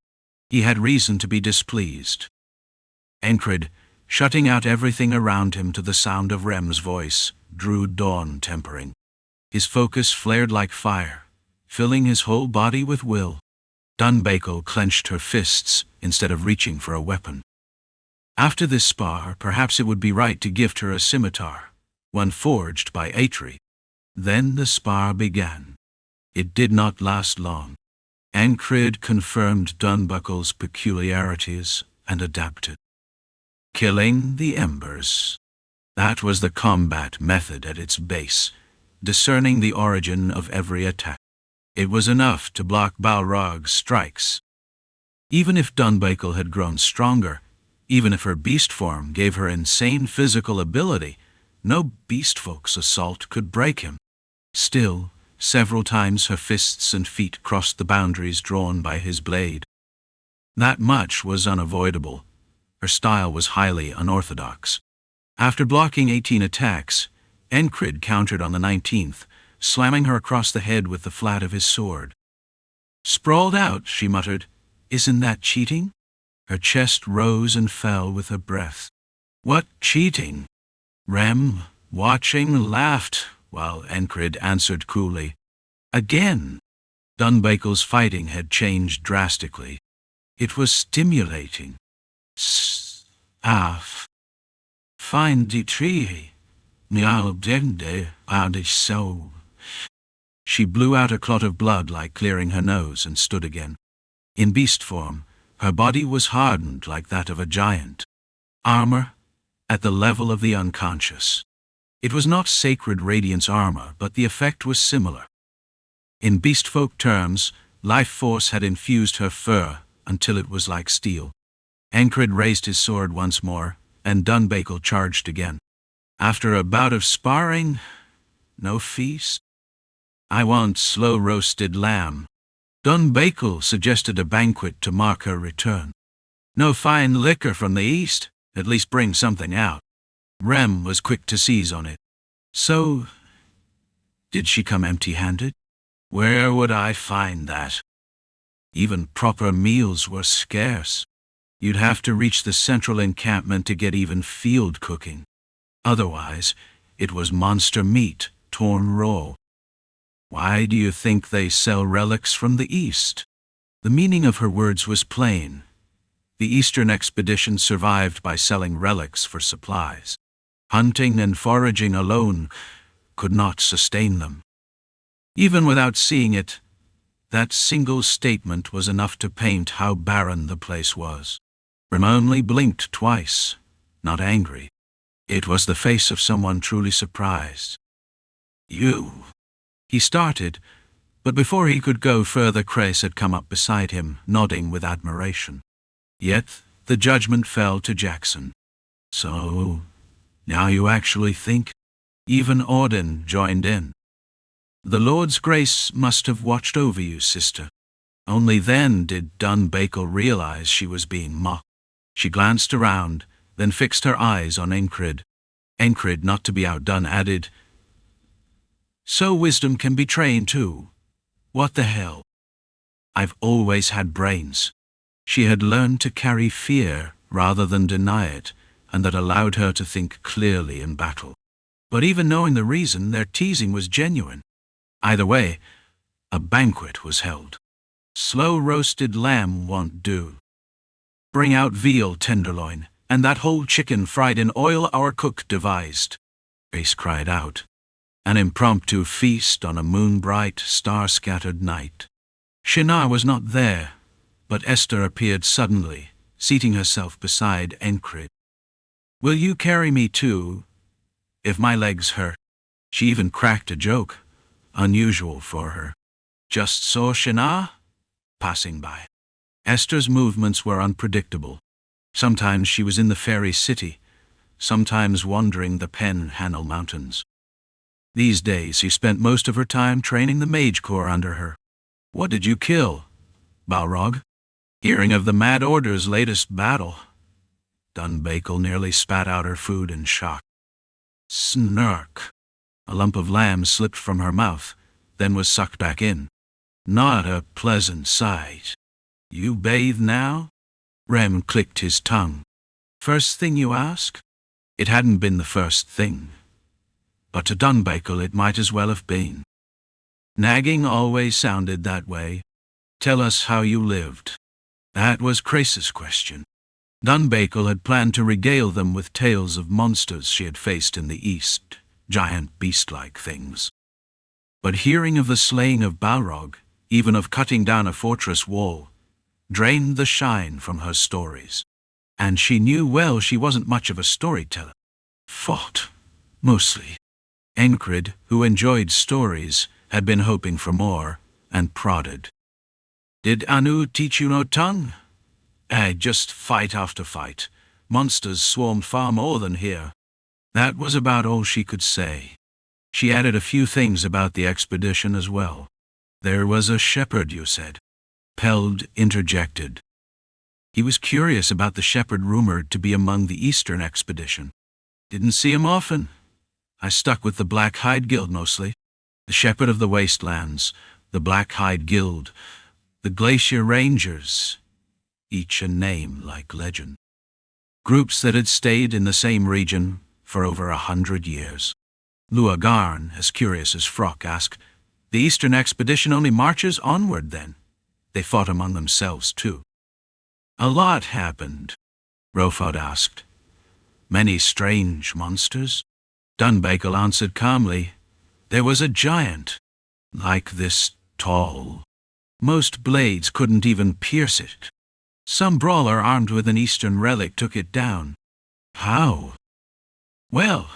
He had reason to be displeased. Enkrid, shutting out everything around him to the sound of Rem's voice, drew dawn tempering. His focus flared like fire, filling his whole body with will. Dunbakel clenched her fists instead of reaching for a weapon. After this spar, perhaps it would be right to gift her a scimitar, one forged by Atri. Then the spar began. It did not last long. Enkrid confirmed Dunbakel's peculiarities and adapted. Killing the embers. That was the combat method at its base, discerning the origin of every attack. It was enough to block Balrog's strikes. Even if Dunbakel had grown stronger, even if her beast form gave her insane physical ability, no beastfolk's assault could break him. Still, several times her fists and feet crossed the boundaries drawn by his blade. That much was unavoidable. Her style was highly unorthodox. After blocking 18 attacks, Enkrid countered on the 19th, slamming her across the head with the flat of his sword. Sprawled out, she muttered. Isn't that cheating? Her chest rose and fell with her breath. "What cheating?" Rem, watching, laughed, while Enkrid answered coolly, "Again." Dunbakel's fighting had changed drastically. It was stimulating. Find the tree. So. She blew out a clot of blood like clearing her nose and stood again. In beast form, her body was hardened like that of a giant. Armor at the level of the unconscious. It was not sacred radiance armor, but the effect was similar. In beastfolk terms, life force had infused her fur until it was like steel. Enkrid raised his sword once more, and Dunbakel charged again. After a bout of sparring, no feast? "I want slow-roasted lamb." Dunbakel suggested a banquet to mark her return. "No fine liquor from the east? At least bring something out." Rem was quick to seize on it. "So, did she come empty-handed?" "Where would I find that? Even proper meals were scarce. You'd have to reach the central encampment to get even field cooking. Otherwise, it was monster meat, torn raw." "Why do you think they sell relics from the east?" The meaning of her words was plain. The eastern expedition survived by selling relics for supplies. Hunting and foraging alone could not sustain them. Even without seeing it, that single statement was enough to paint how barren the place was. Rem only blinked twice, not angry. It was the face of someone truly surprised. "You..." He started, but before he could go further, Crais had come up beside him, nodding with admiration. Yet the judgment fell to Jackson. "So, now you actually think?" Even Auden joined in. "The Lord's grace must have watched over you, sister." Only then did Dunbakel realize she was being mocked. She glanced around, then fixed her eyes on Enkrid. Enkrid, not to be outdone, added, "So wisdom can be trained too. What the hell? I've always had brains." She had learned to carry fear rather than deny it, and that allowed her to think clearly in battle. But even knowing the reason, their teasing was genuine. Either way, a banquet was held. Slow-roasted lamb won't do. "Bring out veal tenderloin, and that whole chicken fried in oil our cook devised," Crais cried out. An impromptu feast on a moon-bright, star-scattered night. Shinar was not there, but Esther appeared suddenly, seating herself beside Enkrid. "Will you carry me too, if my legs hurt?" She even cracked a joke, unusual for her. "Just saw Shinar passing by." Esther's movements were unpredictable. Sometimes she was in the fairy city, sometimes wandering the Penhanel Mountains. These days she spent most of her time training the mage corps under her. "What did you kill, Balrog?" "Hearing of the Mad Order's latest battle." Dunbakel nearly spat out her food in shock. Snark. A lump of lamb slipped from her mouth, then was sucked back in. "Not a pleasant sight. You bathe now?" Rem clicked his tongue. "First thing you ask?" It hadn't been the first thing, but to Dunbakel it might as well have been. Nagging always sounded that way. "Tell us how you lived." That was Crais's question. Dunbakel had planned to regale them with tales of monsters she had faced in the east, giant beast-like things. But hearing of the slaying of Balrog, even of cutting down a fortress wall, drained the shine from her stories. And she knew well she wasn't much of a storyteller. Fought, mostly. Enkrid, who enjoyed stories, had been hoping for more, and prodded. "Did Anu teach you no tongue?" Just fight after fight. Monsters swarmed far more than here." That was about all she could say. She added a few things about the expedition as well. "There was a shepherd, you said." Peld interjected. He was curious about the shepherd rumored to be among the Eastern expedition. "Didn't see him often. I stuck with the Black Hide Guild mostly. The Shepherd of the Wastelands, the Black Hide Guild, the Glacier Rangers. each a name like legend. Groups that had stayed in the same region for over 100 years. Luagarn, as curious as Frock, asked, "The Eastern expedition only marches onward then?" They fought among themselves too. "A lot happened," Rofod asked. "Many strange monsters?" Dunbakel answered calmly, "There was a giant, like this tall. Most blades couldn't even pierce it. Some brawler armed with an Eastern relic took it down." "How?" "Well,"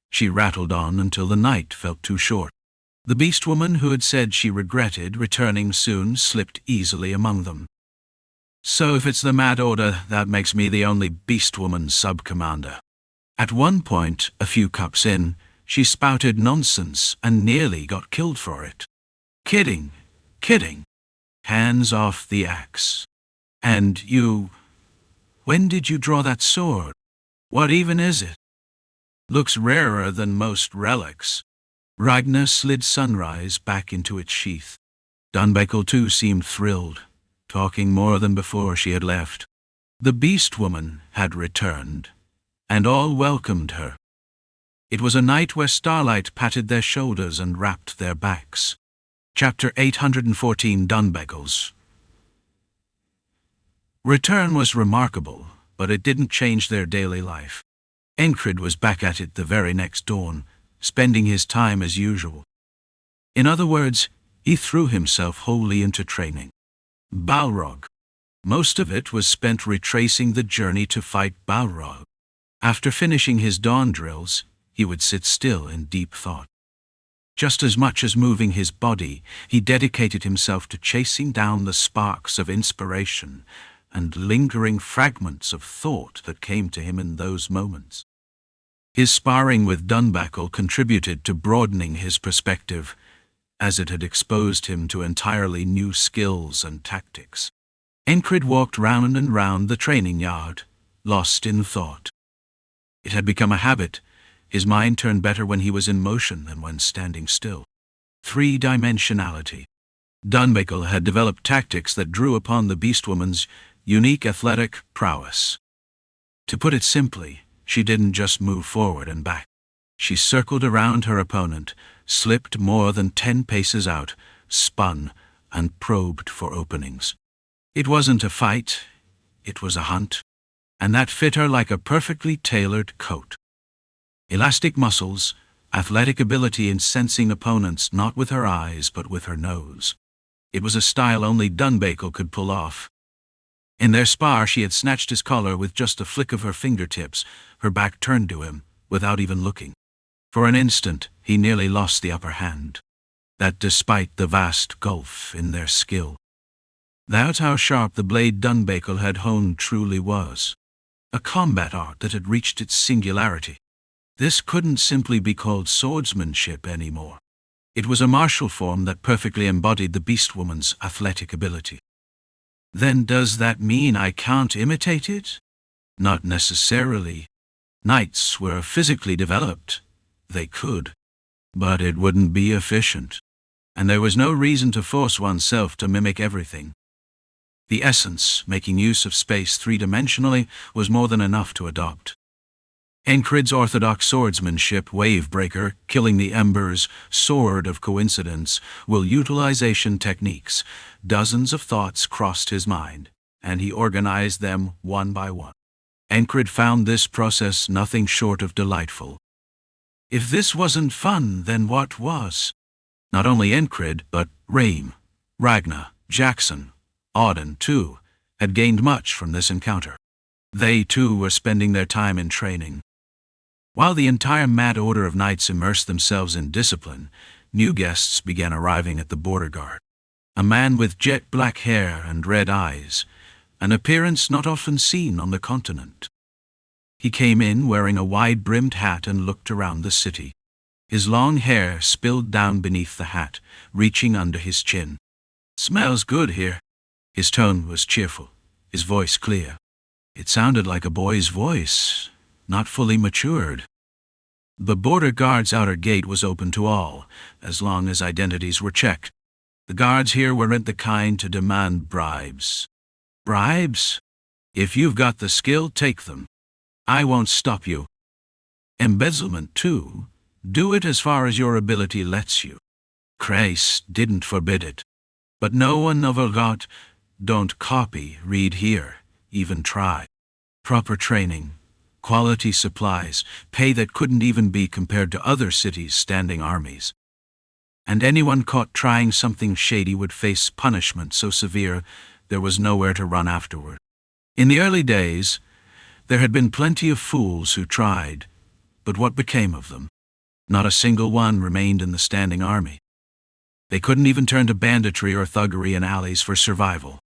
she rattled on until the night felt too short. The beast woman who had said she regretted returning soon slipped easily among them. "So if it's the Mad Order, that makes me the only beast woman sub-commander." At one point, a few cups in, she spouted nonsense and nearly got killed for it. "Kidding, kidding. Hands off the axe. And you... when did you draw that sword? What even is it? Looks rarer than most relics." Ragnar slid Sunrise back into its sheath. Dunbakel too seemed thrilled, talking more than before she had left. The beast woman had returned, and all welcomed her. It was a night where starlight patted their shoulders and wrapped their backs. Chapter 814, Dunbakel's return was remarkable, but it didn't change their daily life. Enkrid was back at it the very next dawn, spending his time as usual. In other words, he threw himself wholly into training. Balrog. Most of it was spent retracing the journey to fight Balrog. After finishing his dawn drills, he would sit still in deep thought. Just as much as moving his body, he dedicated himself to chasing down the sparks of inspiration and lingering fragments of thought that came to him in those moments. His sparring with Dunbakel contributed to broadening his perspective, as it had exposed him to entirely new skills and tactics. Enkrid walked round and round the training yard, lost in thought. It had become a habit. His mind turned better when he was in motion than when standing still. Three-dimensionality. Dunbakel had developed tactics that drew upon the beastwoman's unique athletic prowess. To put it simply, she didn't just move forward and back. She circled around her opponent, slipped more than 10 paces out, spun, and probed for openings. It wasn't a fight, it was a hunt, and that fit her like a perfectly tailored coat. Elastic muscles, athletic ability in sensing opponents not with her eyes but with her nose. It was a style only Dunbakel could pull off. In their spar, she had snatched his collar with just a flick of her fingertips, her back turned to him, without even looking. For an instant, he nearly lost the upper hand. That despite the vast gulf in their skill. That's how sharp the blade Dunbakel had honed truly was. A combat art that had reached its singularity. This couldn't simply be called swordsmanship anymore. It was a martial form that perfectly embodied the beastwoman's athletic ability. Then does that mean I can't imitate it? Not necessarily. Knights were physically developed. They could. But it wouldn't be efficient. And there was no reason to force oneself to mimic everything. The essence, making use of space three-dimensionally, was more than enough to adopt. Enkrid's orthodox swordsmanship, Wavebreaker, Killing the Embers, Sword of Coincidence, will utilization techniques. Dozens of thoughts crossed his mind, and he organized them one by one. Enkrid found this process nothing short of delightful. If this wasn't fun, then what was? Not only Enkrid, but Raim, Ragnar, Jackson, Auden, too, had gained much from this encounter. They, too, were spending their time in training. While the entire Mad Order of Knights immersed themselves in discipline, new guests began arriving at the border guard. A man with jet black hair and red eyes, an appearance not often seen on the continent. He came in wearing a wide-brimmed hat and looked around the city. His long hair spilled down beneath the hat, reaching under his chin. "Smells good here." His tone was cheerful, his voice clear. It sounded like a boy's voice, not fully matured. The border guard's outer gate was open to all, as long as identities were checked. The guards here weren't the kind to demand bribes. Bribes? If you've got the skill, take them. I won't stop you. Embezzlement too? Do it as far as your ability lets you. Christ didn't forbid it. But no one ever got, don't copy, read here, even try. Proper training, quality supplies, pay that couldn't even be compared to other cities' standing armies. And anyone caught trying something shady would face punishment so severe there was nowhere to run afterward. In the early days, there had been plenty of fools who tried, but what became of them? Not a single one remained in the standing army. They couldn't even turn to banditry or thuggery in alleys for survival.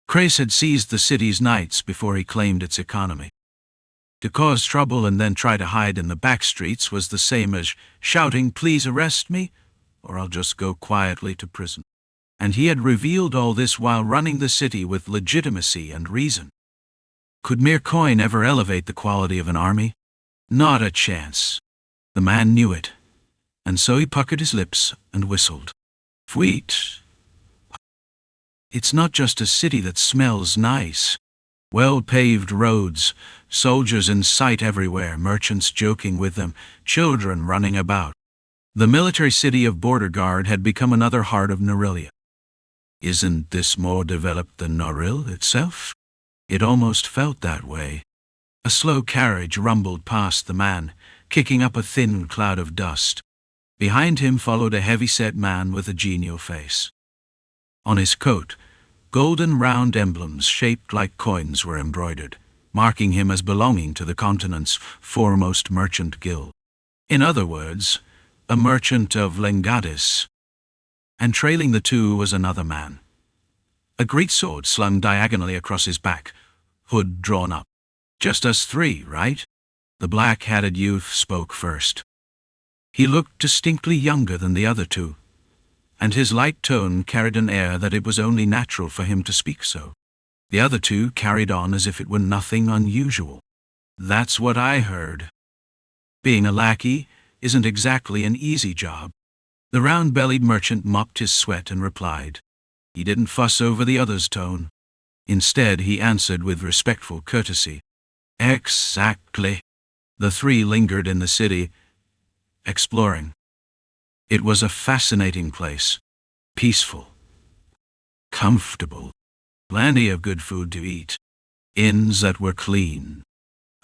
Crace had seized the city's knights before he claimed its economy. To cause trouble and then try to hide in the back streets was the same as shouting, "Please arrest me, or I'll just go quietly to prison." And he had revealed all this while running the city with legitimacy and reason. Could mere coin ever elevate the quality of an army? Not a chance. The man knew it, and so he puckered his lips and whistled. Sweet. It's not just a city that smells nice. Well-paved roads, soldiers in sight everywhere, merchants joking with them, children running about. The military city of Border Guard had become another heart of Norillia. Isn't this more developed than Noril itself? It almost felt that way. A slow carriage rumbled past the man, kicking up a thin cloud of dust. Behind him followed a heavy-set man with a genial face. On his coat, golden round emblems shaped like coins were embroidered, marking him as belonging to the continent's foremost merchant guild. In other words, a merchant of Lengadis. And trailing the two was another man. A great sword slung diagonally across his back, hood drawn up. Just us three, right? The black-hatted youth spoke first. He looked distinctly younger than the other two, and his light tone carried an air that it was only natural for him to speak so. The other two carried on as if it were nothing unusual. That's what I heard. Being a lackey isn't exactly an easy job. The round-bellied merchant mopped his sweat and replied. He didn't fuss over the other's tone. Instead, he answered with respectful courtesy. Exactly. The three lingered in the city, exploring. It was a fascinating place. Peaceful. Comfortable. Plenty of good food to eat. Inns that were clean.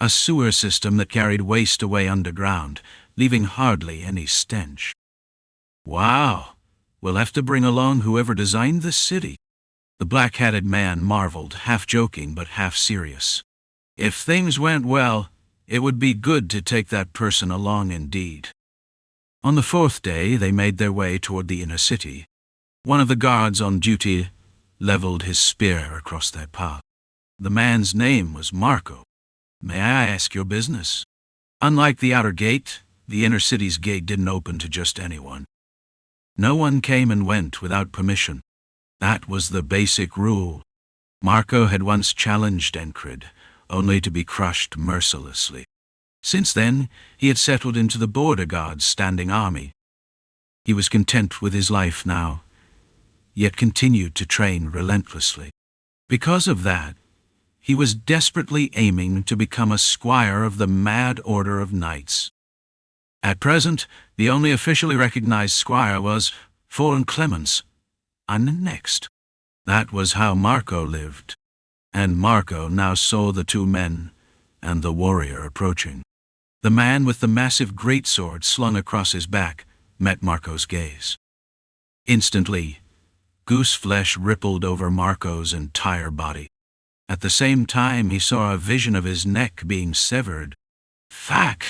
A sewer system that carried waste away underground, leaving hardly any stench. Wow. We'll have to bring along whoever designed this city. The black-hatted man marveled, half joking but half serious. If things went well, it would be good to take that person along indeed. On the fourth day, they made their way toward the inner city. One of the guards on duty leveled his spear across their path. The man's name was Marco. May I ask your business? Unlike the outer gate, the inner city's gate didn't open to just anyone. No one came and went without permission. That was the basic rule. Marco had once challenged Enkrid, only to be crushed mercilessly. Since then, he had settled into the Border Guard's standing army. He was content with his life now, yet continued to train relentlessly. Because of that, he was desperately aiming to become a squire of the Mad Order of Knights. At present, the only officially recognized squire was Fallen Clemens, unannexed. That was how Marco lived, and Marco now saw the two men and the warrior approaching. The man with the massive greatsword slung across his back met Marco's gaze. Instantly, goose flesh rippled over Marco's entire body. At the same time, he saw a vision of his neck being severed. Fuck!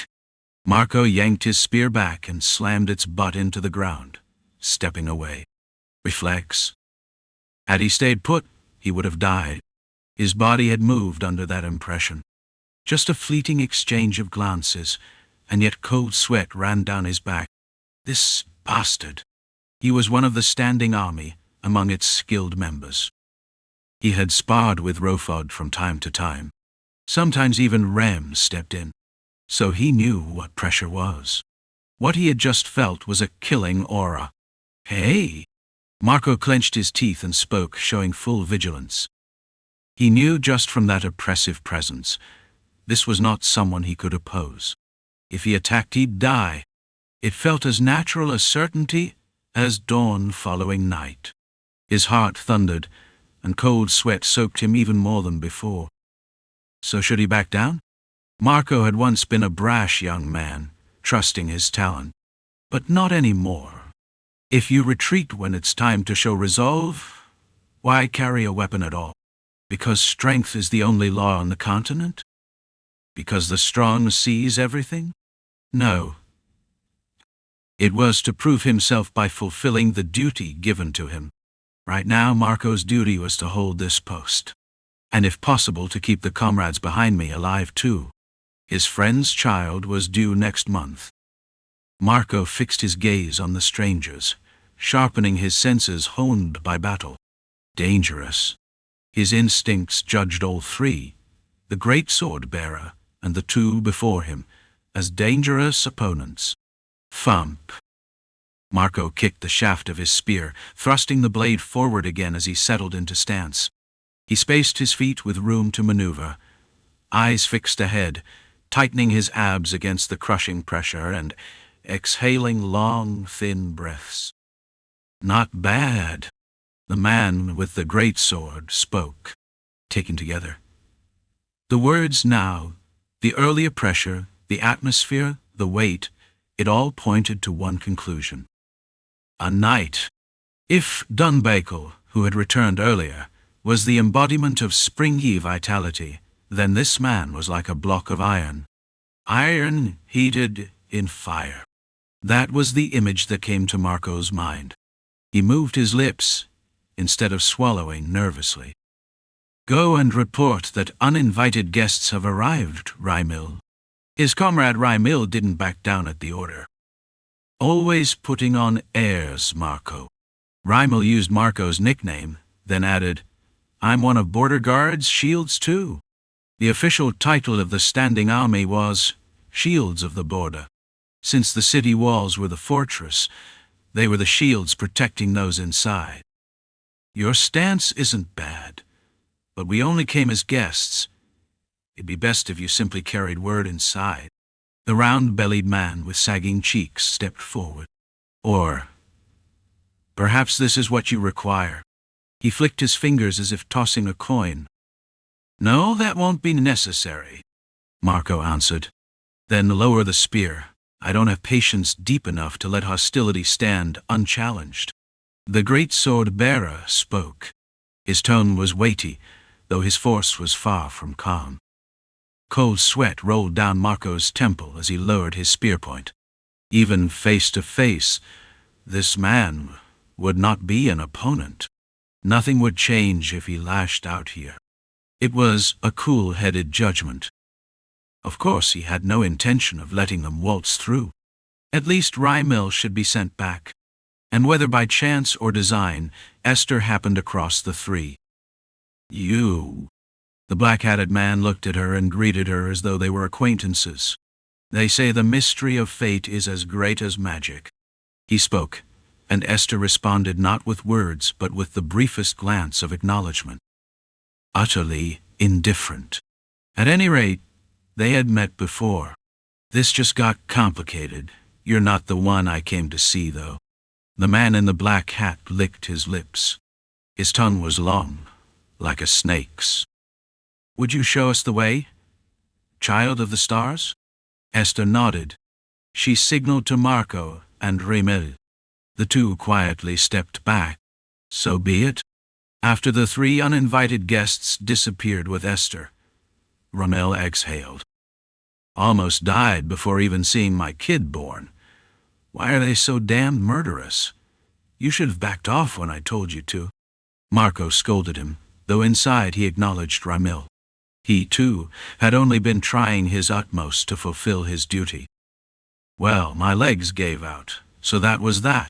Marco yanked his spear back and slammed its butt into the ground, stepping away. Reflex. Had he stayed put, he would have died. His body had moved under that impression. Just a fleeting exchange of glances, and yet cold sweat ran down his back. This bastard. He was one of the standing army, among its skilled members. He had sparred with Rofod from time to time. Sometimes even Rem stepped in. So he knew what pressure was. What he had just felt was a killing aura. Hey! Marco clenched his teeth and spoke, showing full vigilance. He knew just from that oppressive presence, this was not someone he could oppose. If he attacked, he'd die. It felt as natural a certainty as dawn following night. His heart thundered, and cold sweat soaked him even more than before. So should he back down? Marco had once been a brash young man, trusting his talent. But not anymore. If you retreat when it's time to show resolve, why carry a weapon at all? Because strength is the only law on the continent? Because the strong seize everything? No. It was to prove himself by fulfilling the duty given to him. Right now, Marco's duty was to hold this post. And if possible, to keep the comrades behind me alive too. His friend's child was due next month. Marco fixed his gaze on the strangers, sharpening his senses honed by battle. Dangerous. His instincts judged all three, the great sword-bearer and the two before him, as dangerous opponents. Thump. Marco kicked the shaft of his spear, thrusting the blade forward again as he settled into stance. He spaced his feet with room to maneuver, eyes fixed ahead, tightening his abs against the crushing pressure and exhaling long, thin breaths. Not bad. The man with the great sword spoke, taken together. The words now, the earlier pressure, the atmosphere, the weight, it all pointed to one conclusion. A knight. If Dunbakel, who had returned earlier, was the embodiment of springy vitality, then this man was like a block of iron. Iron heated in fire. That was the image that came to Marco's mind. He moved his lips, instead of swallowing nervously. Go and report that uninvited guests have arrived, Rymil. His comrade Rymil didn't back down at the order. Always putting on airs, Marco. Rymil used Marco's nickname, then added, I'm one of Border Guard's shields too. The official title of the standing army was Shields of the Border. Since the city walls were the fortress, they were the shields protecting those inside. Your stance isn't bad, but we only came as guests. It'd be best if you simply carried word inside. The round-bellied man with sagging cheeks stepped forward. Or, perhaps this is what you require. He flicked his fingers as if tossing a coin. No, that won't be necessary, Marco answered. Then lower the spear. I don't have patience deep enough to let hostility stand unchallenged. The great sword-bearer spoke. His tone was weighty, though his force was far from calm. Cold sweat rolled down Marco's temple as he lowered his spear point. Even face to face, this man would not be an opponent. Nothing would change if he lashed out here. It was a cool-headed judgment. Of course, he had no intention of letting them waltz through. At least Rymil should be sent back. And whether by chance or design, Esther happened across the three. You. The black-hatted man looked at her and greeted her as though they were acquaintances. They say the mystery of fate is as great as magic. He spoke, and Esther responded not with words but with the briefest glance of acknowledgement. Utterly indifferent. At any rate, they had met before. This just got complicated. You're not the one I came to see, though. The man in the black hat licked his lips. His tongue was long, like a snake's. Would you show us the way, child of the stars? Esther nodded. She signaled to Marco and Rymil. The two quietly stepped back. So be it. After the three uninvited guests disappeared with Esther, Rymil exhaled. Almost died before even seeing my kid born. Why are they so damned murderous? You should have backed off when I told you to. Marco scolded him, though inside he acknowledged Rymil. He, too, had only been trying his utmost to fulfill his duty. Well, my legs gave out, so that was that.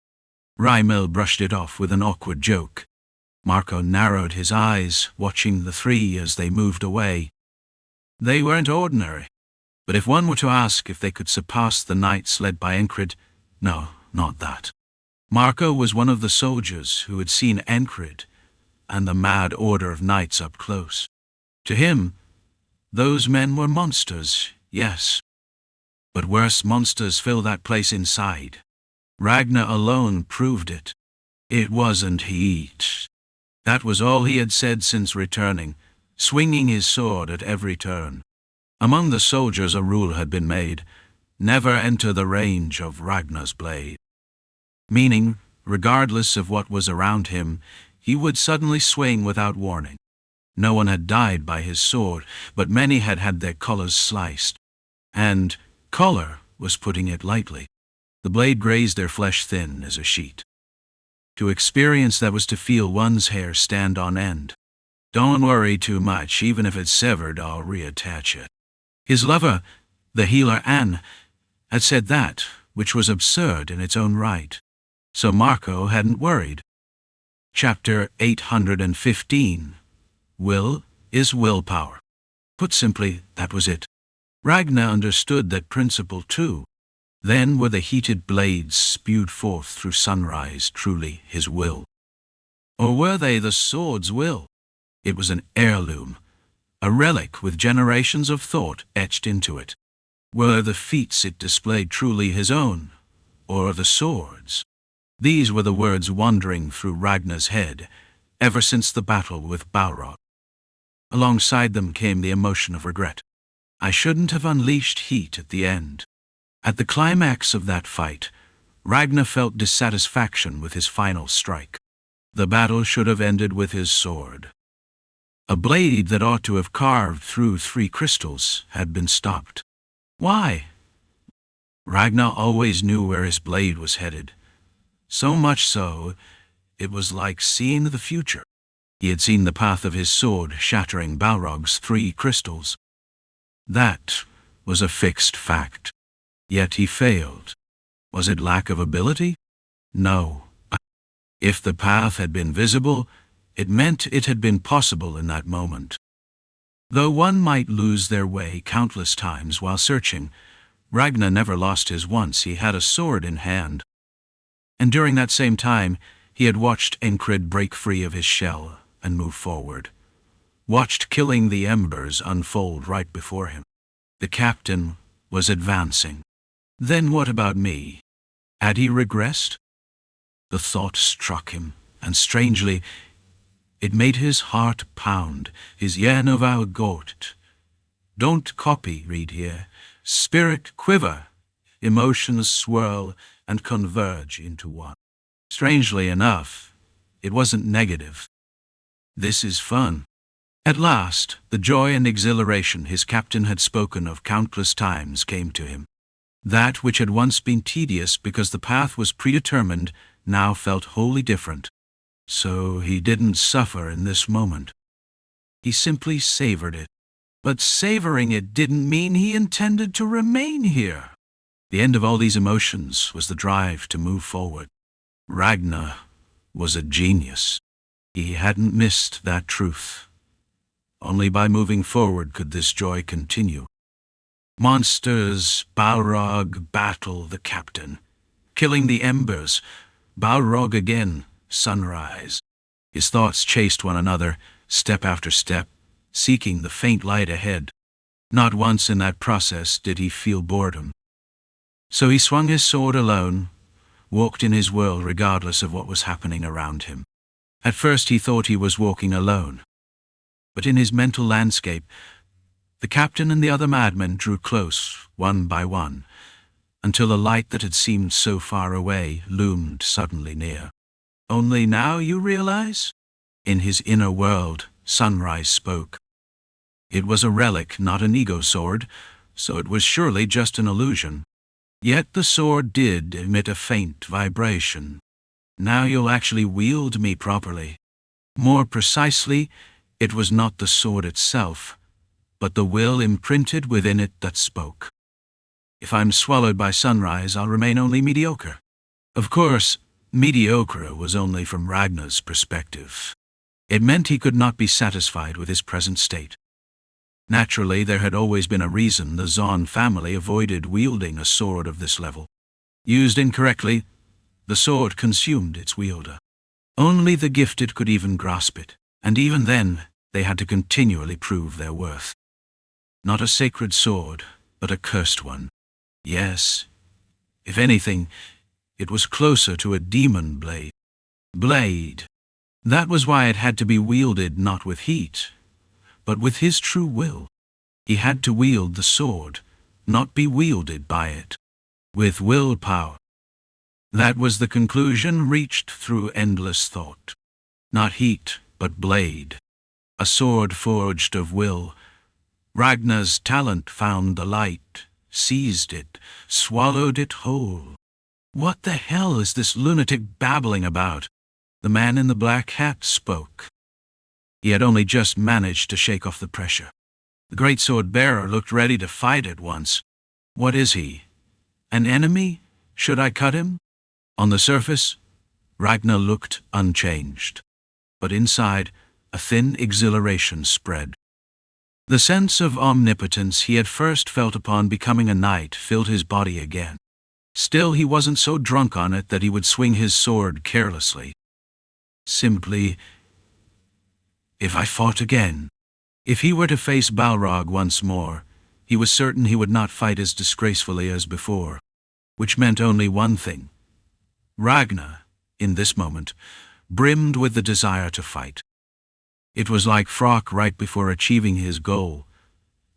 Rymil brushed it off with an awkward joke. Marco narrowed his eyes, watching the three as they moved away. They weren't ordinary. But if one were to ask if they could surpass the knights led by Enkrid, no, not that. Marco was one of the soldiers who had seen Enkrid and the mad order of knights up close. To him, those men were monsters, yes. But worse monsters fill that place inside. Ragnar alone proved it. It wasn't heat. That was all he had said since returning, swinging his sword at every turn. Among the soldiers a rule had been made: never enter the range of Ragnar's blade. Meaning, regardless of what was around him, he would suddenly swing without warning. No one had died by his sword, but many had had their collars sliced. And collar was putting it lightly. The blade grazed their flesh thin as a sheet. To experience that was to feel one's hair stand on end. Don't worry too much, even if it's severed, I'll reattach it. His lover, the healer Anne, had said that, which was absurd in its own right. So Marco hadn't worried. Chapter 815. Will is willpower. Put simply, that was it. Ragnar understood that principle too. Then were the heated blades spewed forth through sunrise truly his will? Or were they the sword's will? It was an heirloom, a relic with generations of thought etched into it. Were the feats it displayed truly his own, or the sword's? These were the words wandering through Ragnar's head, ever since the battle with Balrog. Alongside them came the emotion of regret. I shouldn't have unleashed heat at the end. At the climax of that fight, Ragnar felt dissatisfaction with his final strike. The battle should have ended with his sword. A blade that ought to have carved through 3 crystals had been stopped. Why? Ragnar always knew where his blade was headed. So much so, it was like seeing the future. He had seen the path of his sword shattering Balrog's 3 crystals. That was a fixed fact. Yet he failed. Was it lack of ability? No. If the path had been visible, it meant it had been possible in that moment. Though one might lose their way countless times while searching, Ragnar never lost his once he had a sword in hand. And during that same time, he had watched Enkrid break free of his shell and move forward. Watched killing the embers unfold right before him. The captain was advancing. Then what about me? Had he regressed? The thought struck him, and strangely, it made his heart pound, his Yernovau goat. Don't copy, read here. Spirit quiver, emotions swirl and converge into one. Strangely enough, it wasn't negative. This is fun. At last, the joy and exhilaration his captain had spoken of countless times came to him. That which had once been tedious because the path was predetermined now felt wholly different. So he didn't suffer in this moment. He simply savored it. But savoring it didn't mean he intended to remain here. The end of all these emotions was the drive to move forward. Ragnar was a genius. He hadn't missed that truth. Only by moving forward could this joy continue. Monsters, Balrog, battle the captain. Killing the embers, Balrog again, sunrise. His thoughts chased one another, step after step, seeking the faint light ahead. Not once in that process did he feel boredom. So he swung his sword alone, walked in his world regardless of what was happening around him. At first he thought he was walking alone. But in his mental landscape, the captain and the other madmen drew close, one by one, until a light that had seemed so far away loomed suddenly near. Only now you realize? In his inner world, Sunrise spoke. It was a relic, not an ego sword, so it was surely just an illusion. Yet the sword did emit a faint vibration. Now you'll actually wield me properly. More precisely, it was not the sword itself, but the will imprinted within it that spoke. If I'm swallowed by Sunrise, I'll remain only mediocre. Of course, mediocre was only from Ragnar's perspective. It meant he could not be satisfied with his present state. Naturally, there had always been a reason the Zahn family avoided wielding a sword of this level. Used incorrectly, the sword consumed its wielder. Only the gifted could even grasp it, and even then, They had to continually prove their worth. Not a sacred sword, but a cursed one. Yes, if anything, it was closer to a demon blade. Blade. That was why it had to be wielded not with heat, but with his true will. He had to wield the sword, not be wielded by it. With willpower. That was the conclusion reached through endless thought. Not heat, but blade. A sword forged of will. Ragnar's talent found the light, seized it, swallowed it whole. What the hell is this lunatic babbling about? The man in the black hat spoke. He had only just managed to shake off the pressure. The great sword bearer looked ready to fight at once. What is he? An enemy? Should I cut him? On the surface, Ragnar looked unchanged. But inside, a thin exhilaration spread. The sense of omnipotence he had first felt upon becoming a knight filled his body again. Still, he wasn't so drunk on it that he would swing his sword carelessly. Simply, if I fought again. If he were to face Balrog once more, he was certain he would not fight as disgracefully as before, which meant only one thing. Ragnar, in this moment, brimmed with the desire to fight. It was like Frock right before achieving his goal,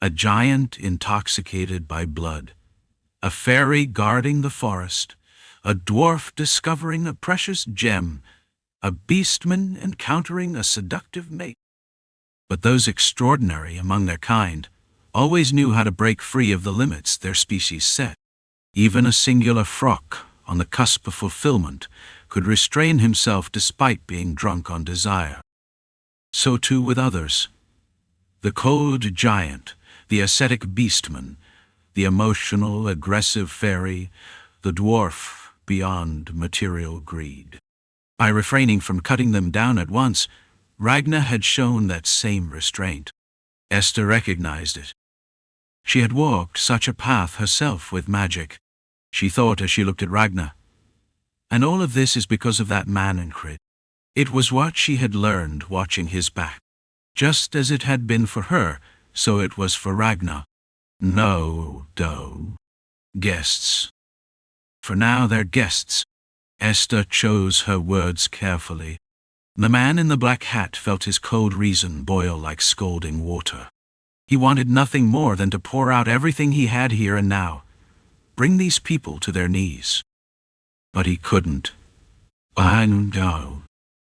a giant intoxicated by blood, a fairy guarding the forest, a dwarf discovering a precious gem, a beastman encountering a seductive mate. But those extraordinary among their kind always knew how to break free of the limits their species set. Even a singular Frock, on the cusp of fulfillment, could restrain himself despite being drunk on desire. So too with others. The cold giant, the ascetic beastman, the emotional, aggressive fairy, the dwarf beyond material greed. By refraining from cutting them down at once, Ragnar had shown that same restraint. Esther recognized it. She had walked such a path herself with magic, she thought as she looked at Ragnar. And all of this is because of that man Enkrid. It was what she had learned watching his back. Just as it had been for her, so it was for Ragnar. No, guests. For now they're guests. Esther chose her words carefully. The man in the black hat felt his cold reason boil like scalding water. He wanted nothing more than to pour out everything he had here and now, bring these people to their knees. But he couldn't. No.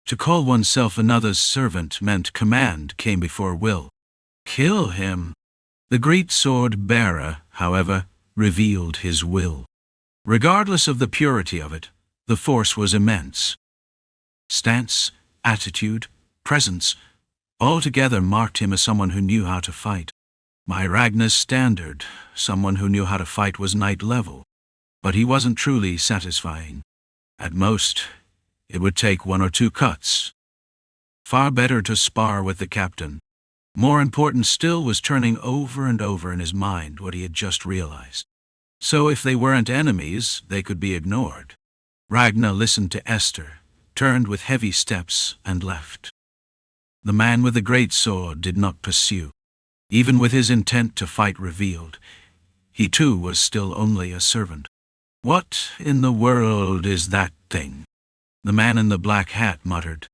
To call oneself another's servant meant command came before will. Kill him. The great sword bearer, however, revealed his will. Regardless of the purity of it, the force was immense. Stance, attitude, presence, altogether marked him as someone who knew how to fight. By Ragnar's standard, someone who knew how to fight was knight level. But he wasn't truly satisfying. At most, it would take 1 or 2 cuts. Far better to spar with the captain. More important still was turning over and over in his mind what he had just realized. So if they weren't enemies, they could be ignored. Ragnar listened to Esther, turned with heavy steps, and left. The man with the great sword did not pursue. Even with his intent to fight revealed, he too was still only a servant. What in the world is that thing? The man in the black hat muttered.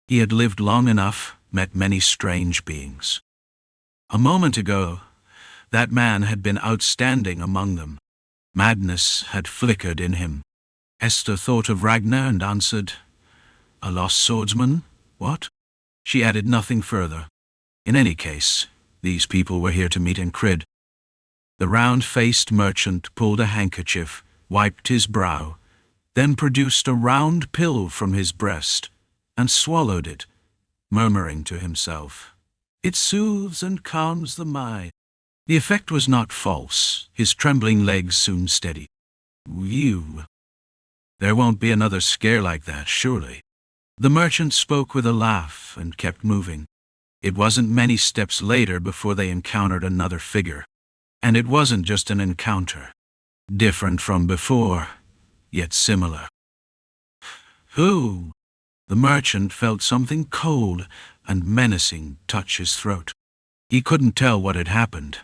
He had lived long enough, met many strange beings. A moment ago, that man had been outstanding among them. Madness had flickered in him. Esther thought of Ragnar and answered, "A lost swordsman? What?" She added nothing further. In any case, these people were here to meet Enkrid. The round-faced merchant pulled a handkerchief, wiped his brow, then produced a round pill from his breast, and swallowed it, murmuring to himself, "It soothes and calms the mind." The effect was not false. His trembling legs soon steadied. "You. There won't be another scare like that, surely." The merchant spoke with a laugh and kept moving. It wasn't many steps later before they encountered another figure. And it wasn't just an encounter. Different from before, yet similar. "Who?" The merchant felt something cold and menacing touch his throat. He couldn't tell what had happened,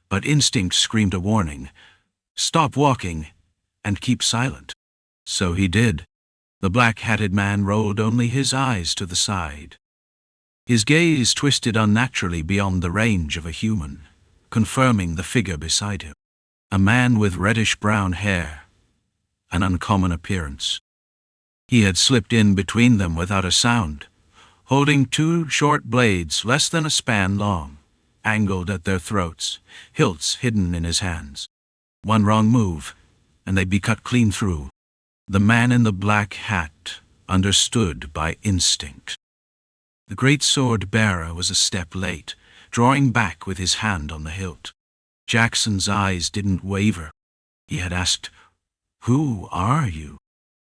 but instinct screamed a warning. Stop walking and keep silent. So he did. The black-hatted man rolled only his eyes to the side. His gaze twisted unnaturally beyond the range of a human, confirming the figure beside him. A man with reddish-brown hair, an uncommon appearance. He had slipped in between them without a sound, holding two short blades less than a span long, angled at their throats, hilts hidden in his hands. One wrong move, and they'd be cut clean through. The man in the black hat understood by instinct. The great sword-bearer was a step late, drawing back with his hand on the hilt. Jackson's eyes didn't waver. He had asked, "Who are you?"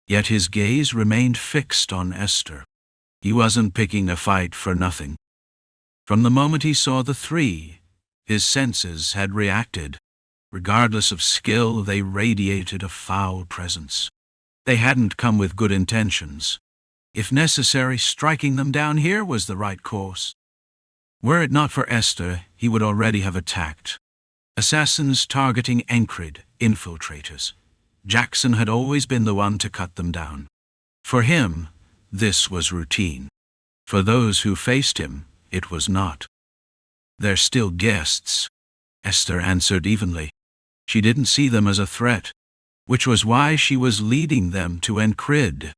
Yet his gaze remained fixed on Esther. He wasn't picking a fight for nothing. From the moment he saw the three, his senses had reacted. Regardless of skill, they radiated a foul presence. They hadn't come with good intentions. If necessary, striking them down here was the right course. Were it not for Esther, he would already have attacked. Assassins targeting Enkrid, infiltrators. Jackson had always been the one to cut them down. For him, this was routine. For those who faced him, it was not. "They're still guests," Esther answered evenly. She didn't see them as a threat, which was why she was leading them to Enkrid.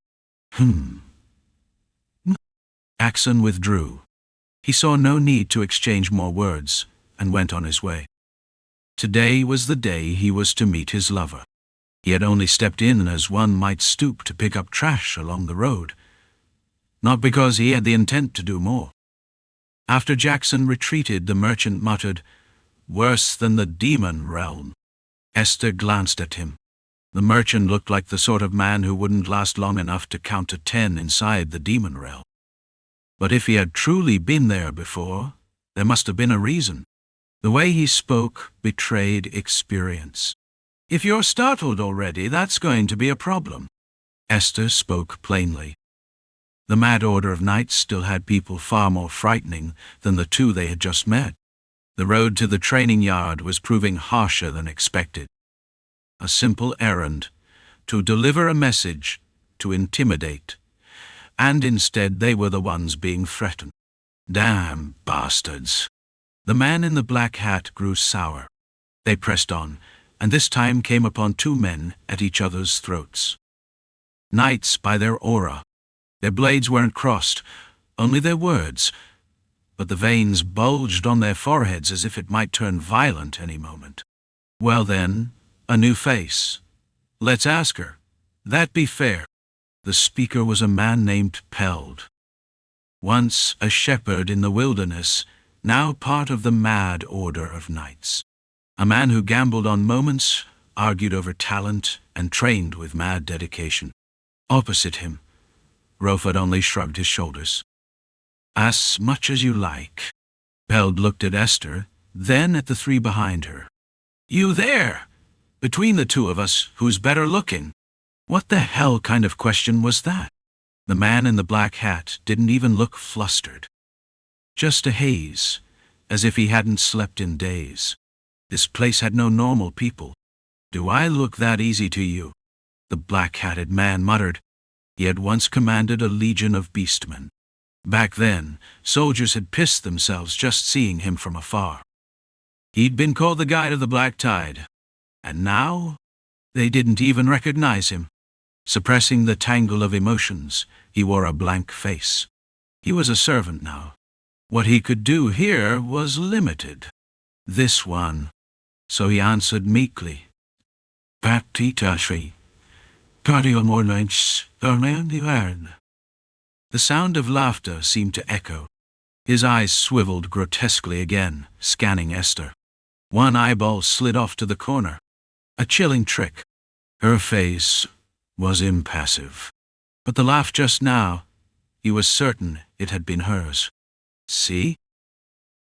Jackson withdrew. He saw no need to exchange more words, and went on his way. Today was the day he was to meet his lover. He had only stepped in as one might stoop to pick up trash along the road, not because he had the intent to do more. After Jackson retreated, the merchant muttered, "Worse than the demon realm." Esther glanced at him. The merchant looked like the sort of man who wouldn't last long enough to count to 10 inside the demon realm. But if he had truly been there before, there must have been a reason. The way he spoke betrayed experience. "If you're startled already, that's going to be a problem." Esther spoke plainly. The mad order of knights still had people far more frightening than the two they had just met. The road to the training yard was proving harsher than expected. A simple errand, to deliver a message, to intimidate. And instead they were the ones being threatened. Damn bastards. The man in the black hat grew sour. They pressed on, and this time came upon two men at each other's throats. Knights by their aura. Their blades weren't crossed, only their words, but the veins bulged on their foreheads as if it might turn violent any moment. Well then, a new face. Let's ask her. That'd be fair. The speaker was a man named Peld. Once a shepherd in the wilderness, now part of the mad order of knights. A man who gambled on moments, argued over talent, and trained with mad dedication. Opposite him, Rofud only shrugged his shoulders. "As much as you like." Peld looked at Esther, then at the three behind her. "You there? Between the two of us, who's better looking?" What the hell kind of question was that? The man in the black hat didn't even look flustered. Just a haze, as if he hadn't slept in days. This place had no normal people. "Do I look that easy to you?" the black-hatted man muttered. He had once commanded a legion of beastmen. Back then, soldiers had pissed themselves just seeing him from afar. He'd been called the Guide of the Black Tide. And now, they didn't even recognize him. Suppressing the tangle of emotions, he wore a blank face. He was a servant now. What he could do here was limited. This one. So he answered meekly. "Patitashi. The sound of laughter seemed to echo. His eyes swiveled grotesquely again, scanning Esther. One eyeball slid off to the corner. A chilling trick. Her face was impassive. But the laugh just now, he was certain it had been hers. See?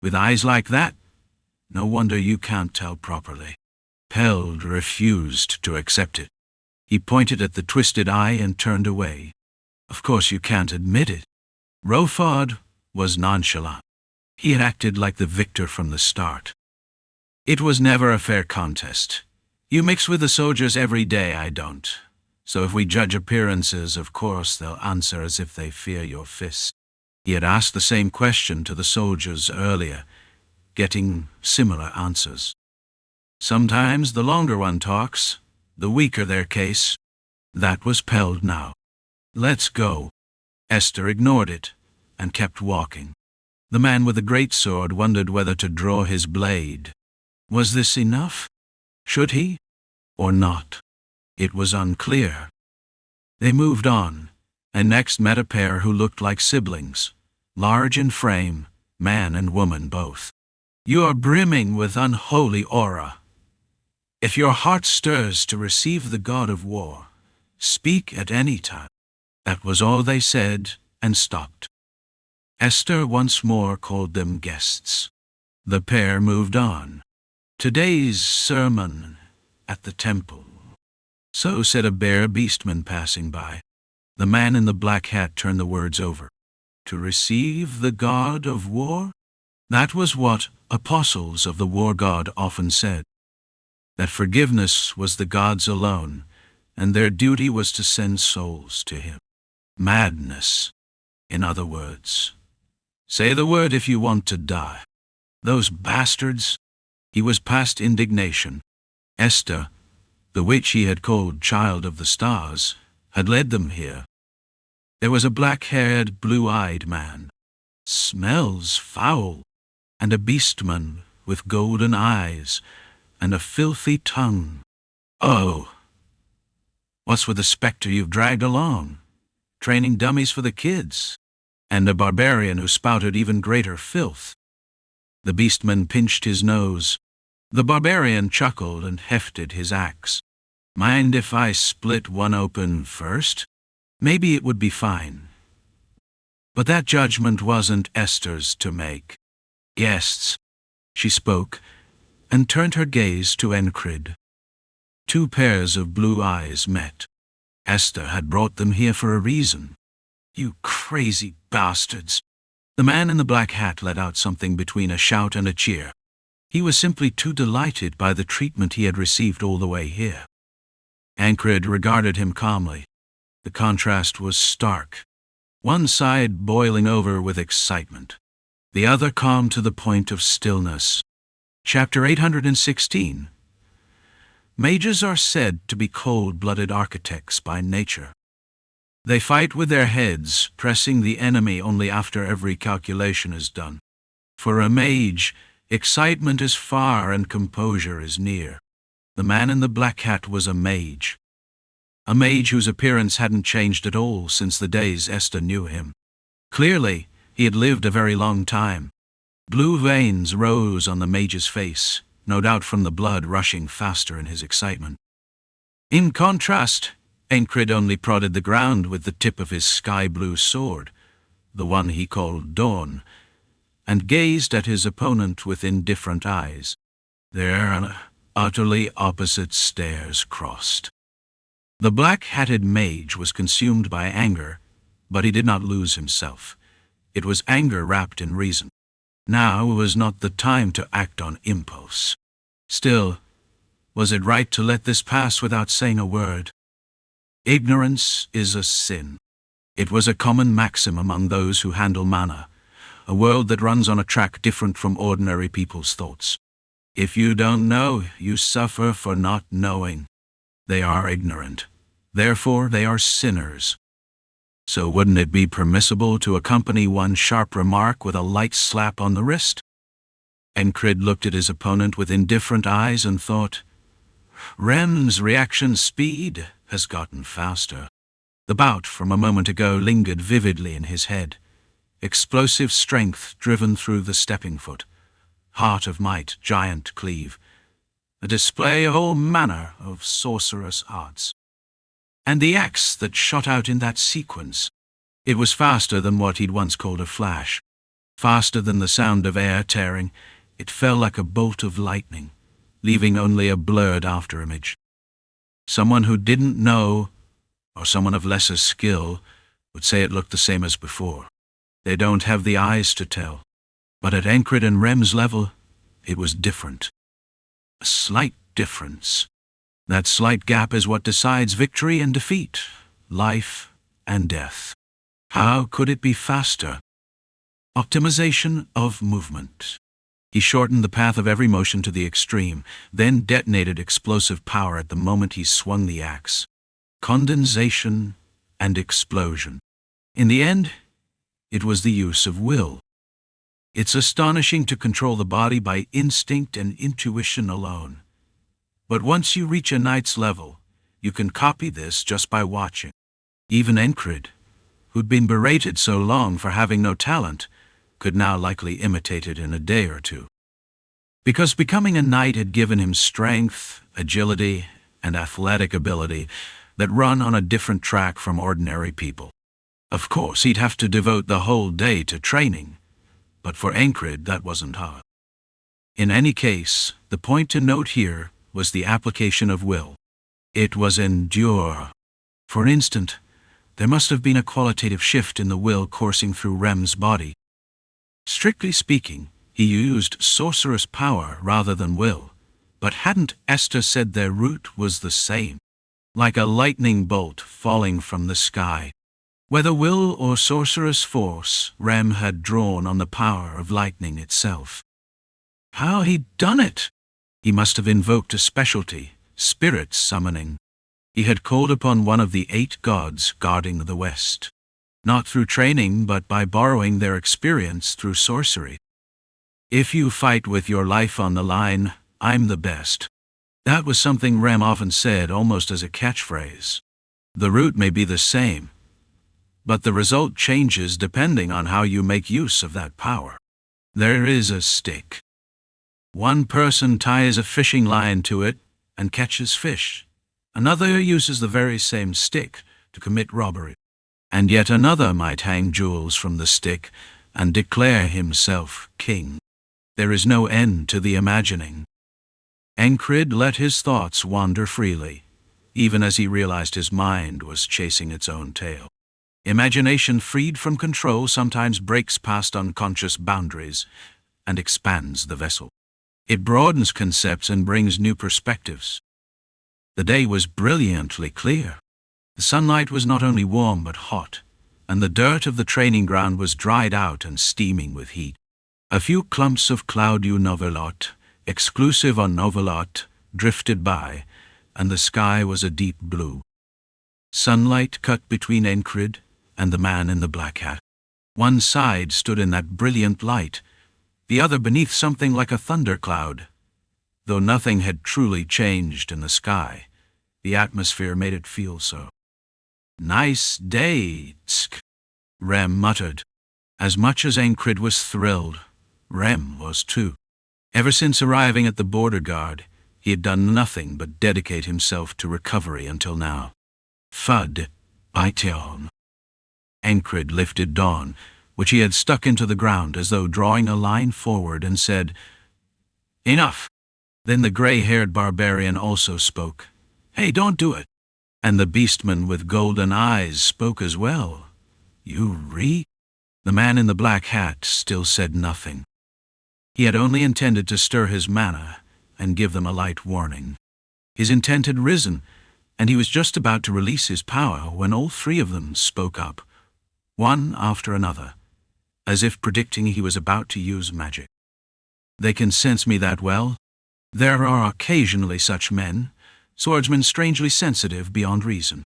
With eyes like that, no wonder you can't tell properly. Peld refused to accept it. He pointed at the twisted eye and turned away. Of course you can't admit it. Rofod was nonchalant. He had acted like the victor from the start. It was never a fair contest. You mix with the soldiers every day, I don't. So if we judge appearances, of course they'll answer as if they fear your fist. He had asked the same question to the soldiers earlier, getting similar answers. Sometimes the longer one talks, the weaker their case. That was Peld now. Let's go. Esther ignored it and kept walking. The man with the great sword wondered whether to draw his blade. Was this enough? Should he? Or not? It was unclear. They moved on, and next met a pair who looked like siblings, large in frame, man and woman both. You are brimming with unholy aura. If your heart stirs to receive the god of war, speak at any time. That was all they said, and stopped. Esther once more called them guests. The pair moved on. Today's sermon at the temple. So said a bare beastman passing by. The man in the black hat turned the words over. To receive the god of war? That was what apostles of the war god often said. That forgiveness was the god's alone, and their duty was to send souls to him. Madness, in other words. Say the word if you want to die. Those bastards. He was past indignation. Esther, the witch he had called Child of the Stars, had led them here. There was a black-haired, blue-eyed man. Smells foul. And a beastman with golden eyes and a filthy tongue. Oh! What's with the spectre you've dragged along? Training dummies for the kids. And a barbarian who spouted even greater filth. The beastman pinched his nose. The barbarian chuckled and hefted his axe. Mind if I split one open first? Maybe it would be fine. But that judgment wasn't Esther's to make. Guests, she spoke, and turned her gaze to Enkrid. Two pairs of blue eyes met. Esther had brought them here for a reason. You crazy bastards! The man in the black hat let out something between a shout and a cheer. He was simply too delighted by the treatment he had received all the way here. Enkrid regarded him calmly. The contrast was stark. One side boiling over with excitement, the other calm to the point of stillness. Chapter 816. Mages are said to be cold-blooded architects by nature. They fight with their heads, pressing the enemy only after every calculation is done. For a mage, excitement is far and composure is near. The man in the black hat was a mage. A mage whose appearance hadn't changed at all since the days Esther knew him. Clearly, he had lived a very long time. Blue veins rose on the mage's face, no doubt from the blood rushing faster in his excitement. In contrast, Enkrid only prodded the ground with the tip of his sky-blue sword, the one he called Dawn, and gazed at his opponent with indifferent eyes. Their utterly opposite stares crossed. The black-hatted mage was consumed by anger, but he did not lose himself. It was anger wrapped in reason. Now was not the time to act on impulse. Still, was it right to let this pass without saying a word? Ignorance is a sin. It was a common maxim among those who handle mana, a world that runs on a track different from ordinary people's thoughts. If you don't know, you suffer for not knowing. They are ignorant. Therefore, they are sinners. So wouldn't it be permissible to accompany one sharp remark with a light slap on the wrist? Enkrid looked at his opponent with indifferent eyes and thought, Rem's reaction speed has gotten faster. The bout from a moment ago lingered vividly in his head. Explosive strength driven through the stepping foot. Heart of might, giant cleave. A display of all manner of sorcerous arts. And the axe that shot out in that sequence. It was faster than what he'd once called a flash. Faster than the sound of air tearing. It fell like a bolt of lightning, leaving only a blurred afterimage. Someone who didn't know, or someone of lesser skill, would say it looked the same as before. They don't have the eyes to tell. But at Enkrid and Rem's level, it was different. A slight difference. That slight gap is what decides victory and defeat, life and death. How could it be faster? Optimization of movement. He shortened the path of every motion to the extreme, then detonated explosive power at the moment he swung the axe. Condensation and explosion. In the end, it was the use of will. It's astonishing to control the body by instinct and intuition alone. But once you reach a knight's level, you can copy this just by watching. Even Enkrid, who'd been berated so long for having no talent, could now likely imitate it in a day or two. Because becoming a knight had given him strength, agility, and athletic ability that run on a different track from ordinary people. Of course, he'd have to devote the whole day to training, but for Enkrid that wasn't hard. In any case, the point to note here was the application of will. It was endure. For an instant, there must have been a qualitative shift in the will coursing through Rem's body. Strictly speaking, he used sorcerous power rather than will, but hadn't Esther said their root was the same, like a lightning bolt falling from the sky? Whether will or sorcerous force, Rem had drawn on the power of lightning itself. How he'd done it! He must have invoked a specialty, spirit summoning. He had called upon one of the 8 gods guarding the west. Not through training, but by borrowing their experience through sorcery. If you fight with your life on the line, I'm the best. That was something Rem often said, almost as a catchphrase. The root may be the same, but the result changes depending on how you make use of that power. There is a stick. One person ties a fishing line to it and catches fish. Another uses the very same stick to commit robbery. And yet another might hang jewels from the stick and declare himself king. There is no end to the imagining. Enkrid let his thoughts wander freely, even as he realized his mind was chasing its own tail. Imagination freed from control sometimes breaks past unconscious boundaries and expands the vessel. It broadens concepts and brings new perspectives. The day was brilliantly clear. The sunlight was not only warm but hot, and the dirt of the training ground was dried out and steaming with heat. A few clumps of Claudiu Novelot, exclusive on Novelot, drifted by, and the sky was a deep blue. Sunlight cut between Enkrid and the man in the black hat. One side stood in that brilliant light, the other beneath something like a thundercloud. Though nothing had truly changed in the sky, the atmosphere made it feel so. "Nice day, Tsk," Rem muttered. As much as Enkrid was thrilled, Rem was too. Ever since arriving at the border guard, he had done nothing but dedicate himself to recovery until now. Thud, Biteon. Enkrid lifted Dawn, which he had stuck into the ground as though drawing a line forward, and said, "Enough." Then the gray-haired barbarian also spoke. "Hey, don't do it." And the beastman with golden eyes spoke as well. "You re?" The man in the black hat still said nothing. He had only intended to stir his mana and give them a light warning. His intent had risen, and he was just about to release his power when all 3 of them spoke up, one after another, as if predicting he was about to use magic. "They can sense me that well. There are occasionally such men, swordsmen strangely sensitive beyond reason.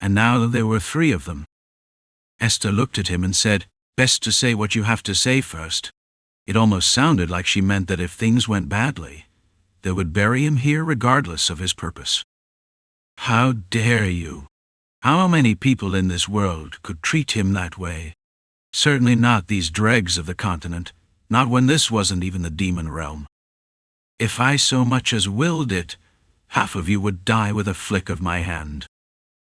And now there were 3 of them." Esther looked at him and said, "Best to say what you have to say first." It almost sounded like she meant that if things went badly, they would bury him here regardless of his purpose. "How dare you? How many people in this world could treat him that way? Certainly not these dregs of the continent, not when this wasn't even the demon realm. If I so much as willed it, half of you would die with a flick of my hand."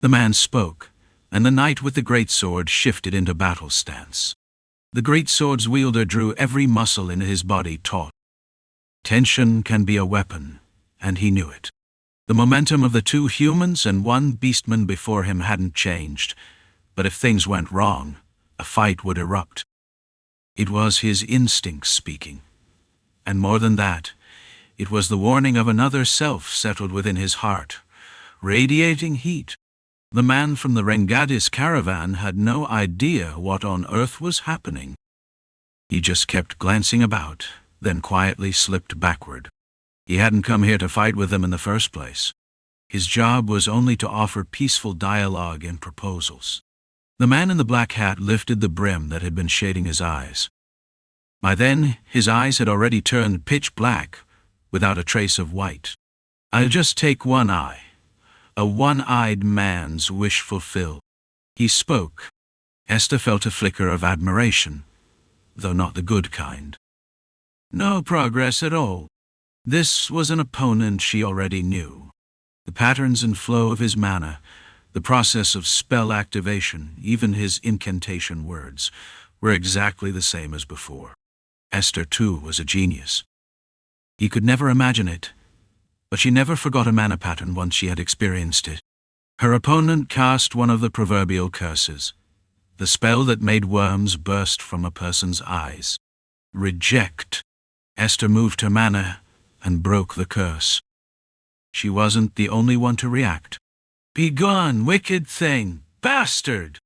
The man spoke, and the knight with the great sword shifted into battle stance. The great sword's wielder drew every muscle in his body taut. Tension can be a weapon, and he knew it. The momentum of the 2 humans and 1 beastman before him hadn't changed, but if things went wrong, a fight would erupt. It was his instincts speaking. And more than that, it was the warning of another self settled within his heart, radiating heat. The man from the Rengadis caravan had no idea what on earth was happening. He just kept glancing about, then quietly slipped backward. He hadn't come here to fight with them in the first place. His job was only to offer peaceful dialogue and proposals. The man in the black hat lifted the brim that had been shading his eyes. By then, his eyes had already turned pitch black, without a trace of white. "I'll just take one eye. A one-eyed man's wish fulfill." He spoke. Esther felt a flicker of admiration, though not the good kind. No progress at all. This was an opponent she already knew. The patterns and flow of his mana, the process of spell activation, even his incantation words, were exactly the same as before. Esther, too, was a genius. He could never imagine it, but she never forgot a mana pattern once she had experienced it. Her opponent cast one of the proverbial curses, the spell that made worms burst from a person's eyes. Reject. Esther moved her mana and broke the curse. She wasn't the only one to react. "Begone, wicked thing! Bastard!"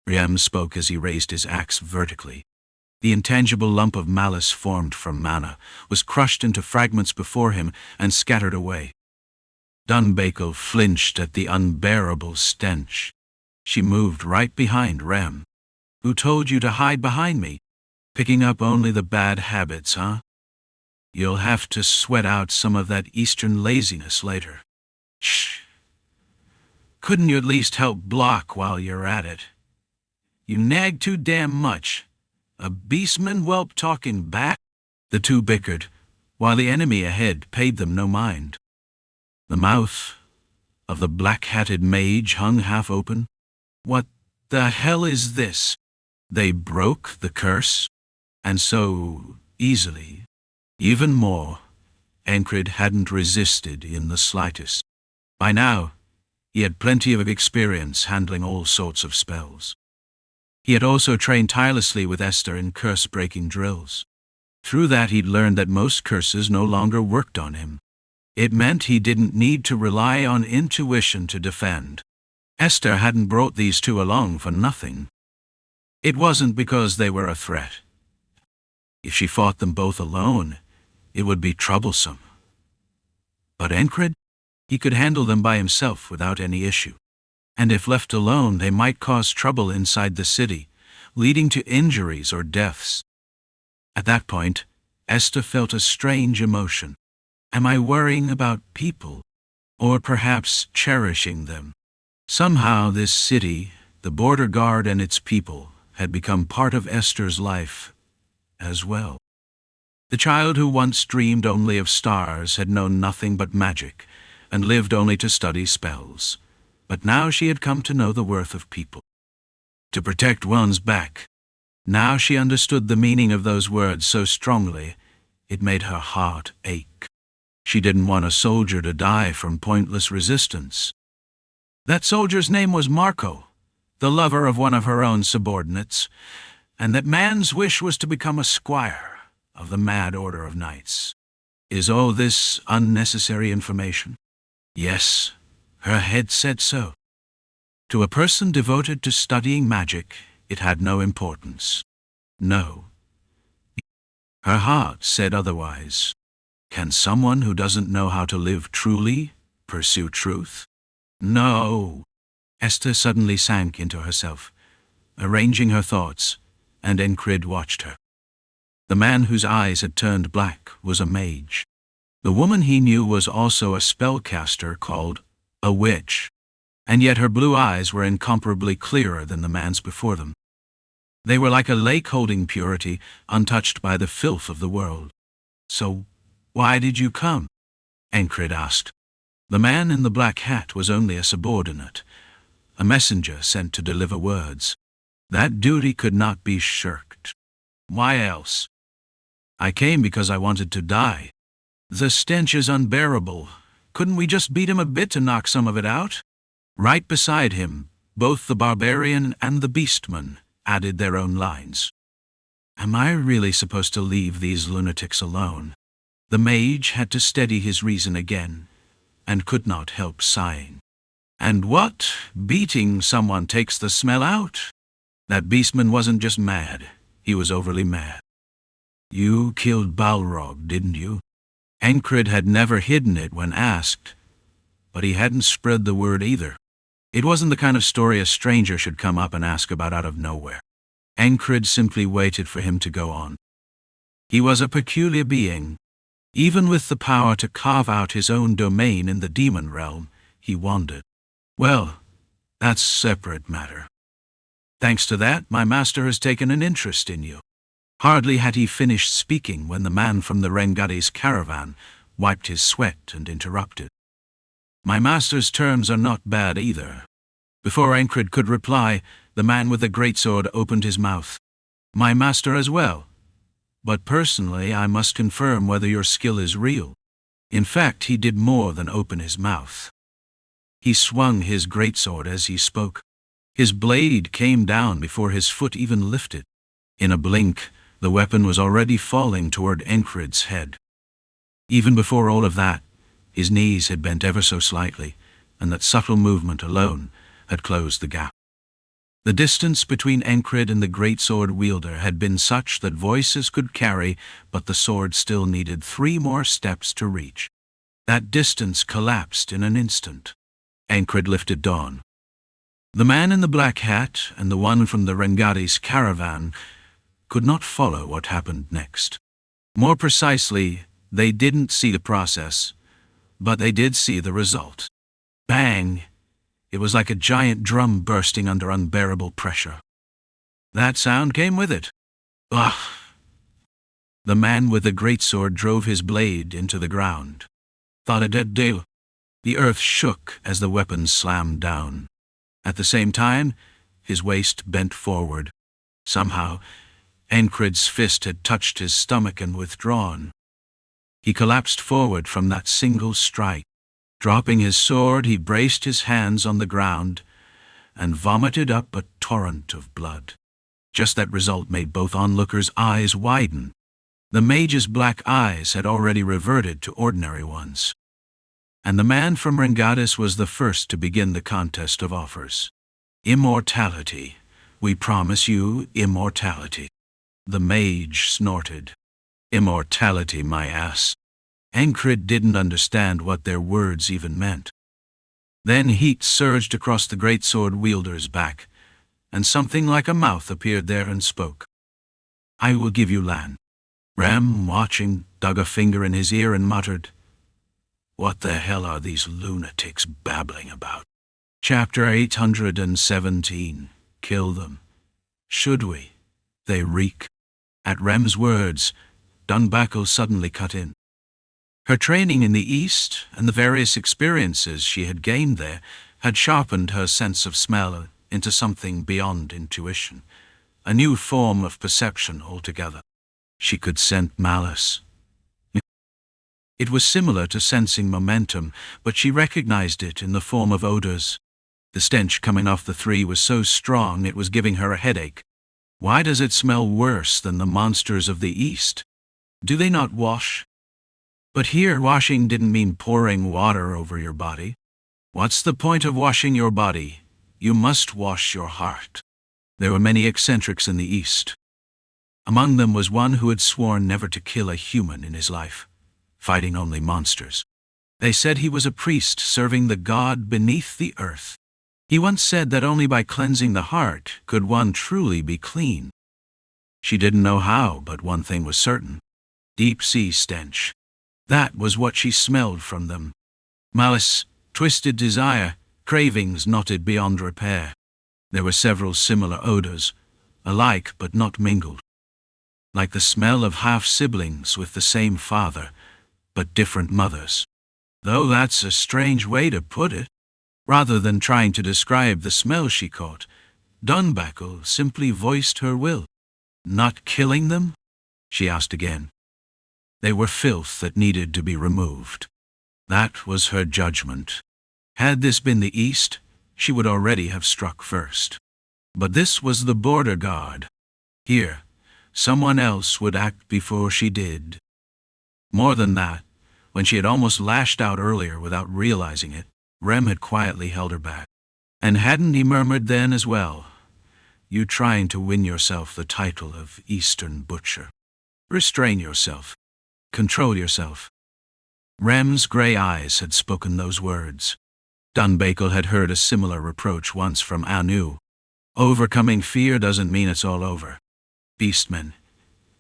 Riem spoke as he raised his axe vertically. The intangible lump of malice formed from mana was crushed into fragments before him and scattered away. Dunbakel flinched at the unbearable stench. She moved right behind Rem. "Who told you to hide behind me? Picking up only the bad habits, huh? You'll have to sweat out some of that Eastern laziness later." "Shh. Couldn't you at least help block while you're at it? You nag too damn much. A beastman whelp talking back?" The two bickered, while the enemy ahead paid them no mind. The mouth of the black-hatted mage hung half open. "What the hell is this?" They broke the curse, and so easily. Even more, Enkrid hadn't resisted in the slightest. By now, he had plenty of experience handling all sorts of spells. He had also trained tirelessly with Esther in curse-breaking drills. Through that, he'd learned that most curses no longer worked on him. It meant he didn't need to rely on intuition to defend. Esther hadn't brought these two along for nothing. It wasn't because they were a threat. If she fought them both alone, it would be troublesome. But Enkrid? He could handle them by himself without any issue. And if left alone, they might cause trouble inside the city, leading to injuries or deaths. At that point, Esther felt a strange emotion. Am I worrying about people? Or perhaps cherishing them? Somehow this city, the border guard and its people, had become part of Esther's life as well. The child who once dreamed only of stars had known nothing but magic, and lived only to study spells. But now she had come to know the worth of people. To protect one's back. Now she understood the meaning of those words so strongly, it made her heart ache. She didn't want a soldier to die from pointless resistance. That soldier's name was Marco, the lover of one of her own subordinates, and that man's wish was to become a squire of the Mad Order of Knights. Is all this unnecessary information? Yes. Her head said so. To a person devoted to studying magic, it had no importance. No. Her heart said otherwise. Can someone who doesn't know how to live truly pursue truth? No. Esther suddenly sank into herself, arranging her thoughts, and Enkrid watched her. The man whose eyes had turned black was a mage. The woman he knew was also a spellcaster called a witch, and yet her blue eyes were incomparably clearer than the man's before them. They were like a lake holding purity, untouched by the filth of the world. "So, why did you come?" Enkrid asked. The man in the black hat was only a subordinate, a messenger sent to deliver words. That duty could not be shirked. "Why else?" "I came because I wanted to die. The stench is unbearable. Couldn't we just beat him a bit to knock some of it out?" Right beside him, Both the barbarian and the beastman added their own lines. Am I really supposed to leave these lunatics alone? The mage had to steady his reason again, and could not help sighing. And what? Beating someone takes the smell out? That beastman wasn't just mad, he was overly mad. You killed Balrog, didn't you? Enkrid had never hidden it when asked, but he hadn't spread the word either. It wasn't the kind of story a stranger should come up and ask about out of nowhere. Enkrid simply waited for him to go on. He was a peculiar being. Even with the power to carve out his own domain in the demon realm, he wandered. Well, that's a separate matter. Thanks to that, my master has taken an interest in you. Hardly had he finished speaking when the man from the Rengadi's caravan wiped his sweat and interrupted. My master's terms are not bad either. Before Enkrid could reply, the man with the greatsword opened his mouth. My master as well. But personally, I must confirm whether your skill is real. In fact, he did more than open his mouth. He swung his greatsword as he spoke. His blade came down before his foot even lifted. In a blink, the weapon was already falling toward Enkrid's head. Even before all of that, his knees had bent ever so slightly, and that subtle movement alone had closed the gap. The distance between Enkrid and the greatsword wielder had been such that voices could carry, but the sword still needed 3 more steps to reach. That distance collapsed in an instant. Enkrid lifted Dawn. The man in the black hat and the one from the Rengadi's caravan could not follow what happened next. More precisely, they didn't see the process, but they did see the result. Bang! It was like a giant drum bursting under unbearable pressure. That sound came with it. Ugh! The man with the greatsword drove his blade into the ground. Thought a dead deal. The earth shook as the weapon slammed down. At the same time, his waist bent forward. Somehow, Enkrid's fist had touched his stomach and withdrawn. He collapsed forward from that single strike. Dropping his sword, he braced his hands on the ground and vomited up a torrent of blood. Just that result made both onlookers' eyes widen. The mage's black eyes had already reverted to ordinary ones. And the man from Rengadi's was the first to begin the contest of offers. Immortality. We promise you immortality. The mage snorted. Immortality, my ass. Enkrid didn't understand what their words even meant. Then heat surged across the greatsword wielder's back, and something like a mouth appeared there and spoke. I will give you land. Rem, watching, dug a finger in his ear and muttered, What the hell are these lunatics babbling about? Chapter 817. Kill them. Should we? They reek. At Rem's words, Dunbackle suddenly cut in. Her training in the East and the various experiences she had gained there had sharpened her sense of smell into something beyond intuition, a new form of perception altogether. She could scent malice. It was similar to sensing momentum, but she recognized it in the form of odors. The stench coming off the 3 was so strong it was giving her a headache. Why does it smell worse than the monsters of the East? Do they not wash? But here, washing didn't mean pouring water over your body. What's the point of washing your body? You must wash your heart. There were many eccentrics in the East. Among them was one who had sworn never to kill a human in his life, fighting only monsters. They said he was a priest serving the god beneath the earth. He once said that only by cleansing the heart could one truly be clean. She didn't know how, but one thing was certain. Deep-sea stench. That was what she smelled from them. Malice, twisted desire, cravings knotted beyond repair. There were several similar odors, alike but not mingled. Like the smell of half-siblings with the same father, but different mothers. Though that's a strange way to put it. Rather than trying to describe the smell she caught, Dunbackle simply voiced her will. Not killing them? She asked again. They were filth that needed to be removed. That was her judgment. Had this been the East, she would already have struck first. But this was the border guard. Here, someone else would act before she did. More than that, when she had almost lashed out earlier without realizing it, Rem had quietly held her back. And hadn't he murmured then as well, "You trying to win yourself the title of Eastern Butcher? Restrain yourself. Control yourself." Rem's grey eyes had spoken those words. Dunbakel had heard a similar reproach once from Anu. Overcoming fear doesn't mean it's all over. Beastmen,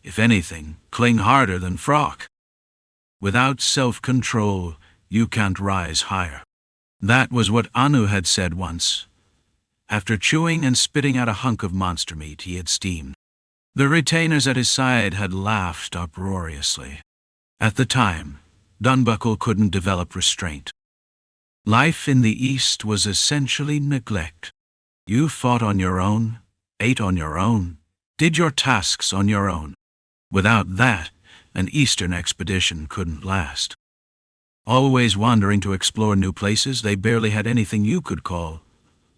if anything, cling harder than Frock. Without self-control, you can't rise higher. That was what Anu had said once. After chewing and spitting out a hunk of monster meat he had steamed. The retainers at his side had laughed uproariously. At the time, Dunbuckle couldn't develop restraint. Life in the East was essentially neglect. You fought on your own, ate on your own, did your tasks on your own. Without that, an Eastern expedition couldn't last. Always wandering to explore new places, they barely had anything you could call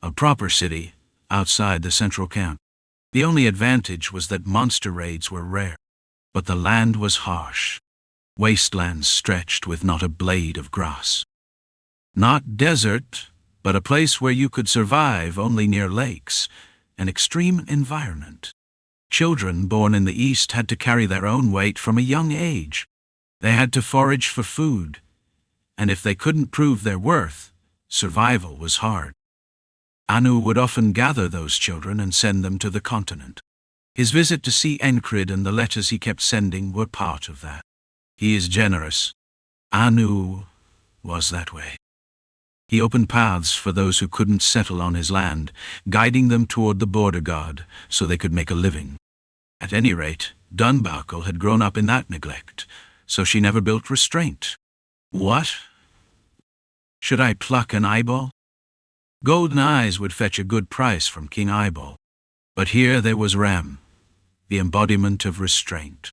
a proper city outside the central camp. The only advantage was that monster raids were rare. But the land was harsh. Wastelands stretched with not a blade of grass. Not desert, but a place where you could survive only near lakes, an extreme environment. Children born in the East had to carry their own weight from a young age. They had to forage for food, and if they couldn't prove their worth, survival was hard. Anu would often gather those children and send them to the continent. His visit to see Enkrid and the letters he kept sending were part of that. He is generous. Anu was that way. He opened paths for those who couldn't settle on his land, guiding them toward the border guard so they could make a living. At any rate, Dunbuckle had grown up in that neglect, so she never built restraint. What? Should I pluck an eyeball? Golden eyes would fetch a good price from King Eyeball. But here there was Rem, the embodiment of restraint.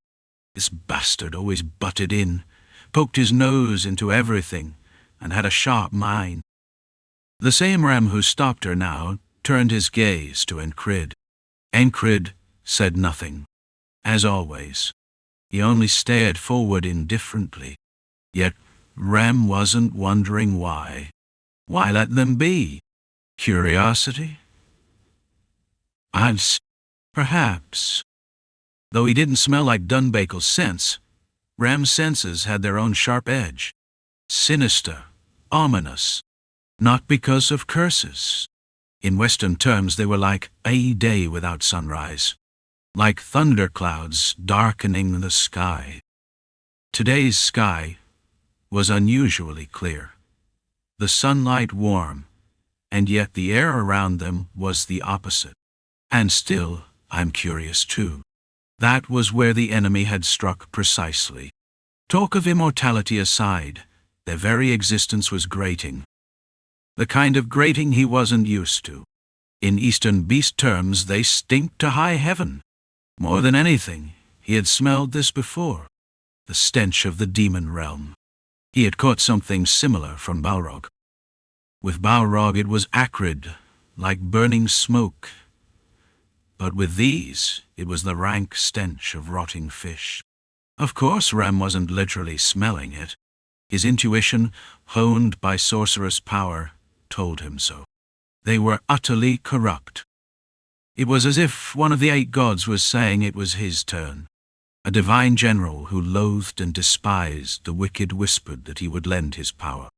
This bastard always butted in, poked his nose into everything, and had a sharp mind. The same Rem who stopped her now turned his gaze to Enkrid. Enkrid said nothing. As always, he only stared forward indifferently. Yet Rem wasn't wondering why. Why let them be? Curiosity? Perhaps. Though he didn't smell like Dunbakle's scents, Rem's senses had their own sharp edge. Sinister, ominous, not because of curses. In Western terms, they were like a day without sunrise, like thunderclouds darkening the sky. Today's sky was unusually clear, the sunlight warm, and yet the air around them was the opposite. And still, I'm curious too. That was where the enemy had struck precisely. Talk of immortality aside, their very existence was grating. The kind of grating he wasn't used to. In Eastern beast terms, they stink to high heaven. More than anything, he had smelled this before. The stench of the demon realm. He had caught something similar from Balrog. With Balrog it was acrid, like burning smoke. But with these, it was the rank stench of rotting fish. Of course Rem wasn't literally smelling it. His intuition, honed by sorcerous power, told him so. They were utterly corrupt. It was as if one of the 8 gods was saying it was his turn. A divine general who loathed and despised the wicked whispered that he would lend his power.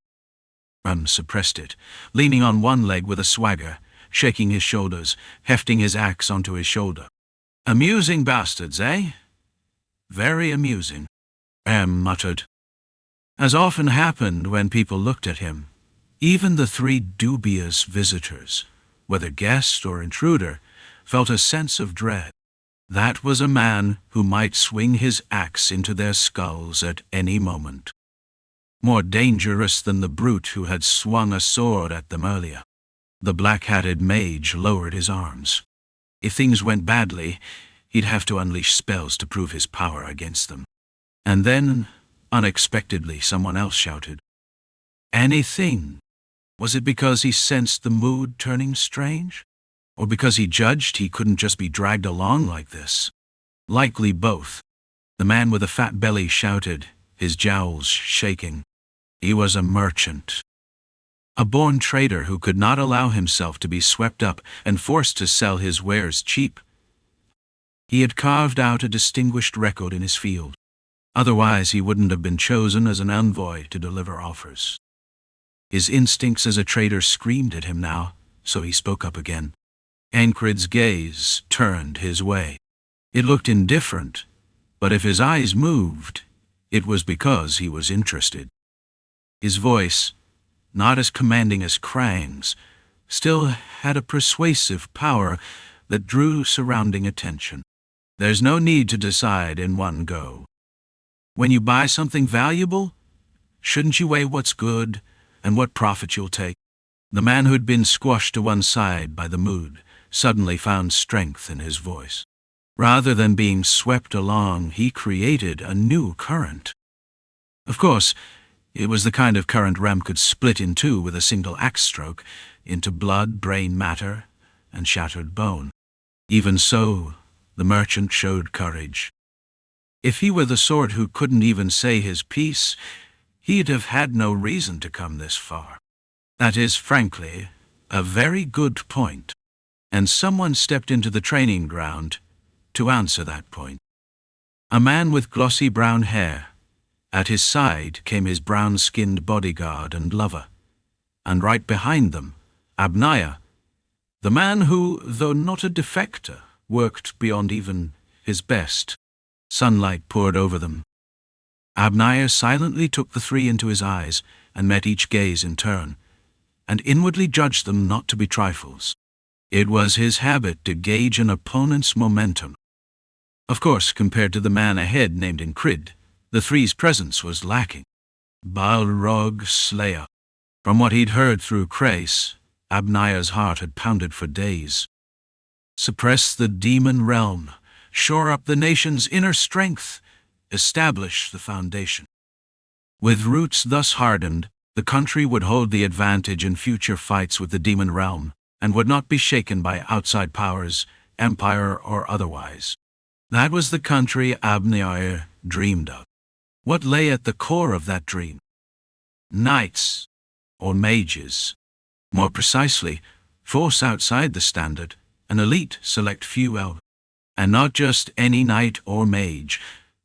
Rem suppressed it, leaning on one leg with a swagger, shaking his shoulders, hefting his axe onto his shoulder. Amusing bastards, eh? Very amusing, Rem muttered. As often happened when people looked at him, even the 3 dubious visitors, whether guest or intruder, felt a sense of dread. That was a man who might swing his axe into their skulls at any moment. More dangerous than the brute who had swung a sword at them earlier. The black-hatted mage lowered his arms. If things went badly, he'd have to unleash spells to prove his power against them. And then, unexpectedly, someone else shouted, "Anything!" Was it because he sensed the mood turning strange? Or because he judged he couldn't just be dragged along like this? Likely both. The man with the fat belly shouted, his jowls shaking. He was a merchant. A born trader who could not allow himself to be swept up and forced to sell his wares cheap. He had carved out a distinguished record in his field. Otherwise he wouldn't have been chosen as an envoy to deliver offers. His instincts as a trader screamed at him now, so he spoke up again. Enkrid's gaze turned his way. It looked indifferent, but if his eyes moved, it was because he was interested. His voice, not as commanding as Krang's, still had a persuasive power that drew surrounding attention. There's no need to decide in one go. When you buy something valuable, shouldn't you weigh what's good and what profit you'll take? The man who'd been squashed to one side by the mood suddenly found strength in his voice. Rather than being swept along, he created a new current. Of course, it was the kind of current Rem could split in two with a single axe stroke, into blood, brain matter, and shattered bone. Even so, the merchant showed courage. If he were the sort who couldn't even say his piece, he'd have had no reason to come this far. That is, frankly, a very good point. And someone stepped into the training ground to answer that point. A man with glossy brown hair. At his side came his brown-skinned bodyguard and lover. And right behind them, Abnaya, the man who, though not a defector, worked beyond even his best. Sunlight poured over them. Abnaya silently took the three into his eyes and met each gaze in turn, and inwardly judged them not to be trifles. It was his habit to gauge an opponent's momentum. Of course, compared to the man ahead named Enkrid, the three's presence was lacking. Balrog Slayer. From what he'd heard through Krace, Abnaya's heart had pounded for days. Suppress the demon realm, shore up the nation's inner strength, establish the foundation. With roots thus hardened, the country would hold the advantage in future fights with the demon realm, and would not be shaken by outside powers, empire or otherwise. That was the country Abnaya dreamed of. What lay at the core of that dream? Knights, or mages. More precisely, force outside the standard, an elite select few out. And not just any knight or mage,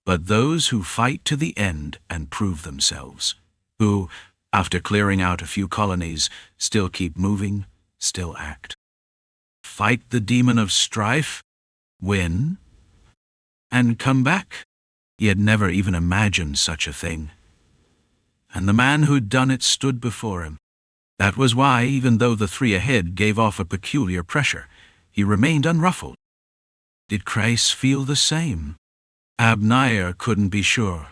but those who fight to the end and prove themselves. Who, after clearing out a few colonies, still keep moving, still act. Fight the demon of strife, win, and come back. He had never even imagined such a thing. And the man who'd done it stood before him. That was why, even though the three ahead gave off a peculiar pressure, he remained unruffled. Did Krace feel the same? Abnaya couldn't be sure.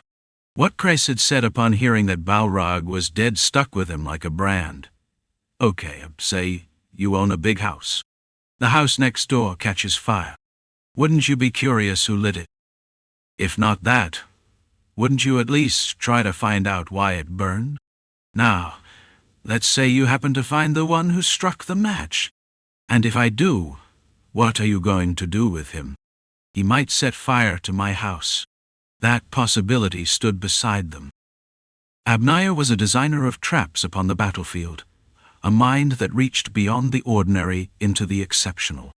What Krace had said upon hearing that Balrog was dead stuck with him like a brand. Okay, say you own a big house. The house next door catches fire. Wouldn't you be curious who lit it? If not that, wouldn't you at least try to find out why it burned? Now, let's say you happen to find the one who struck the match. And if I do, what are you going to do with him? He might set fire to my house. That possibility stood beside them. Abnaya was a designer of traps upon the battlefield, a mind that reached beyond the ordinary into the exceptional.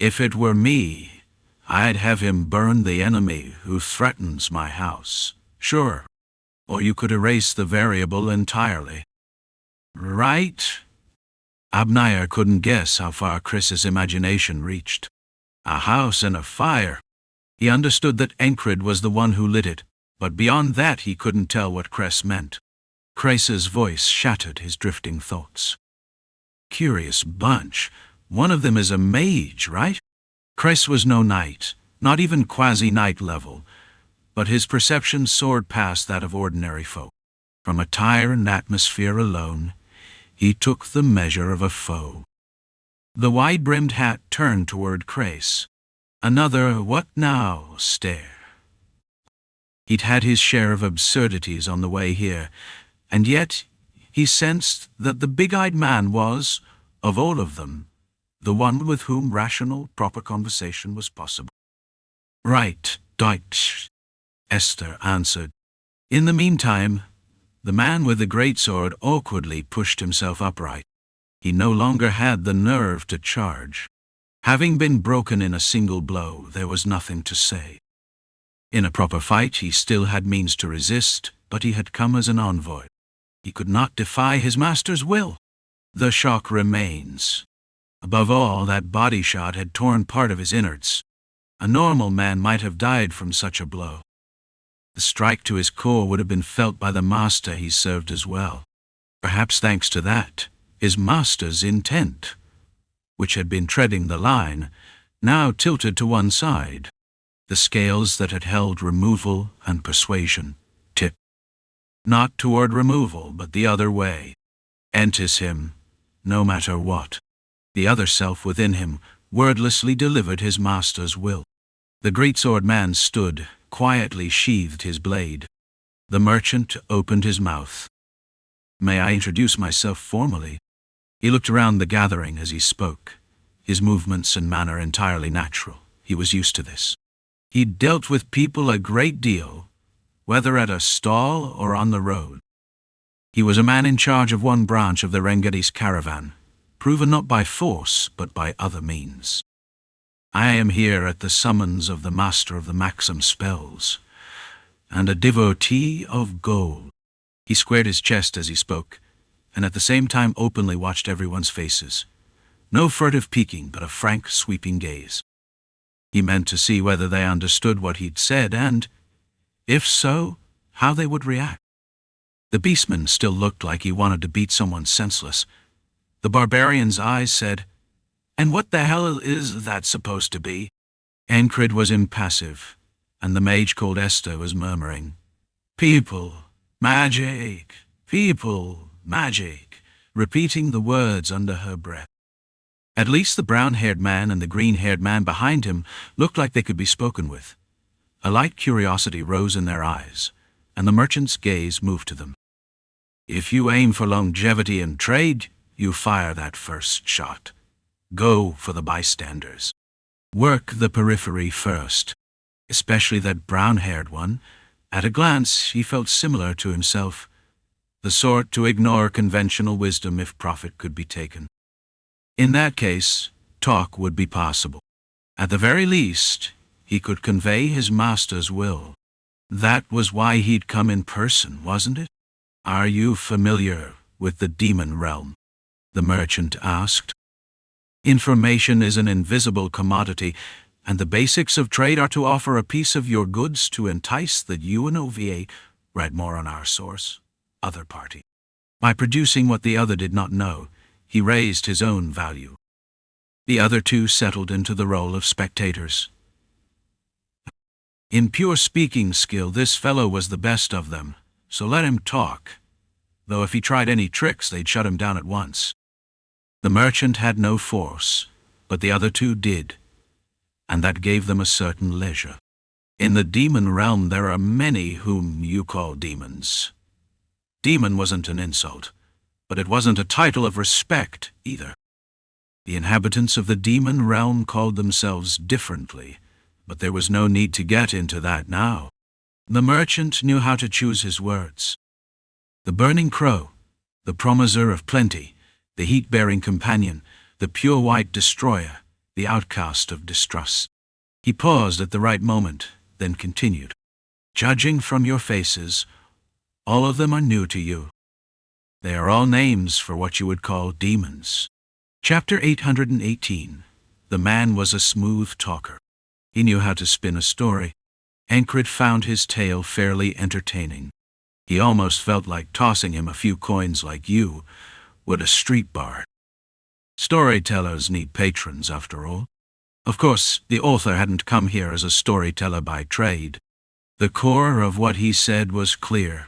If it were me, I'd have him burn the enemy who threatens my house. Sure. Or you could erase the variable entirely. Right? Abnaya couldn't guess how far Chris's imagination reached. A house and a fire. He understood that Enkrid was the one who lit it, but beyond that he couldn't tell what Kress meant. Krace's voice shattered his drifting thoughts. Curious bunch. One of them is a mage, right? Kress was no knight, not even quasi-knight level, but his perception soared past that of ordinary folk. From attire and atmosphere alone, he took the measure of a foe. The wide-brimmed hat turned toward Krace. Another "what now" stare. He'd had his share of absurdities on the way here, and yet he sensed that the big-eyed man was, of all of them, the one with whom rational, proper conversation was possible. "Right, Deutsch," Esther answered. In the meantime, the man with the greatsword awkwardly pushed himself upright. He no longer had the nerve to charge. Having been broken in a single blow, there was nothing to say. In a proper fight, he still had means to resist, but he had come as an envoy. He could not defy his master's will. The shock remains. Above all, that body shot had torn part of his innards. A normal man might have died from such a blow. The strike to his core would have been felt by the master he served as well. Perhaps thanks to that, his master's intent, which had been treading the line, now tilted to one side. The scales that had held removal and persuasion tipped. Not toward removal, but the other way. Entice him, no matter what. The other self within him wordlessly delivered his master's will. The greatsword man stood, quietly sheathed his blade. The merchant opened his mouth. "May I introduce myself formally?" He looked around the gathering as he spoke, his movements and manner entirely natural. He was used to this. He'd dealt with people a great deal, whether at a stall or on the road. He was a man in charge of one branch of the Rengetti's caravan, proven not by force, but by other means. "I am here at the summons of the master of the Maxim spells, and a devotee of gold." He squared his chest as he spoke, and at the same time openly watched everyone's faces. No furtive peeking, but a frank, sweeping gaze. He meant to see whether they understood what he'd said, and, if so, how they would react. The beastman still looked like he wanted to beat someone senseless. The barbarian's eyes said, "And what the hell is that supposed to be?" Enkrid was impassive, and the mage called Esther was murmuring, "People, magic, people, magic," repeating the words under her breath. At least the brown-haired man and the green-haired man behind him looked like they could be spoken with. A light curiosity rose in their eyes, and the merchant's gaze moved to them. "If you aim for longevity in trade, you fire that first shot. Go for the bystanders. Work the periphery first, especially that brown-haired one. At a glance, he felt similar to himself, the sort to ignore conventional wisdom if profit could be taken. In that case, talk would be possible. At the very least, he could convey his master's will. That was why he'd come in person, wasn't it? "Are you familiar with the demon realm?" the merchant asked. "Information is an invisible commodity, and the basics of trade are to offer a piece of your goods to entice the UNOVA, write more on our source, other party. By producing what the other did not know, he raised his own value." The other two settled into the role of spectators. In pure speaking skill, this fellow was the best of them, so let him talk, though if he tried any tricks, they'd shut him down at once. The merchant had no force, but the other two did, and that gave them a certain leisure. In the demon realm, there are many whom you call demons. Demon wasn't an insult, but it wasn't a title of respect either. The inhabitants of the demon realm called themselves differently, but there was no need to get into that now. The merchant knew how to choose his words. The burning crow, the promiser of plenty, the heat-bearing companion, the pure white destroyer, the outcast of distrust. He paused at the right moment, then continued. "Judging from your faces, all of them are new to you. They are all names for what you would call demons." Chapter 818. The man was a smooth talker. He knew how to spin a story. Enkrid found his tale fairly entertaining. He almost felt like tossing him a few coins like you would a street bard. Storytellers need patrons, after all. Of course, the author hadn't come here as a storyteller by trade. The core of what he said was clear.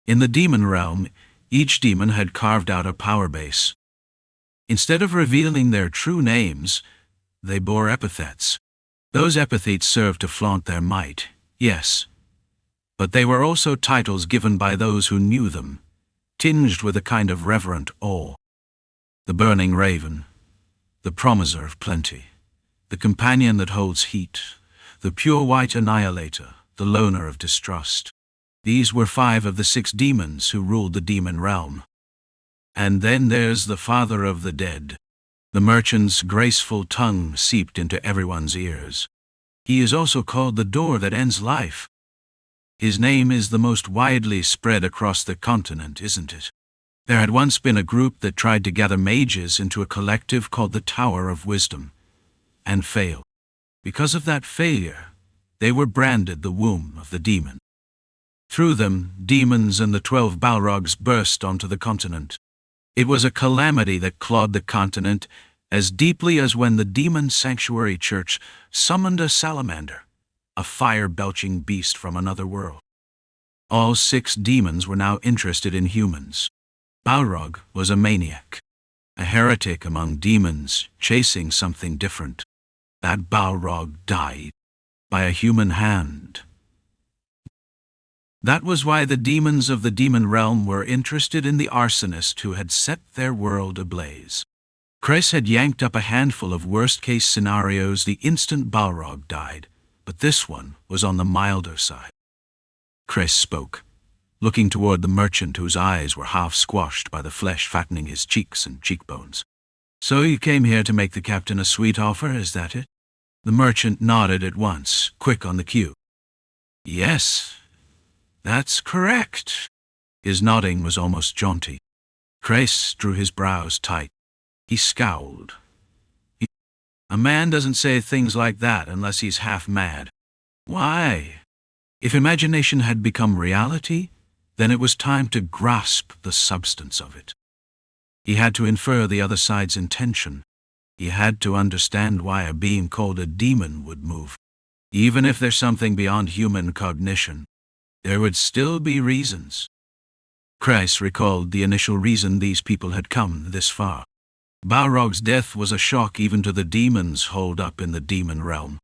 In the demon realm, each demon had carved out a power base. Instead of revealing their true names, they bore epithets. Those epithets served to flaunt their might, yes, but they were also titles given by those who knew them, tinged with a kind of reverent awe. The burning raven, the promiser of plenty, the companion that holds heat, the pure white annihilator, the loner of distrust. These were 5 of the 6 demons who ruled the demon realm. And then there's the father of the dead. The merchant's graceful tongue seeped into everyone's ears. He is also called the door that ends life. His name is the most widely spread across the continent, isn't it? There had once been a group that tried to gather mages into a collective called the Tower of Wisdom, and failed. Because of that failure, they were branded the womb of the demon. Through them, demons and the 12 Balrogs burst onto the continent. It was a calamity that clawed the continent as deeply as when the demon sanctuary church summoned a salamander, a fire-belching beast from another world. All 6 demons were now interested in humans. Balrog was a maniac, a heretic among demons, chasing something different. That Balrog died by a human hand. That was why the demons of the demon realm were interested in the arsonist who had set their world ablaze. Chris had yanked up a handful of worst-case scenarios the instant Balrog died, but this one was on the milder side. Chris spoke, looking toward the merchant whose eyes were half squashed by the flesh fattening his cheeks and cheekbones. "So you came here to make the captain a sweet offer, is that it?" The merchant nodded at once, quick on the cue. "Yes, that's correct." His nodding was almost jaunty. Chris drew his brows tight. He scowled. A man doesn't say things like that unless he's half mad. Why? If imagination had become reality, then it was time to grasp the substance of it. He had to infer the other side's intention. He had to understand why a being called a demon would move. Even if there's something beyond human cognition, there would still be reasons. Chris recalled the initial reason these people had come this far. Balrog's death was a shock even to the demons holed up in the demon realm.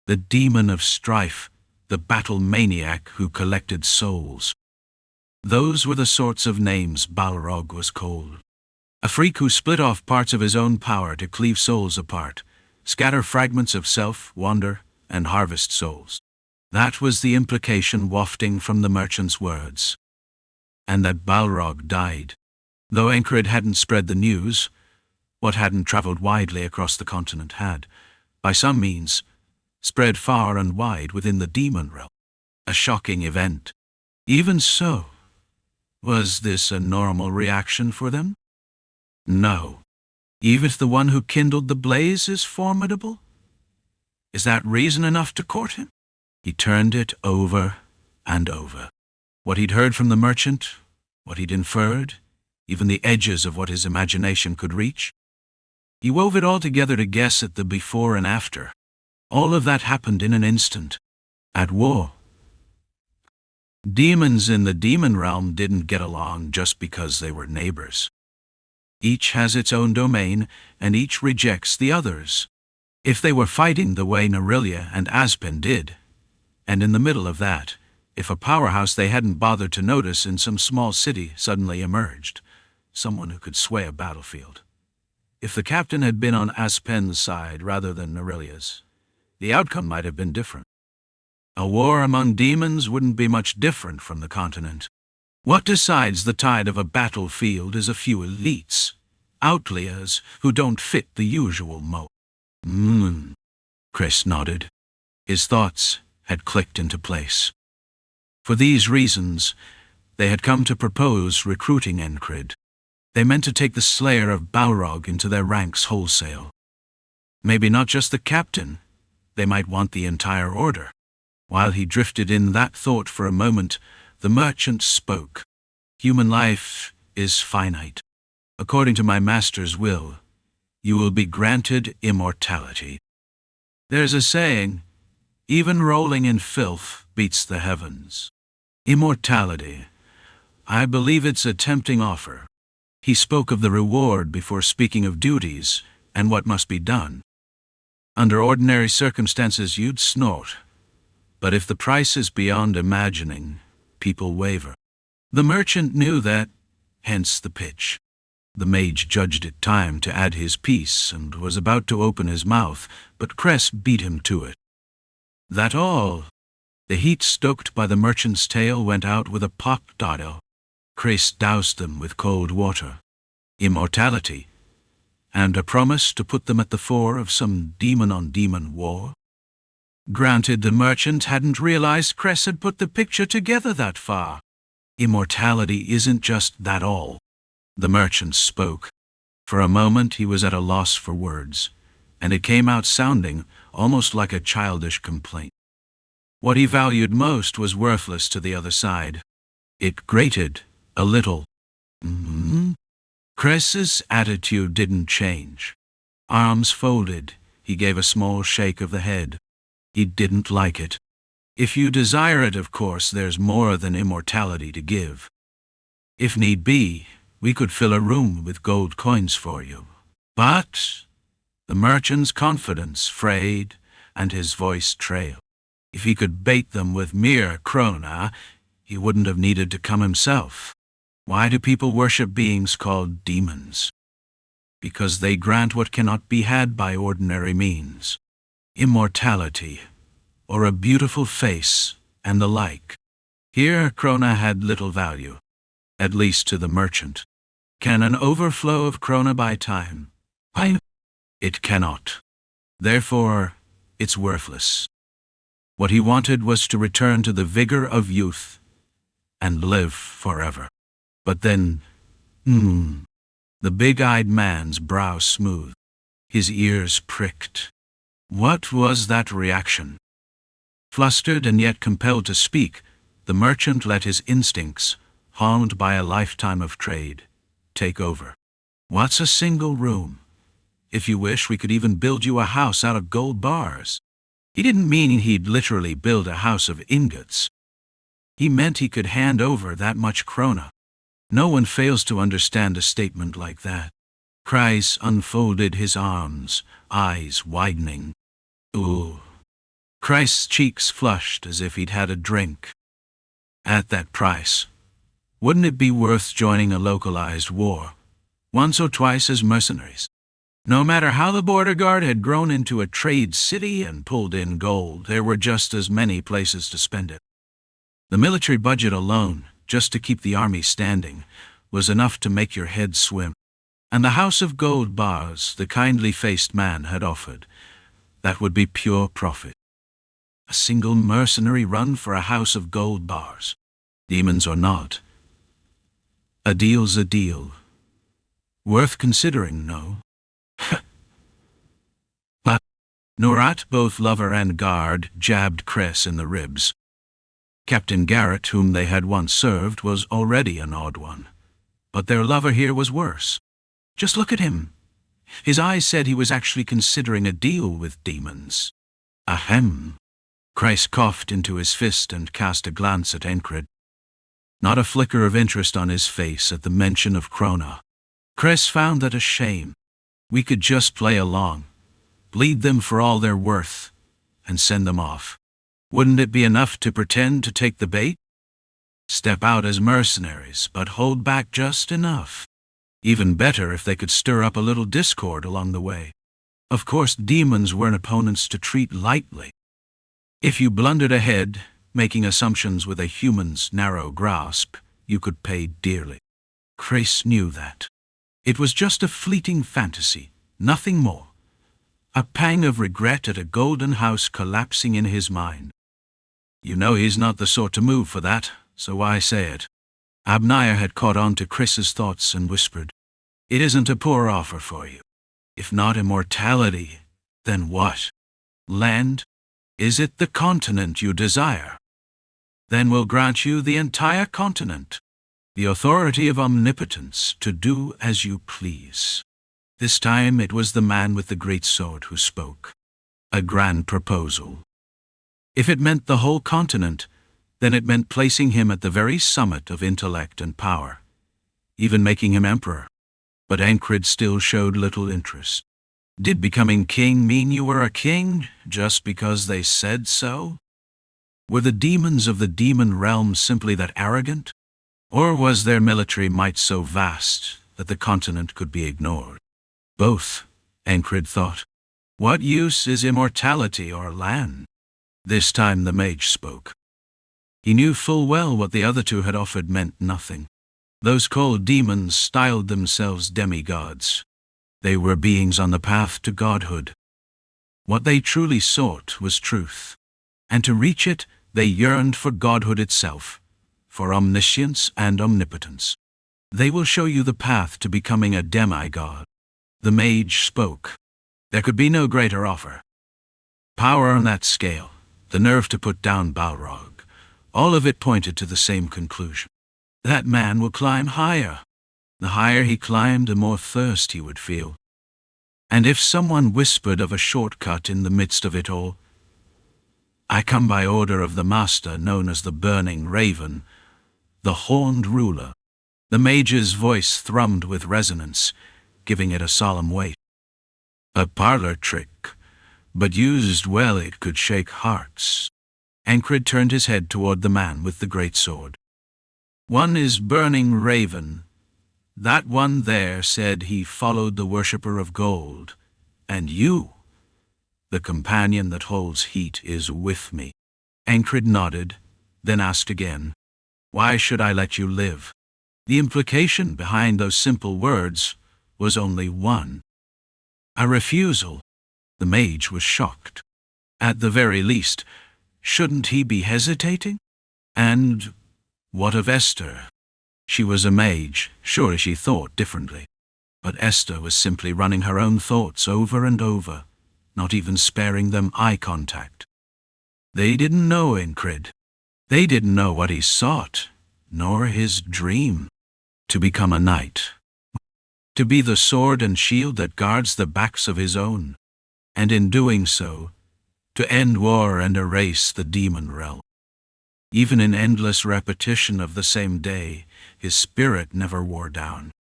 The demon of strife, the battle maniac who collected souls. Those were the sorts of names Balrog was called. A freak who split off parts of his own power to cleave souls apart, scatter fragments of self, wander, and harvest souls. That was the implication wafting from the merchant's words. And that Balrog died. Though Enkrid hadn't spread the news, what hadn't traveled widely across the continent had, by some means, spread far and wide within the demon realm. A shocking event. Even so, was this a normal reaction for them? No. Even if the one who kindled the blaze is formidable? Is that reason enough to court him? He turned it over and over. What he'd heard from the merchant, what he'd inferred, even the edges of what his imagination could reach. He wove it all together to guess at the before and after. All of that happened in an instant. At war. Demons in the demon realm didn't get along just because they were neighbors. Each has its own domain, and each rejects the others. If they were fighting the way Nerillia and Aspen did, and in the middle of that, if a powerhouse they hadn't bothered to notice in some small city suddenly emerged, someone who could sway a battlefield. If the captain had been on Aspen's side rather than Nerillia's, the outcome might have been different. A war among demons wouldn't be much different from the continent. What decides the tide of a battlefield is a few elites, outliers who don't fit the usual mold. Chris nodded. His thoughts had clicked into place. For these reasons, they had come to propose recruiting Enkrid. They meant to take the slayer of Balrog into their ranks wholesale. Maybe not just the captain, they might want the entire order. While he drifted in that thought for a moment, the merchant spoke. "Human life is finite. According to my master's will, you will be granted immortality. There's a saying, even rolling in filth beats the heavens. Immortality. I believe it's a tempting offer." He spoke of the reward before speaking of duties and what must be done. Under ordinary circumstances you'd snort, but if the price is beyond imagining, people waver. The merchant knew that, hence the pitch. The mage judged it time to add his piece and was about to open his mouth, but Cress beat him to it. That all? The heat stoked by the merchant's tale went out with a pop-dado. Cress doused them with cold water. Immortality, and a promise to put them at the fore of some demon-on-demon war. Granted, the merchant hadn't realized Cress had put the picture together that far. Immortality isn't just that all. The merchant spoke. For a moment he was at a loss for words, and it came out sounding almost like a childish complaint. What he valued most was worthless to the other side. It grated a little. Cress's attitude didn't change. Arms folded, he gave a small shake of the head. He didn't like it. If you desire it, of course, there's more than immortality to give. If need be, we could fill a room with gold coins for you. But the merchant's confidence frayed, and his voice trailed. If he could bait them with mere krona, he wouldn't have needed to come himself. Why do people worship beings called demons? Because they grant what cannot be had by ordinary means. Immortality, or a beautiful face, and the like. Here krona had little value, at least to the merchant. Can an overflow of krona buy time? It cannot. Therefore, it's worthless. What he wanted was to return to the vigor of youth and live forever. But then, the big-eyed man's brow smoothed. His ears pricked. What was that reaction? Flustered and yet compelled to speak, the merchant let his instincts, harmed by a lifetime of trade, take over. What's a single room? If you wish, we could even build you a house out of gold bars. He didn't mean he'd literally build a house of ingots. He meant he could hand over that much krona. No one fails to understand a statement like that. Kreis unfolded his arms, eyes widening. Ooh. Kreis's cheeks flushed as if he'd had a drink. At that price, wouldn't it be worth joining a localized war, once or twice as mercenaries? No matter how the border guard had grown into a trade city and pulled in gold, there were just as many places to spend it. The military budget alone, just to keep the army standing, was enough to make your head swim. And the house of gold bars the kindly-faced man had offered, that would be pure profit. A single mercenary run for a house of gold bars. Demons or not. A deal's a deal. Worth considering, no? But Norat, both lover and guard, jabbed Cress in the ribs. Captain Garrett, whom they had once served, was already an odd one. But their lover here was worse. Just look at him. His eyes said he was actually considering a deal with demons. Ahem. Kreis coughed into his fist and cast a glance at Enkrid. Not a flicker of interest on his face at the mention of krona. Cress found that a shame. We could just play along, bleed them for all they're worth, and send them off. Wouldn't it be enough to pretend to take the bait? Step out as mercenaries, but hold back just enough. Even better if they could stir up a little discord along the way. Of course, demons weren't opponents to treat lightly. If you blundered ahead, making assumptions with a human's narrow grasp, you could pay dearly. Kreis knew that. It was just a fleeting fantasy, nothing more. A pang of regret at a golden house collapsing in his mind. You know he's not the sort to move for that, so why say it? Abnaya had caught on to Chris's thoughts and whispered, "It isn't a poor offer for you. If not immortality, then what? Land? Is it the continent you desire? Then we'll grant you the entire continent, the authority of omnipotence to do as you please." This time it was the man with the great sword who spoke. A grand proposal. If it meant the whole continent, then it meant placing him at the very summit of intellect and power, even making him emperor. But Enkrid still showed little interest. Did becoming king mean you were a king just because they said so? Were the demons of the demon realm simply that arrogant? Or was their military might so vast that the continent could be ignored? Both, Enkrid thought. What use is immortality or land? This time the mage spoke. He knew full well what the other two had offered meant nothing. Those cold demons styled themselves demigods. They were beings on the path to godhood. What they truly sought was truth, and to reach it they yearned for godhood itself, for omniscience and omnipotence. They will show you the path to becoming a demigod. The mage spoke. There could be no greater offer. Power on that scale, the nerve to put down Balrog, all of it pointed to the same conclusion. That man will climb higher. The higher he climbed, the more thirst he would feel. And if someone whispered of a shortcut in the midst of it all, I come by order of the master known as the Burning Raven, the Horned Ruler. The mage's voice thrummed with resonance, giving it a solemn weight. A parlor trick, but used well it could shake hearts. Enkrid turned his head toward the man with the great sword. One is Burning Raven. That one there said he followed the worshipper of gold. And you, the companion that holds heat, is with me. Enkrid nodded, then asked again, Why should I let you live? The implication behind those simple words was only one. A refusal. The mage was shocked. At the very least, shouldn't he be hesitating? And what of Esther? She was a mage, surely she thought differently. But Esther was simply running her own thoughts over and over, not even sparing them eye contact. They didn't know Enkrid. They didn't know what he sought, nor his dream. To become a knight. To be the sword and shield that guards the backs of his own. And in doing so, to end war and erase the demon realm. Even in endless repetition of the same day, his spirit never wore down.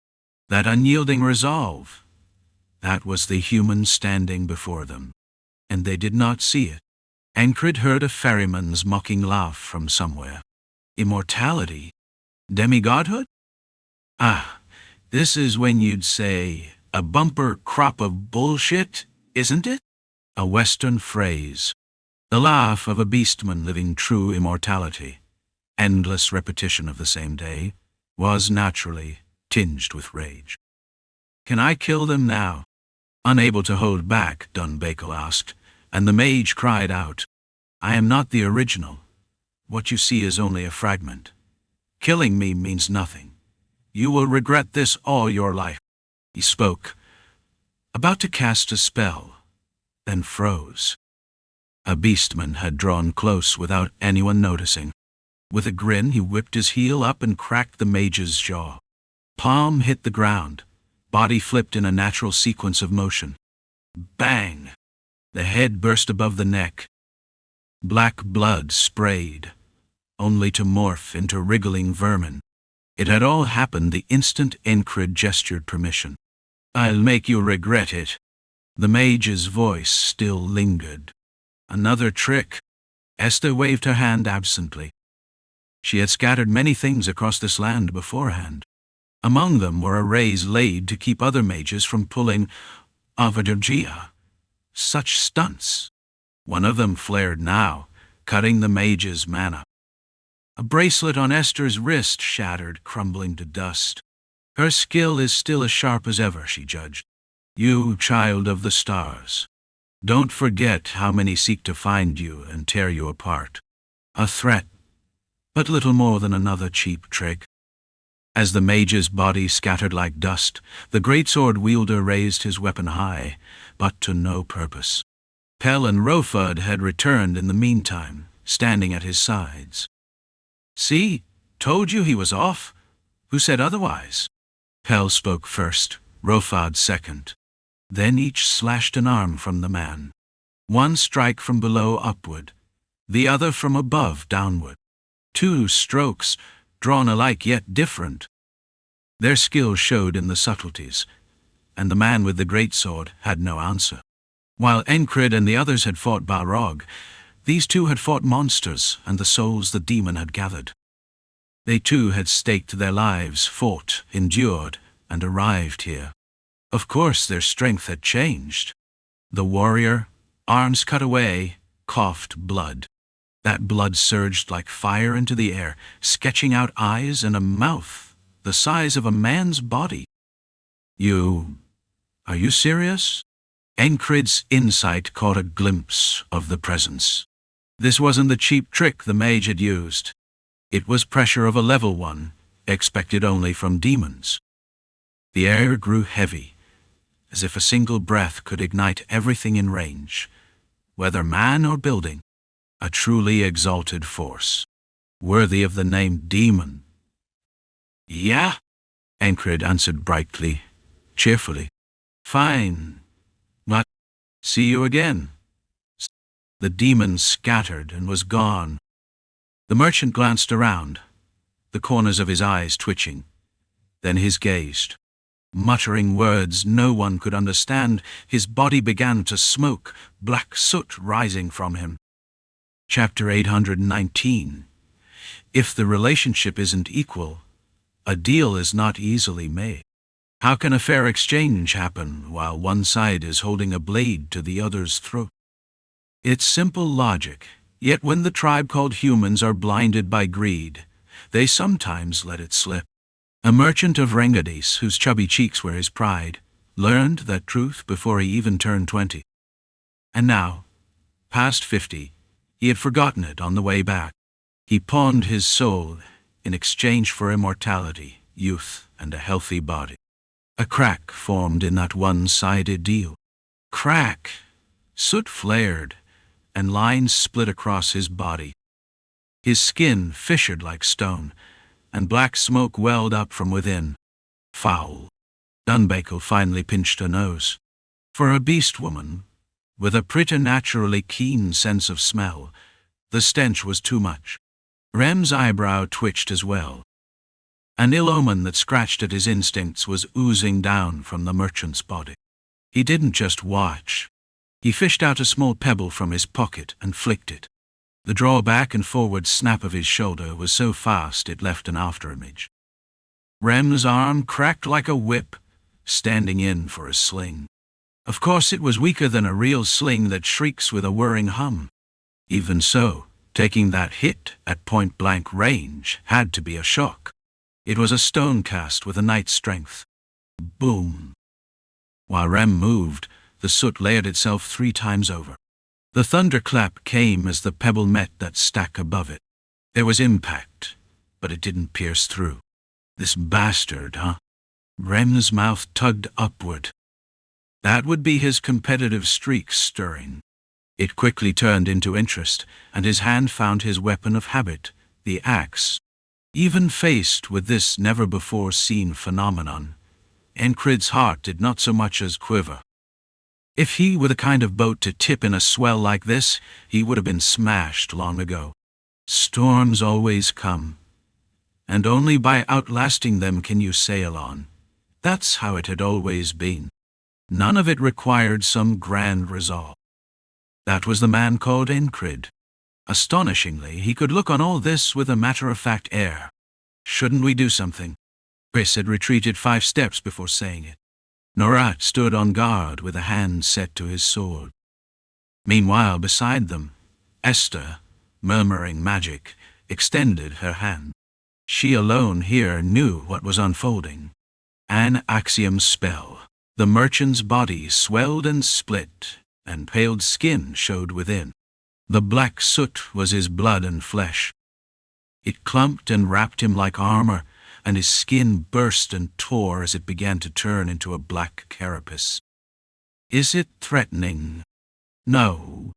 That unyielding resolve, that was the human standing before them. And they did not see it. Enkrid heard a ferryman's mocking laugh from somewhere. Immortality? Demigodhood? Ah, this is when you'd say, a bumper crop of bullshit, isn't it? A Western phrase. The laugh of a beastman living true immortality, endless repetition of the same day, was naturally tinged with rage. Can I kill them now? Unable to hold back, Dunbakel asked, and the mage cried out, I am not the original. What you see is only a fragment. Killing me means nothing. You will regret this all your life. He spoke, about to cast a spell, then froze. A beastman had drawn close without anyone noticing. With a grin, he whipped his heel up and cracked the mage's jaw. Palm hit the ground. Body flipped in a natural sequence of motion. Bang! The head burst above the neck. Black blood sprayed, only to morph into wriggling vermin. It had all happened the instant Enkrid gestured permission. I'll make you regret it. The mage's voice still lingered. Another trick. Esther waved her hand absently. She had scattered many things across this land beforehand. Among them were arrays laid to keep other mages from pulling Avadargia. Such stunts. One of them flared now, cutting the mage's mana. A bracelet on Esther's wrist shattered, crumbling to dust. Her skill is still as sharp as ever, she judged. You, child of the stars. Don't forget how many seek to find you and tear you apart. A threat, but little more than another cheap trick. As the mage's body scattered like dust, the greatsword wielder raised his weapon high, but to no purpose. Pell and Rofud had returned in the meantime, standing at his sides. See, told you he was off. Who said otherwise? Pell spoke first, Rofud second. Then each slashed an arm from the man. One strike from below upward, the other from above downward. Two strokes, drawn alike yet different. Their skill showed in the subtleties, and the man with the greatsword had no answer. While Enkrid and the others had fought Balrog, these two had fought monsters and the souls the demon had gathered. They too had staked their lives, fought, endured, and arrived here. Of course their strength had changed. The warrior, arms cut away, coughed blood. That blood surged like fire into the air, sketching out eyes and a mouth the size of a man's body. Are you serious? Enkrid's insight caught a glimpse of the presence. This wasn't the cheap trick the mage had used. It was pressure of a level 1, expected only from demons. The air grew heavy, as if a single breath could ignite everything in range, whether man or building. A truly exalted force, worthy of the name demon. Yeah, Enkrid answered brightly, cheerfully. Fine. What? See you again. The demon scattered and was gone. The merchant glanced around, the corners of his eyes twitching. Then his gazed. Muttering words no one could understand, his body began to smoke, black soot rising from him. Chapter 819. If the relationship isn't equal, a deal is not easily made. How can a fair exchange happen while one side is holding a blade to the other's throat? It's simple logic, yet when the tribe called humans are blinded by greed, they sometimes let it slip. A merchant of Rengadis, whose chubby cheeks were his pride, learned that truth before he even turned 20. And now, past 50, he had forgotten it on the way back. He pawned his soul in exchange for immortality, youth, and a healthy body. A crack formed in that one-sided deal. Crack! Soot flared, and lines split across his body. His skin fissured like stone, and black smoke welled up from within. Foul. Dunbakel finally pinched her nose. For a beast woman, with a preternaturally keen sense of smell, the stench was too much. Rem's eyebrow twitched as well. An ill omen that scratched at his instincts was oozing down from the merchant's body. He didn't just watch. He fished out a small pebble from his pocket and flicked it. The draw back and forward snap of his shoulder was so fast it left an afterimage. Rem's arm cracked like a whip, standing in for a sling. Of course it was weaker than a real sling that shrieks with a whirring hum. Even so, taking that hit at point-blank range had to be a shock. It was a stone cast with a knight's strength. Boom. While Rem moved, the soot layered itself 3 times over. The thunderclap came as the pebble met that stack above it. There was impact, but it didn't pierce through. This bastard, huh? Rem's mouth tugged upward. That would be his competitive streak stirring. It quickly turned into interest, and his hand found his weapon of habit, the axe. Even faced with this never-before-seen phenomenon, Enkrid's heart did not so much as quiver. If he were the kind of boat to tip in a swell like this, he would have been smashed long ago. Storms always come, and only by outlasting them can you sail on. That's how it had always been. None of it required some grand resolve. That was the man called Enkrid. Astonishingly, he could look on all this with a matter-of-fact air. Shouldn't we do something? Chris had retreated 5 steps before saying it. Norat stood on guard with a hand set to his sword. Meanwhile, beside them, Esther, murmuring magic, extended her hand. She alone here knew what was unfolding. An axiom spell. The merchant's body swelled and split, and paled skin showed within. The black soot was his blood and flesh. It clumped and wrapped him like armor, and his skin burst and tore as it began to turn into a black carapace. Is it threatening? No,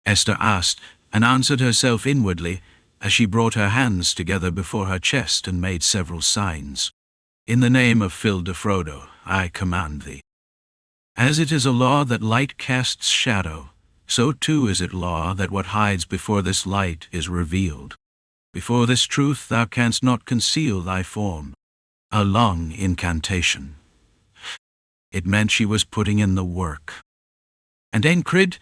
Esther asked, and answered herself inwardly as she brought her hands together before her chest and made several signs. In the name of Phil de Frodo, I command thee. As it is a law that light casts shadow, so too is it law that what hides before this light is revealed. Before this truth thou canst not conceal thy form. A long incantation. It meant she was putting in the work. And Enkrid,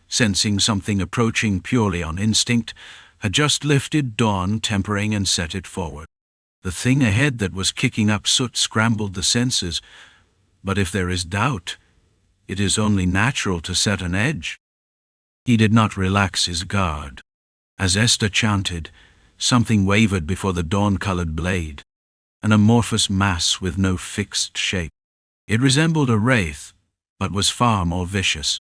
sensing something approaching purely on instinct, had just lifted Dawn, tempering and set it forward. The thing ahead that was kicking up soot scrambled the senses, but if there is doubt, it is only natural to set an edge. He did not relax his guard. As Esther chanted, something wavered before the dawn-colored blade, an amorphous mass with no fixed shape. It resembled a wraith, but was far more vicious.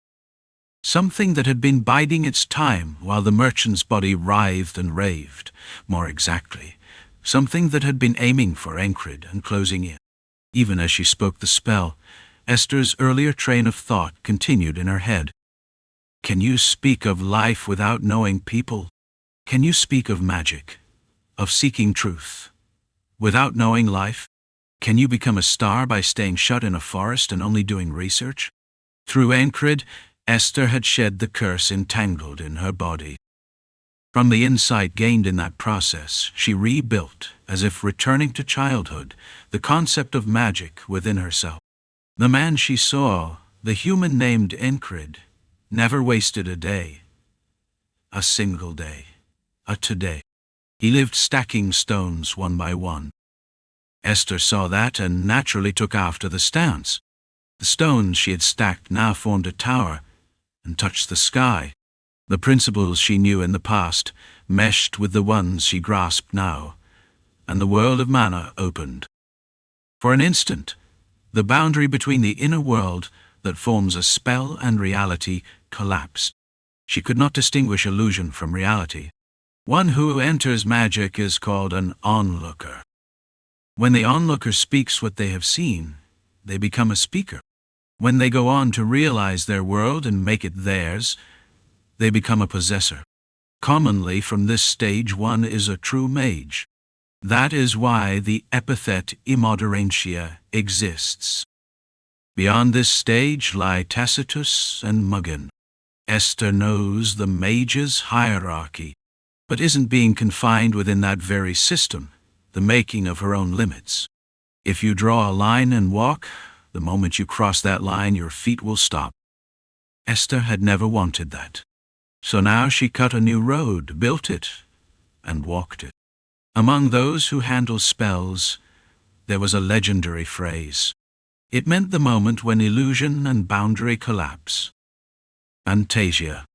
Something that had been biding its time while the merchant's body writhed and raved, more exactly. Something that had been aiming for Enkrid and closing in. Even as she spoke the spell, Esther's earlier train of thought continued in her head. Can you speak of life without knowing people? Can you speak of magic, of seeking truth, without knowing life? Can you become a star by staying shut in a forest and only doing research? Through Enkrid, Esther had shed the curse entangled in her body. From the insight gained in that process, she rebuilt, as if returning to childhood, the concept of magic within herself. The man she saw, the human named Enkrid, never wasted a day. A single day. A today. He lived stacking stones one by one. Esther saw that and naturally took after the stance. The stones she had stacked now formed a tower and touched the sky. The principles she knew in the past meshed with the ones she grasped now, and the world of mana opened. For an instant, the boundary between the inner world that forms a spell and reality collapsed. She could not distinguish illusion from reality. One who enters magic is called an onlooker. When the onlooker speaks what they have seen, they become a speaker. When they go on to realize their world and make it theirs, they become a possessor. Commonly, from this stage, one is a true mage. That is why the epithet immoderantia exists. Beyond this stage lie Tacitus and Muggin. Esther knows the mage's hierarchy, but isn't being confined within that very system, the making of her own limits. If you draw a line and walk, the moment you cross that line, your feet will stop. Esther had never wanted that. So now she cut a new road, built it, and walked it. Among those who handle spells, there was a legendary phrase. It meant the moment when illusion and boundary collapse. Fantasia.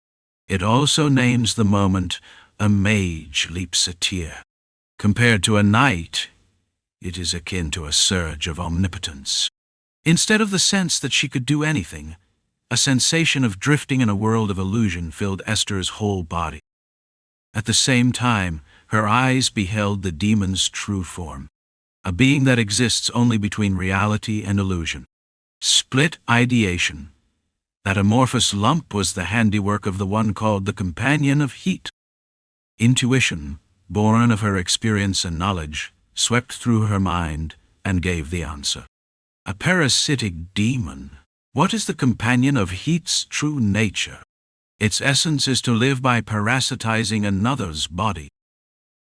It also names the moment a mage leaps a tear. Compared to a knight, it is akin to a surge of omnipotence. Instead of the sense that she could do anything, a sensation of drifting in a world of illusion filled Esther's whole body. At the same time, her eyes beheld the demon's true form, a being that exists only between reality and illusion. Split ideation. That amorphous lump was the handiwork of the one called the Companion of Heat. Intuition, born of her experience and knowledge, swept through her mind and gave the answer. A parasitic demon. What is the Companion of Heat's true nature? Its essence is to live by parasitizing another's body.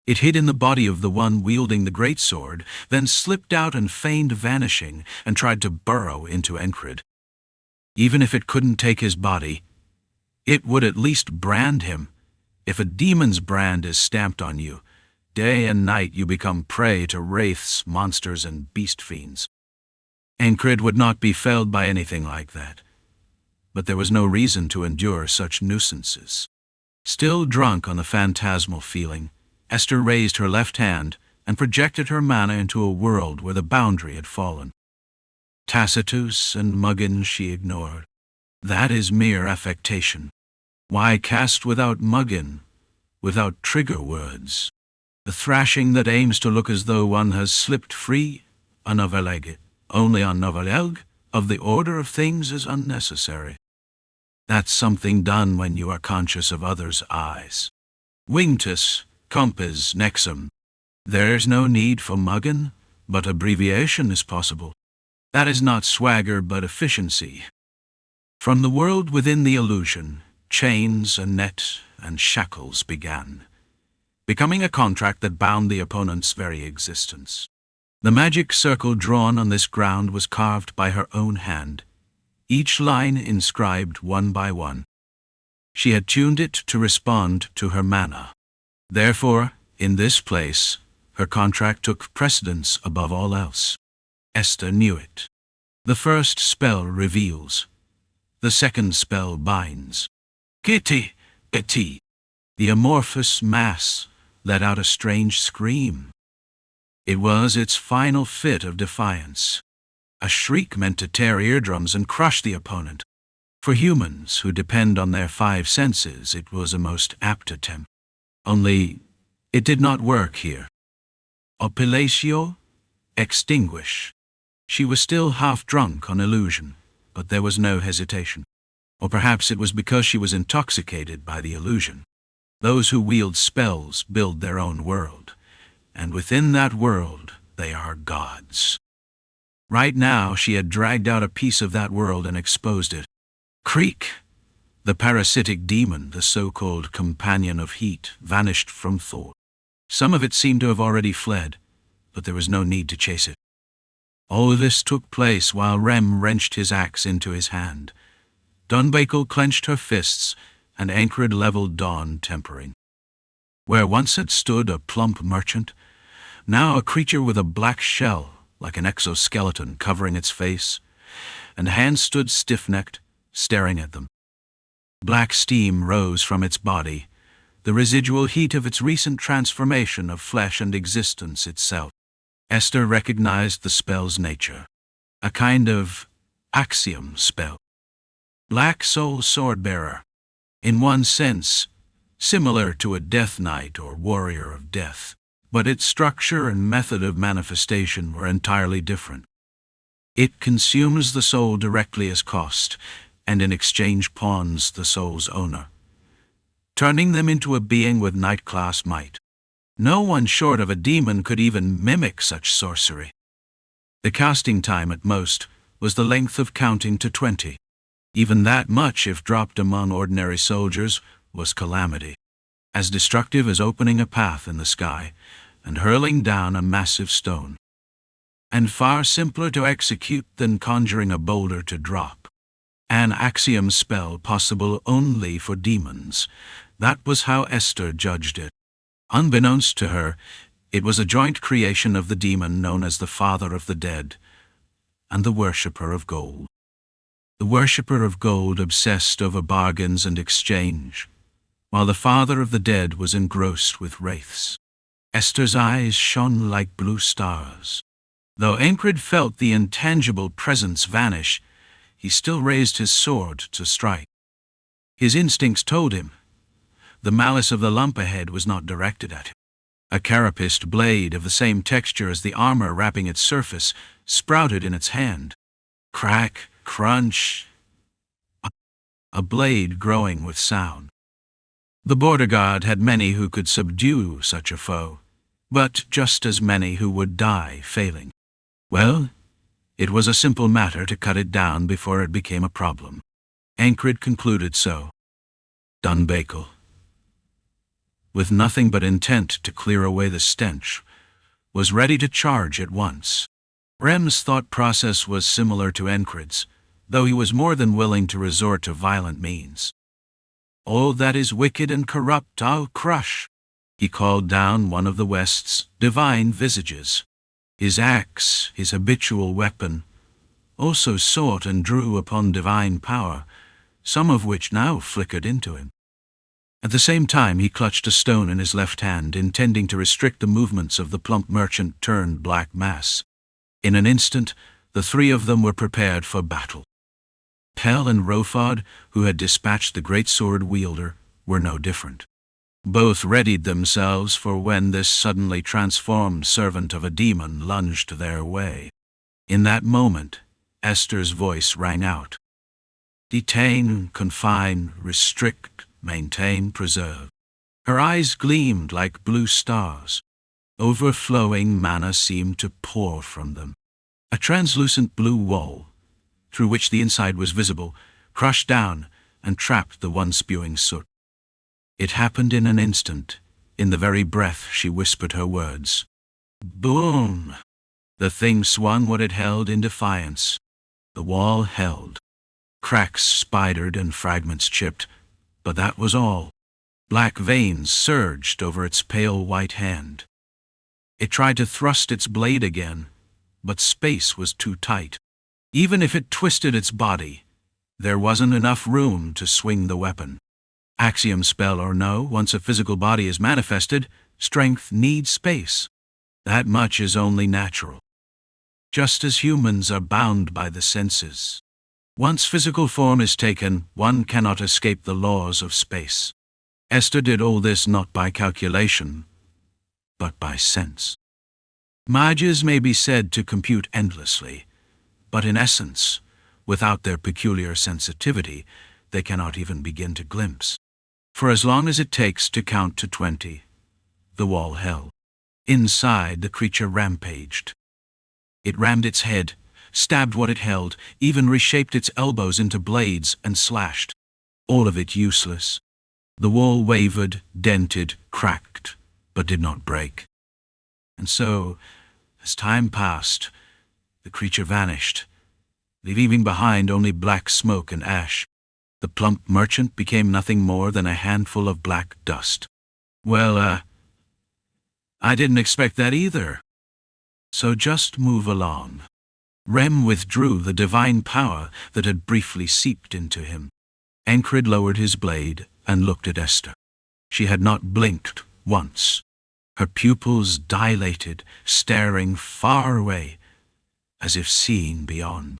It hid in the body of the one wielding the greatsword, then slipped out and feigned vanishing, and tried to burrow into Enkrid. Even if it couldn't take his body, it would at least brand him. If a demon's brand is stamped on you, day and night you become prey to wraiths, monsters, and beast fiends. Enkrid would not be felled by anything like that, but there was no reason to endure such nuisances. Still drunk on the phantasmal feeling, Esther raised her left hand and projected her mana into a world where the boundary had fallen. Tacitus and Muggin she ignored. That is mere affectation. Why cast without Muggin, without trigger words? The thrashing that aims to look as though one has slipped free, unavalegit, only on Novaleg, of the order of things is unnecessary. That's something done when you are conscious of others' eyes. Wingtus, compes, nexum. There's no need for Muggin, but abbreviation is possible. That is not swagger but efficiency. From the world within the illusion, chains, a net, and shackles began, becoming a contract that bound the opponent's very existence. The magic circle drawn on this ground was carved by her own hand, each line inscribed one by one. She had tuned it to respond to her mana. Therefore, in this place, Her contract took precedence above all else. Esther knew it. The first spell reveals. The second spell binds. Kitty, Kitty. The amorphous mass let out a strange scream. It was its final fit of defiance. A shriek meant to tear eardrums and crush the opponent. For humans who depend on their five senses, it was a most apt attempt. Only, it did not work here. Opilatio? Extinguish. She was still half drunk on illusion, but there was no hesitation. Or perhaps it was because she was intoxicated by the illusion. Those who wield spells build their own world, and within that world they are gods. Right now she had dragged out a piece of that world and exposed it. Creak! The parasitic demon, the so-called companion of heat, vanished from thought. Some of it seemed to have already fled, but there was no need to chase it. All this took place while Rem wrenched his axe into his hand. Dunbakel clenched her fists, and Enkrid leveled Dawn, tempering. Where once had stood a plump merchant, now a creature with a black shell, like an exoskeleton covering its face, and hands stood stiff-necked, staring at them. Black steam rose from its body, the residual heat of its recent transformation of flesh and existence itself. Esther recognized the spell's nature, a kind of axiom spell. Black Soul Swordbearer, in one sense, similar to a Death Knight or Warrior of Death, but its structure and method of manifestation were entirely different. It consumes the soul directly as cost, and in exchange pawns the soul's owner, turning them into a being with knight-class might. No one short of a demon could even mimic such sorcery. The casting time at most was the length of counting to 20. Even that much, if dropped among ordinary soldiers, was calamity, as destructive as opening a path in the sky and hurling down a massive stone, and far simpler to execute than conjuring a boulder to drop. An axiom spell possible only for demons. That was how Esther judged it. Unbeknownst to her, it was a joint creation of the demon known as the Father of the Dead and the Worshipper of Gold. The Worshipper of Gold obsessed over bargains and exchange, while the Father of the Dead was engrossed with wraiths. Esther's eyes shone like blue stars. Though Enkrid felt the intangible presence vanish, he still raised his sword to strike. His instincts told him the malice of the lump ahead was not directed at him. A carapaced blade of the same texture as the armor wrapping its surface sprouted in its hand. Crack, crunch. A blade growing with sound. The border guard had many who could subdue such a foe, but just as many who would die failing. Well, it was a simple matter to cut it down before it became a problem. Enkrid concluded so. Dunbakel, with nothing but intent to clear away the stench, was ready to charge at once. Rem's thought process was similar to Enkrid's, though he was more than willing to resort to violent means. All that is wicked and corrupt I'll crush. He called down one of the West's divine visages. His axe, his habitual weapon, also sought and drew upon divine power, some of which now flickered into him. At the same time he clutched a stone in his left hand, intending to restrict the movements of the plump merchant-turned-black mass. In an instant, the three of them were prepared for battle. Pell and Rofod, who had dispatched the great sword wielder, were no different. Both readied themselves for when this suddenly transformed servant of a demon lunged their way. In that moment, Esther's voice rang out. Detain, confine, restrict, maintain, preserve. Her eyes gleamed like blue stars. Overflowing mana seemed to pour from them. A translucent blue wall, through which the inside was visible, crushed down and trapped the one spewing soot. It happened in an instant. In the very breath she whispered her words. Boom! The thing swung what it held in defiance. The wall held. Cracks spidered and fragments chipped, but that was all. Black veins surged over its pale white hand. It tried to thrust its blade again, but space was too tight. Even if it twisted its body, there wasn't enough room to swing the weapon. Axiom spell or no, once a physical body is manifested, strength needs space. That much is only natural. Just as humans are bound by the senses. Once physical form is taken, one cannot escape the laws of space. Esther did all this not by calculation, but by sense. Mages may be said to compute endlessly, but in essence, without their peculiar sensitivity, they cannot even begin to glimpse. For as long as it takes to count to 20, the wall held. Inside, the creature rampaged. It rammed its head, stabbed what it held, even reshaped its elbows into blades and slashed. All of it useless. The wall wavered, dented, cracked, but did not break. And so, as time passed, the creature vanished, leaving behind only black smoke and ash. The plump merchant became nothing more than a handful of black dust. Well, I didn't expect that either. So just move along. Rem withdrew the divine power that had briefly seeped into him. Enkrid lowered his blade and looked at Esther. She had not blinked once. Her pupils dilated, staring far away, as if seeing beyond.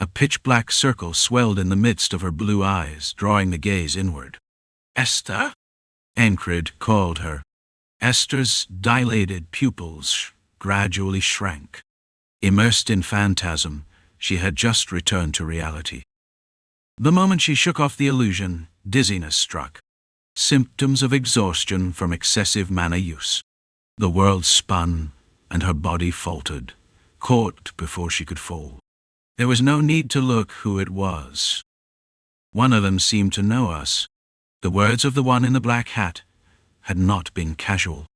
A pitch-black circle swelled in the midst of her blue eyes, drawing the gaze inward. "Esther?" Enkrid called her. Esther's dilated pupils gradually shrank. Immersed in phantasm, she had just returned to reality. The moment she shook off the illusion, dizziness struck. Symptoms of exhaustion from excessive mana use. The world spun, and her body faltered, caught before she could fall. There was no need to look who it was. One of them seemed to know us. The words of the one in the black hat had not been casual.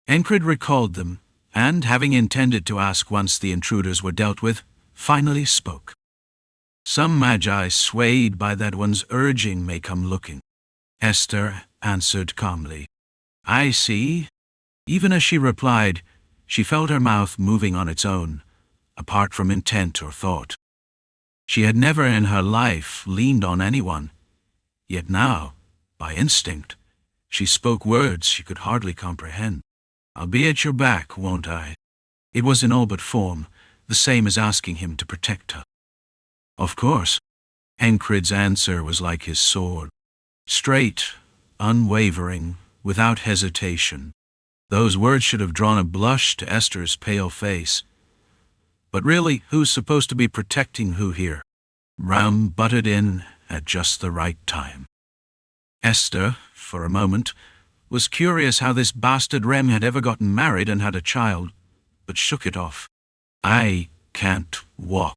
Enkrid recalled them, and, having intended to ask once the intruders were dealt with, finally spoke. "Some magi swayed by that one's urging may come looking." Esther answered calmly. "I see." Even as she replied, she felt her mouth moving on its own, apart from intent or thought. She had never in her life leaned on anyone, yet now, by instinct, she spoke words she could hardly comprehend. "I'll be at your back, won't I?" It was in all but form, the same as asking him to protect her. "Of course." Enkrid's answer was like his sword. Straight, unwavering, without hesitation. Those words should have drawn a blush to Esther's pale face. But really, who's supposed to be protecting who here? Ram butted in at just the right time. Esther, for a moment, was curious how this bastard Rem had ever gotten married and had a child, but shook it off. "I can't walk."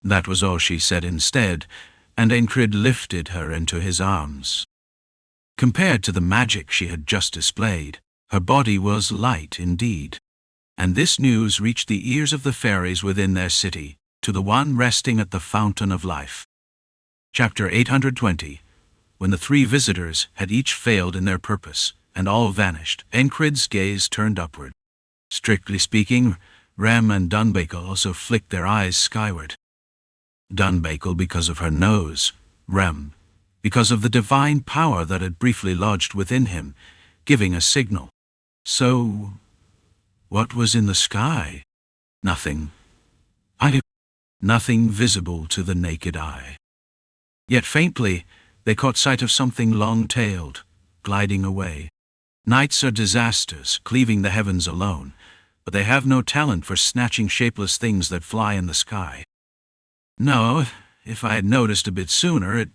That was all she said instead, and Enkrid lifted her into his arms. Compared to the magic she had just displayed, her body was light indeed. And this news reached the ears of the fairies within their city, to the one resting at the fountain of life. Chapter 820. When the three visitors had each failed in their purpose, and all vanished, Enkrid's gaze turned upward. Strictly speaking, Rem and Dunbakel also flicked their eyes skyward. Dunbakel because of her nose, Rem because of the divine power that had briefly lodged within him, giving a signal. So, what was in the sky? Nothing. Nothing visible to the naked eye. Yet faintly, they caught sight of something long-tailed, gliding away. Nights are disasters, cleaving the heavens alone, but they have no talent for snatching shapeless things that fly in the sky. No, if I had noticed a bit sooner, it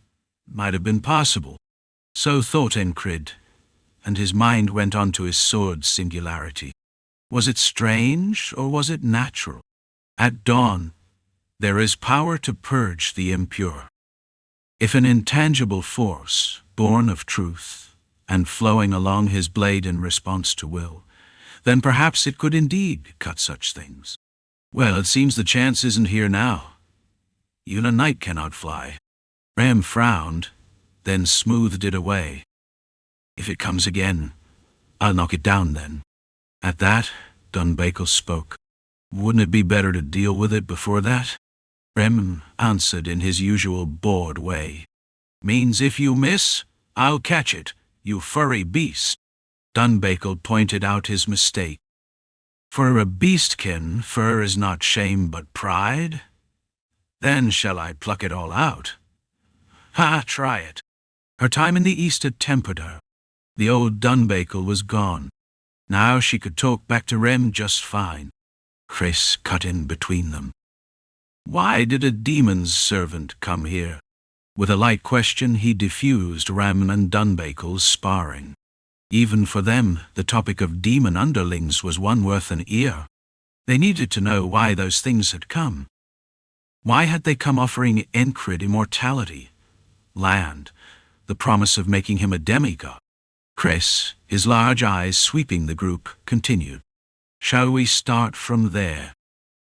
might have been possible. So thought Enkrid, and his mind went on to his sword's singularity. Was it strange, or was it natural? At dawn, there is power to purge the impure. If an intangible force, born of truth, and flowing along his blade in response to will, then perhaps it could indeed cut such things. Well, it seems the chance isn't here now. Even a knight cannot fly. Ram frowned, then smoothed it away. If it comes again, I'll knock it down then. At that, Dunbakel spoke. Wouldn't it be better to deal with it before that? Rem answered in his usual bored way. Means if you miss, I'll catch it, you furry beast. Dunbakel pointed out his mistake. For a beastkin, fur is not shame but pride? Then shall I pluck it all out? Ha, try it. Her time in the East had tempered her. The old Dunbakel was gone. Now she could talk back to Rem just fine. Chris cut in between them. Why did a demon's servant come here? With a light question he diffused Rem and Dunbakel's sparring. Even for them, the topic of demon underlings was one worth an ear. They needed to know why those things had come. Why had they come offering Enkrid immortality, land, the promise of making him a demigod? Chris, his large eyes sweeping the group, continued. Shall we start from there?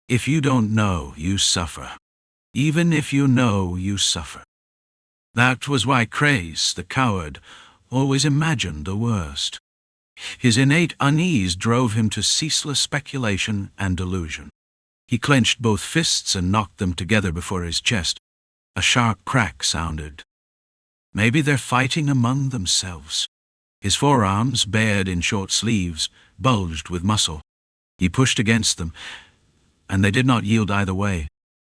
If you don't know, you suffer. Even if you know, you suffer. That was why Chris, the coward, always imagined the worst. His innate unease drove him to ceaseless speculation and delusion. He clenched both fists and knocked them together before his chest. A sharp crack sounded. Maybe they're fighting among themselves. His forearms, bared in short sleeves, bulged with muscle. He pushed against them, and they did not yield either way.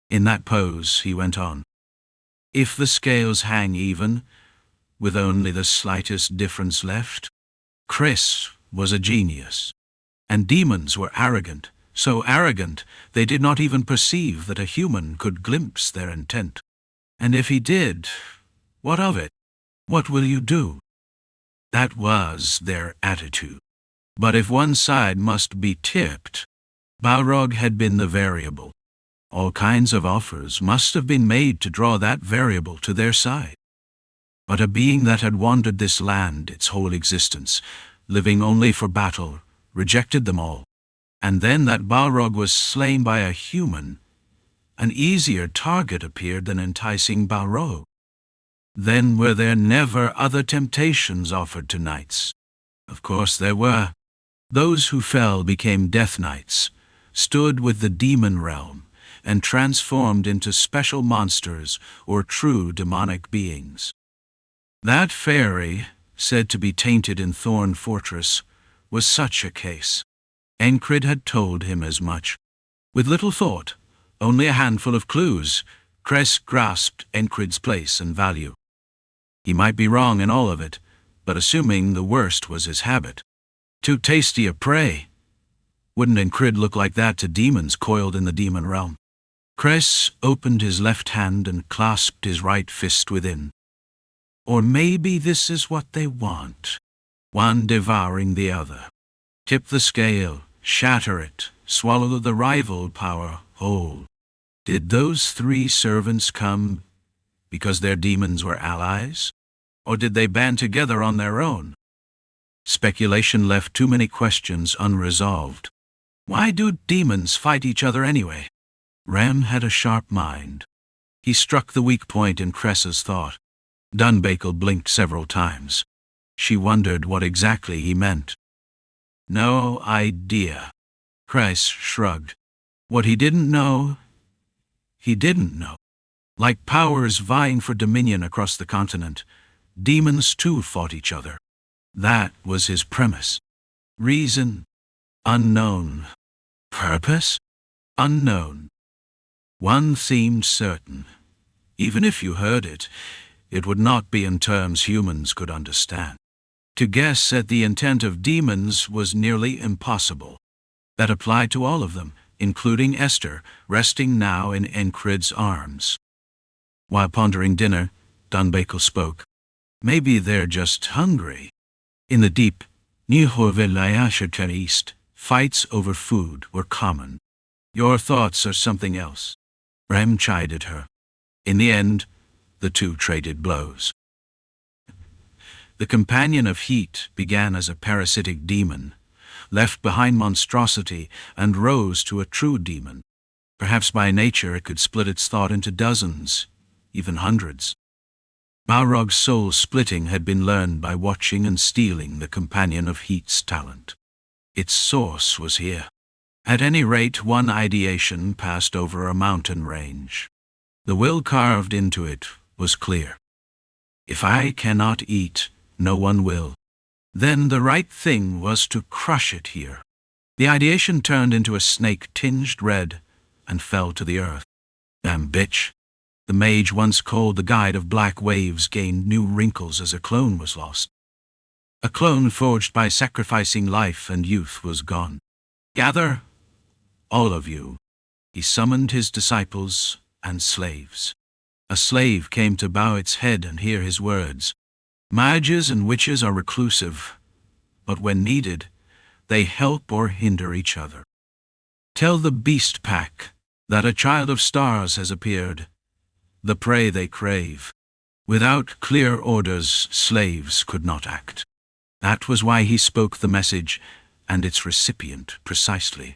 In that pose, he went on. If the scales hang even, with only the slightest difference left, Chris was a genius. And demons were arrogant, so arrogant they did not even perceive that a human could glimpse their intent. And if he did, what of it? What will you do? That was their attitude. But if one side must be tipped, Balrog had been the variable. All kinds of offers must have been made to draw that variable to their side. But a being that had wandered this land its whole existence, living only for battle, rejected them all. And then that Balrog was slain by a human. An easier target appeared than enticing Balrog. Then were there never other temptations offered to knights? Of course there were. Those who fell became death knights, stood with the demon realm, and transformed into special monsters or true demonic beings. That fairy, said to be tainted in Thorn Fortress, was such a case. Enkrid had told him as much. With little thought, only a handful of clues, Cress grasped Enkrid's place and value. He might be wrong in all of it, but assuming the worst was his habit. Too tasty a prey. Wouldn't Enkrid look like that to demons coiled in the demon realm? Cress opened his left hand and clasped his right fist within. Or maybe this is what they want, one devouring the other. Tip the scale, shatter it, swallow the rival power whole. Did those three servants come because their demons were allies? Or did they band together on their own? Speculation left too many questions unresolved. Why do demons fight each other anyway? Ram had a sharp mind. He struck the weak point in Cress's thought. Dunbakel blinked several times. She wondered what exactly he meant. No idea. Cress shrugged. What he didn't know, he didn't know. Like powers vying for dominion across the continent, demons too fought each other. That was his premise. Reason, unknown. Purpose, unknown. One theme certain. Even if you heard it, it would not be in terms humans could understand. To guess at the intent of demons was nearly impossible. That applied to all of them, including Esther, resting now in Enkrid's arms. While pondering dinner, Dunbakel spoke. Maybe they're just hungry. In the deep, Nihorvelayashakan East, fights over food were common. Your thoughts are something else. Ram chided her. In the end, the two traded blows. The companion of heat began as a parasitic demon, left behind monstrosity, and rose to a true demon. Perhaps by nature it could split its thought into dozens, even hundreds. Balrog's soul splitting had been learned by watching and stealing the companion of heat's talent. Its source was here. At any rate, one ideation passed over a mountain range. The will carved into it was clear. If I cannot eat, no one will. Then the right thing was to crush it here. The ideation turned into a snake tinged red and fell to the earth. Damn bitch. The mage once called the guide of black waves gained new wrinkles as a clone was lost. A clone forged by sacrificing life and youth was gone. Gather, all of you. He summoned his disciples and slaves. A slave came to bow its head and hear his words. Mages and witches are reclusive, but when needed, they help or hinder each other. Tell the beast pack that a child of stars has appeared, the prey they crave. Without clear orders, slaves could not act. That was why he spoke the message and its recipient precisely.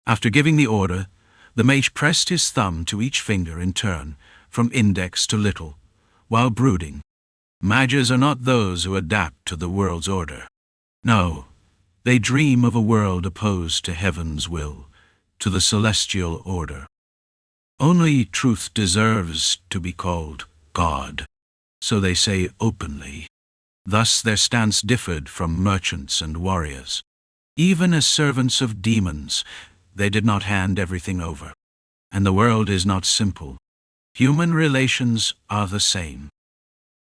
After giving the order, the mage pressed his thumb to each finger in turn, from index to little, while brooding. Mages are not those who adapt to the world's order. No, they dream of a world opposed to heaven's will, to the celestial order. Only truth deserves to be called God, so they say openly. Thus their stance differed from merchants and warriors. Even as servants of demons, they did not hand everything over. And the world is not simple. Human relations are the same.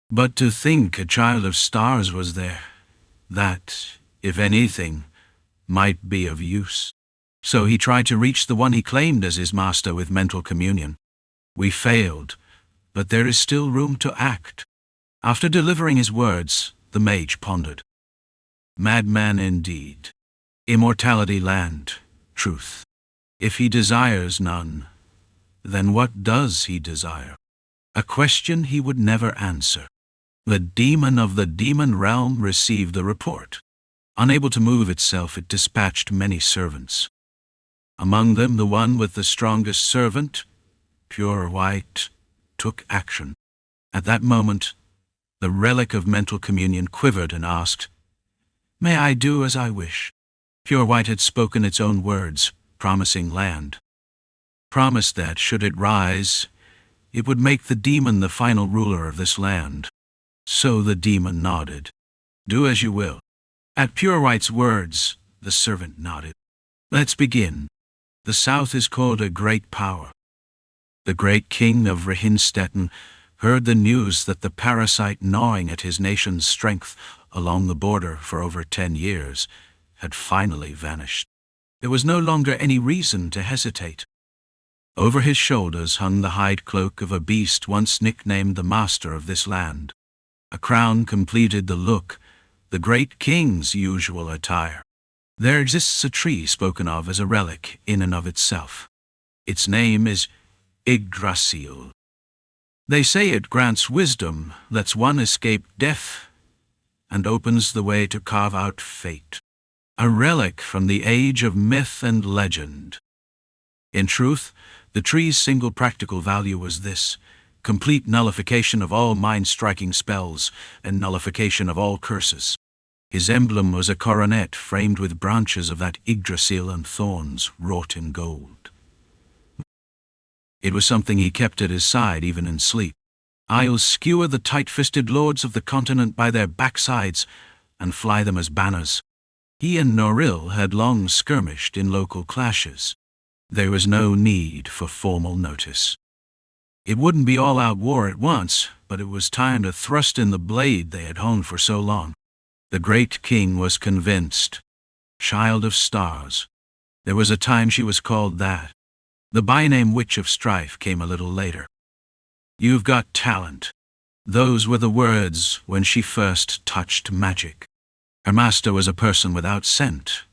But to think a child of stars was there, that, if anything, might be of use. So he tried to reach the one he claimed as his master with mental communion. We failed, but there is still room to act. After delivering his words, the mage pondered. Madman indeed. Immortality land, truth. If he desires none, then what does he desire? A question he would never answer. The demon of the demon realm received the report. Unable to move itself, it dispatched many servants. Among them, the one with the strongest servant, pure white, took action. At that moment, the relic of mental communion quivered and asked, "May I do as I wish?" Pure white had spoken its own words, promising land. Promised that, should it rise, it would make the demon the final ruler of this land. So the demon nodded. Do as you will. At Pure White's words, the servant nodded. Let's begin. The South is called a great power. The great king of Rehinstetten heard the news that the parasite gnawing at his nation's strength along the border for over 10 years had finally vanished. There was no longer any reason to hesitate. Over his shoulders hung the hide cloak of a beast once nicknamed the master of this land. A crown completed the look, the great king's usual attire. There exists a tree spoken of as a relic in and of itself. Its name is Yggdrasil. They say it grants wisdom, lets one escape death, and opens the way to carve out fate. A relic from the age of myth and legend. In truth, the tree's single practical value was this: complete nullification of all mind-striking spells and nullification of all curses. His emblem was a coronet framed with branches of that Yggdrasil and thorns wrought in gold. It was something he kept at his side even in sleep. I'll skewer the tight-fisted lords of the continent by their backsides and fly them as banners. He and Noril had long skirmished in local clashes. There was no need for formal notice. It wouldn't be all-out war at once, but it was time to thrust in the blade they had honed for so long. The great king was convinced. Child of Stars. There was a time she was called that. The by-name Witch of Strife came a little later. You've got talent. Those were the words when she first touched magic. Her master was a person without scent.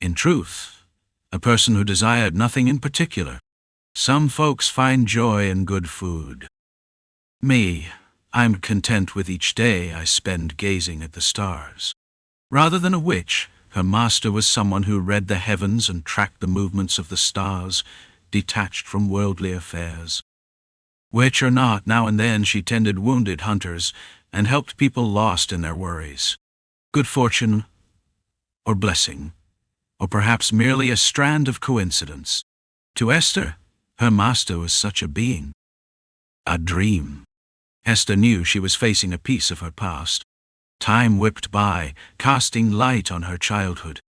In truth, a person who desired nothing in particular. Some folks find joy in good food. Me, I'm content with each day I spend gazing at the stars. Rather than a witch, her master was someone who read the heavens and tracked the movements of the stars, detached from worldly affairs. Witch or not, now and then she tended wounded hunters and helped people lost in their worries. Good fortune, or blessing, or perhaps merely a strand of coincidence. To Esther, her master was such a being. A dream. Esther knew she was facing a piece of her past. Time whipped by, casting light on her childhood.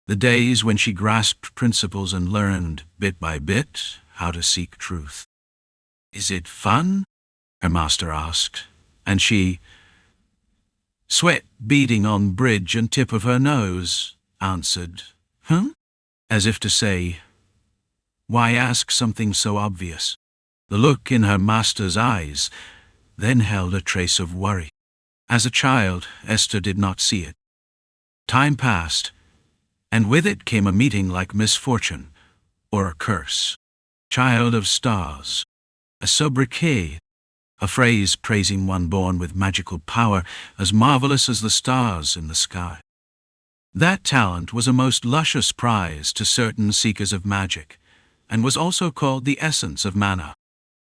The days when she grasped principles and learned, bit by bit, how to seek truth. "Is it fun?" her master asked, and she, sweat beading on bridge and tip of her nose, answered, "Huh?" As if to say, why ask something so obvious? The look in her master's eyes then held a trace of worry. As a child, Esther did not see it. Time passed, and with it came a meeting like misfortune or a curse. Child of stars, a sobriquet, a phrase praising one born with magical power as marvelous as the stars in the sky. That talent was a most luscious prize to certain seekers of magic, and was also called the essence of mana.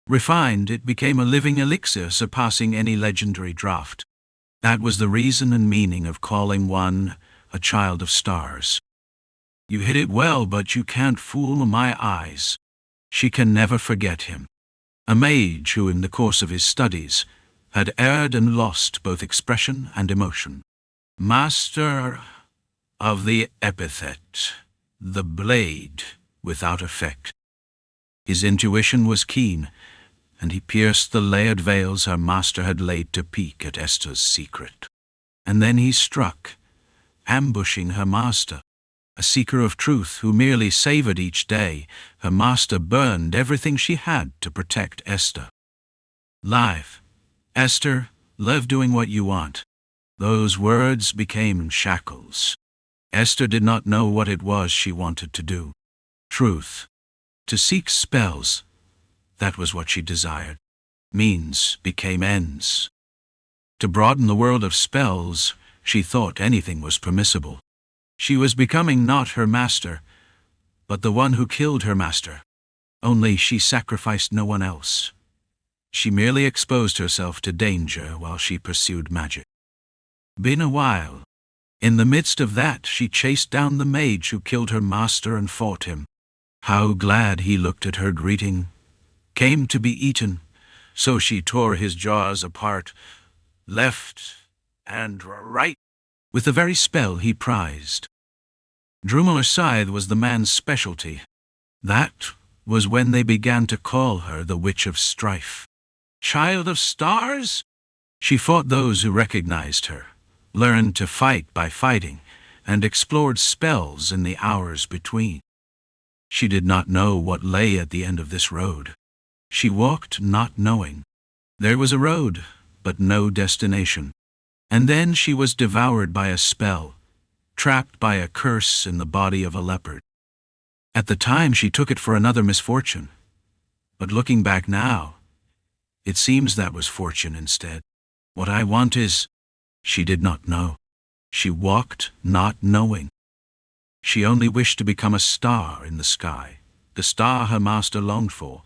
Refined, it became a living elixir surpassing any legendary draught. That was the reason and meaning of calling one a child of stars. "You hit it well, but you can't fool my eyes." She can never forget him. A mage who, in the course of his studies, had erred and lost both expression and emotion. Master of the epithet, the blade without effect. His intuition was keen, and he pierced the layered veils her master had laid to peek at Esther's secret. And then he struck, ambushing her master. A seeker of truth who merely savored each day, her master burned everything she had to protect Esther. Live. Esther, live doing what you want. Those words became shackles. Esther did not know what it was she wanted to do. Truth. To seek spells. That was what she desired. Means became ends. To broaden the world of spells, she thought anything was permissible. She was becoming not her master, but the one who killed her master. Only she sacrificed no one else. She merely exposed herself to danger while she pursued magic. Been a while. In the midst of that, she chased down the mage who killed her master and fought him. How glad he looked at her greeting. Came to be eaten, so she tore his jaws apart, left and right, with the very spell he prized. Drumeler's scythe was the man's specialty. That was when they began to call her the Witch of Strife. Child of stars? She fought those who recognized her, learned to fight by fighting, and explored spells in the hours between. She did not know what lay at the end of this road. She walked not knowing. There was a road, but no destination. And then she was devoured by a spell, trapped by a curse in the body of a leopard. At the time she took it for another misfortune, but looking back now, it seems that was fortune instead. What I want is, she did not know. She walked not knowing. She only wished to become a star in the sky, the star her master longed for,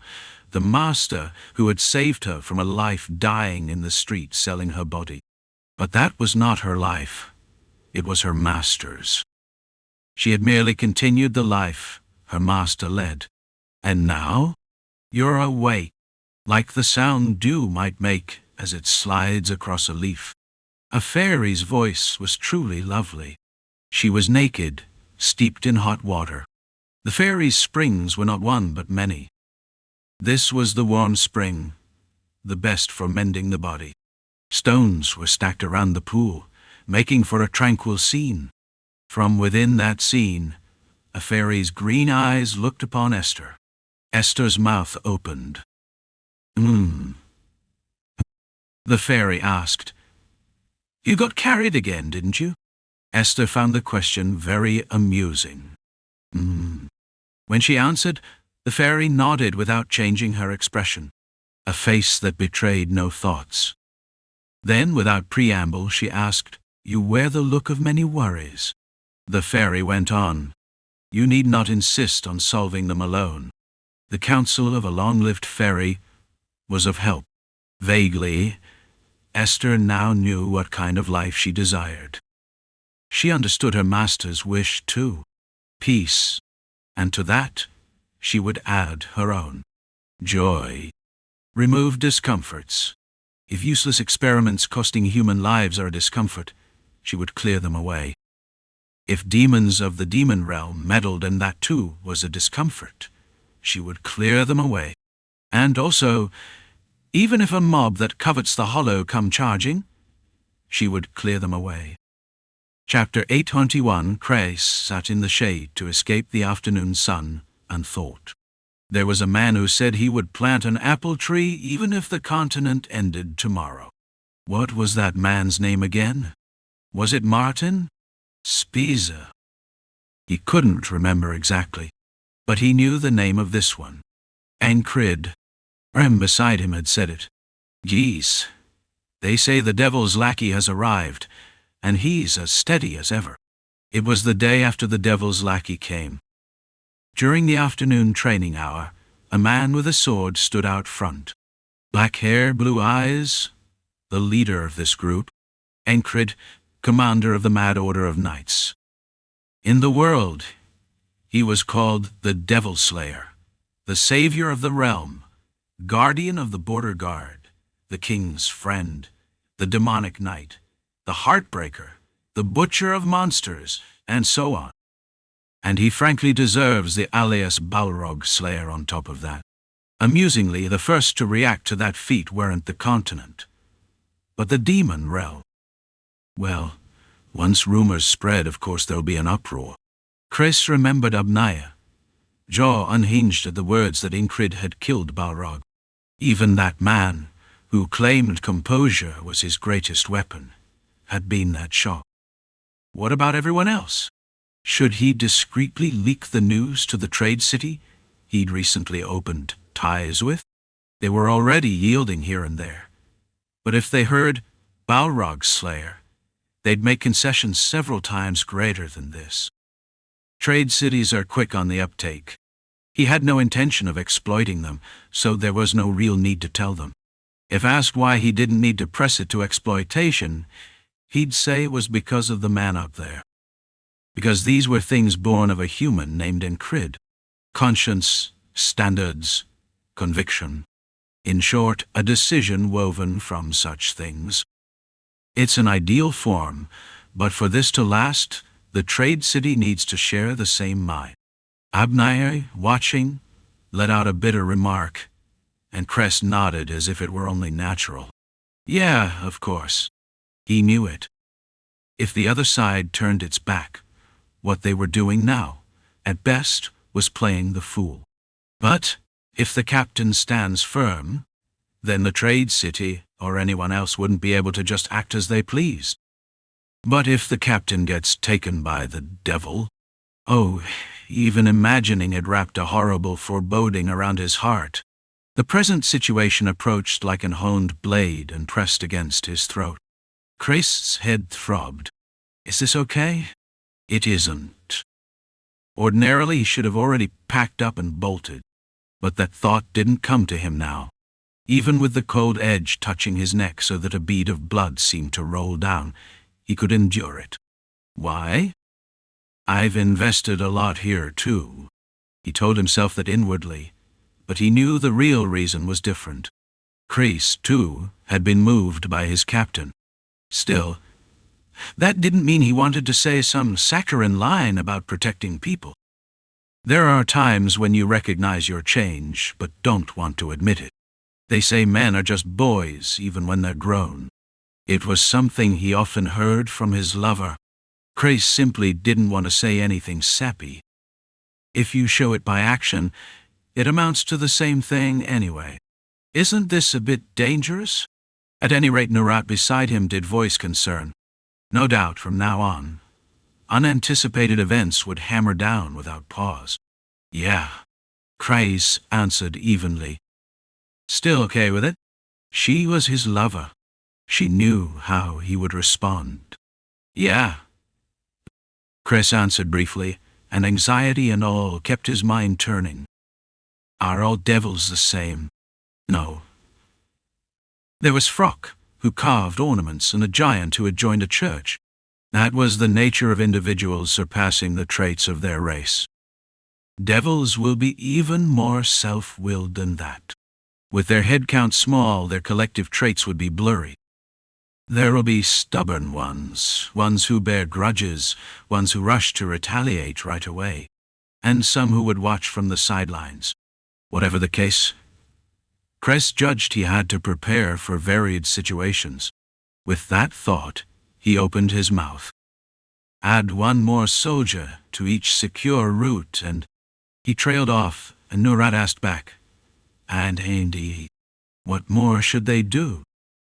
the master who had saved her from a life dying in the street selling her body. But that was not her life. It was her master's. She had merely continued the life her master led. And now, you're away, like the sound dew might make as it slides across a leaf. A fairy's voice was truly lovely. She was naked, steeped in hot water. The fairy's springs were not one but many. This was the warm spring, the best for mending the body. Stones were stacked around the pool, making for a tranquil scene. From within that scene, a fairy's green eyes looked upon Esther. Esther's mouth opened. The fairy asked. "You got carried again, didn't you?" Esther found the question very amusing. When she answered, the fairy nodded without changing her expression, a face that betrayed no thoughts. Then, without preamble, she asked, "You wear the look of many worries." The fairy went on, "You need not insist on solving them alone. The counsel of a long-lived fairy was of help." Vaguely, Esther now knew what kind of life she desired. She understood her master's wish, too. peace, and to that she would add her own. Joy. Remove discomforts. If useless experiments costing human lives are a discomfort, she would clear them away. If demons of the demon realm meddled and that too was a discomfort, she would clear them away. And also, even if a mob that covets the hollow come charging, she would clear them away. Chapter 821. Chris sat in the shade to escape the afternoon sun and thought. There was a man who said he would plant an apple tree even if the continent ended tomorrow. What was that man's name again? Was it Martin? Spiza? He couldn't remember exactly, but he knew the name of this one. Enkrid. Rem beside him had said it. Geese. They say the devil's lackey has arrived, and he's as steady as ever. It was the day after the devil's lackey came. During the afternoon training hour, a man with a sword stood out front. Black hair, blue eyes, the leader of this group, Enkrid, commander of the Mad Order of Knights. In the world, he was called the Devil Slayer, the savior of the realm, guardian of the border guard, the king's friend, the demonic knight, the heartbreaker, the butcher of monsters, and so on. And he frankly deserves the alias Balrog Slayer on top of that. Amusingly, the first to react to that feat weren't the continent, but the demon realm. Well, once rumors spread, of course there'll be an uproar. Chris remembered Abnaya, jaw unhinged at the words that Enkrid had killed Balrog. Even that man, who claimed composure was his greatest weapon, had been that shocked. What about everyone else? Should he discreetly leak the news to the trade city he'd recently opened ties with? They were already yielding here and there. But if they heard Balrog Slayer, they'd make concessions several times greater than this. Trade cities are quick on the uptake. He had no intention of exploiting them, so there was no real need to tell them. If asked why he didn't need to press it to exploitation, he'd say it was because of the man up there. Because these were things born of a human named Enkrid. Conscience, standards, conviction. In short, a decision woven from such things. It's an ideal form, but for this to last, the trade city needs to share the same mind. Abnaya, watching, let out a bitter remark, and Cress nodded as if it were only natural. Yeah, of course. He knew it. If the other side turned its back, what they were doing now, at best, was playing the fool. But if the captain stands firm, then the trade city or anyone else wouldn't be able to just act as they pleased. But if the captain gets taken by the devil, oh, even imagining it wrapped a horrible foreboding around his heart. The present situation approached like an honed blade and pressed against his throat. Chris's head throbbed. Is this okay? It isn't. Ordinarily he should have already packed up and bolted, but that thought didn't come to him now, even with the cold edge touching his neck so that a bead of blood seemed to roll down. He could endure it. Why? I've invested a lot here too. He told himself that inwardly, but he knew the real reason was different. Chris, too, had been moved by his captain. Still, that didn't mean he wanted to say some saccharine line about protecting people. There are times when you recognize your change, but don't want to admit it. They say men are just boys, even when they're grown. It was something he often heard from his lover. Chris simply didn't want to say anything sappy. If you show it by action, it amounts to the same thing anyway. Isn't this a bit dangerous? At any rate, Narat beside him did voice concern. No doubt, from now on, unanticipated events would hammer down without pause. Yeah, Chris answered evenly. Still okay with it? She was his lover. She knew how he would respond. Yeah. Chris answered briefly, and anxiety and all kept his mind turning. Are all devils the same? No. There was Frock, who carved ornaments, and a giant who had joined a church. That was the nature of individuals surpassing the traits of their race. Devils will be even more self-willed than that. With their head count small, their collective traits would be blurry. There will be stubborn ones who bear grudges, ones who rush to retaliate right away, and some who would watch from the sidelines. Whatever the case, Cress judged he had to prepare for varied situations. With that thought, he opened his mouth. Add one more soldier to each secure route, and he trailed off, and Nurat asked back, "And Andy, what more should they do?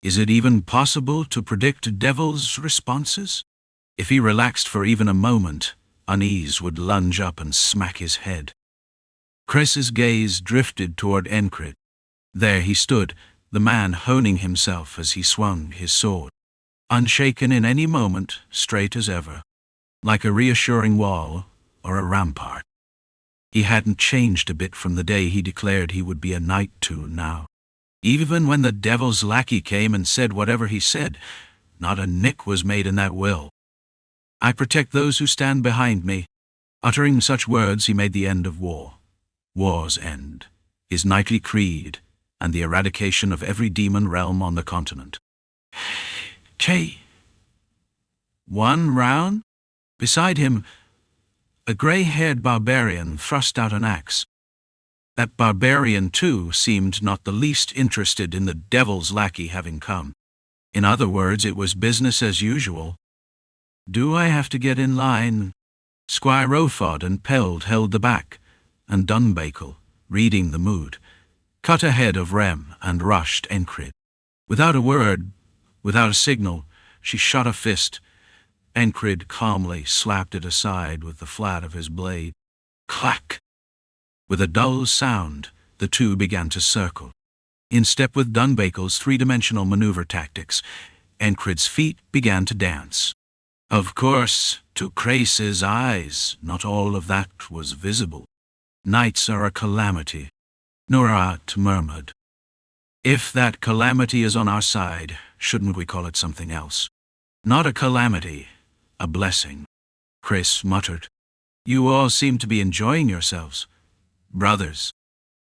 Is it even possible to predict Devil's responses?" If he relaxed for even a moment, unease would lunge up and smack his head. Cress's gaze drifted toward Enkrid. There he stood, the man honing himself as he swung his sword. Unshaken in any moment, straight as ever, like a reassuring wall or a rampart. He hadn't changed a bit from the day he declared he would be a knight to now. Even when the Devil's lackey came and said whatever he said, not a nick was made in that will. "I protect those who stand behind me." Uttering such words, he made the end of war. War's end, his knightly creed, and the eradication of every demon realm on the continent. One round? Beside him, a grey-haired barbarian thrust out an axe. That barbarian, too, seemed not the least interested in the Devil's lackey having come. In other words, it was business as usual. "Do I have to get in line?" Squire Rofod and Peld held the back, and Dunbakel, reading the mood, cut ahead of Rem and rushed Enkrid. Without a word, without a signal, she shot a fist. Enkrid calmly slapped it aside with the flat of his blade. Clack! With a dull sound, the two began to circle. In step with Dunbakel's three-dimensional maneuver tactics, Enkrid's feet began to dance. Of course, to Cress's eyes, not all of that was visible. "Knights are a calamity," Nurat murmured. "If that calamity is on our side, shouldn't we call it something else? Not a calamity, a blessing," Cress muttered. "You all seem to be enjoying yourselves. Brothers."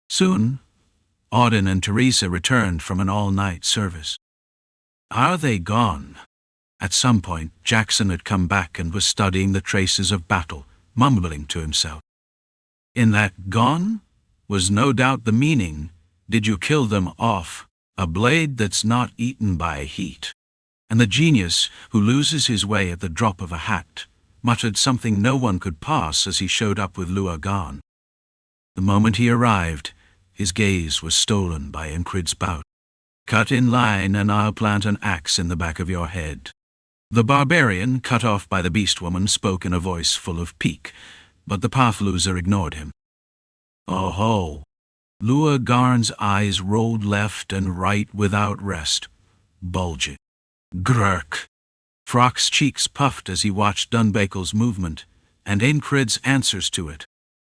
Soon, Auden and Teresa returned from an all-night service. "Are they gone?" At some point, Jackson had come back and was studying the traces of battle, mumbling to himself. In that "gone" was no doubt the meaning, "Did you kill them off? A blade that's not eaten by heat." And the genius, who loses his way at the drop of a hat, muttered something no one could pass as he showed up with Lua gone. The moment he arrived, his gaze was stolen by Enkrid's bout. "Cut in line and I'll plant an axe in the back of your head." The barbarian, cut off by the beast woman, spoke in a voice full of pique, but the path loser ignored him. "Oh ho!" Lua Garn's eyes rolled left and right without rest, bulging. "Grrk!" Frock's cheeks puffed as he watched Dunbakel's movement, and Enkrid's answers to it.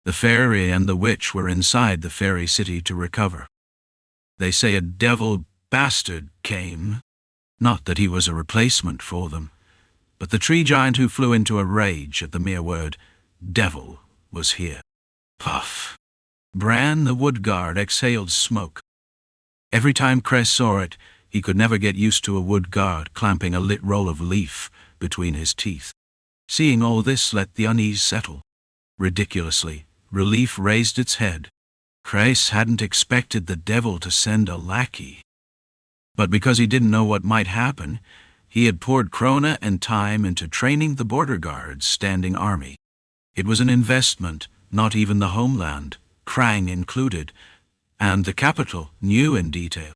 The fairy and the witch were inside the fairy city to recover. "They say a devil bastard came." Not that he was a replacement for them, but the tree giant who flew into a rage at the mere word "devil" was here. Puff! Bran the wood guard exhaled smoke. Every time Cress saw it, he could never get used to a wood guard clamping a lit roll of leaf between his teeth. Seeing all this let the unease settle. Ridiculously, relief raised its head. Cress hadn't expected the devil to send a lackey. But because he didn't know what might happen, he had poured krona and time into training the border guard's standing army. It was an investment not even the homeland, Krang included, and the capital knew in detail.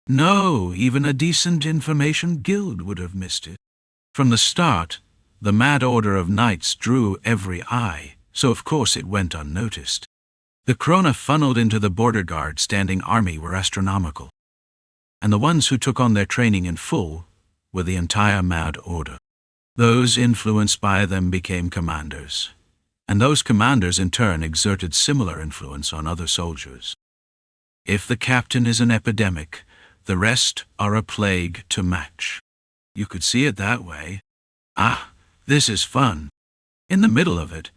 No, even a decent information guild would have missed it. From the start, the mad order of knights drew every eye, so of course it went unnoticed. The krona funneled into the border guard standing army were astronomical, and the ones who took on their training in full were the entire mad order. Those influenced by them became commanders, and those commanders in turn exerted similar influence on other soldiers. If the captain is an epidemic, the rest are a plague to match. You could see it that way. Ah, this is fun. In the middle of it,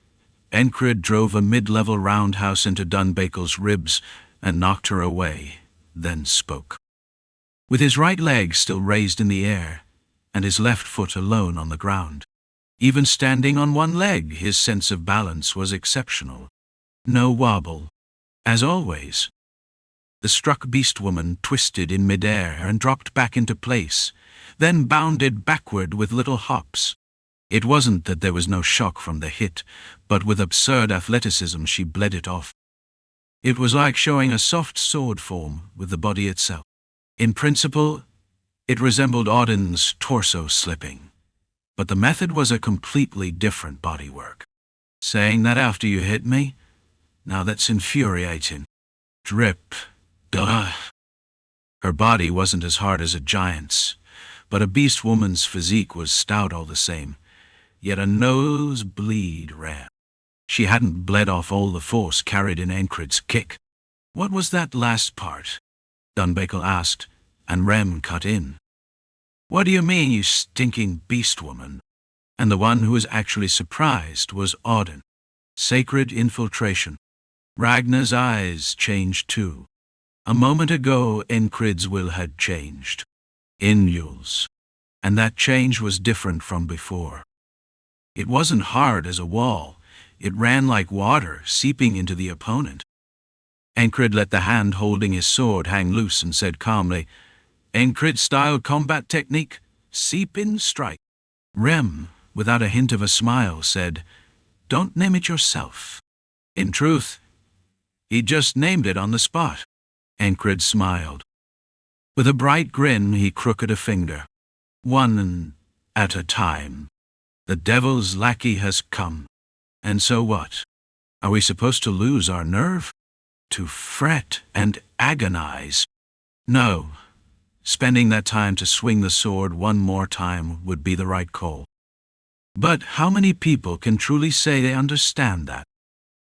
Enkrid drove a mid-level roundhouse into Dunbakel's ribs and knocked her away, then spoke. With his right leg still raised in the air, and his left foot alone on the ground. Even standing on one leg, his sense of balance was exceptional. No wobble. As always. The struck beast woman twisted in midair and dropped back into place, then bounded backward with little hops. It wasn't that there was no shock from the hit, but with absurd athleticism she bled it off. It was like showing a soft sword form with the body itself. In principle, it resembled Auden's torso slipping, but the method was a completely different bodywork. Saying that after you hit me? Now that's infuriating. Drip. Duh. Her body wasn't as hard as a giant's, but a beast woman's physique was stout all the same, yet a nosebleed ran. She hadn't bled off all the force carried in Enkrid's kick. What was that last part? Dunbakel asked, and Rem cut in. What do you mean, you stinking beast woman? And the one who was actually surprised was Auden. Sacred infiltration. Ragnar's eyes changed too. A moment ago, Enkrid's will had changed. Inuls. And that change was different from before. It wasn't hard as a wall. It ran like water, seeping into the opponent. Enkrid let the hand holding his sword hang loose and said calmly, Enkrid-style combat technique, seep in, strike. Rem, without a hint of a smile, said, Don't name it yourself. In truth, he just named it on the spot. Enkrid smiled. With a bright grin, he crooked a finger. One at a time. The devil's lackey has come. And so what? Are we supposed to lose our nerve? To fret and agonize? No. Spending that time to swing the sword one more time would be the right call. But how many people can truly say they understand that?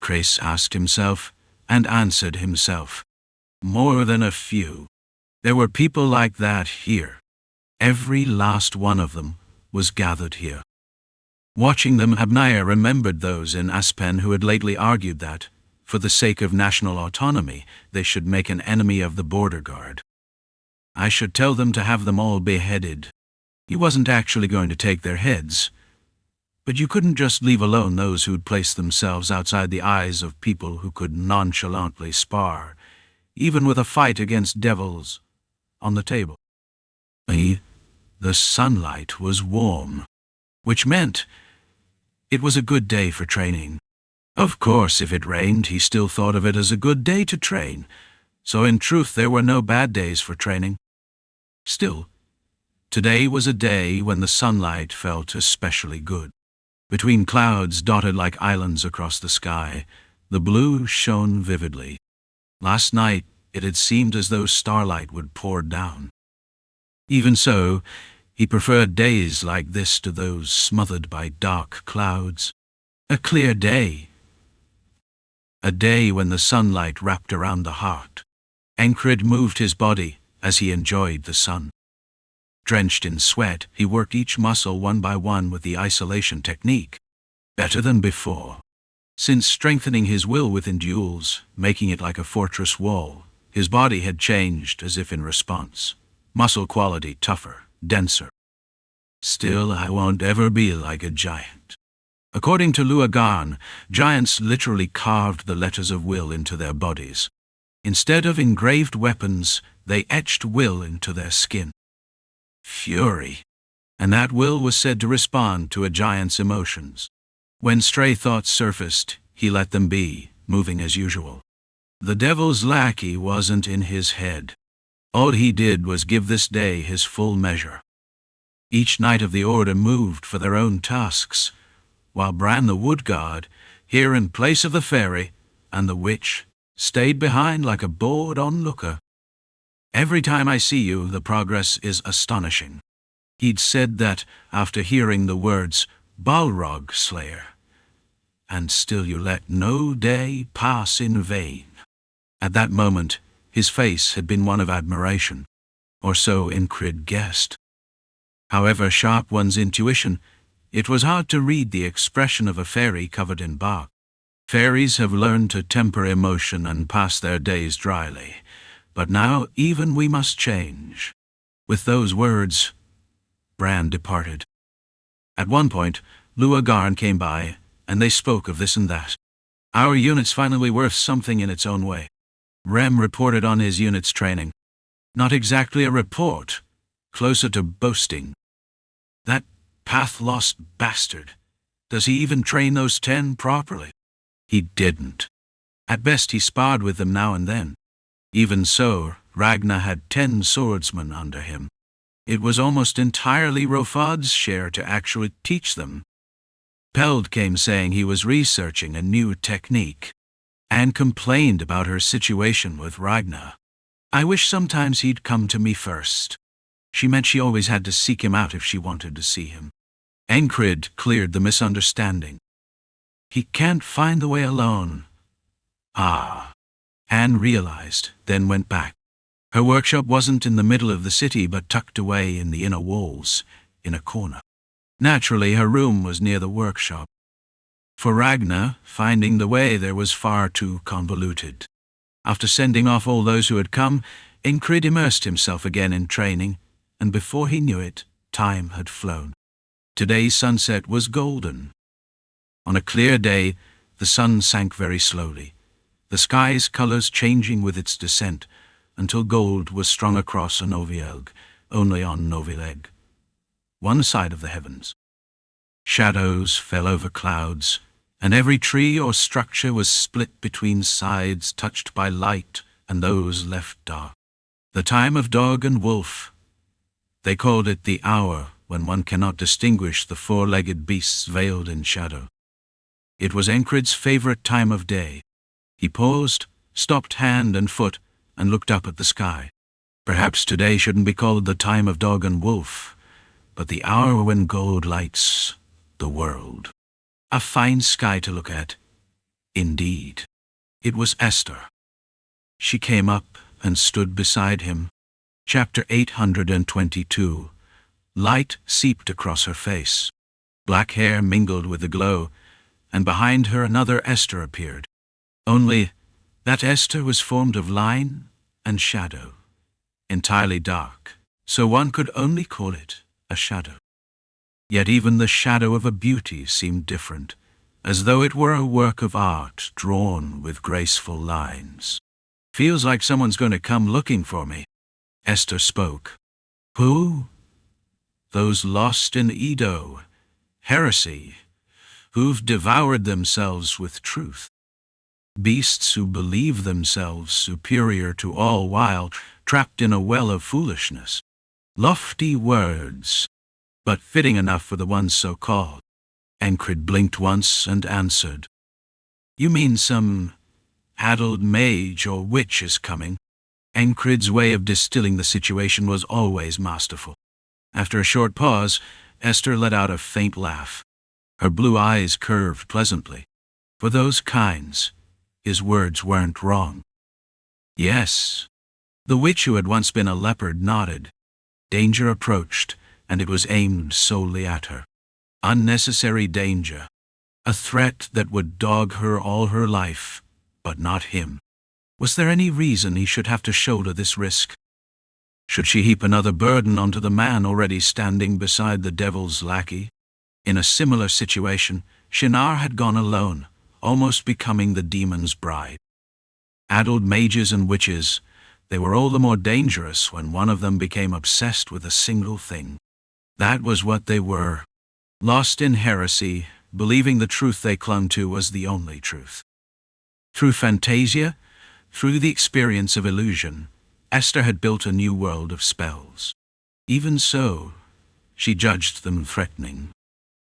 Chris asked himself, and answered himself. More than a few. There were people like that here. Every last one of them was gathered here. Watching them, Abnaya remembered those in Aspen who had lately argued that, for the sake of national autonomy, they should make an enemy of the border guard. I should tell them to have them all beheaded. He wasn't actually going to take their heads. But you couldn't just leave alone those who'd placed themselves outside the eyes of people who could nonchalantly spar, even with a fight against devils, on the table. The sunlight was warm, which meant it was a good day for training. Of course, if it rained, he still thought of it as a good day to train, so in truth there were no bad days for training. Still, today was a day when the sunlight felt especially good. Between clouds dotted like islands across the sky, the blue shone vividly. Last night it had seemed as though starlight would pour down. Even so, he preferred days like this to those smothered by dark clouds. A clear day. A day when the sunlight wrapped around the heart. Enkrid moved his body as he enjoyed the sun. Drenched in sweat, he worked each muscle one by one with the isolation technique. Better than before. Since strengthening his will within duels, making it like a fortress wall, his body had changed as if in response. Muscle quality tougher, denser. Still, I won't ever be like a giant. According to Luagan, giants literally carved the letters of will into their bodies. Instead of engraved weapons, they etched will into their skin. Fury. And that will was said to respond to a giant's emotions. When stray thoughts surfaced, he let them be, moving as usual. The devil's lackey wasn't in his head. All he did was give this day his full measure. Each knight of the order moved for their own tasks, while Bran the wood guard, here in place of the fairy, and the witch, stayed behind like a bored onlooker. Every time I see you, the progress is astonishing. He'd said that after hearing the words, Balrog Slayer. And still you let no day pass in vain. At that moment, his face had been one of admiration, or so Enkrid guessed. However sharp one's intuition, It was hard to read the expression of a fairy covered in bark. Fairies have learned to temper emotion and pass their days dryly, but now even we must change. With those words, Bran departed. At one point, Lua Garn came by, and they spoke of this and that. Our unit's finally worth something in its own way. Rem reported on his unit's training. Not exactly a report, closer to boasting. That path-lost bastard. Does he even train those 10 properly? He didn't. At best he sparred with them now and then. Even so, Ragnar had 10 swordsmen under him. It was almost entirely Rofad's share to actually teach them. Peld came saying he was researching a new technique, and complained about her situation with Ragnar. I wish sometimes he'd come to me first. She meant she always had to seek him out if she wanted to see him. Enkrid cleared the misunderstanding. He can't find the way alone. Ah. Anne realized, then went back. Her workshop wasn't in the middle of the city but tucked away in the inner walls, in a corner. Naturally, her room was near the workshop. For Ragnar, finding the way there was far too convoluted. After sending off all those who had come, Enkrid immersed himself again in training, and before he knew it, time had flown. Today's sunset was golden. On a clear day, the sun sank very slowly, the sky's colors changing with its descent, until gold was strung across a Novielg, only on Novileg. One side of the heavens. Shadows fell over clouds, and every tree or structure was split between sides touched by light and those left dark. The time of dog and wolf. They called it the hour when one cannot distinguish the four-legged beasts veiled in shadow. It was Enkrid's favorite time of day. He paused, stopped hand and foot, and looked up at the sky. Perhaps today shouldn't be called the time of dog and wolf, but the hour when gold lights the world. A fine sky to look at. Indeed. It was Esther. She came up and stood beside him. Chapter 822. Light seeped across her face. Black hair mingled with the glow, and behind her another Esther appeared. Only that Esther was formed of line and shadow, entirely dark, so one could only call it a shadow. Yet even the shadow of a beauty seemed different, as though it were a work of art drawn with graceful lines. Feels like someone's going to come looking for me. Esther spoke. Who? Those lost in Edo, heresy, who've devoured themselves with truth. Beasts who believe themselves superior to all while trapped in a well of foolishness. Lofty words, but fitting enough for the ones so called. Enkrid blinked once and answered. You mean some addled mage or witch is coming? Enkrid's way of distilling the situation was always masterful. After a short pause, Esther let out a faint laugh. Her blue eyes curved pleasantly. For those kinds, his words weren't wrong. Yes. The witch who had once been a leopard nodded. Danger approached, and it was aimed solely at her. Unnecessary danger. A threat that would dog her all her life, but not him. Was there any reason he should have to shoulder this risk? Should she heap another burden onto the man already standing beside the devil's lackey? In a similar situation, Shinar had gone alone, almost becoming the demon's bride. Addled mages and witches, they were all the more dangerous when one of them became obsessed with a single thing. That was what they were. Lost in heresy, believing the truth they clung to was the only truth. Through fantasia, through the experience of illusion, Esther had built a new world of spells. Even so, she judged them threatening.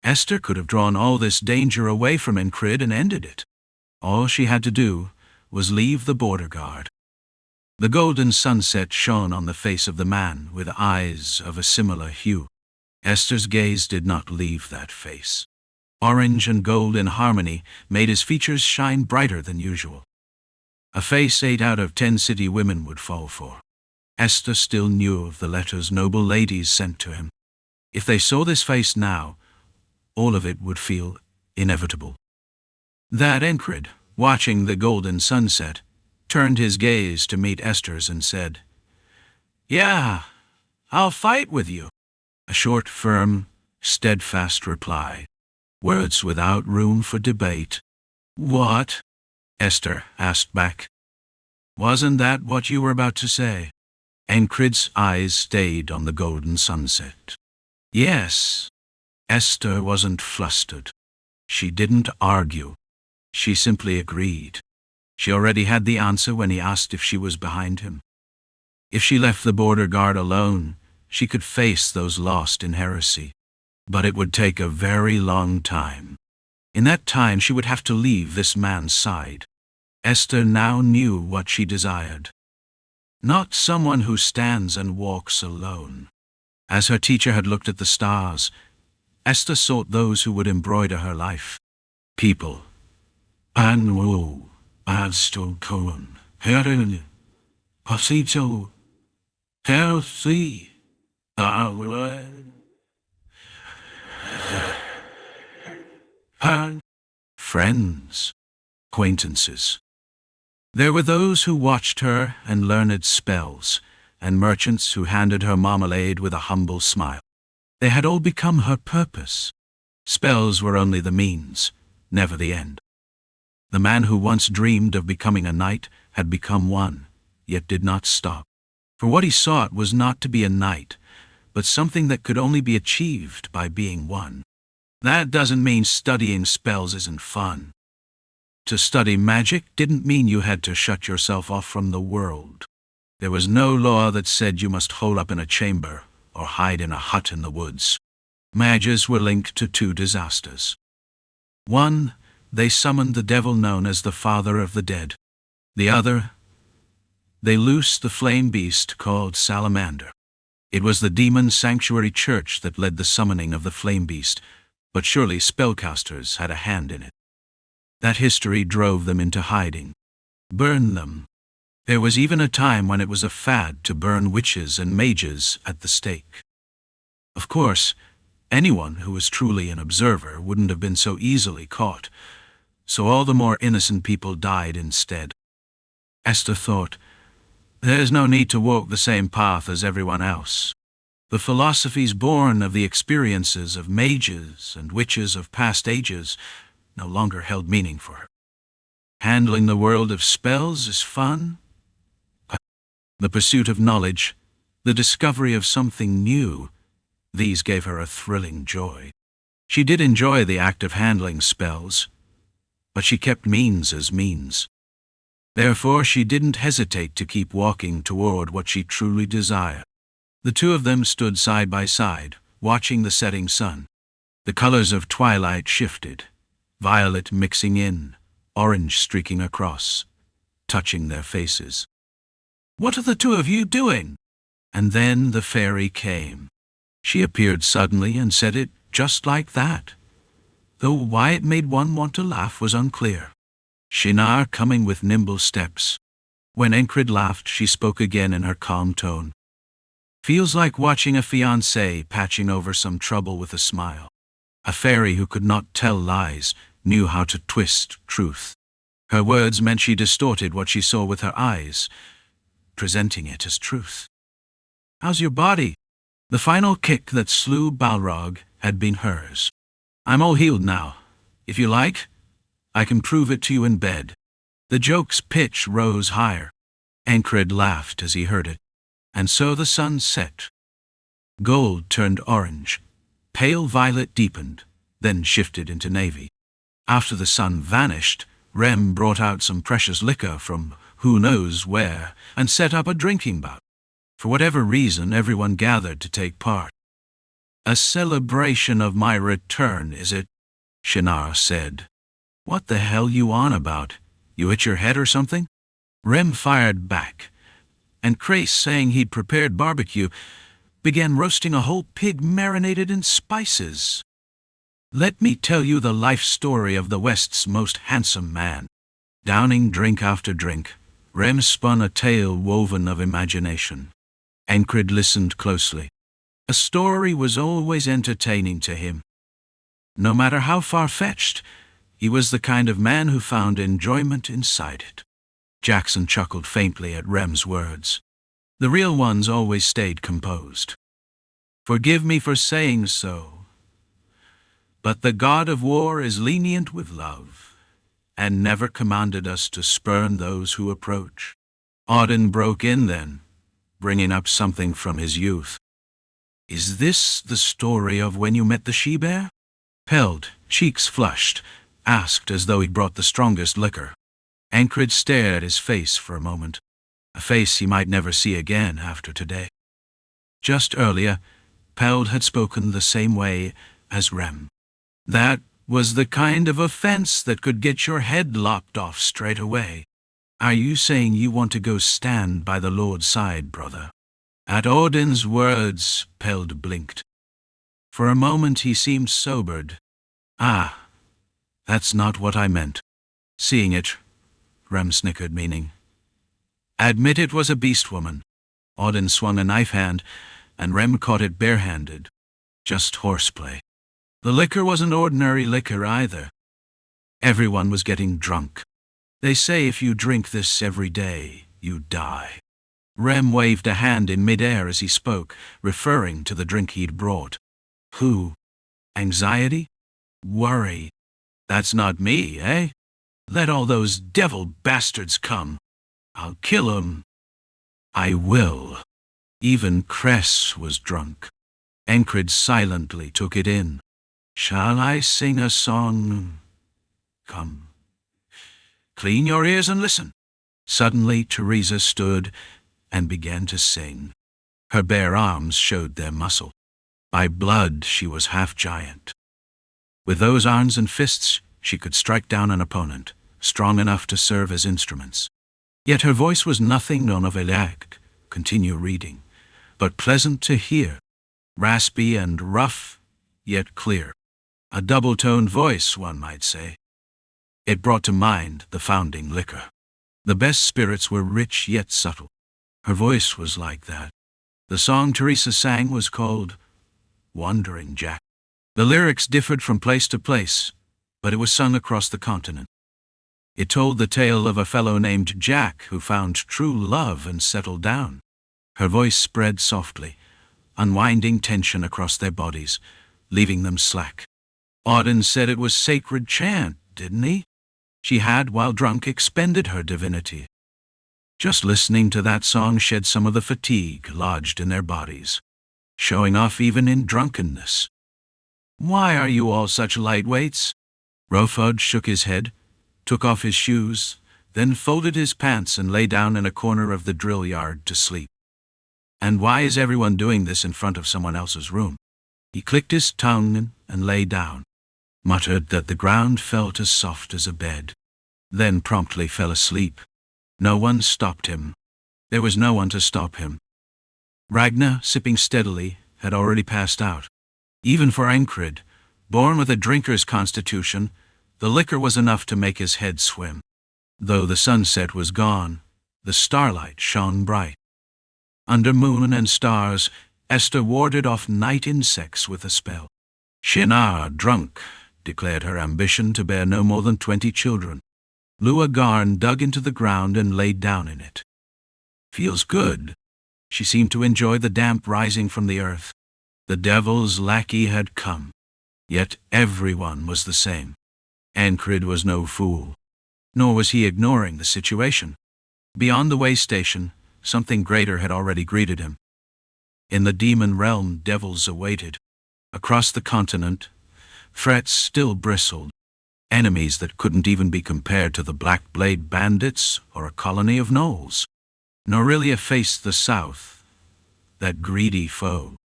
Esther could have drawn all this danger away from Enkrid and ended it. All she had to do was leave the border guard. The golden sunset shone on the face of the man with eyes of a similar hue. Esther's gaze did not leave that face. Orange and gold in harmony made his features shine brighter than usual. A face 8 out of 10 city women would fall for. Esther still knew of the letters noble ladies sent to him. If they saw this face now, all of it would feel inevitable. That Enkrid, watching the golden sunset, turned his gaze to meet Esther's and said, "Yeah, I'll fight with you." A short, firm, steadfast reply. Words without room for debate. "What?" Esther asked back. "Wasn't that what you were about to say?" Enkrid's eyes stayed on the golden sunset. "Yes." Esther wasn't flustered. She didn't argue. She simply agreed. She already had the answer when he asked if she was behind him. If she left the border guard alone, she could face those lost in heresy. But it would take a very long time. In that time, she would have to leave this man's side. Esther now knew what she desired. Not someone who stands and walks alone. As her teacher had looked at the stars, Esther sought those who would embroider her life. People. Anwu, Adsto Cohen, Herin, Pasito, Healthy, friends, acquaintances. There were those who watched her and learned spells, and merchants who handed her marmalade with a humble smile. They had all become her purpose. Spells were only the means, never the end. The man who once dreamed of becoming a knight had become one, yet did not stop. For what he sought was not to be a knight, but something that could only be achieved by being one. That doesn't mean studying spells isn't fun. To study magic didn't mean you had to shut yourself off from the world. There was no law that said you must hole up in a chamber or hide in a hut in the woods. Mages were linked to two disasters. One, they summoned the devil known as the father of the dead. The other, they loosed the flame beast called Salamander. It was the demon sanctuary church that led the summoning of the flame beast, but surely spellcasters had a hand in it. That history drove them into hiding. Burn them. There was even a time when it was a fad to burn witches and mages at the stake. Of course, anyone who was truly an observer wouldn't have been so easily caught, so all the more innocent people died instead. Esther thought, there's no need to walk the same path as everyone else. The philosophies born of the experiences of mages and witches of past ages no longer held meaning for her. Handling the world of spells is fun. The pursuit of knowledge, the discovery of something new, these gave her a thrilling joy. She did enjoy the act of handling spells, but she kept means as means. Therefore, she didn't hesitate to keep walking toward what she truly desired. The two of them stood side by side, watching the setting sun. The colors of twilight shifted, violet mixing in, orange streaking across, touching their faces. "What are the two of you doing?" And then the fairy came. She appeared suddenly and said it just like that, though why it made one want to laugh was unclear. Shinar coming with nimble steps. When Enkrid laughed, she spoke again in her calm tone. "Feels like watching a fiancé patching over some trouble with a smile. A fairy who could not tell lies, knew how to twist truth." Her words meant she distorted what she saw with her eyes, presenting it as truth. "How's your body?" The final kick that slew Balrog had been hers. "I'm all healed now. If you like, I can prove it to you in bed." The joke's pitch rose higher. Enkrid laughed as he heard it. And so the sun set. Gold turned orange. Pale violet deepened, then shifted into navy. After the sun vanished, Rem brought out some precious liquor from who knows where and set up a drinking bout. For whatever reason, everyone gathered to take part. "A celebration of my return, is it?" Shinar said. "What the hell you on about? You hit your head or something?" Rem fired back, and Crace, saying he'd prepared barbecue, began roasting a whole pig marinated in spices. Let me tell you the life story of the West's most handsome man. Downing drink after drink, Rem spun a tale woven of imagination. Enkrid listened closely. A story was always entertaining to him. No matter how far-fetched, he was the kind of man who found enjoyment inside it. Jackson chuckled faintly at Rem's words. The real ones always stayed composed. Forgive me for saying so, but the god of war is lenient with love, and never commanded us to spurn those who approach. Auden broke in then, bringing up something from his youth. Is this the story of when you met the she-bear? Peld, cheeks flushed, asked as though he'd brought the strongest liquor. Enkrid stared at his face for a moment, a face he might never see again after today. Just earlier, Peld had spoken the same way as Rem. That was the kind of offense that could get your head lopped off straight away. Are you saying you want to go stand by the Lord's side, brother? At Auden's words, Peld blinked. For a moment he seemed sobered. Ah, that's not what I meant. Seeing it, Rem snickered, meaning. Admit it was a beast woman. Auden swung a knife hand, and Rem caught it barehanded. Just horseplay. The liquor wasn't ordinary liquor either. Everyone was getting drunk. They say if you drink this every day, you die. Rem waved a hand in midair as he spoke, referring to the drink he'd brought. Who? Anxiety? Worry? That's not me, eh? Let all those devil bastards come. I'll kill 'em. I will. Even Cress was drunk. Enkrid silently took it in. Shall I sing a song? Come. Clean your ears and listen. Suddenly Teresa stood and began to sing. Her bare arms showed their muscle. By blood she was half-giant. With those arms and fists she could strike down an opponent, strong enough to serve as instruments. Yet her voice was nothing novelac, continue reading, but pleasant to hear, raspy and rough, yet clear. A double-toned voice, one might say. It brought to mind the founding liquor. The best spirits were rich yet subtle. Her voice was like that. The song Teresa sang was called Wandering Jack. The lyrics differed from place to place, but it was sung across the continent. It told the tale of a fellow named Jack who found true love and settled down. Her voice spread softly, unwinding tension across their bodies, leaving them slack. Auden said it was sacred chant, didn't he? She had, while drunk, expended her divinity. Just listening to that song shed some of the fatigue lodged in their bodies, showing off even in drunkenness. Why are you all such lightweights? Rofod shook his head, took off his shoes, then folded his pants and lay down in a corner of the drill yard to sleep. And why is everyone doing this in front of someone else's room? He clicked his tongue and lay down, muttered that the ground felt as soft as a bed, then promptly fell asleep. No one stopped him. There was no one to stop him. Ragnar, sipping steadily, had already passed out. Even for Enkrid, born with a drinker's constitution, the liquor was enough to make his head swim. Though the sunset was gone, the starlight shone bright. Under moon and stars, Esther warded off night insects with a spell. Shinar, drunk, declared her ambition to bear no more than 20 children. Lua Garn dug into the ground and laid down in it. Feels good. She seemed to enjoy the damp rising from the earth. The devil's lackey had come. Yet everyone was the same. Enkrid was no fool. Nor was he ignoring the situation. Beyond the way station, something greater had already greeted him. In the demon realm, devils awaited. Across the continent, threats still bristled. Enemies that couldn't even be compared to the Black Blade bandits or a colony of gnolls. Norelia faced the south, that greedy foe.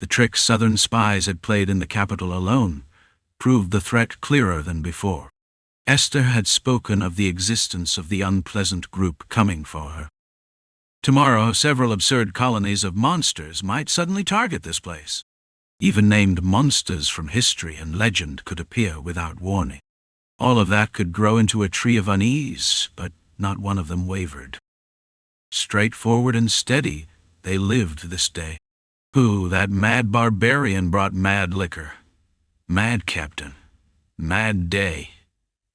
The trick southern spies had played in the capital alone proved the threat clearer than before. Esther had spoken of the existence of the unpleasant group coming for her. Tomorrow, several absurd colonies of monsters might suddenly target this place. Even named monsters from history and legend could appear without warning. All of that could grow into a tree of unease, but not one of them wavered. Straightforward and steady, they lived this day. Who, that mad barbarian, brought mad liquor? Mad captain. Mad day.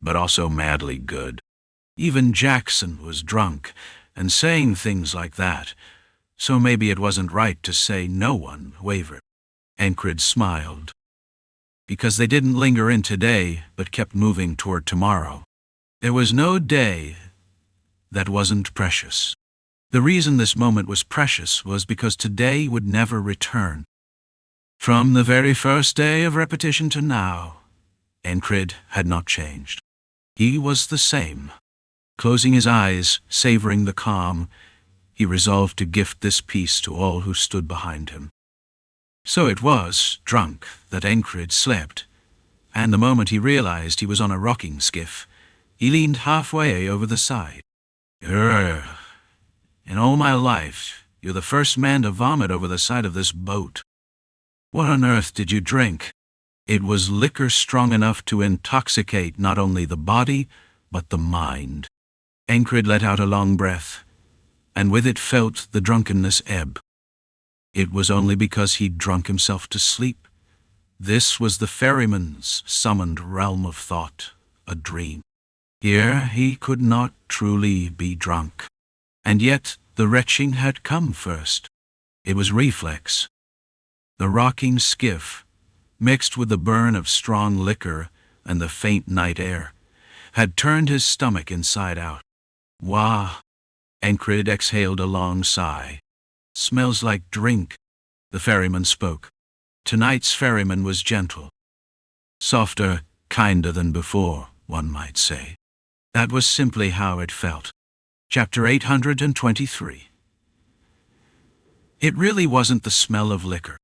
But also madly good. Even Jackson was drunk and saying things like that, so maybe it wasn't right to say no one wavered. Enkrid smiled. Because they didn't linger in today, but kept moving toward tomorrow. There was no day that wasn't precious. The reason this moment was precious was because today would never return. From the very first day of repetition to now, Enkrid had not changed. He was the same. Closing his eyes, savoring the calm, he resolved to gift this peace to all who stood behind him. So it was, drunk, that Enkrid slept, and the moment he realized he was on a rocking skiff, he leaned halfway over the side. In all my life, you're the first man to vomit over the side of this boat. What on earth did you drink? It was liquor strong enough to intoxicate not only the body, but the mind. Enkrid let out a long breath, and with it felt the drunkenness ebb. It was only because he'd drunk himself to sleep. This was the ferryman's summoned realm of thought, a dream. Here he could not truly be drunk. And yet the retching had come first. It was reflex. The rocking skiff, mixed with the burn of strong liquor and the faint night air, had turned his stomach inside out. Wah! Enkrid exhaled a long sigh. Smells like drink, the ferryman spoke. Tonight's ferryman was gentle. Softer, kinder than before, one might say. That was simply how it felt. Chapter 823. It really wasn't the smell of liquor.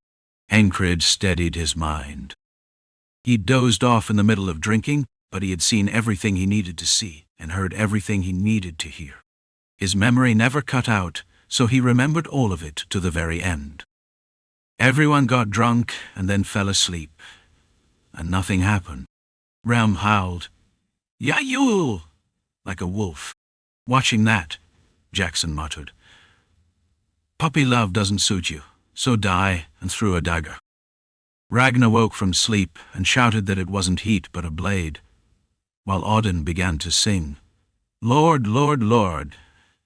Enkrid steadied his mind. He'd dozed off in the middle of drinking, but he had seen everything he needed to see and heard everything he needed to hear. His memory never cut out, so he remembered all of it to the very end. Everyone got drunk and then fell asleep, and nothing happened. Rem howled, "Yayul!" like a wolf. Watching that, Jackson muttered, "Puppy love doesn't suit you, so die," and threw a dagger. Ragnar woke from sleep and shouted that it wasn't heat but a blade, while Auden began to sing, "Lord, Lord, Lord,"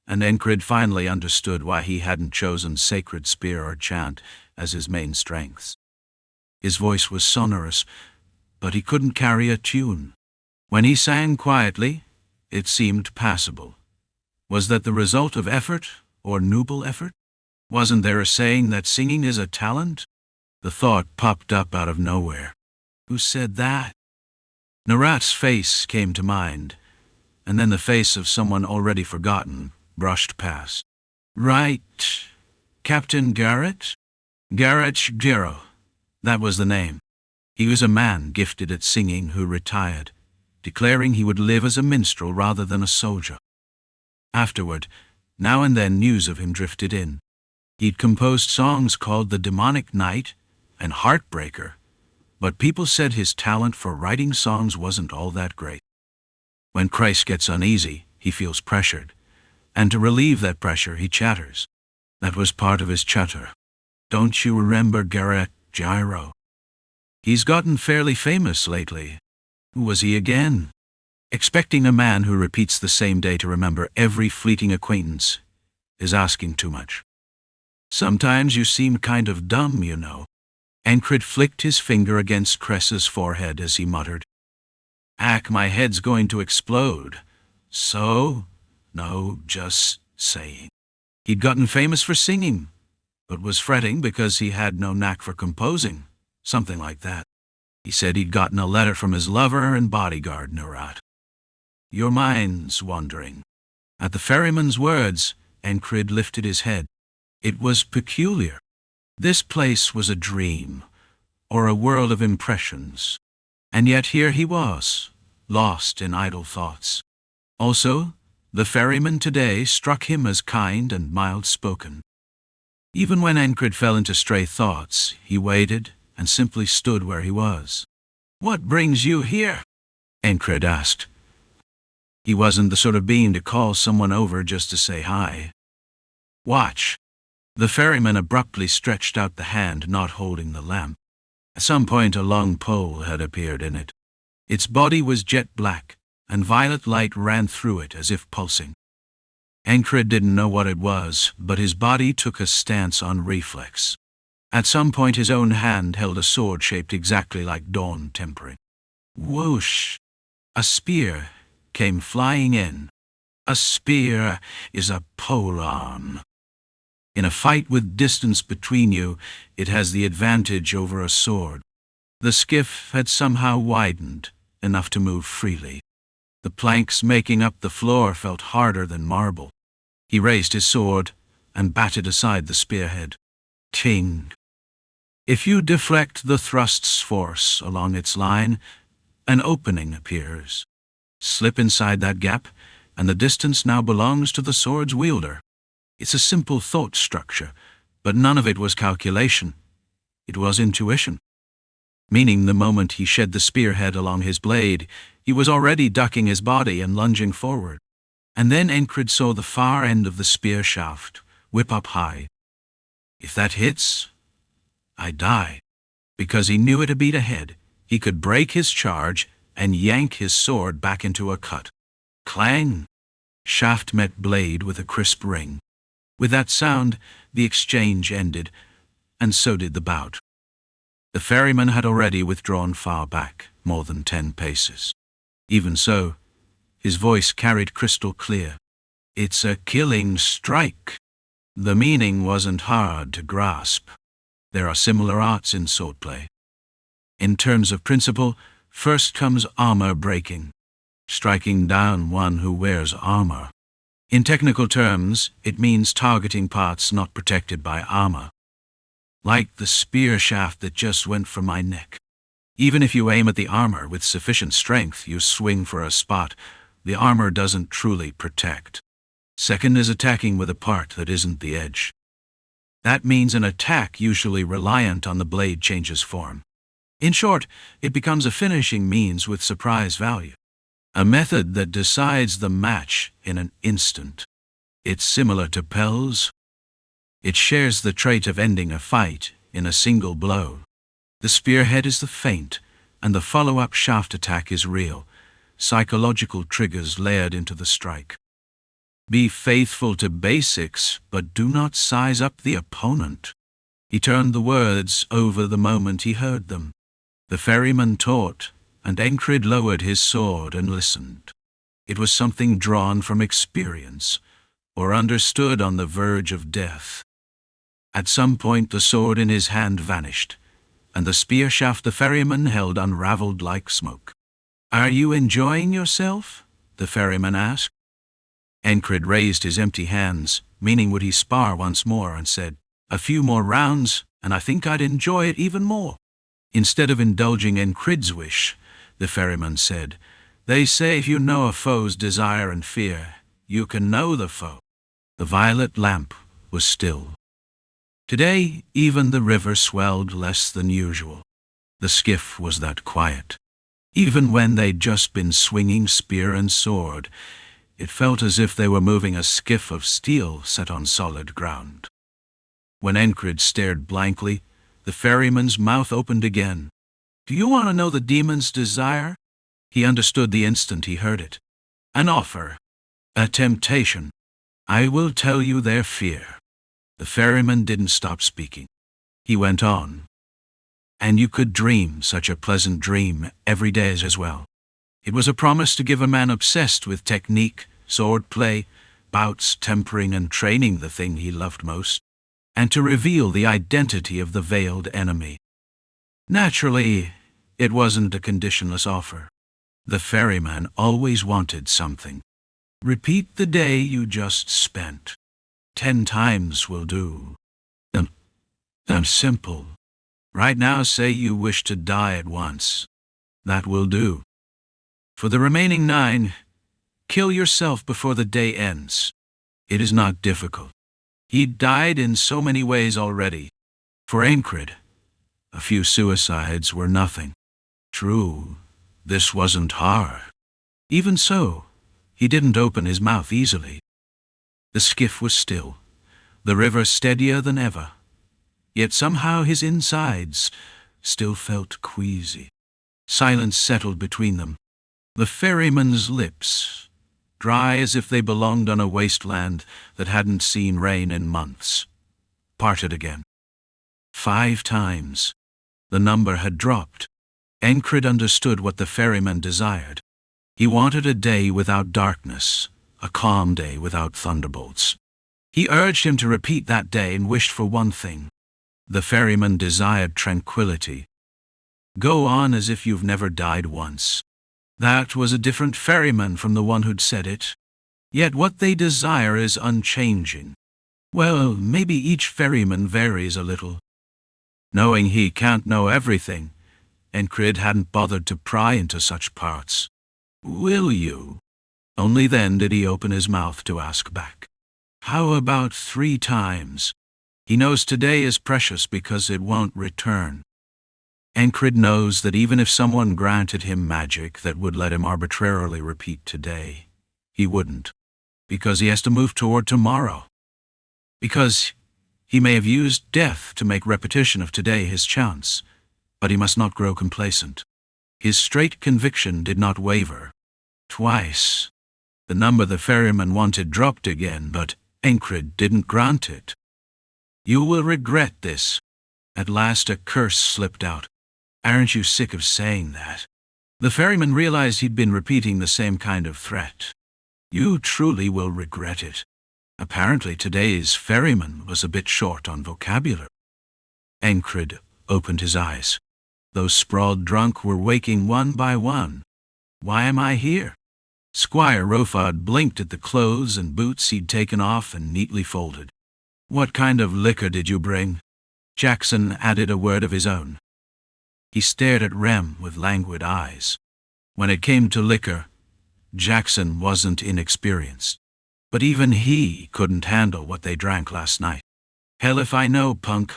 and Enkrid finally understood why he hadn't chosen sacred spear or chant as his main strengths. His voice was sonorous, but he couldn't carry a tune. When he sang quietly, it seemed passable. Was that the result of effort, or noble effort? Wasn't there a saying that singing is a talent? The thought popped up out of nowhere. Who said that? Narat's face came to mind, and then the face of someone already forgotten brushed past. Right, Captain Garrett? Garrett Shgiro. That was the name. He was a man gifted at singing who retired, declaring he would live as a minstrel rather than a soldier. Afterward, now and then news of him drifted in. He'd composed songs called The Demonic Night and Heartbreaker, but people said his talent for writing songs wasn't all that great. When Christ gets uneasy, he feels pressured, and to relieve that pressure, he chatters. That was part of his chatter. Don't you remember Garrett Gyro? He's gotten fairly famous lately. Who was he again? Expecting a man who repeats the same day to remember every fleeting acquaintance is asking too much. Sometimes you seem kind of dumb, you know. Enkrid flicked his finger against Cress's forehead as he muttered, "Ack, my head's going to explode." So? No, just saying. He'd gotten famous for singing, but was fretting because he had no knack for composing, something like that. He said he'd gotten a letter from his lover and bodyguard, Narat. Your mind's wandering. At the ferryman's words, Enkrid lifted his head. It was peculiar. This place was a dream, or a world of impressions, and yet here he was, lost in idle thoughts. Also, the ferryman today struck him as kind and mild-spoken. Even when Enkrid fell into stray thoughts, he waited and simply stood where he was. "What brings you here?" Enkrid asked. He wasn't the sort of being to call someone over just to say hi. "Watch." The ferryman abruptly stretched out the hand not holding the lamp. At some point a long pole had appeared in it. Its body was jet black, and violet light ran through it as if pulsing. Enkrid didn't know what it was, but his body took a stance on reflex. At some point his own hand held a sword shaped exactly like dawn tempering. Whoosh! A spear came flying in. A spear is a polearm. In a fight with distance between you, it has the advantage over a sword. The skiff had somehow widened, enough to move freely. The planks making up the floor felt harder than marble. He raised his sword and batted aside the spearhead. Ting! If you deflect the thrust's force along its line, an opening appears. Slip inside that gap, and the distance now belongs to the sword's wielder. It's a simple thought structure, but none of it was calculation. It was intuition. Meaning the moment he shed the spearhead along his blade, he was already ducking his body and lunging forward. And then Enkrid saw the far end of the spear shaft whip up high. If that hits, I die. Because he knew at a beat ahead, he could break his charge and yank his sword back into a cut. Clang! Shaft met blade with a crisp ring. With that sound, the exchange ended, and so did the bout. The ferryman had already withdrawn far back, more than 10 paces. Even so, his voice carried crystal clear. It's a killing strike. The meaning wasn't hard to grasp. There are similar arts in swordplay. In terms of principle, first comes armor breaking, striking down one who wears armor. In technical terms, it means targeting parts not protected by armor. Like the spear shaft that just went for my neck. Even if you aim at the armor with sufficient strength, you swing for a spot, the armor doesn't truly protect. Second is attacking with a part that isn't the edge. That means an attack usually reliant on the blade changes form. In short, it becomes a finishing means with surprise value. A method that decides the match in an instant. It's similar to Pell's. It shares the trait of ending a fight in a single blow. The spearhead is the feint, and the follow-up shaft attack is real, psychological triggers layered into the strike. Be faithful to basics, but do not size up the opponent. He turned the words over the moment he heard them. The ferryman taught, and Enkrid lowered his sword and listened. It was something drawn from experience, or understood on the verge of death. At some point the sword in his hand vanished, and the spear shaft the ferryman held unraveled like smoke. "Are you enjoying yourself?" the ferryman asked. Enkrid raised his empty hands, meaning would he spar once more, and said, "A few more rounds, and I think I'd enjoy it even more." Instead of indulging Enkrid's wish, the ferryman said, "They say if you know a foe's desire and fear, you can know the foe." The violet lamp was still. Today, even the river swelled less than usual. The skiff was that quiet. Even when they'd just been swinging spear and sword, it felt as if they were moving a skiff of steel set on solid ground. When Enkrid stared blankly, the ferryman's mouth opened again. "Do you want to know the demon's desire?" He understood the instant he heard it. "An offer. A temptation. I will tell you their fear." The ferryman didn't stop speaking. He went on. "And you could dream such a pleasant dream every day as well. It was a promise to give a man obsessed with technique, sword play, bouts, tempering and training the thing he loved most, and to reveal the identity of the veiled enemy. Naturally, it wasn't a conditionless offer. The ferryman always wanted something. Repeat the day you just spent. 10 times will do. Simple. Right now say you wish to die at once. That will do. For the remaining 9, kill yourself before the day ends. It is not difficult. He died in so many ways already. For Enkrid, a few suicides were nothing. True, this wasn't hard. Even so, he didn't open his mouth easily. The skiff was still, the river steadier than ever. Yet somehow his insides still felt queasy. Silence settled between them. The ferryman's lips, dry as if they belonged on a wasteland that hadn't seen rain in months, parted again. 5 times. The number had dropped. Enkrid understood what the ferryman desired. He wanted a day without darkness, a calm day without thunderbolts. He urged him to repeat that day and wished for one thing. The ferryman desired tranquility. Go on as if you've never died once. That was a different ferryman from the one who'd said it. Yet what they desire is unchanging. Well, maybe each ferryman varies a little. Knowing he can't know everything, Enkrid hadn't bothered to pry into such parts. Will you? Only then did he open his mouth to ask back. How about 3 times? He knows today is precious because it won't return. Enkrid knows that even if someone granted him magic that would let him arbitrarily repeat today, he wouldn't, because he has to move toward tomorrow. Because he may have used death to make repetition of today his chance, but he must not grow complacent. His straight conviction did not waver. Twice. The number the ferryman wanted dropped again, but Enkrid didn't grant it. You will regret this. At last a curse slipped out. Aren't you sick of saying that? The ferryman realized he'd been repeating the same kind of threat. You truly will regret it. Apparently today's ferryman was a bit short on vocabulary. Enkrid opened his eyes. Those sprawled drunk were waking one by one. Why am I here? Squire Rofod blinked at the clothes and boots he'd taken off and neatly folded. What kind of liquor did you bring? Jackson added a word of his own. He stared at Rem with languid eyes. When it came to liquor, Jackson wasn't inexperienced. But even he couldn't handle what they drank last night. Hell if I know, punk.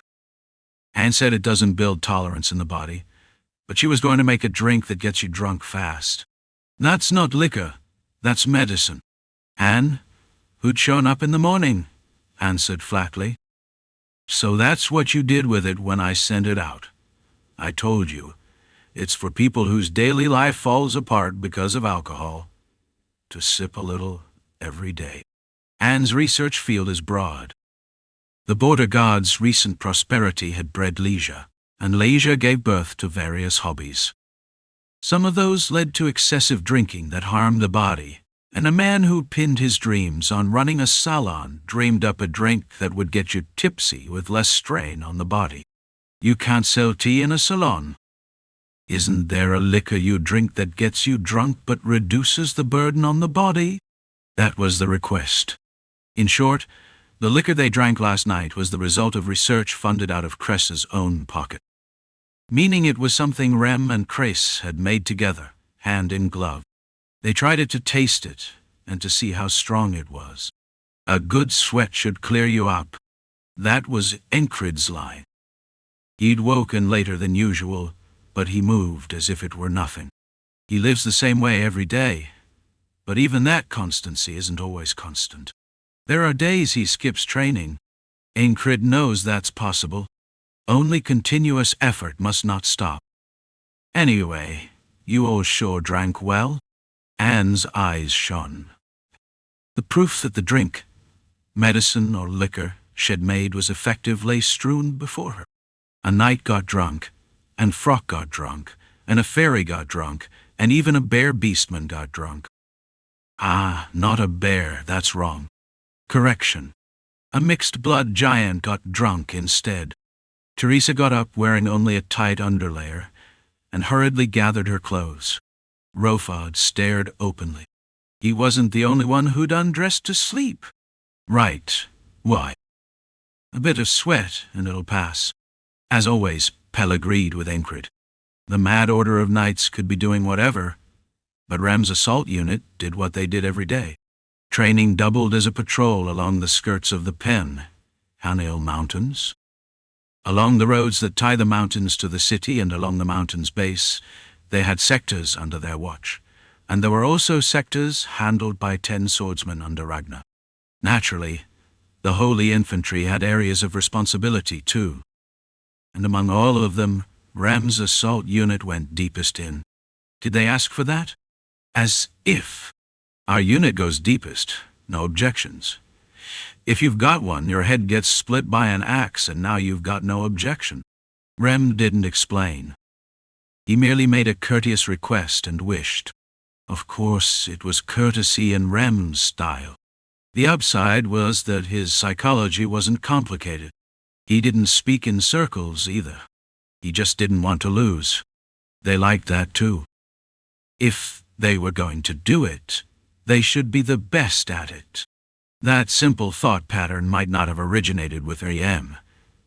Anne said it doesn't build tolerance in the body, but she was going to make a drink that gets you drunk fast. That's not liquor, that's medicine. Anne, who'd shown up in the morning, answered flatly. So that's what you did with it when I sent it out. I told you, it's for people whose daily life falls apart because of alcohol. To sip a little every day. Anne's research field is broad. The border guard's recent prosperity had bred leisure, and leisure gave birth to various hobbies. Some of those led to excessive drinking that harmed the body, and a man who pinned his dreams on running a salon dreamed up a drink that would get you tipsy with less strain on the body. You can't sell tea in a salon. Isn't there a liquor you drink that gets you drunk but reduces the burden on the body? That was the request. In short, the liquor they drank last night was the result of research funded out of Cress's own pocket. Meaning it was something Rem and Cress had made together, hand in glove. They tried it to taste it and to see how strong it was. A good sweat should clear you up. That was Enkrid's line. He'd woken later than usual, but he moved as if it were nothing. He lives the same way every day, but even that constancy isn't always constant. There are days he skips training. Enkrid knows that's possible. Only continuous effort must not stop. Anyway, you all sure drank well? Anne's eyes shone. The proof that the drink, medicine or liquor, she'd made was effective lay strewn before her. A knight got drunk, and Frock got drunk, and a fairy got drunk, and even a bear beastman got drunk. Ah, not a bear, that's wrong. Correction. A mixed-blood giant got drunk instead. Teresa got up wearing only a tight underlayer, and hurriedly gathered her clothes. Rofod stared openly. He wasn't the only one who'd undressed to sleep. Right. Why? A bit of sweat, and it'll pass. As always, Pell agreed with Enkrid. The mad order of knights could be doing whatever, but Ram's assault unit did what they did every day. Training doubled as a patrol along the skirts of the Pen, Hanil Mountains. Along the roads that tie the mountains to the city and along the mountain's base, they had sectors under their watch, and there were also sectors handled by 10 swordsmen under Ragnar. Naturally, the Holy Infantry had areas of responsibility too, and among all of them, Rem's assault unit went deepest in. Did they ask for that? As if. Our unit goes deepest. No objections. If you've got one, your head gets split by an axe and now you've got no objection. Rem didn't explain. He merely made a courteous request and wished. Of course, it was courtesy in Rem's style. The upside was that his psychology wasn't complicated. He didn't speak in circles either. He just didn't want to lose. They liked that too. If they were going to do it, they should be the best at it. That simple thought pattern might not have originated with Rem.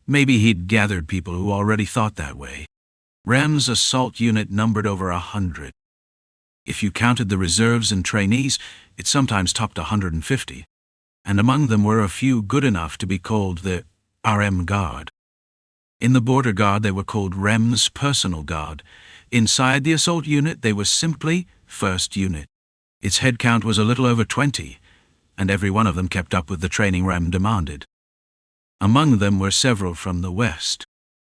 Maybe he'd gathered people who already thought that way. Rem's assault unit numbered over 100. If you counted the reserves and trainees, it sometimes topped 150. And among them were a few good enough to be called the RM Guard. In the Border Guard, they were called Rem's Personal Guard. Inside the assault unit, they were simply First Unit. Its head count was a little over 20, and every one of them kept up with the training Rem demanded. Among them were several from the West.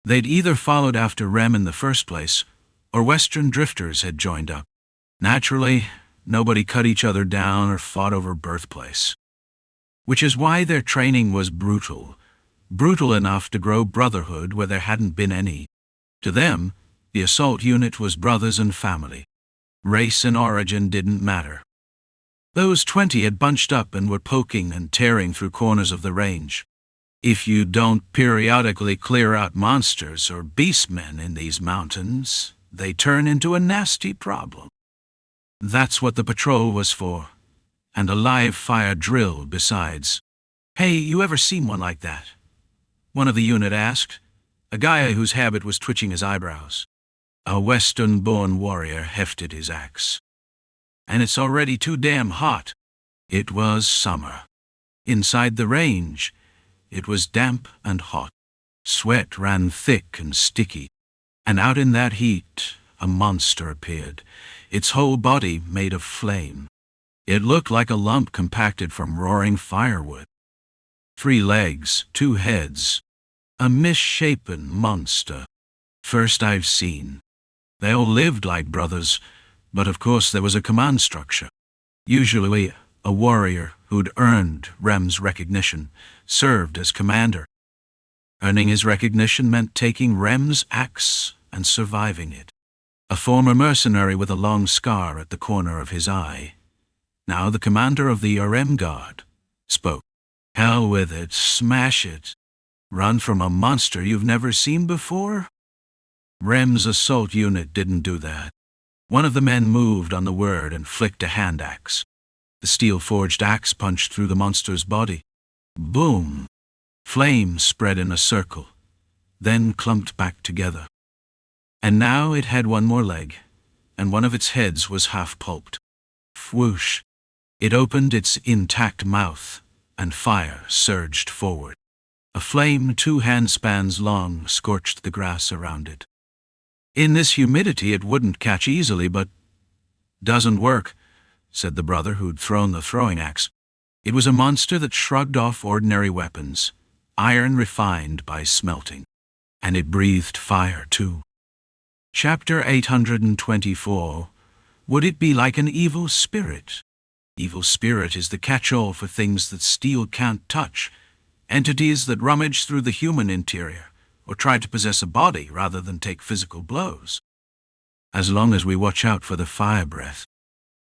They'd either followed after Rem in the first place, or Western drifters had joined up. Naturally, nobody cut each other down or fought over birthplace. Which is why their training was brutal. Brutal enough to grow brotherhood where there hadn't been any. To them, the assault unit was brothers and family. Race and origin didn't matter. Those 20 had bunched up and were poking and tearing through corners of the range. If you don't periodically clear out monsters or beastmen in these mountains, they turn into a nasty problem. That's what the patrol was for, and a live fire drill besides. "Hey, you ever seen one like that?" one of the unit asked, a guy whose habit was twitching his eyebrows. A Western-born warrior hefted his axe. "And it's already too damn hot." It was summer. Inside the range, it was damp and hot. Sweat ran thick and sticky. And out in that heat, a monster appeared, its whole body made of flame. It looked like a lump compacted from roaring firewood. 3 legs, 2 heads. A misshapen monster. First I've seen. They all lived like brothers, but of course there was a command structure. Usually a warrior who'd earned Rem's recognition served as commander. Earning his recognition meant taking Rem's axe and surviving it. A former mercenary with a long scar at the corner of his eye, now the commander of the RM Guard, spoke. "Hell with it, smash it. Run from a monster you've never seen before?" Rem's assault unit didn't do that. One of the men moved on the word and flicked a hand axe. The steel-forged axe punched through the monster's body. Boom! Flames spread in a circle, then clumped back together. And now it had one more leg, and one of its heads was half pulped. Whoosh! It opened its intact mouth, and fire surged forward. A flame 2 handspans long scorched the grass around it. In this humidity it wouldn't catch easily, but "Doesn't work," said the brother who'd thrown the throwing axe. It was a monster that shrugged off ordinary weapons, iron refined by smelting. And it breathed fire, too. Chapter 824. Would it be like an evil spirit? Evil spirit is the catch-all for things that steel can't touch, entities that rummage through the human interior, or try to possess a body rather than take physical blows. As long as we watch out for the fire breath.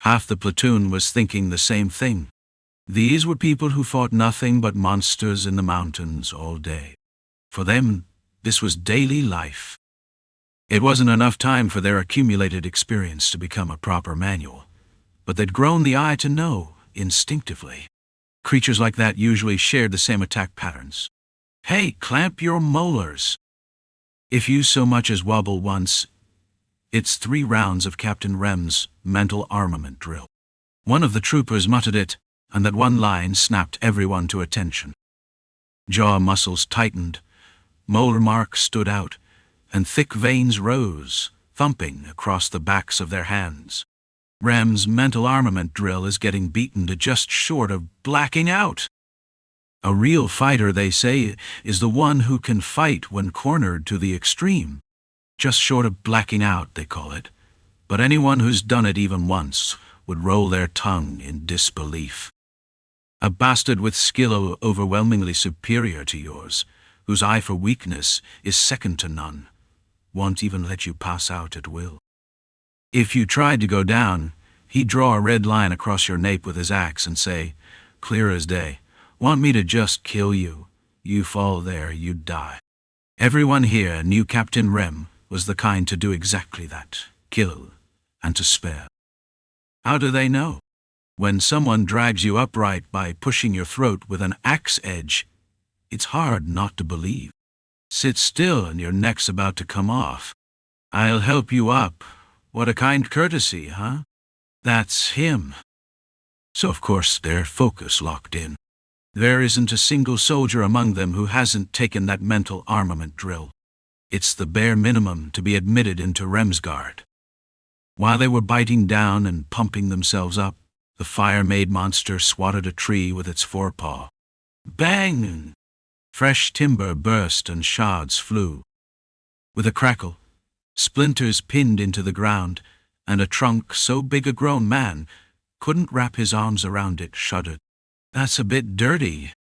Half the platoon was thinking the same thing. These were people who fought nothing but monsters in the mountains all day. For them, this was daily life. It wasn't enough time for their accumulated experience to become a proper manual, but they'd grown the eye to know instinctively. Creatures like that usually shared the same attack patterns. "Hey, clamp your molars. If you so much as wobble once," it's 3 rounds of Captain Rem's mental armament drill. One of the troopers muttered it, and that one line snapped everyone to attention. Jaw muscles tightened, molar marks stood out, and thick veins rose, thumping across the backs of their hands. Rem's mental armament drill is getting beaten to just short of blacking out. A real fighter, they say, is the one who can fight when cornered to the extreme. Just short of blacking out, they call it. But anyone who's done it even once would roll their tongue in disbelief. A bastard with skill overwhelmingly superior to yours, whose eye for weakness is second to none, won't even let you pass out at will. If you tried to go down, he'd draw a red line across your nape with his axe and say, clear as day, want me to just kill you? You fall there, you'd die. Everyone here knew Captain Rem was the kind to do exactly that, kill and to spare. How do they know? When someone drags you upright by pushing your throat with an axe edge, it's hard not to believe. Sit still and your neck's about to come off. I'll help you up. What a kind courtesy, huh? That's him. So of course their focus locked in. There isn't a single soldier among them who hasn't taken that mental armament drill. It's the bare minimum to be admitted into Remsgard. While they were biting down and pumping themselves up, the fire-made monster swatted a tree with its forepaw. Bang! Fresh timber burst and shards flew. With a crackle, splinters pinned into the ground, and a trunk so big a grown man couldn't wrap his arms around it shuddered. That's a bit dirty.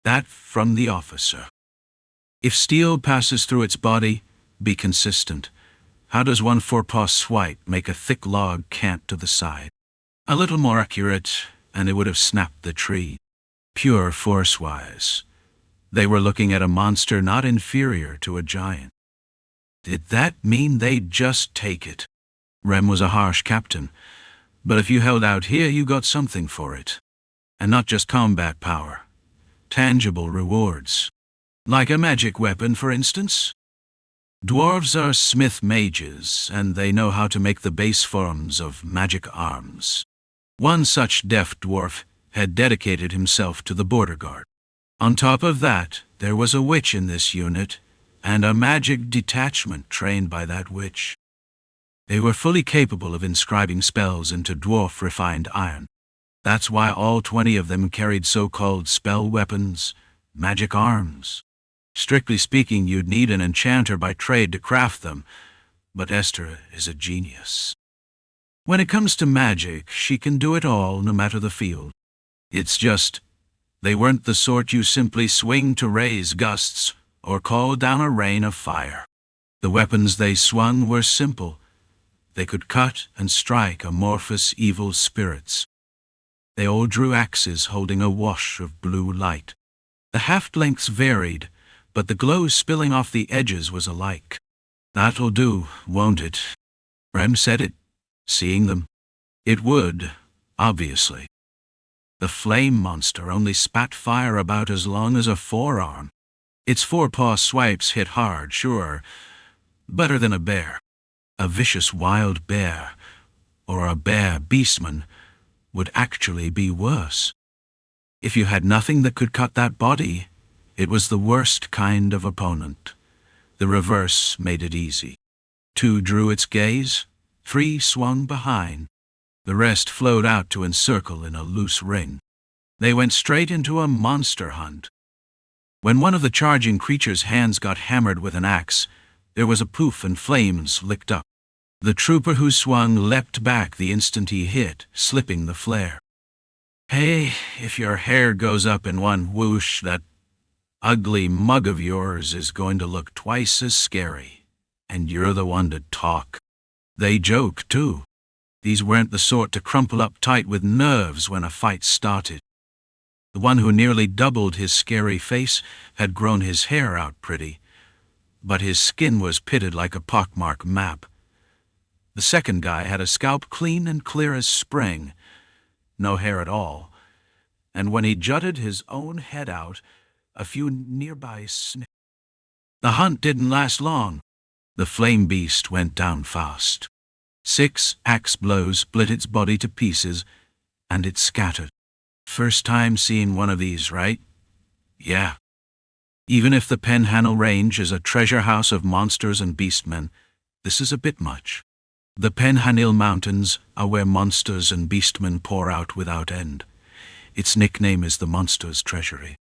That from the officer. If steel passes through its body, be consistent. How does one forepaw swipe make a thick log cant to the side? A little more accurate, and it would have snapped the tree. Pure force-wise. They were looking at a monster not inferior to a giant. Did that mean they'd just take it? Rem was a harsh captain, but if you held out here, you got something for it. And not just combat power. Tangible rewards. Like a magic weapon, for instance? Dwarves are smith mages, and they know how to make the base forms of magic arms. One such deft dwarf had dedicated himself to the border guard. On top of that, there was a witch in this unit, and a magic detachment trained by that witch. They were fully capable of inscribing spells into dwarf-refined iron. That's why all 20 of them carried so-called spell weapons, magic arms. Strictly speaking, you'd need an enchanter by trade to craft them, but Esther is a genius. When it comes to magic, she can do it all, no matter the field. It's just, they weren't the sort you simply swing to raise gusts or call down a rain of fire. The weapons they swung were simple. They could cut and strike amorphous evil spirits. They all drew axes holding a wash of blue light. The haft lengths varied, but the glow spilling off the edges was alike. That'll do, won't it? Rem said it, seeing them. It would, obviously. The flame monster only spat fire about as long as a forearm. Its forepaw swipes hit hard, sure. Better than a bear. A vicious wild bear, or a bear beastman, would actually be worse. If you had nothing that could cut that body, it was the worst kind of opponent. The reverse made it easy. 2 drew its gaze, 3 swung behind. The rest flowed out to encircle in a loose ring. They went straight into a monster hunt. When one of the charging creature's hands got hammered with an axe, there was a poof and flames licked up. The trooper who swung leapt back the instant he hit, slipping the flare. Hey, if your hair goes up in one whoosh, that ugly mug of yours is going to look twice as scary. And you're the one to talk. They joke, too. These weren't the sort to crumple up tight with nerves when a fight started. The one who nearly doubled his scary face had grown his hair out pretty, but his skin was pitted like a pockmarked map. The second guy had a scalp clean and clear as spring, no hair at all, and when he jutted his own head out, a few nearby sniffed. The hunt didn't last long. The flame beast went down fast. 6 axe blows split its body to pieces, and it scattered. First time seeing one of these, right? Yeah. Even if the Penhandle Range is a treasure house of monsters and beastmen, this is a bit much. The Penhandle Mountains are where monsters and beastmen pour out without end. Its nickname is the Monsters' Treasury.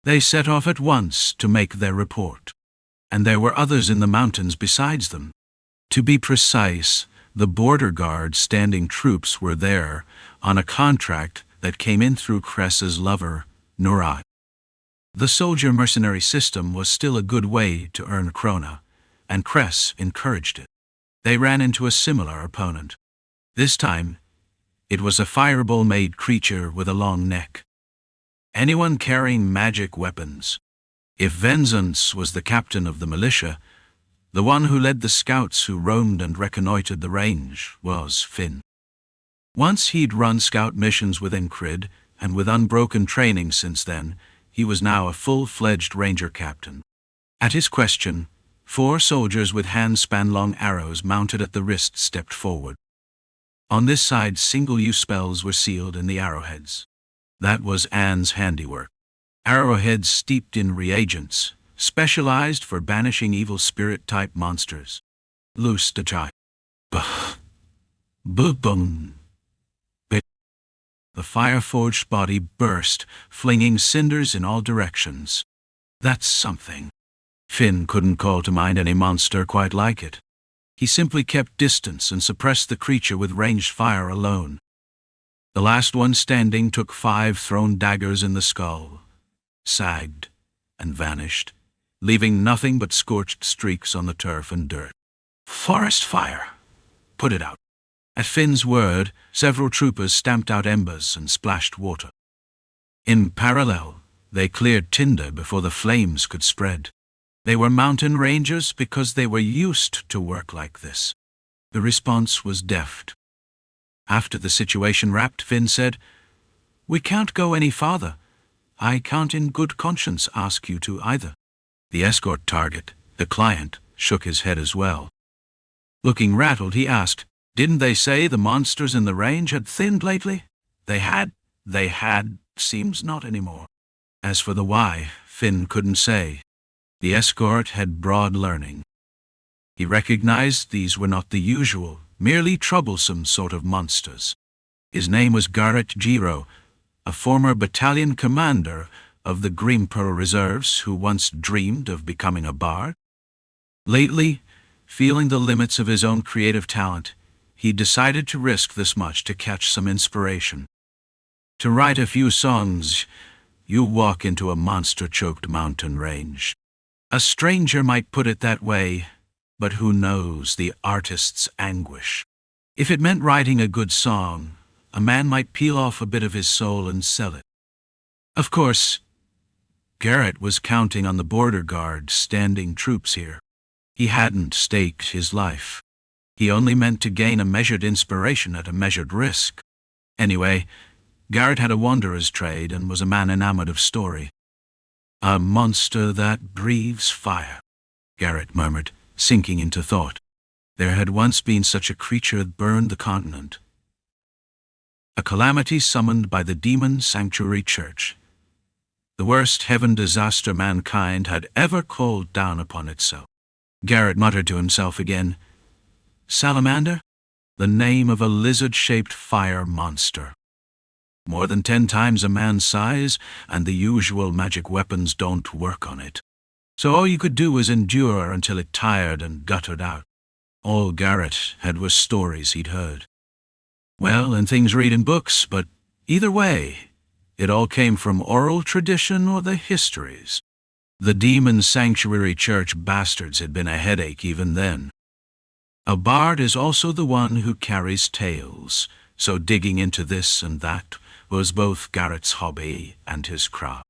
They set off at once to make their report. and there were others in the mountains besides them. To be precise, the border guard standing troops were there on a contract that came in through Cress's lover, Nurai. The soldier mercenary system was still a good way to earn krona, and Cress encouraged it. They ran into a similar opponent. This time, it was a fireball-made creature with a long neck. Anyone carrying magic weapons. If Venzance was the captain of the militia, the one who led the scouts who roamed and reconnoitered the range was Finn. Once he'd run scout missions with Enkrid, and with unbroken training since then, he was now a full-fledged ranger captain. At his question, 4 soldiers with hand-span-long arrows mounted at the wrist stepped forward. On this side, single-use spells were sealed in the arrowheads. That was Anne's handiwork. Arrowheads steeped in reagents, specialized for banishing evil spirit-type monsters. Loose the chai. Boom. The fire-forged body burst, flinging cinders in all directions. That's something. Finn couldn't call to mind any monster quite like it. He simply kept distance and suppressed the creature with ranged fire alone. The last one standing took 5 thrown daggers in the skull, sagged, and vanished, leaving nothing but scorched streaks on the turf and dirt. Forest fire! Put it out. At Finn's word, several troopers stamped out embers and splashed water. In parallel, they cleared tinder before the flames could spread. They were mountain rangers because they were used to work like this. The response was deft. After the situation wrapped, Finn said, "We can't go any farther. I can't in good conscience ask you to either." The escort target, the client, shook his head as well. Looking rattled, he asked, "Didn't they say the monsters in the range had thinned lately?" They had, seems not anymore. As for the why, Finn couldn't say. The escort had broad learning. He recognized these were not the usual, merely troublesome sort of monsters. His name was Garrett Giro, a former battalion commander of the Grimpur Reserves who once dreamed of becoming a bard. Lately, feeling the limits of his own creative talent, he decided to risk this much to catch some inspiration. To write a few songs, you walk into a monster-choked mountain range. A stranger might put it that way, but who knows the artist's anguish? If it meant writing a good song, a man might peel off a bit of his soul and sell it. Of course, Garrett was counting on the border guard standing troops here. He hadn't staked his life. He only meant to gain a measured inspiration at a measured risk. Anyway, Garrett had a wanderer's trade and was a man enamored of story. "A monster that breathes fire," Garrett murmured, sinking into thought. There had once been such a creature that burned the continent. A calamity summoned by the demon sanctuary church. The worst heaven disaster mankind had ever called down upon itself. Garrett muttered to himself again, "Salamander? The name of a lizard-shaped fire monster. More than 10 times a man's size, and the usual magic weapons don't work on it. So all you could do was endure until it tired and guttered out. All Garrett had was stories he'd heard. Well, and things read in books, but either way, it all came from oral tradition or the histories. The demon sanctuary church bastards had been a headache even then. A bard is also the one who carries tales, so digging into this and that was both Garrett's hobby and his craft.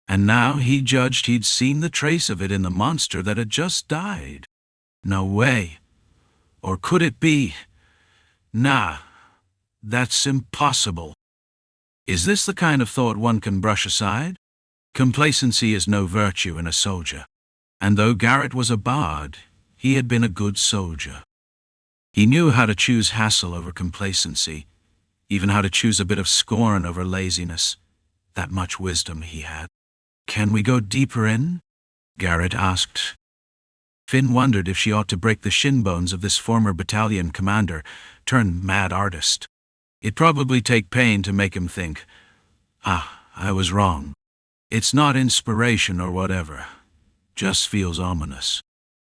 And now he judged he'd seen the trace of it in the monster that had just died. No way. Or could it be? Nah, that's impossible. Is this the kind of thought one can brush aside? Complacency is no virtue in a soldier. And though Garrett was a bard, he had been a good soldier. He knew how to choose hassle over complacency, even how to choose a bit of scorn over laziness. That much wisdom he had. "Can we go deeper in?" Garrett asked. Finn wondered if she ought to break the shin bones of this former battalion commander turned mad artist. It'd probably take pain to make him think, I was wrong. It's not inspiration or whatever. Just feels ominous.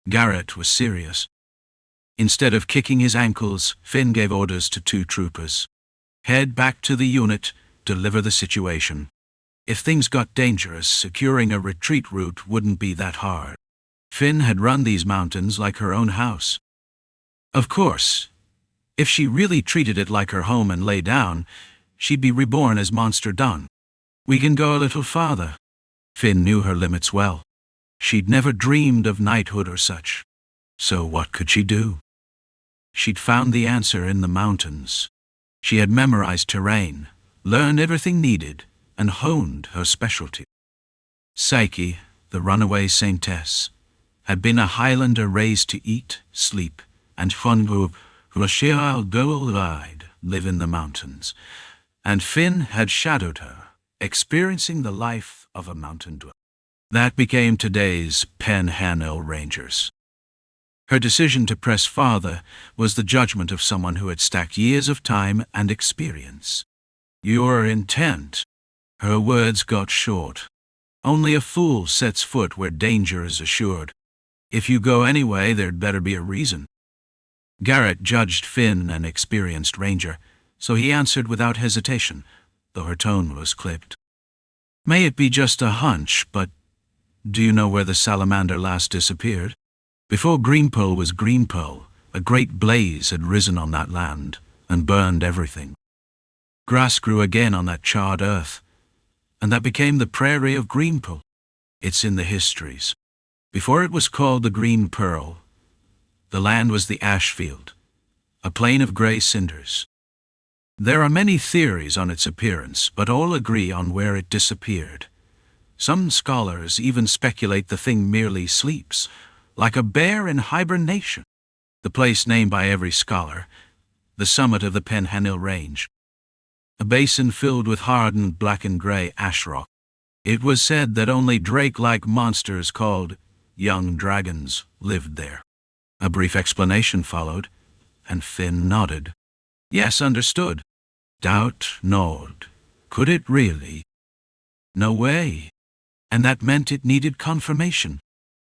Garrett was serious. Instead of kicking his ankles, Finn gave orders to 2 troopers. Head back to the unit, deliver the situation. If things got dangerous, securing a retreat route wouldn't be that hard. Finn had run these mountains like her own house. Of course, if she really treated it like her home and lay down, she'd be reborn as Monster Dawn. We can go a little farther. Finn knew her limits well. She'd never dreamed of knighthood or such. So what could she do? She'd found the answer in the mountains. She had memorized terrain, learned everything needed, and honed her specialty. Psyche, the runaway saintess, had been a Highlander raised to eat, sleep, and live in the mountains, and Finn had shadowed her, experiencing the life of a mountain dweller. That became today's Penhanel Rangers. Her decision to press farther was the judgment of someone who had stacked years of time and experience. Your intent. Her words got short. Only a fool sets foot where danger is assured. If you go anyway, there'd better be a reason. Garrett judged Finn an experienced ranger, so he answered without hesitation, though her tone was clipped. May it be just a hunch, but do you know where the salamander last disappeared? Before Greenpearl was Greenpearl, a great blaze had risen on that land and burned everything. Grass grew again on that charred earth, and that became the prairie of Greenpearl. It's in the histories. Before it was called the Green Pearl, the land was the ash field, a plain of gray cinders. There are many theories on its appearance, but all agree on where it disappeared. Some scholars even speculate the thing merely sleeps, like a bear in hibernation. The place named by every scholar, the summit of the Penhanel Range. A basin filled with hardened black and gray ash rock. It was said that only drake-like monsters called young dragons lived there. A brief explanation followed, and Finn nodded. Yes, understood. Doubt gnawed. Could it really? No way. And that meant it needed confirmation.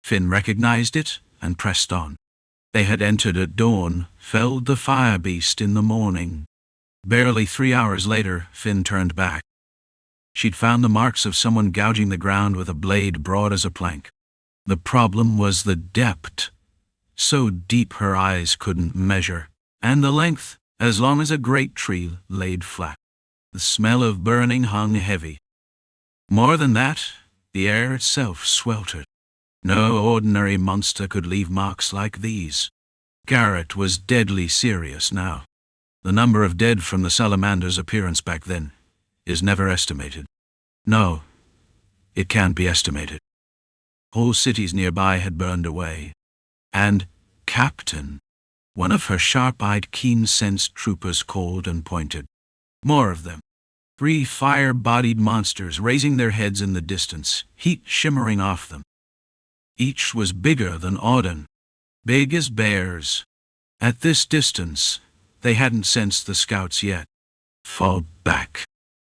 Finn recognized it and pressed on. They had entered at dawn, felled the fire beast in the morning. Barely 3 hours later, Finn turned back. She'd found the marks of someone gouging the ground with a blade broad as a plank. The problem was the depth. So deep her eyes couldn't measure, and the length, as long as a great tree laid flat. The smell of burning hung heavy. More than that, the air itself sweltered. No ordinary monster could leave marks like these. Garrett was deadly serious now. The number of dead from the salamander's appearance back then is never estimated. No, it can't be estimated. Whole cities nearby had burned away. And Captain, one of her sharp-eyed, keen-sensed troopers called and pointed. More of them. 3 fire-bodied monsters raising their heads in the distance, heat shimmering off them. Each was bigger than Auden, big as bears. At this distance, they hadn't sensed the scouts yet. Fall back.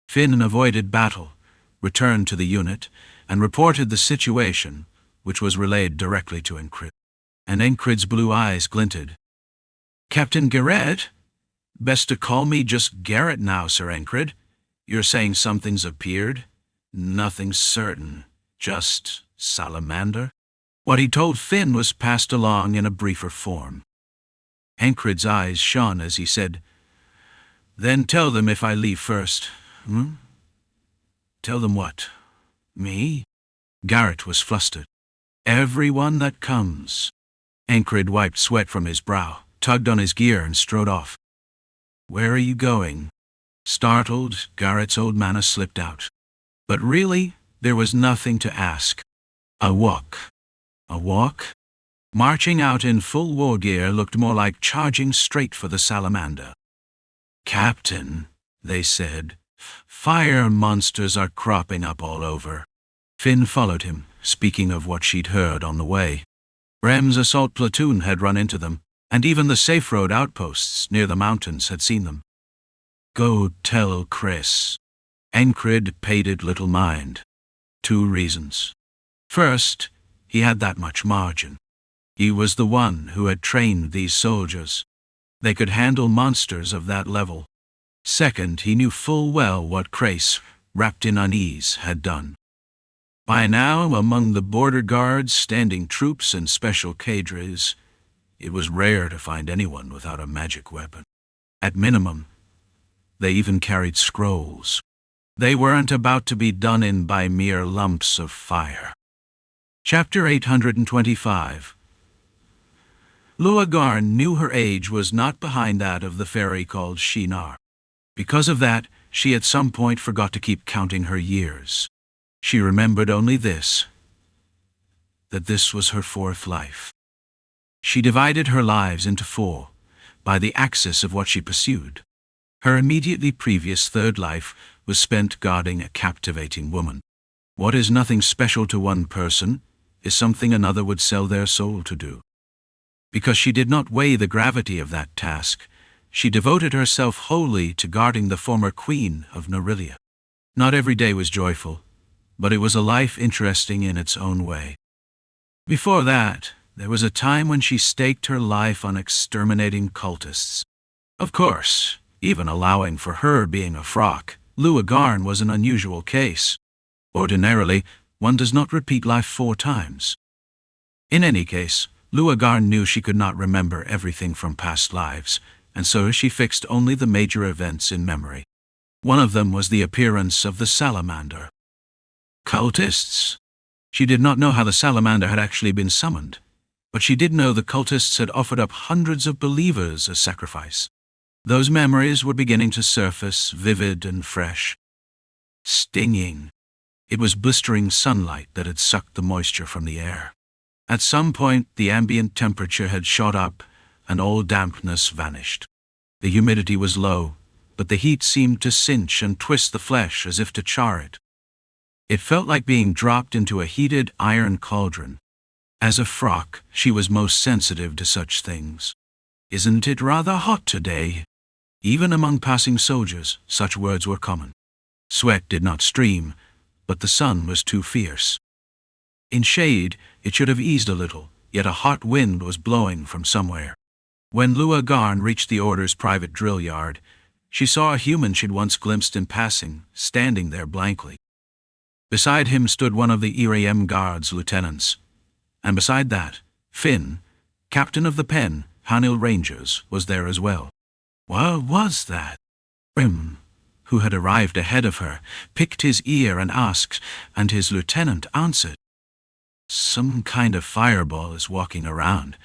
Finn avoided battle, returned to the unit, and reported the situation, which was relayed directly to Enkrid. And Enkrid's blue eyes glinted. Captain Garrett? Best to call me just Garrett now, Sir Enkrid. You're saying something's appeared? Nothing's certain. Just salamander? What he told Finn was passed along in a briefer form. Enkrid's eyes shone as he said, Then tell them if I leave first. Tell them what? Me? Garrett was flustered. Everyone that comes. Enkrid wiped sweat from his brow, tugged on his gear, and strode off. Where are you going? Startled, Garrett's old manner slipped out. But really, there was nothing to ask. A walk. A walk? Marching out in full war gear looked more like charging straight for the salamander. Captain, they said, fire monsters are cropping up all over. Finn followed him, speaking of what she'd heard on the way. Rem's assault platoon had run into them, and even the safe road outposts near the mountains had seen them. Go tell Chris. Enkrid paid it little mind. 2 reasons. First, he had that much margin. He was the one who had trained these soldiers. They could handle monsters of that level. Second, he knew full well what Crace, wrapped in unease, had done. By now, among the border guards, standing troops, and special cadres, it was rare to find anyone without a magic weapon. At minimum, they even carried scrolls. They weren't about to be done in by mere lumps of fire. Chapter 825. Luagarn knew her age was not behind that of the fairy called Shinar. Because of that, she at some point forgot to keep counting her years. She remembered only this, that this was her fourth life. She divided her lives into four, by the axis of what she pursued. Her immediately previous third life was spent guarding a captivating woman. What is nothing special to one person is something another would sell their soul to do. Because she did not weigh the gravity of that task, she devoted herself wholly to guarding the former queen of Norilia. Not every day was joyful, but it was a life interesting in its own way. Before that, there was a time when she staked her life on exterminating cultists. Of course, even allowing for her being a frock, Luagarn was an unusual case. Ordinarily, one does not repeat life 4 times. In any case, Luagarn knew she could not remember everything from past lives, and so she fixed only the major events in memory. One of them was the appearance of the salamander. Cultists? She did not know how the salamander had actually been summoned, but she did know the cultists had offered up hundreds of believers as sacrifice. Those memories were beginning to surface, vivid and fresh. Stinging. It was blistering sunlight that had sucked the moisture from the air. At some point, the ambient temperature had shot up, and all dampness vanished. The humidity was low, but the heat seemed to cinch and twist the flesh as if to char it. It felt like being dropped into a heated iron cauldron. As a frock, she was most sensitive to such things. "Isn't it rather hot today?" Even among passing soldiers, such words were common. Sweat did not stream, but the sun was too fierce. In shade, it should have eased a little, yet a hot wind was blowing from somewhere. When Luagarn reached the Order's private drill yard, she saw a human she'd once glimpsed in passing, standing there blankly. Beside him stood one of the ERM Guard's lieutenants, and beside that, Finn, captain of the Pen, Hanil Rangers, was there as well. What was that? Grim, who had arrived ahead of her, picked his ear and asked, and his lieutenant answered. "Some kind of fireball is walking around.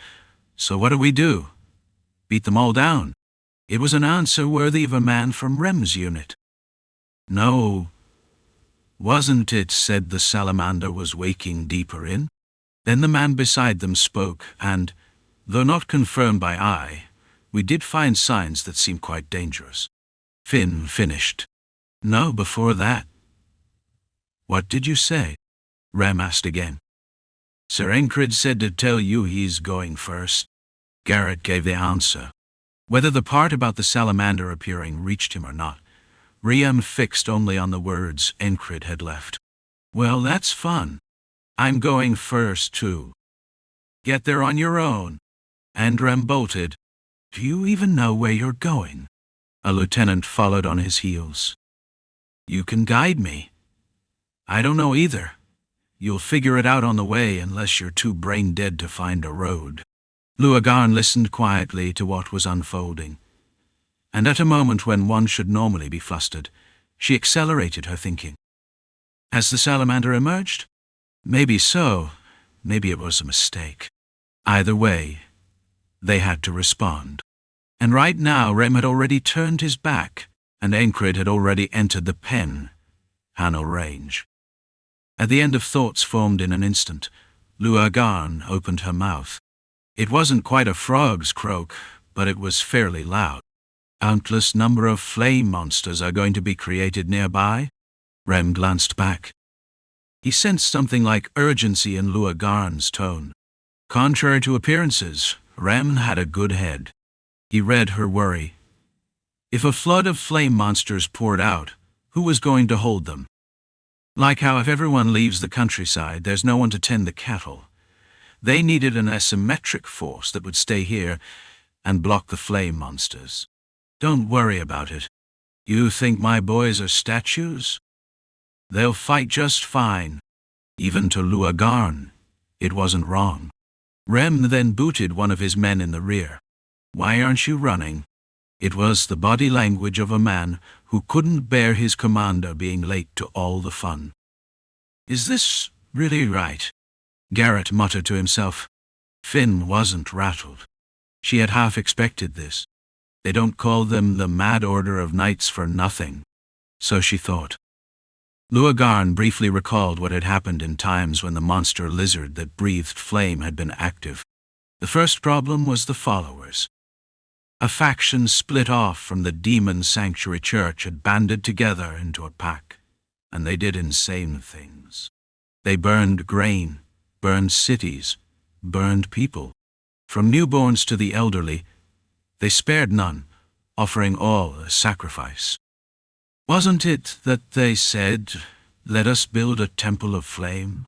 So what do we do? Beat them all down?" It was an answer worthy of a man from Rem's unit. "No, wasn't it?" said the salamander was waking deeper in. Then the man beside them spoke, and, though not confirmed by eye, we did find signs that seemed quite dangerous. Finn finished. "No, before that." "What did you say?" Rem asked again. "Sir Enkrid said to tell you he's going first." Garrett gave the answer. Whether the part about the salamander appearing reached him or not, Rem fixed only on the words Enkrid had left. "Well, that's fun. I'm going first, too." "Get there on your own." And Rem bolted. "Do you even know where you're going?" A lieutenant followed on his heels. "You can guide me." "I don't know either. You'll figure it out on the way unless you're too brain-dead to find a road." Luagarn listened quietly to what was unfolding, and at a moment when one should normally be flustered, she accelerated her thinking. As the salamander emerged? Maybe so, maybe it was a mistake. Either way, they had to respond. And right now Rem had already turned his back, and Enkrid had already entered the Pen, Hanil range. At the end of thoughts formed in an instant, Luagarn opened her mouth. It wasn't quite a frog's croak, but it was fairly loud. "Countless number of flame monsters are going to be created nearby?" Rem glanced back. He sensed something like urgency in Luagarn's tone. Contrary to appearances, Rem had a good head. He read her worry. If a flood of flame monsters poured out, who was going to hold them? Like how if everyone leaves the countryside, there's no one to tend the cattle. They needed an asymmetric force that would stay here and block the flame monsters. Don't worry about it. You think my boys are statues? They'll fight just fine. Even to Luagarn, it wasn't wrong. Rem then booted one of his men in the rear. Why aren't you running? It was the body language of a man who couldn't bear his commander being late to all the fun. Is this really right? Garrett muttered to himself. Finn wasn't rattled. She had half expected this. They don't call them the Mad Order of Knights for nothing. So she thought. Luagarn briefly recalled what had happened in times when the monster lizard that breathed flame had been active. The first problem was the followers. A faction split off from the demon sanctuary church had banded together into a pack, and they did insane things. They burned grain, burned cities, burned people. From newborns to the elderly, they spared none, offering all a sacrifice. Wasn't it that they said, "Let us build a temple of flame"?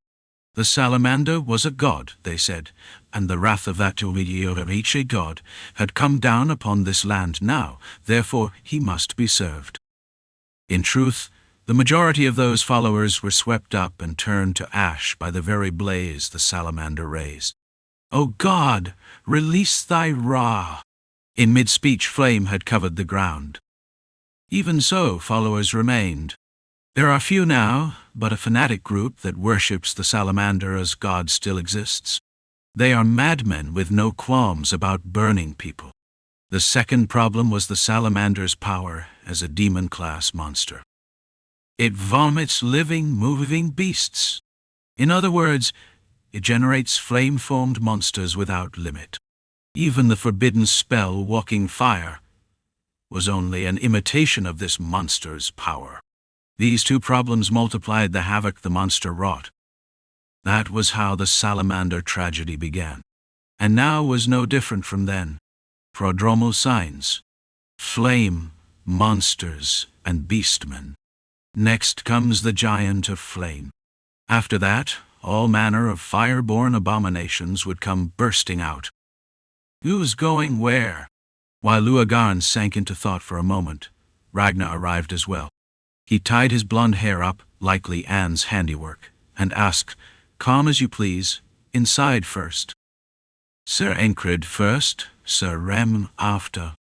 The salamander was a god, they said, and the wrath of that Umiyorachi god had come down upon this land now, therefore he must be served. In truth, the majority of those followers were swept up and turned to ash by the very blaze the salamander raised. "O God, release thy Ra!" In mid-speech flame had covered the ground. Even so, followers remained. There are few now, but a fanatic group that worships the salamander as God still exists. They are madmen with no qualms about burning people. The second problem was the salamander's power as a demon-class monster. It vomits living, moving beasts. In other words, it generates flame-formed monsters without limit. Even the forbidden spell, Walking Fire, was only an imitation of this monster's power. These two problems multiplied the havoc the monster wrought. That was how the salamander tragedy began. And now was no different from then. Prodromal signs. Flame, monsters, and beastmen. Next comes the giant of flame. After that, all manner of fire-born abominations would come bursting out. Who's going where? While Luagarn sank into thought for a moment, Ragnar arrived as well. He tied his blonde hair up, likely Anne's handiwork, and asked, "Calm as you please, inside first." "Sir Enkrid first, Sir Rem after."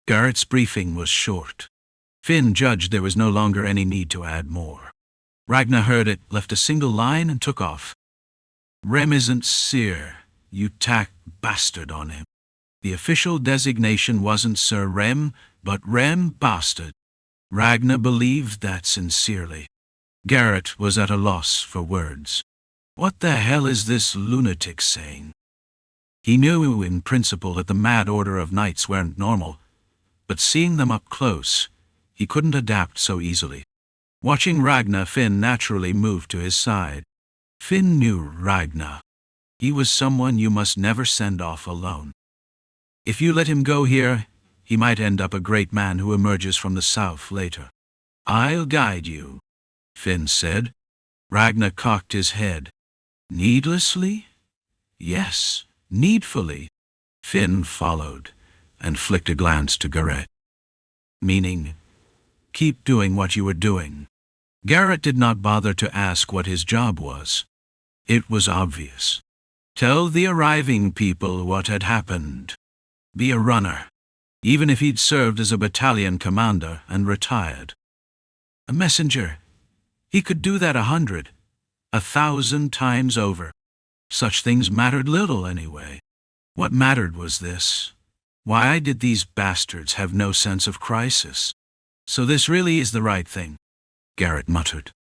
Garrett's briefing was short. Finn judged there was no longer any need to add more. Ragnar heard it, left a single line, and took off. "Rem isn't Sir, you tack bastard on him." The official designation wasn't Sir Rem, but Rem Bastard. Ragnar believed that sincerely. Garrett was at a loss for words. What the hell is this lunatic saying? He knew in principle that the Mad Order of Knights weren't normal, but seeing them up close, he couldn't adapt so easily. Watching Ragnar, Finn naturally moved to his side. Finn knew Ragnar. He was someone you must never send off alone. If you let him go here, he might end up a great man who emerges from the south later. "I'll guide you," Finn said. Ragnar cocked his head. "Needlessly?" "Yes, needfully." Finn followed, and flicked a glance to Garrett. Meaning, keep doing what you were doing. Garrett did not bother to ask what his job was. It was obvious. Tell the arriving people what had happened. Be a runner, even if he'd served as a battalion commander and retired. A messenger. He could do that 100, 1,000 times over. Such things mattered little anyway. What mattered was this. Why did these bastards have no sense of crisis? So this really is the right thing, Garrett muttered.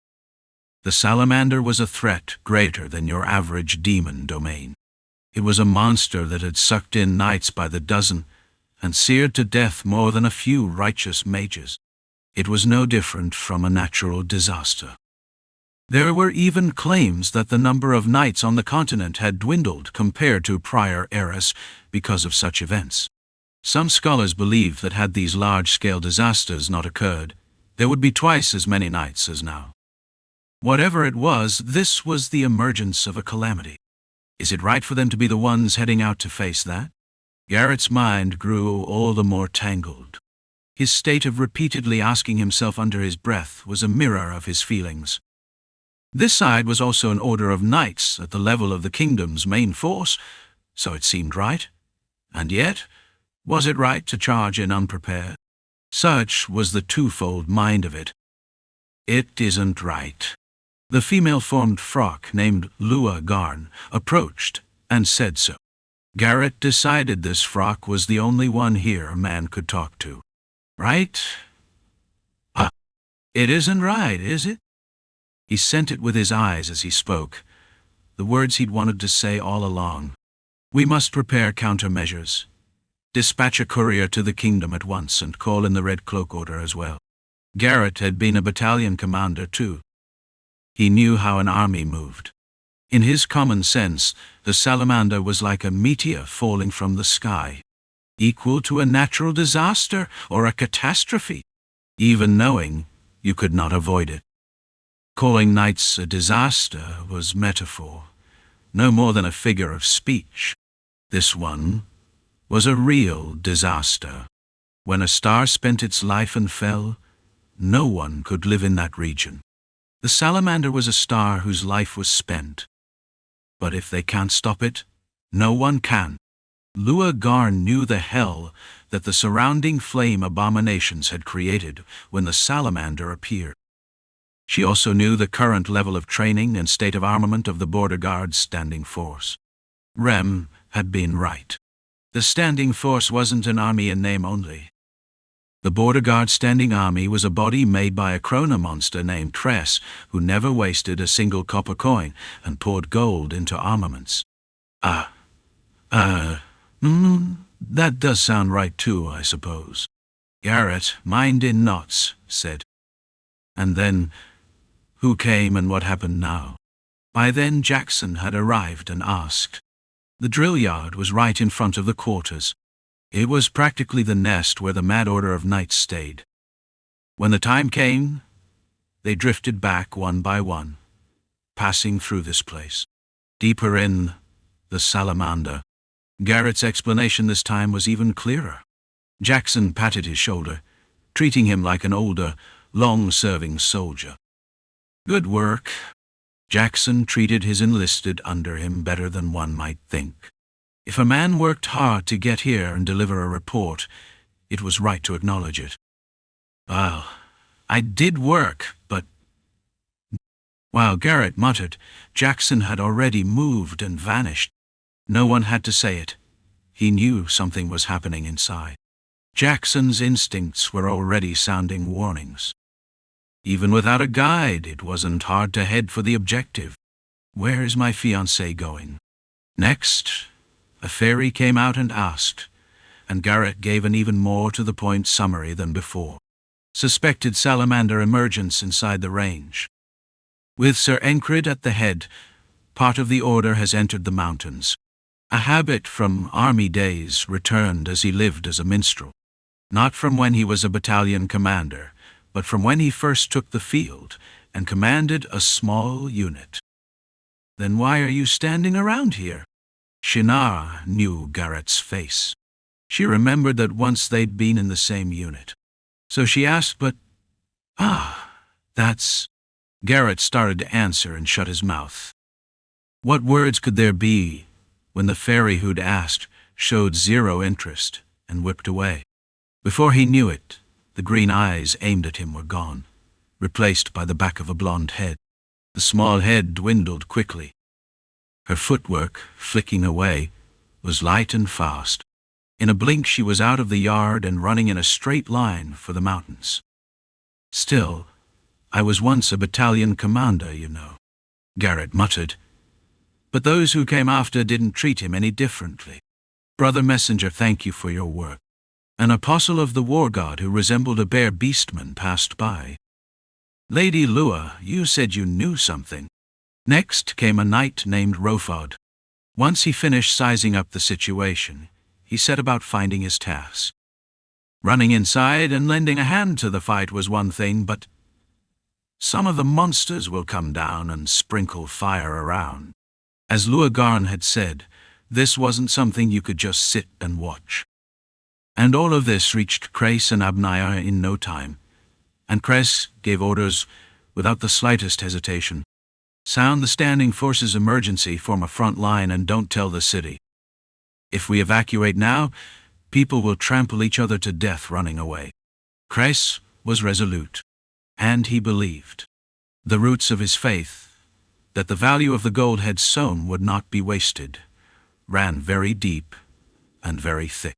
The salamander was a threat greater than your average demon domain. It was a monster that had sucked in knights by the dozen and seared to death more than a few righteous mages. It was no different from a natural disaster. There were even claims that the number of knights on the continent had dwindled compared to prior eras because of such events. Some scholars believed that had these large-scale disasters not occurred, there would be twice as many knights as now. Whatever it was, this was the emergence of a calamity. Is it right for them to be the ones heading out to face that? Garrett's mind grew all the more tangled. His state of repeatedly asking himself under his breath was a mirror of his feelings. This side was also an order of knights at the level of the kingdom's main force, so it seemed right. And yet, was it right to charge in unprepared? Such was the twofold mind of it. It isn't right. The female-formed frock named Lua Garn approached and said so. Garrett decided this frock was the only one here a man could talk to. Right? It isn't right, is it? He sent it with his eyes as he spoke, the words he'd wanted to say all along. We must prepare countermeasures. Dispatch a courier to the kingdom at once and call in the Red Cloak Order as well. Garrett had been a battalion commander too. He knew how an army moved. In his common sense, the salamander was like a meteor falling from the sky, equal to a natural disaster or a catastrophe, even knowing you could not avoid it. Calling knights a disaster was metaphor, no more than a figure of speech. This one was a real disaster. When a star spent its life and fell, no one could live in that region. The salamander was a star whose life was spent. But if they can't stop it, no one can. Lua Garn knew the hell that the surrounding flame abominations had created when the salamander appeared. She also knew the current level of training and state of armament of the Border Guard's standing force. Rem had been right. The standing force wasn't an army in name only. The Border Guard standing army was a body made by a Krona monster named Tress, who never wasted a single copper coin and poured gold into armaments. That does sound right too, I suppose. Garrett, mind in knots, said. And then, who came and what happened now? By then Jackson had arrived and asked. The drill yard was right in front of the quarters. It was practically the nest where the mad order of knights stayed. When the time came, they drifted back one by one, passing through this place. Deeper in, the salamander. Garrett's explanation this time was even clearer. Jackson patted his shoulder, treating him like an older, long-serving soldier. Good work. Jackson treated his enlisted under him better than one might think. If a man worked hard to get here and deliver a report, it was right to acknowledge it. Well, I did work, but... While Garrett muttered, Jackson had already moved and vanished. No one had to say it. He knew something was happening inside. Jackson's instincts were already sounding warnings. Even without a guide, it wasn't hard to head for the objective. Where is my fiancée going? Next, a fairy came out and asked, and Garrett gave an even more to-the-point summary than before. Suspected salamander emergence inside the range. With Sir Enkrid at the head, part of the order has entered the mountains. A habit from army days returned as he lived as a minstrel. Not from when he was a battalion commander, but from when he first took the field and commanded a small unit. Then why are you standing around here? Shannara knew Garrett's face. She remembered that once they'd been in the same unit. So she asked, but... that's... Garrett started to answer and shut his mouth. What words could there be when the fairy who'd asked showed zero interest and whipped away? Before he knew it, the green eyes aimed at him were gone, replaced by the back of a blonde head. The small head dwindled quickly. Her footwork, flicking away, was light and fast. In a blink she was out of the yard and running in a straight line for the mountains. Still, I was once a battalion commander, you know, Garrett muttered. But those who came after didn't treat him any differently. Brother Messenger, thank you for your work. An apostle of the war god who resembled a bear beastman passed by. Lady Lua, you said you knew something. Next came a knight named Rofod. Once he finished sizing up the situation, he set about finding his task. Running inside and lending a hand to the fight was one thing, but some of the monsters will come down and sprinkle fire around. As Luagaran had said, this wasn't something you could just sit and watch. And all of this reached Crais and Abnaya in no time, and Crais gave orders without the slightest hesitation. Sound the standing forces emergency, form a front line, and don't tell the city. If we evacuate now, people will trample each other to death running away. Crais was resolute, and he believed. The roots of his faith, that the value of the gold had sown would not be wasted, ran very deep and very thick.